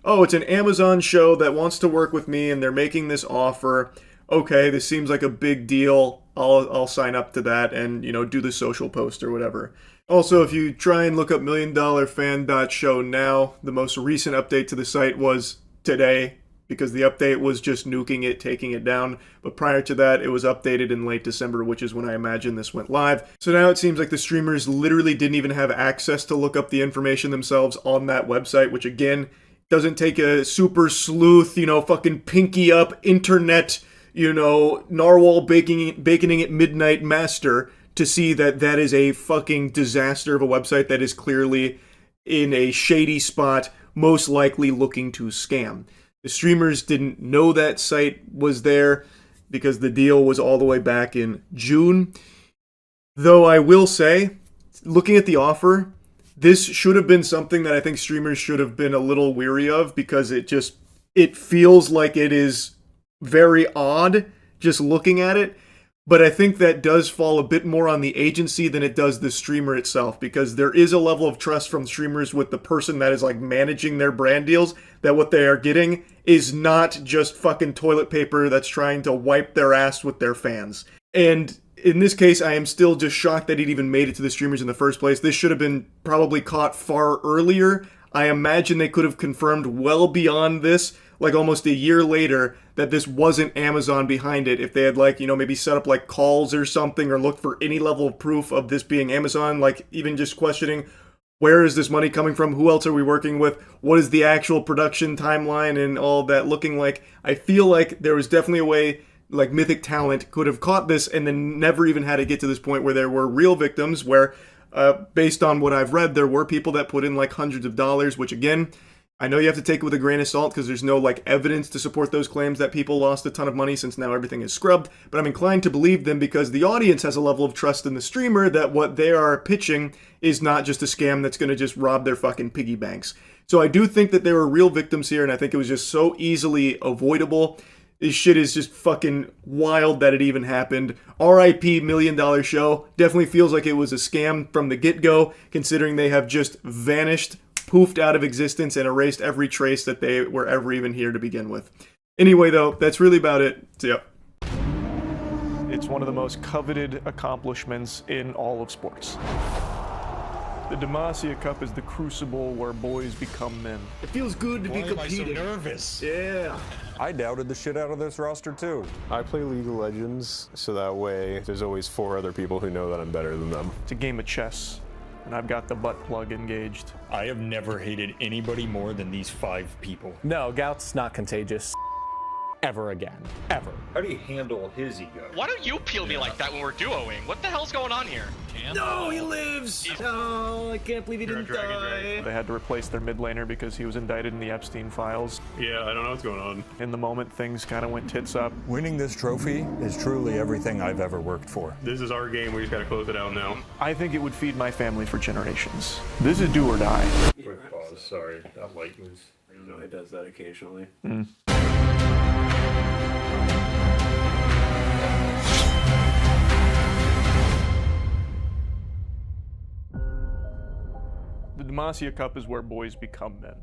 oh, it's an Amazon show that wants to work with me and they're making this offer. Okay, this seems like a big deal. I'll sign up to that and, do the social post or whatever. Also, if you try and look up milliondollarfan.show now, the most recent update to the site was today, because the update was just nuking it, taking it down. But prior to that, it was updated in late December, which is when I imagine this went live. So now it seems like the streamers literally didn't even have access to look up the information themselves on that website, which again, doesn't take a super sleuth, fucking pinky up internet, narwhal baconing at midnight master to see that that is a fucking disaster of a website that is clearly in a shady spot, most likely looking to scam. The streamers didn't know that site was there because the deal was all the way back in June. Though I will say, looking at the offer, this should have been something that I think streamers should have been a little weary of, because it feels like it is very odd just looking at it. But I think that does fall a bit more on the agency than it does the streamer itself, because there is a level of trust from streamers with the person that is managing their brand deals, that what they are getting is not just fucking toilet paper that's trying to wipe their ass with their fans. And in this case, I am still just shocked that it even made it to the streamers in the first place. This should have been probably caught far earlier. I imagine they could have confirmed well beyond this, almost a year later, that this wasn't Amazon behind it. If they had maybe set up calls or something, or looked for any level of proof of this being Amazon, even just questioning, where is this money coming from? Who else are we working with? What is the actual production timeline and all that looking like? I feel like there was definitely a way Mythic Talent could have caught this and then never even had to get to this point where there were real victims, where based on what I've read, there were people that put in hundreds of dollars, which again, I know you have to take it with a grain of salt because there's no evidence to support those claims that people lost a ton of money, since now everything is scrubbed. But I'm inclined to believe them because the audience has a level of trust in the streamer that what they are pitching is not just a scam that's going to just rob their fucking piggy banks. So I do think that there were real victims here, and I think it was just so easily avoidable. This shit is just fucking wild that it even happened. RIP $1 Million Show. Definitely feels like it was a scam from the get-go, considering they have just vanished, poofed out of existence, and erased every trace that they were ever even here to begin with. Anyway, though, that's really about it. So, yeah. It's one of the most coveted accomplishments in all of sports. The Demacia Cup is the crucible where boys become men. It feels good to be competing. nervous? Yeah. I doubted the shit out of this roster too. I play League of Legends, so that way there's always 4 other people who know that I'm better than them. It's a game of chess, and I've got the butt plug engaged. I have never hated anybody more than these 5 people. No, gout's not contagious. Ever again. Ever. How do you handle his ego? Why don't you peel me like that when we're duoing? What the hell's going on here? No, he lives! Oh, I can't believe he didn't die. They had to replace their mid laner because he was indicted in the Epstein files. Yeah, I don't know what's going on. In the moment, things kind of went tits up. Winning this trophy is truly everything I've ever worked for. This is our game. We just got to close it out now. I think it would feed my family for generations. This is do or die. Quick pause, sorry. That light was... You know, he does that occasionally. The Demacia Cup is where boys become men.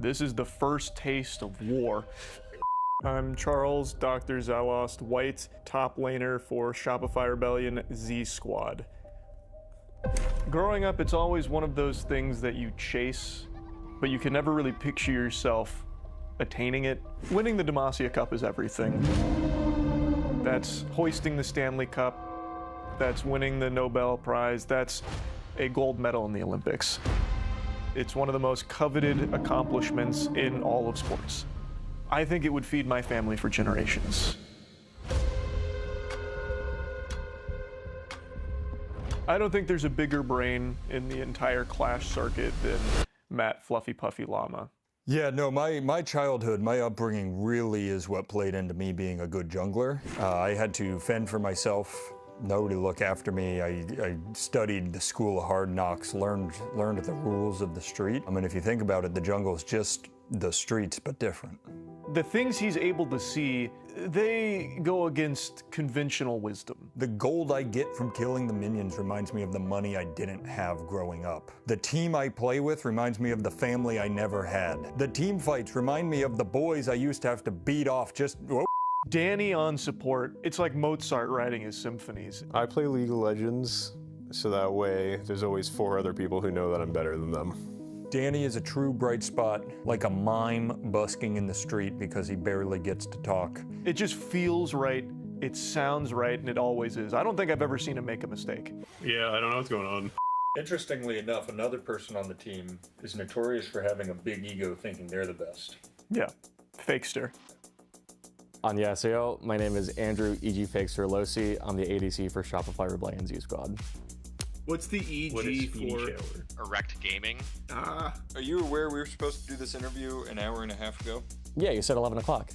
This is the first taste of war. I'm Charles, Dr. Zelost White, top laner for Shopify Rebellion Z Squad. Growing up, it's always one of those things that you chase, but you can never really picture yourself attaining it. Winning the Demacia Cup is everything. That's hoisting the Stanley Cup, that's winning the Nobel Prize, that's a gold medal in the Olympics. It's one of the most coveted accomplishments in all of sports. I think it would feed my family for generations. I don't think there's a bigger brain in the entire Clash circuit than Matt Fluffy Puffy Llama. Yeah, no, my childhood, my upbringing really is what played into me being a good jungler. I had to fend for myself, nobody to look after me. I studied the school of hard knocks, learned the rules of the street. I mean, if you think about it, the jungle is just the streets, but different. The things he's able to see, they go against conventional wisdom. The gold I get from killing the minions reminds me of the money I didn't have growing up. The team I play with reminds me of the family I never had. The team fights remind me of the boys I used to have to beat off just... Danny on support, it's like Mozart writing his symphonies. I play League of Legends, so that way there's always 4 other people who know that I'm better than them. Danny is a true bright spot, like a mime busking in the street because he barely gets to talk. It just feels right, it sounds right, and it always is. I don't think I've ever seen him make a mistake. Yeah, I don't know what's going on. Interestingly enough, another person on the team is notorious for having a big ego thinking they're the best. Yeah, Fakester. Annyeonghaseyo, my name is Andrew E.G. Fakester Losi. I'm the ADC for Shopify Rebellion Z Squad. What's the EG for? Erect Gaming. Are you aware we were supposed to do this interview an hour and a half ago? Yeah, you said 11 o'clock.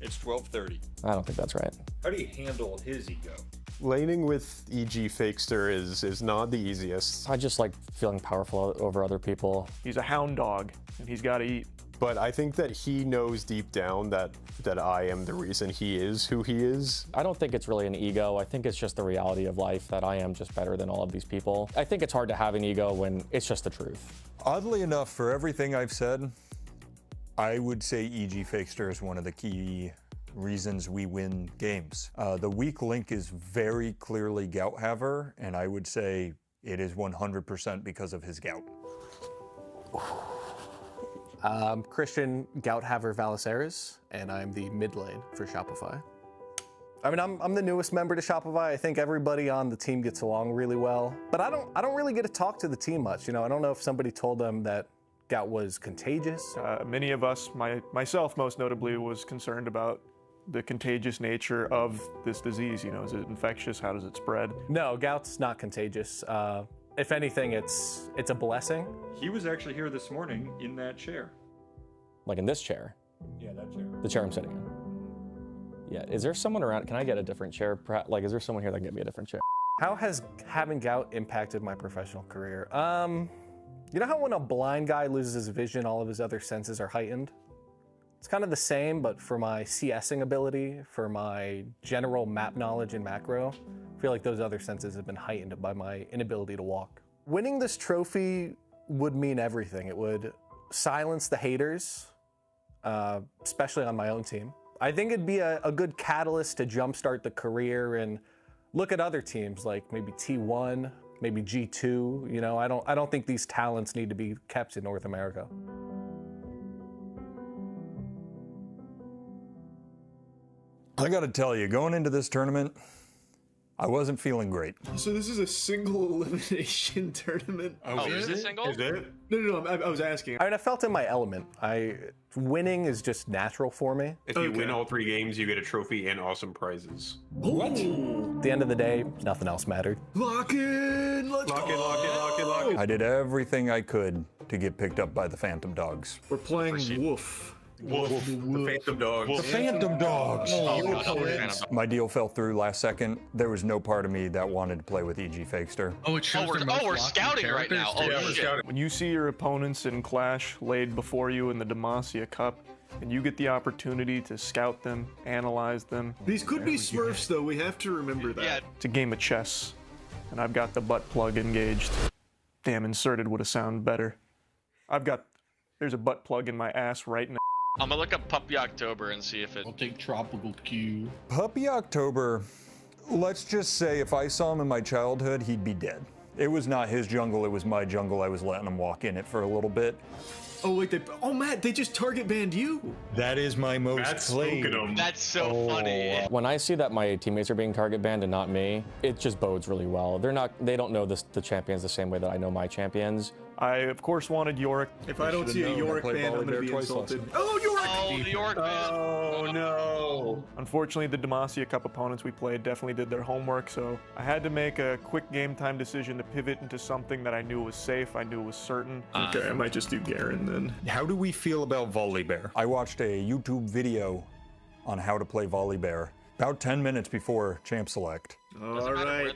It's 12:30. I don't think that's right. How do you handle his ego? Laning with E.G. Fakester is not the easiest. I just like feeling powerful over other people. He's a hound dog, and he's got to eat. But I think that he knows deep down that I am the reason he is who he is. I don't think it's really an ego. I think it's just the reality of life that I am just better than all of these people. I think it's hard to have an ego when it's just the truth. Oddly enough, for everything I've said, I would say E.G. Fakester is one of the key reasons we win games. The weak link is very clearly Gouthaver, and I would say it is 100% because of his gout. I'm Christian Gouthaver Valaceres, and I'm the mid lane for Shopify. I mean, I'm the newest member to Shopify. I think everybody on the team gets along really well, but I don't really get to talk to the team much. You know, I don't know if somebody told them that gout was contagious. Many of us, myself most notably, was concerned about the contagious nature of this disease. You know, is it infectious? How does it spread? No, gout's not contagious. If anything, it's a blessing. He was actually here this morning in that chair. Like in this chair? Yeah, that chair. The chair I'm sitting in. Yeah, is there someone around? Can I get a different chair? Like, is there someone here that can get me a different chair? How has having gout impacted my professional career? You know how when a blind guy loses his vision, all of his other senses are heightened? It's kind of the same, but for my CSing ability, for my general map knowledge and macro, I feel like those other senses have been heightened by my inability to walk. Winning this trophy would mean everything. It would silence the haters, especially on my own team. I think it'd be a good catalyst to jumpstart the career and look at other teams like maybe T1, maybe G2. You know, I don't think these talents need to be kept in North America. I gotta tell you, going into this tournament, I wasn't feeling great. So this is a single elimination tournament. Oh, is it single? Is it? No. I was asking. I mean, I felt in my element. Winning is just natural for me. If you win all 3 games, you get a trophy and awesome prizes. What? At the end of the day, nothing else mattered. Lock in! Let's go! I did everything I could to get picked up by the Phantom Dogs. We're playing Wolf. The Phantom Dogs. The Phantom Dogs! My deal fell through last second. There was no part of me that wanted to play with EG Fakester. We're scouting right now. Oh, shit. When you see your opponents in Clash laid before you in the Demacia Cup, and you get the opportunity to scout them, analyze them. These could be Smurfs, though. We have to remember that. Yeah. It's a game of chess, and I've got the butt plug engaged. Damn, inserted would have sounded better. There's a butt plug in my ass right now. I'm gonna look up Puppy October and see if it. I'll take Tropical Q. Puppy October, let's just say if I saw him in my childhood, he'd be dead. It was not his jungle, it was my jungle. I was letting him walk in it for a little bit. Oh, wait, Matt, they just target banned you. That is my most played. That's so funny. When I see that my teammates are being target banned and not me, it just bodes really well. They don't know the champions the same way that I know my champions. I, of course, wanted Yorick. If I don't see a Yorick ban, I'm going to be insulted. Oh, Yorick! Oh, the Yorick ban. Oh, no. Unfortunately, the Demacia Cup opponents we played definitely did their homework, so I had to make a quick game time decision to pivot into something that I knew was safe, I knew was certain. Okay, I might just do Garen then. How do we feel about Volibear? I watched a YouTube video on how to play Volibear about 10 minutes before Champ Select. All right,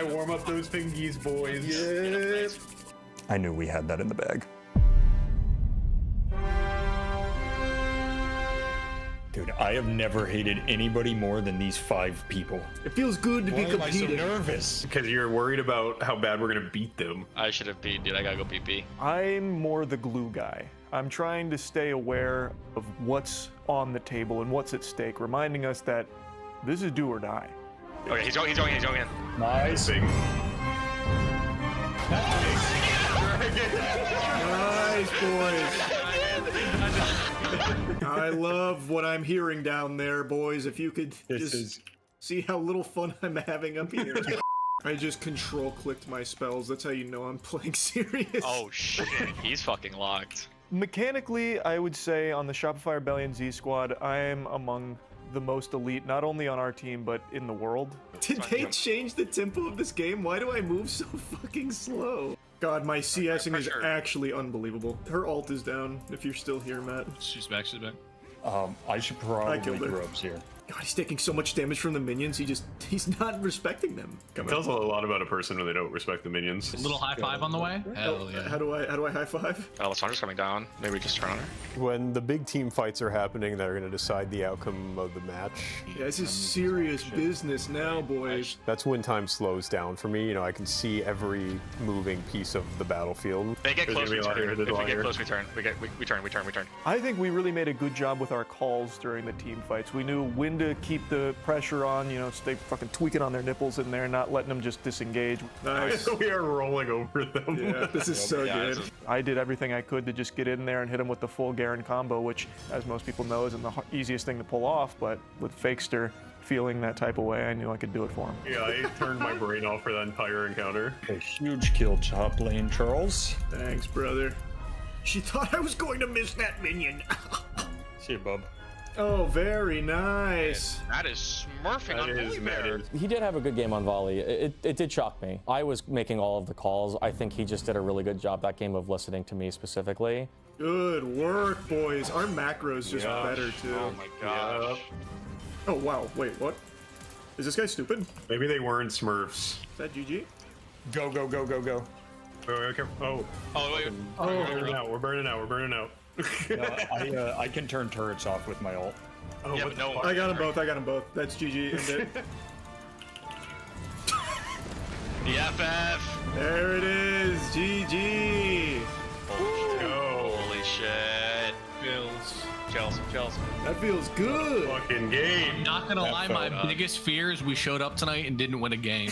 warm up those fingies, boys. Yeah. I knew we had that in the bag. Dude, I have never hated anybody more than these 5 people. It feels good to be competing. Am I so nervous? Because you're worried about how bad we're going to beat them. I should have beat, dude. I gotta go PP. I'm more the glue guy. I'm trying to stay aware of what's on the table and what's at stake, reminding us that this is do or die. Okay, he's going in. Nice. Nice, boys. I love what I'm hearing down there, boys. If you could see how little fun I'm having up here. I just control-clicked my spells. That's how you know I'm playing serious. Oh, shit. He's fucking locked. Mechanically, I would say on the Shopify Rebellion Z squad, I am among the most elite, not only on our team, but in the world. Did they change the tempo of this game? Why do I move so fucking slow? God, my CSing is actually unbelievable. Her ult is down, if you're still here, Matt. She's back. I should probably grubs here. God, he's taking so much damage from the minions, he's not respecting them. It tells a lot about a person when they don't respect the minions. A little high five on the way? Hell yeah. How do I high five? Alessandra's coming down. Maybe just turn on her. When the big team fights are happening that are going to decide the outcome of the match. Yeah, this is serious business now, boys. That's when time slows down for me. You know, I can see every moving piece of the battlefield. They get close, we turn. If we get close, we turn. We turn. I think we really made a good job with our calls during the team fights. We knew when to keep the pressure on, you know, stay fucking tweaking on their nipples in there, not letting them just disengage. Nice. We are rolling over them. Yeah, this is so good. I did everything I could to just get in there and hit him with the full Garen combo, which, as most people know, isn't the easiest thing to pull off, but with Fakester feeling that type of way, I knew I could do it for him. Yeah, I turned my brain off for that entire encounter. A huge kill top lane, Charles. Thanks, brother. She thought I was going to miss that minion. See you, bub. Oh, very nice. That is smurfing on Volibear. He did have a good game on volley. It did shock me. I was making all of the calls. I think he just did a really good job that game of listening to me specifically. Good work, boys. Our macro's just better, too. Oh my gosh. Oh, wow. Wait, what? Is this guy stupid? Maybe they weren't Smurfs. Is that GG? Go. Okay. Oh. Oh, wait. We're burning out. No, I can turn turrets off with my ult. Oh, yeah, but no. I got them both. That's GG. End it. The FF. There it is. GG. Holy shit. Bills. Chills. That feels good. Fucking game. I'm not gonna lie, my biggest fear is we showed up tonight and didn't win a game.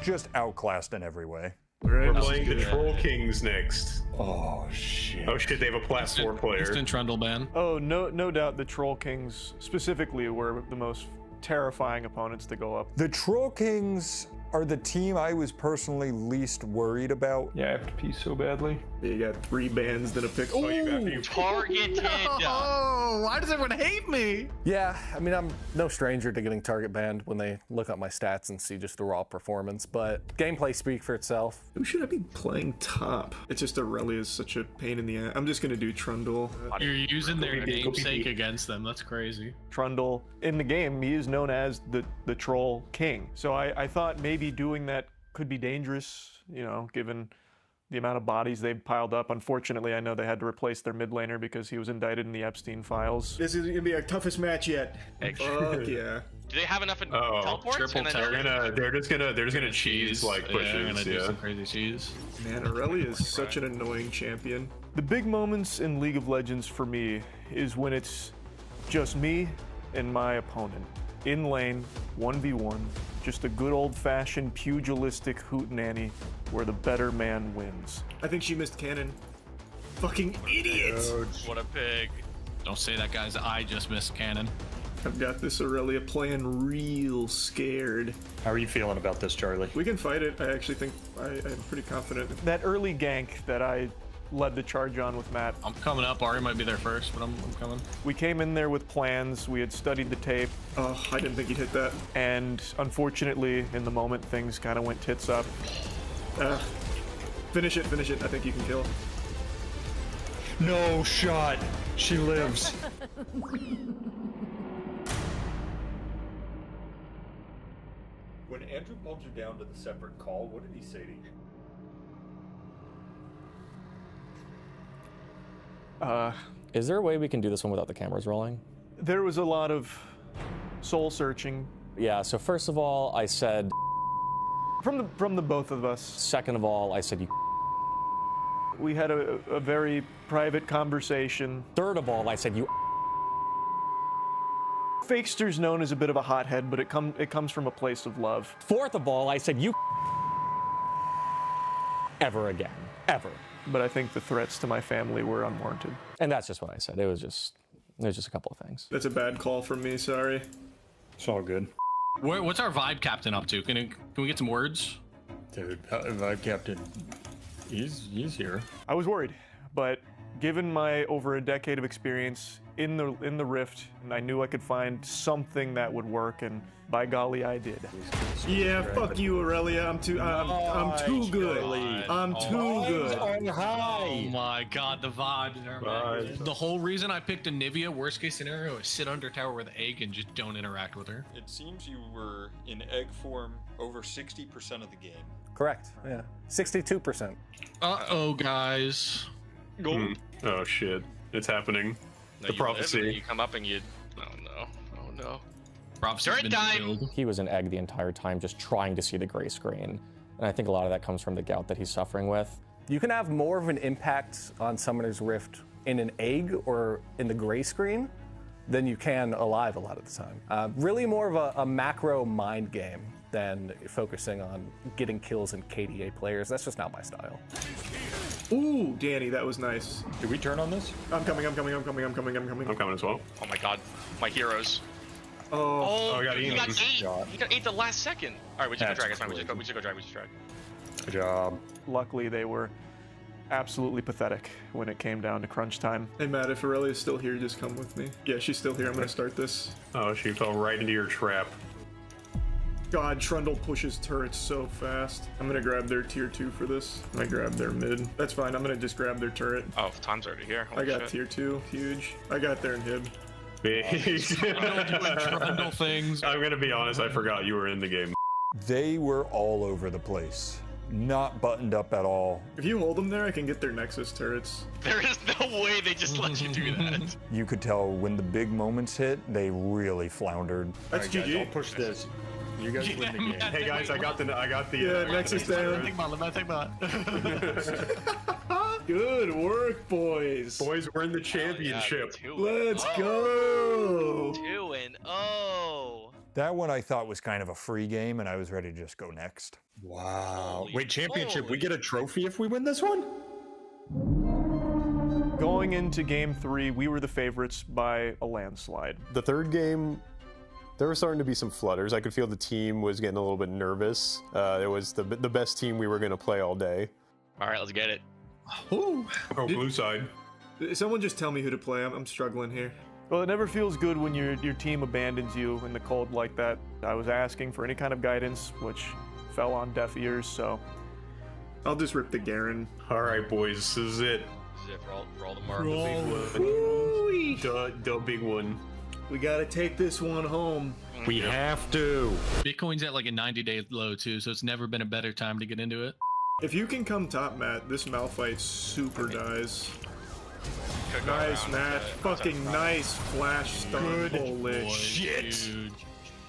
Just outclassed in every way. We're playing the Troll Kings next. Oh shit. Oh shit, they have a platform player. Instant Trundle ban. Oh, no doubt the Troll Kings specifically were the most terrifying opponents to go up. The Troll Kings are the team I was personally least worried about. Yeah, I have to pee so badly. You got 3 bans, then a pick. Oh, you got me targeted. Oh, why does everyone hate me? Yeah, I mean, I'm no stranger to getting target banned when they look up my stats and see just the raw performance, but gameplay speaks for itself. Who should I be playing top? It's just Aurelia is such a pain in the ass. I'm just gonna do Trundle. You're using their namesake against them. That's crazy. Trundle, in the game, he is known as the Troll King. So I thought maybe doing that could be dangerous, you know, given the amount of bodies they've piled up. Unfortunately, I know they had to replace their mid laner because he was indicted in the Epstein files. This is gonna be our toughest match yet. Fuck yeah. Do they have enough teleports? Triple They're just gonna cheese like pushes. They're gonna do some crazy cheese. Man, Aurelia is such an annoying champion. The big moments in League of Legends for me is when it's just me and my opponent. In lane, 1v1, just a good old-fashioned pugilistic hootenanny where the better man wins. I think she missed cannon. Fucking idiot! What a pig. Don't say that, guys. I just missed cannon. I've got this Aurelia playing real scared. How are you feeling about this, Charlie? We can fight it. I actually think I'm pretty confident. That early gank that I led the charge on with Matt. I'm coming up. Ari might be there first, but I'm coming. We came in there with plans. We had studied the tape. Oh, I didn't think he'd hit that. And unfortunately, in the moment, things kind of went tits up. Finish it. I think you can kill. No shot. She lives. When Andrew pulled you down to the separate call, what did he say to you? Is there a way we can do this one without the cameras rolling? There was a lot of soul searching. Yeah, so first of all, I said... From the both of us. Second of all, I said you... We had a very private conversation. Third of all, I said you... Fakester's known as a bit of a hothead, but it comes from a place of love. Fourth of all, I said you... Ever again. Ever. But I think the threats to my family were unwarranted. And that's just what I said. It was just a couple of things. That's a bad call from me, sorry. It's all good. What's our vibe captain up to? Can we get some words? Dude, vibe captain, he's here. I was worried, but given my over a decade of experience in the Rift, and I knew I could find something that would work, and by golly, I did. Yeah, fuck you, Aurelia. I'm too good. I'm too good. Oh my god, the vibes are the whole reason I picked a Nivea worst case scenario is sit under tower with egg and just don't interact with her. It seems you were in egg form over 60% of the game. Correct, yeah. 62%. Uh-oh, guys. Gold. Oh shit, it's happening. No, the prophecy. You come up and you... Oh no. Turret time! He was an egg the entire time, just trying to see the gray screen. And I think a lot of that comes from the gout that he's suffering with. You can have more of an impact on Summoner's Rift in an egg or in the gray screen than you can alive a lot of the time. Really more of a macro mind game than focusing on getting kills in KDA players. That's just not my style. Ooh, Danny, that was nice. Did we turn on this? I'm coming as well. Oh my god, my heroes. Oh, I got 8. He got 8 the last second. All right, we should go drag. It's fine. We should go drag. Good job. Luckily, they were absolutely pathetic when it came down to crunch time. Hey, Matt, if Aurelia's still here, just come with me. Yeah, she's still here. I'm gonna start this. Oh, she fell right into your trap. God, Trundle pushes turrets so fast. I'm gonna grab their tier 2 for this. I grab their mid. That's fine. I'm gonna just grab their turret. Oh, time's already here. Holy I got shit. tier 2. Huge. I got their inhib. Trundle things. I'm gonna be honest, I forgot you were in the game. They were all over the place. Not buttoned up at all. If you hold them there, I can get their Nexus turrets. There is no way they just let you do that. You could tell when the big moments hit, they really floundered. That's GG. GG. I'll push this. You guys win the game. Hey guys, I got the yeah, Nexus down. Think about it. Good Good work, boys. Boys, we're in the championship. Let's go. 2-0. That one I thought was kind of a free game, and I was ready to just go next. Wow. Wait, championship, we get a trophy if we win this one? Going into game 3, we were the favorites by a landslide. The third game, there were starting to be some flutters. I could feel the team was getting a little bit nervous. It was the best team we were going to play all day. All right, let's get it. Oh, blue side. Someone just tell me who to play. I'm struggling here. Well, it never feels good when your team abandons you in the cold like that. I was asking for any kind of guidance, which fell on deaf ears, so I'll just rip the Garen. All right, boys, this is it. This is it for all the marbles. The big one. We gotta take this one home. We have to. Bitcoin's at like a 90-day low too, so it's never been a better time to get into it. If you can come top, Matt, this Malphite super dies. Nice match. Fucking nice flash stun. Holy shit. Dude.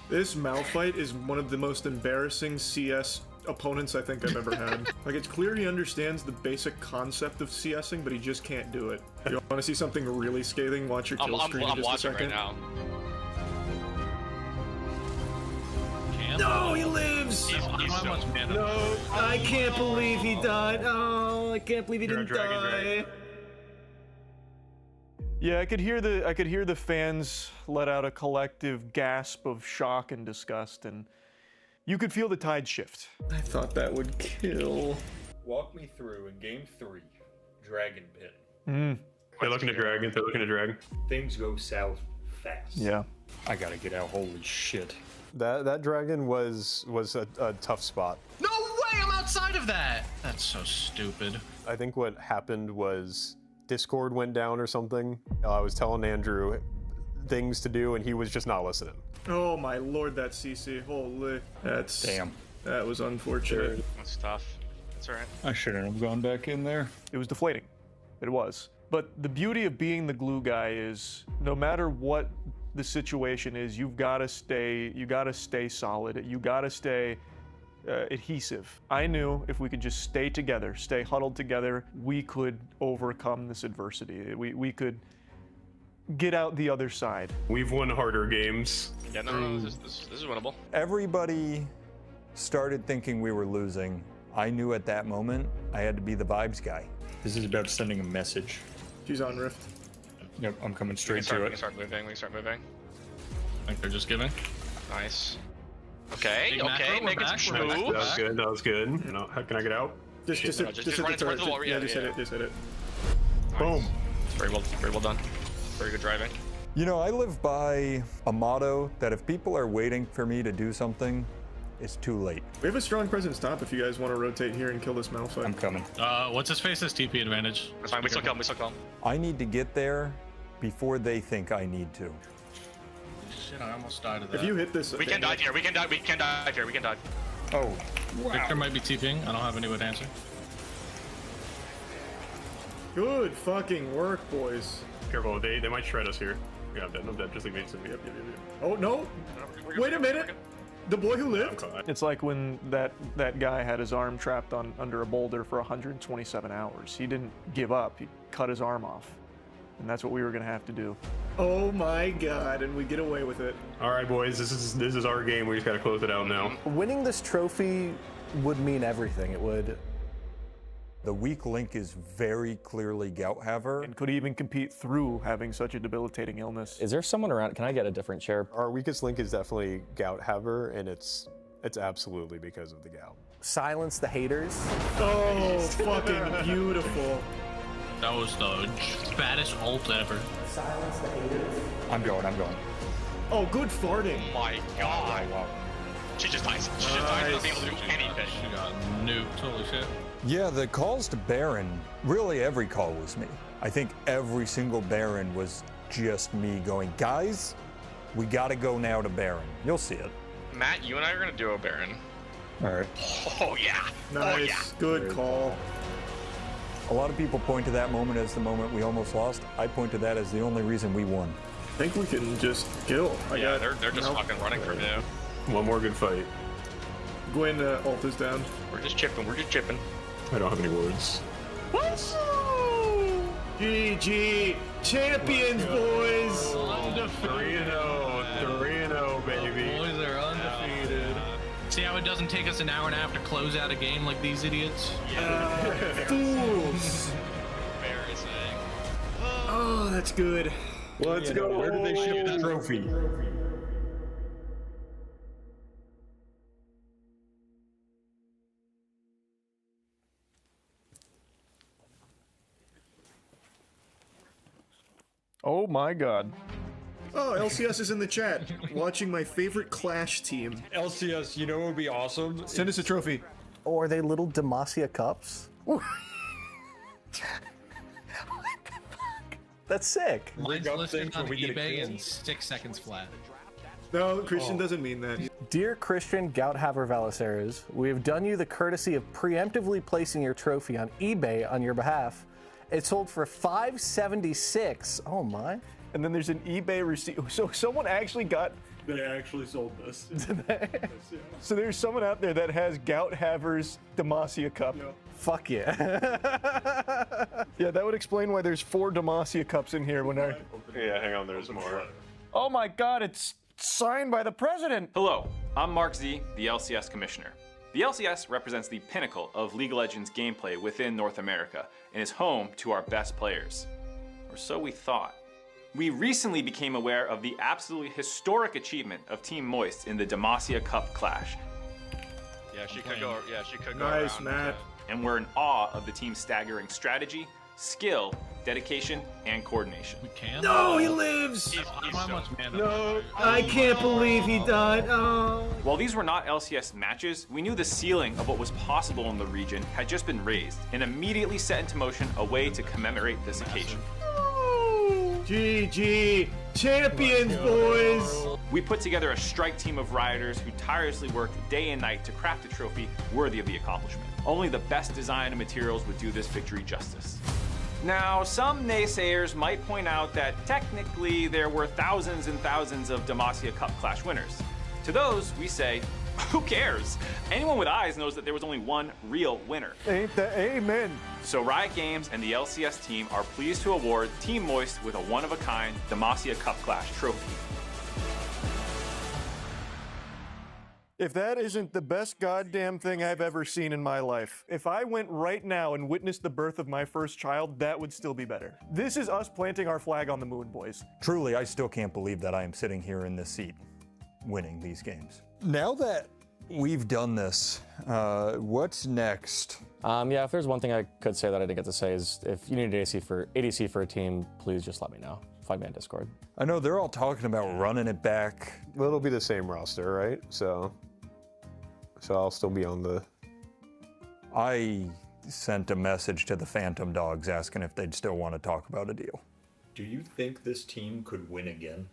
This Malphite is one of the most embarrassing CS opponents I think I've ever had. Like, it's clear he understands the basic concept of CSing, but he just can't do it. If you want to see something really scathing, watch your kill screen in just a watching second. right now. No, he lives! He's so No, I can't believe he died. Oh, I can't believe he didn't die. Yeah, I could hear the fans let out a collective gasp of shock and disgust, and you could feel the tide shift. I thought that would kill. Walk me through in game 3, Dragon Pit. They're looking to drag. They're looking to drag. Things go south fast. Yeah. I gotta get out. Holy shit. That dragon was a tough spot. No way, I'm outside of that! That's so stupid. I think what happened was Discord went down or something. I was telling Andrew things to do and he was just not listening. Oh my lord, that CC. Holy. That's... Damn. That was unfortunate. That's tough. That's alright. I shouldn't have gone back in there. It was deflating. It was. But the beauty of being the glue guy is no matter what the situation is, you gotta stay solid. You gotta stay adhesive. I knew if we could just stay together, stay huddled together, we could overcome this adversity. We could get out the other side. We've won harder games. Yeah, no, this is winnable. Everybody started thinking we were losing. I knew at that moment I had to be the vibes guy. This is about sending a message. She's on Rift. Yep, I'm coming straight We to it. can start moving. We can start moving. I think they're just giving. Nice. Okay, Big okay, macro, making we're some back, we're moves. That was good. That was good. You know, how can I get out? Just hit run the it towards turret. the wall. Yeah, just hit it. Just hit it. Nice. Boom. Very well done. Very good driving. You know, I live by a motto that if people are waiting for me to do something, it's too late. We have a strong presence top if you guys want to rotate here and kill this Malphite. I'm coming. What's his face's TP advantage? That's fine. We still kill him. We still kill him. I need to get there before they think I need to. Shit, I almost died of that. If you hit this... We can dive here. We can dive. We can dive here. We can dive. Oh, wow. Victor might be TPing. I don't have anyone to answer. Good fucking work, boys. Careful, they might shred us here. Yeah, I'm dead. Just leave me. Yep. Oh, no. Wait a minute. The boy who lived? Yeah, It's like when that guy had his arm trapped under a boulder for 127 hours. He didn't give up. He cut his arm off. And that's what we were going to have to do. Oh my god, and we get away with it. All right, boys, this is our game. We just got to close it out now. Winning this trophy would mean everything. It would. The weak link is very clearly Gouthaver. And could even compete through having such a debilitating illness. Is there someone around? Can I get a different chair? Our weakest link is definitely Gouthaver, and it's absolutely because of the gout. Silence the haters. Oh, fucking beautiful. That was the baddest ult ever. Silence the haters. I'm going. Oh, good farting. Oh my god. Wow. She just dies. She just dies without being able to do anything. She got nuked. Holy shit. Yeah, the calls to Baron, really every call was me. I think every single Baron was just me going, guys, we gotta go now to Baron. You'll see it. Matt, you and I are gonna duo Baron. All right. Oh yeah. Nice. Oh yeah. Good call. A lot of people point to that moment as the moment we almost lost. I point to that as the only reason we won. I think we can just kill. Yeah, they're just fucking running from you. One more good fight. Gwen ult is down. We're just chipping. I don't have any words. GG. Champions, boys. 3-0. 3-0, baby. Boys are undefeated. See how it doesn't take us an hour and a half to close out a game like these idiots? Fools. Embarrassing. Oh, that's good. Let's go. Where do they ship the trophy? Oh my god. Oh, LCS is in the chat, watching my favorite Clash team. LCS, you know what would be awesome? Send us a trophy. Oh, are they little Demacia cups? That's sick. Mine's up listed things on when we get a eBay kill. in 6 seconds flat. No, Christian doesn't mean that. Dear Christian Gouthaver Valiceres, we have done you the courtesy of preemptively placing your trophy on eBay on your behalf. It sold for $576. Oh my. And then there's an eBay receipt. So someone actually got... They actually sold this. So there's someone out there that has Gouthaver's Demacia cup. Fuck yeah. Yeah, that would explain why there's 4 Demacia cups in here when I... Yeah, hang on, there's more. Oh my god, it's signed by the president. Hello, I'm Mark Z, the LCS Commissioner. The LCS represents the pinnacle of League of Legends gameplay within North America and is home to our best players. Or so we thought. We recently became aware of the absolutely historic achievement of Team Moist in the Demacia Cup Clash. Yeah, she could go. Yeah, she could go Nice, around. Matt. And we're in awe of the team's staggering strategy, skill, dedication, and coordination. We can? No, he lives! How much mana? No, I can't believe he died. Oh. While these were not LCS matches, we knew the ceiling of what was possible in the region had just been raised and immediately set into motion a way to commemorate this occasion. GG. Champions, boys. We put together a strike team of rioters who tirelessly worked day and night to craft a trophy worthy of the accomplishment. Only the best design and materials would do this victory justice. Now, some naysayers might point out that technically there were thousands and thousands of Demacia Cup Clash winners. To those, we say, who cares? Anyone with eyes knows that there was only one real winner. Ain't that amen? So Riot Games and the LCS team are pleased to award Team Moist with a one-of-a-kind Demacia Cup Clash trophy. If that isn't the best goddamn thing I've ever seen in my life, if I went right now and witnessed the birth of my first child, that would still be better. This is us planting our flag on the moon, boys. Truly, I still can't believe that I am sitting here in this seat, winning these games. Now that we've done this, what's next? Yeah, if there's one thing I could say that I didn't get to say is if you need an ADC for a team, please just let me know. Find me on Discord. I know they're all talking about running it back. Well, it'll be the same roster, right? So I'll still be on the... I sent a message to the Phantom Dogs asking if they'd still want to talk about a deal. Do you think this team could win again?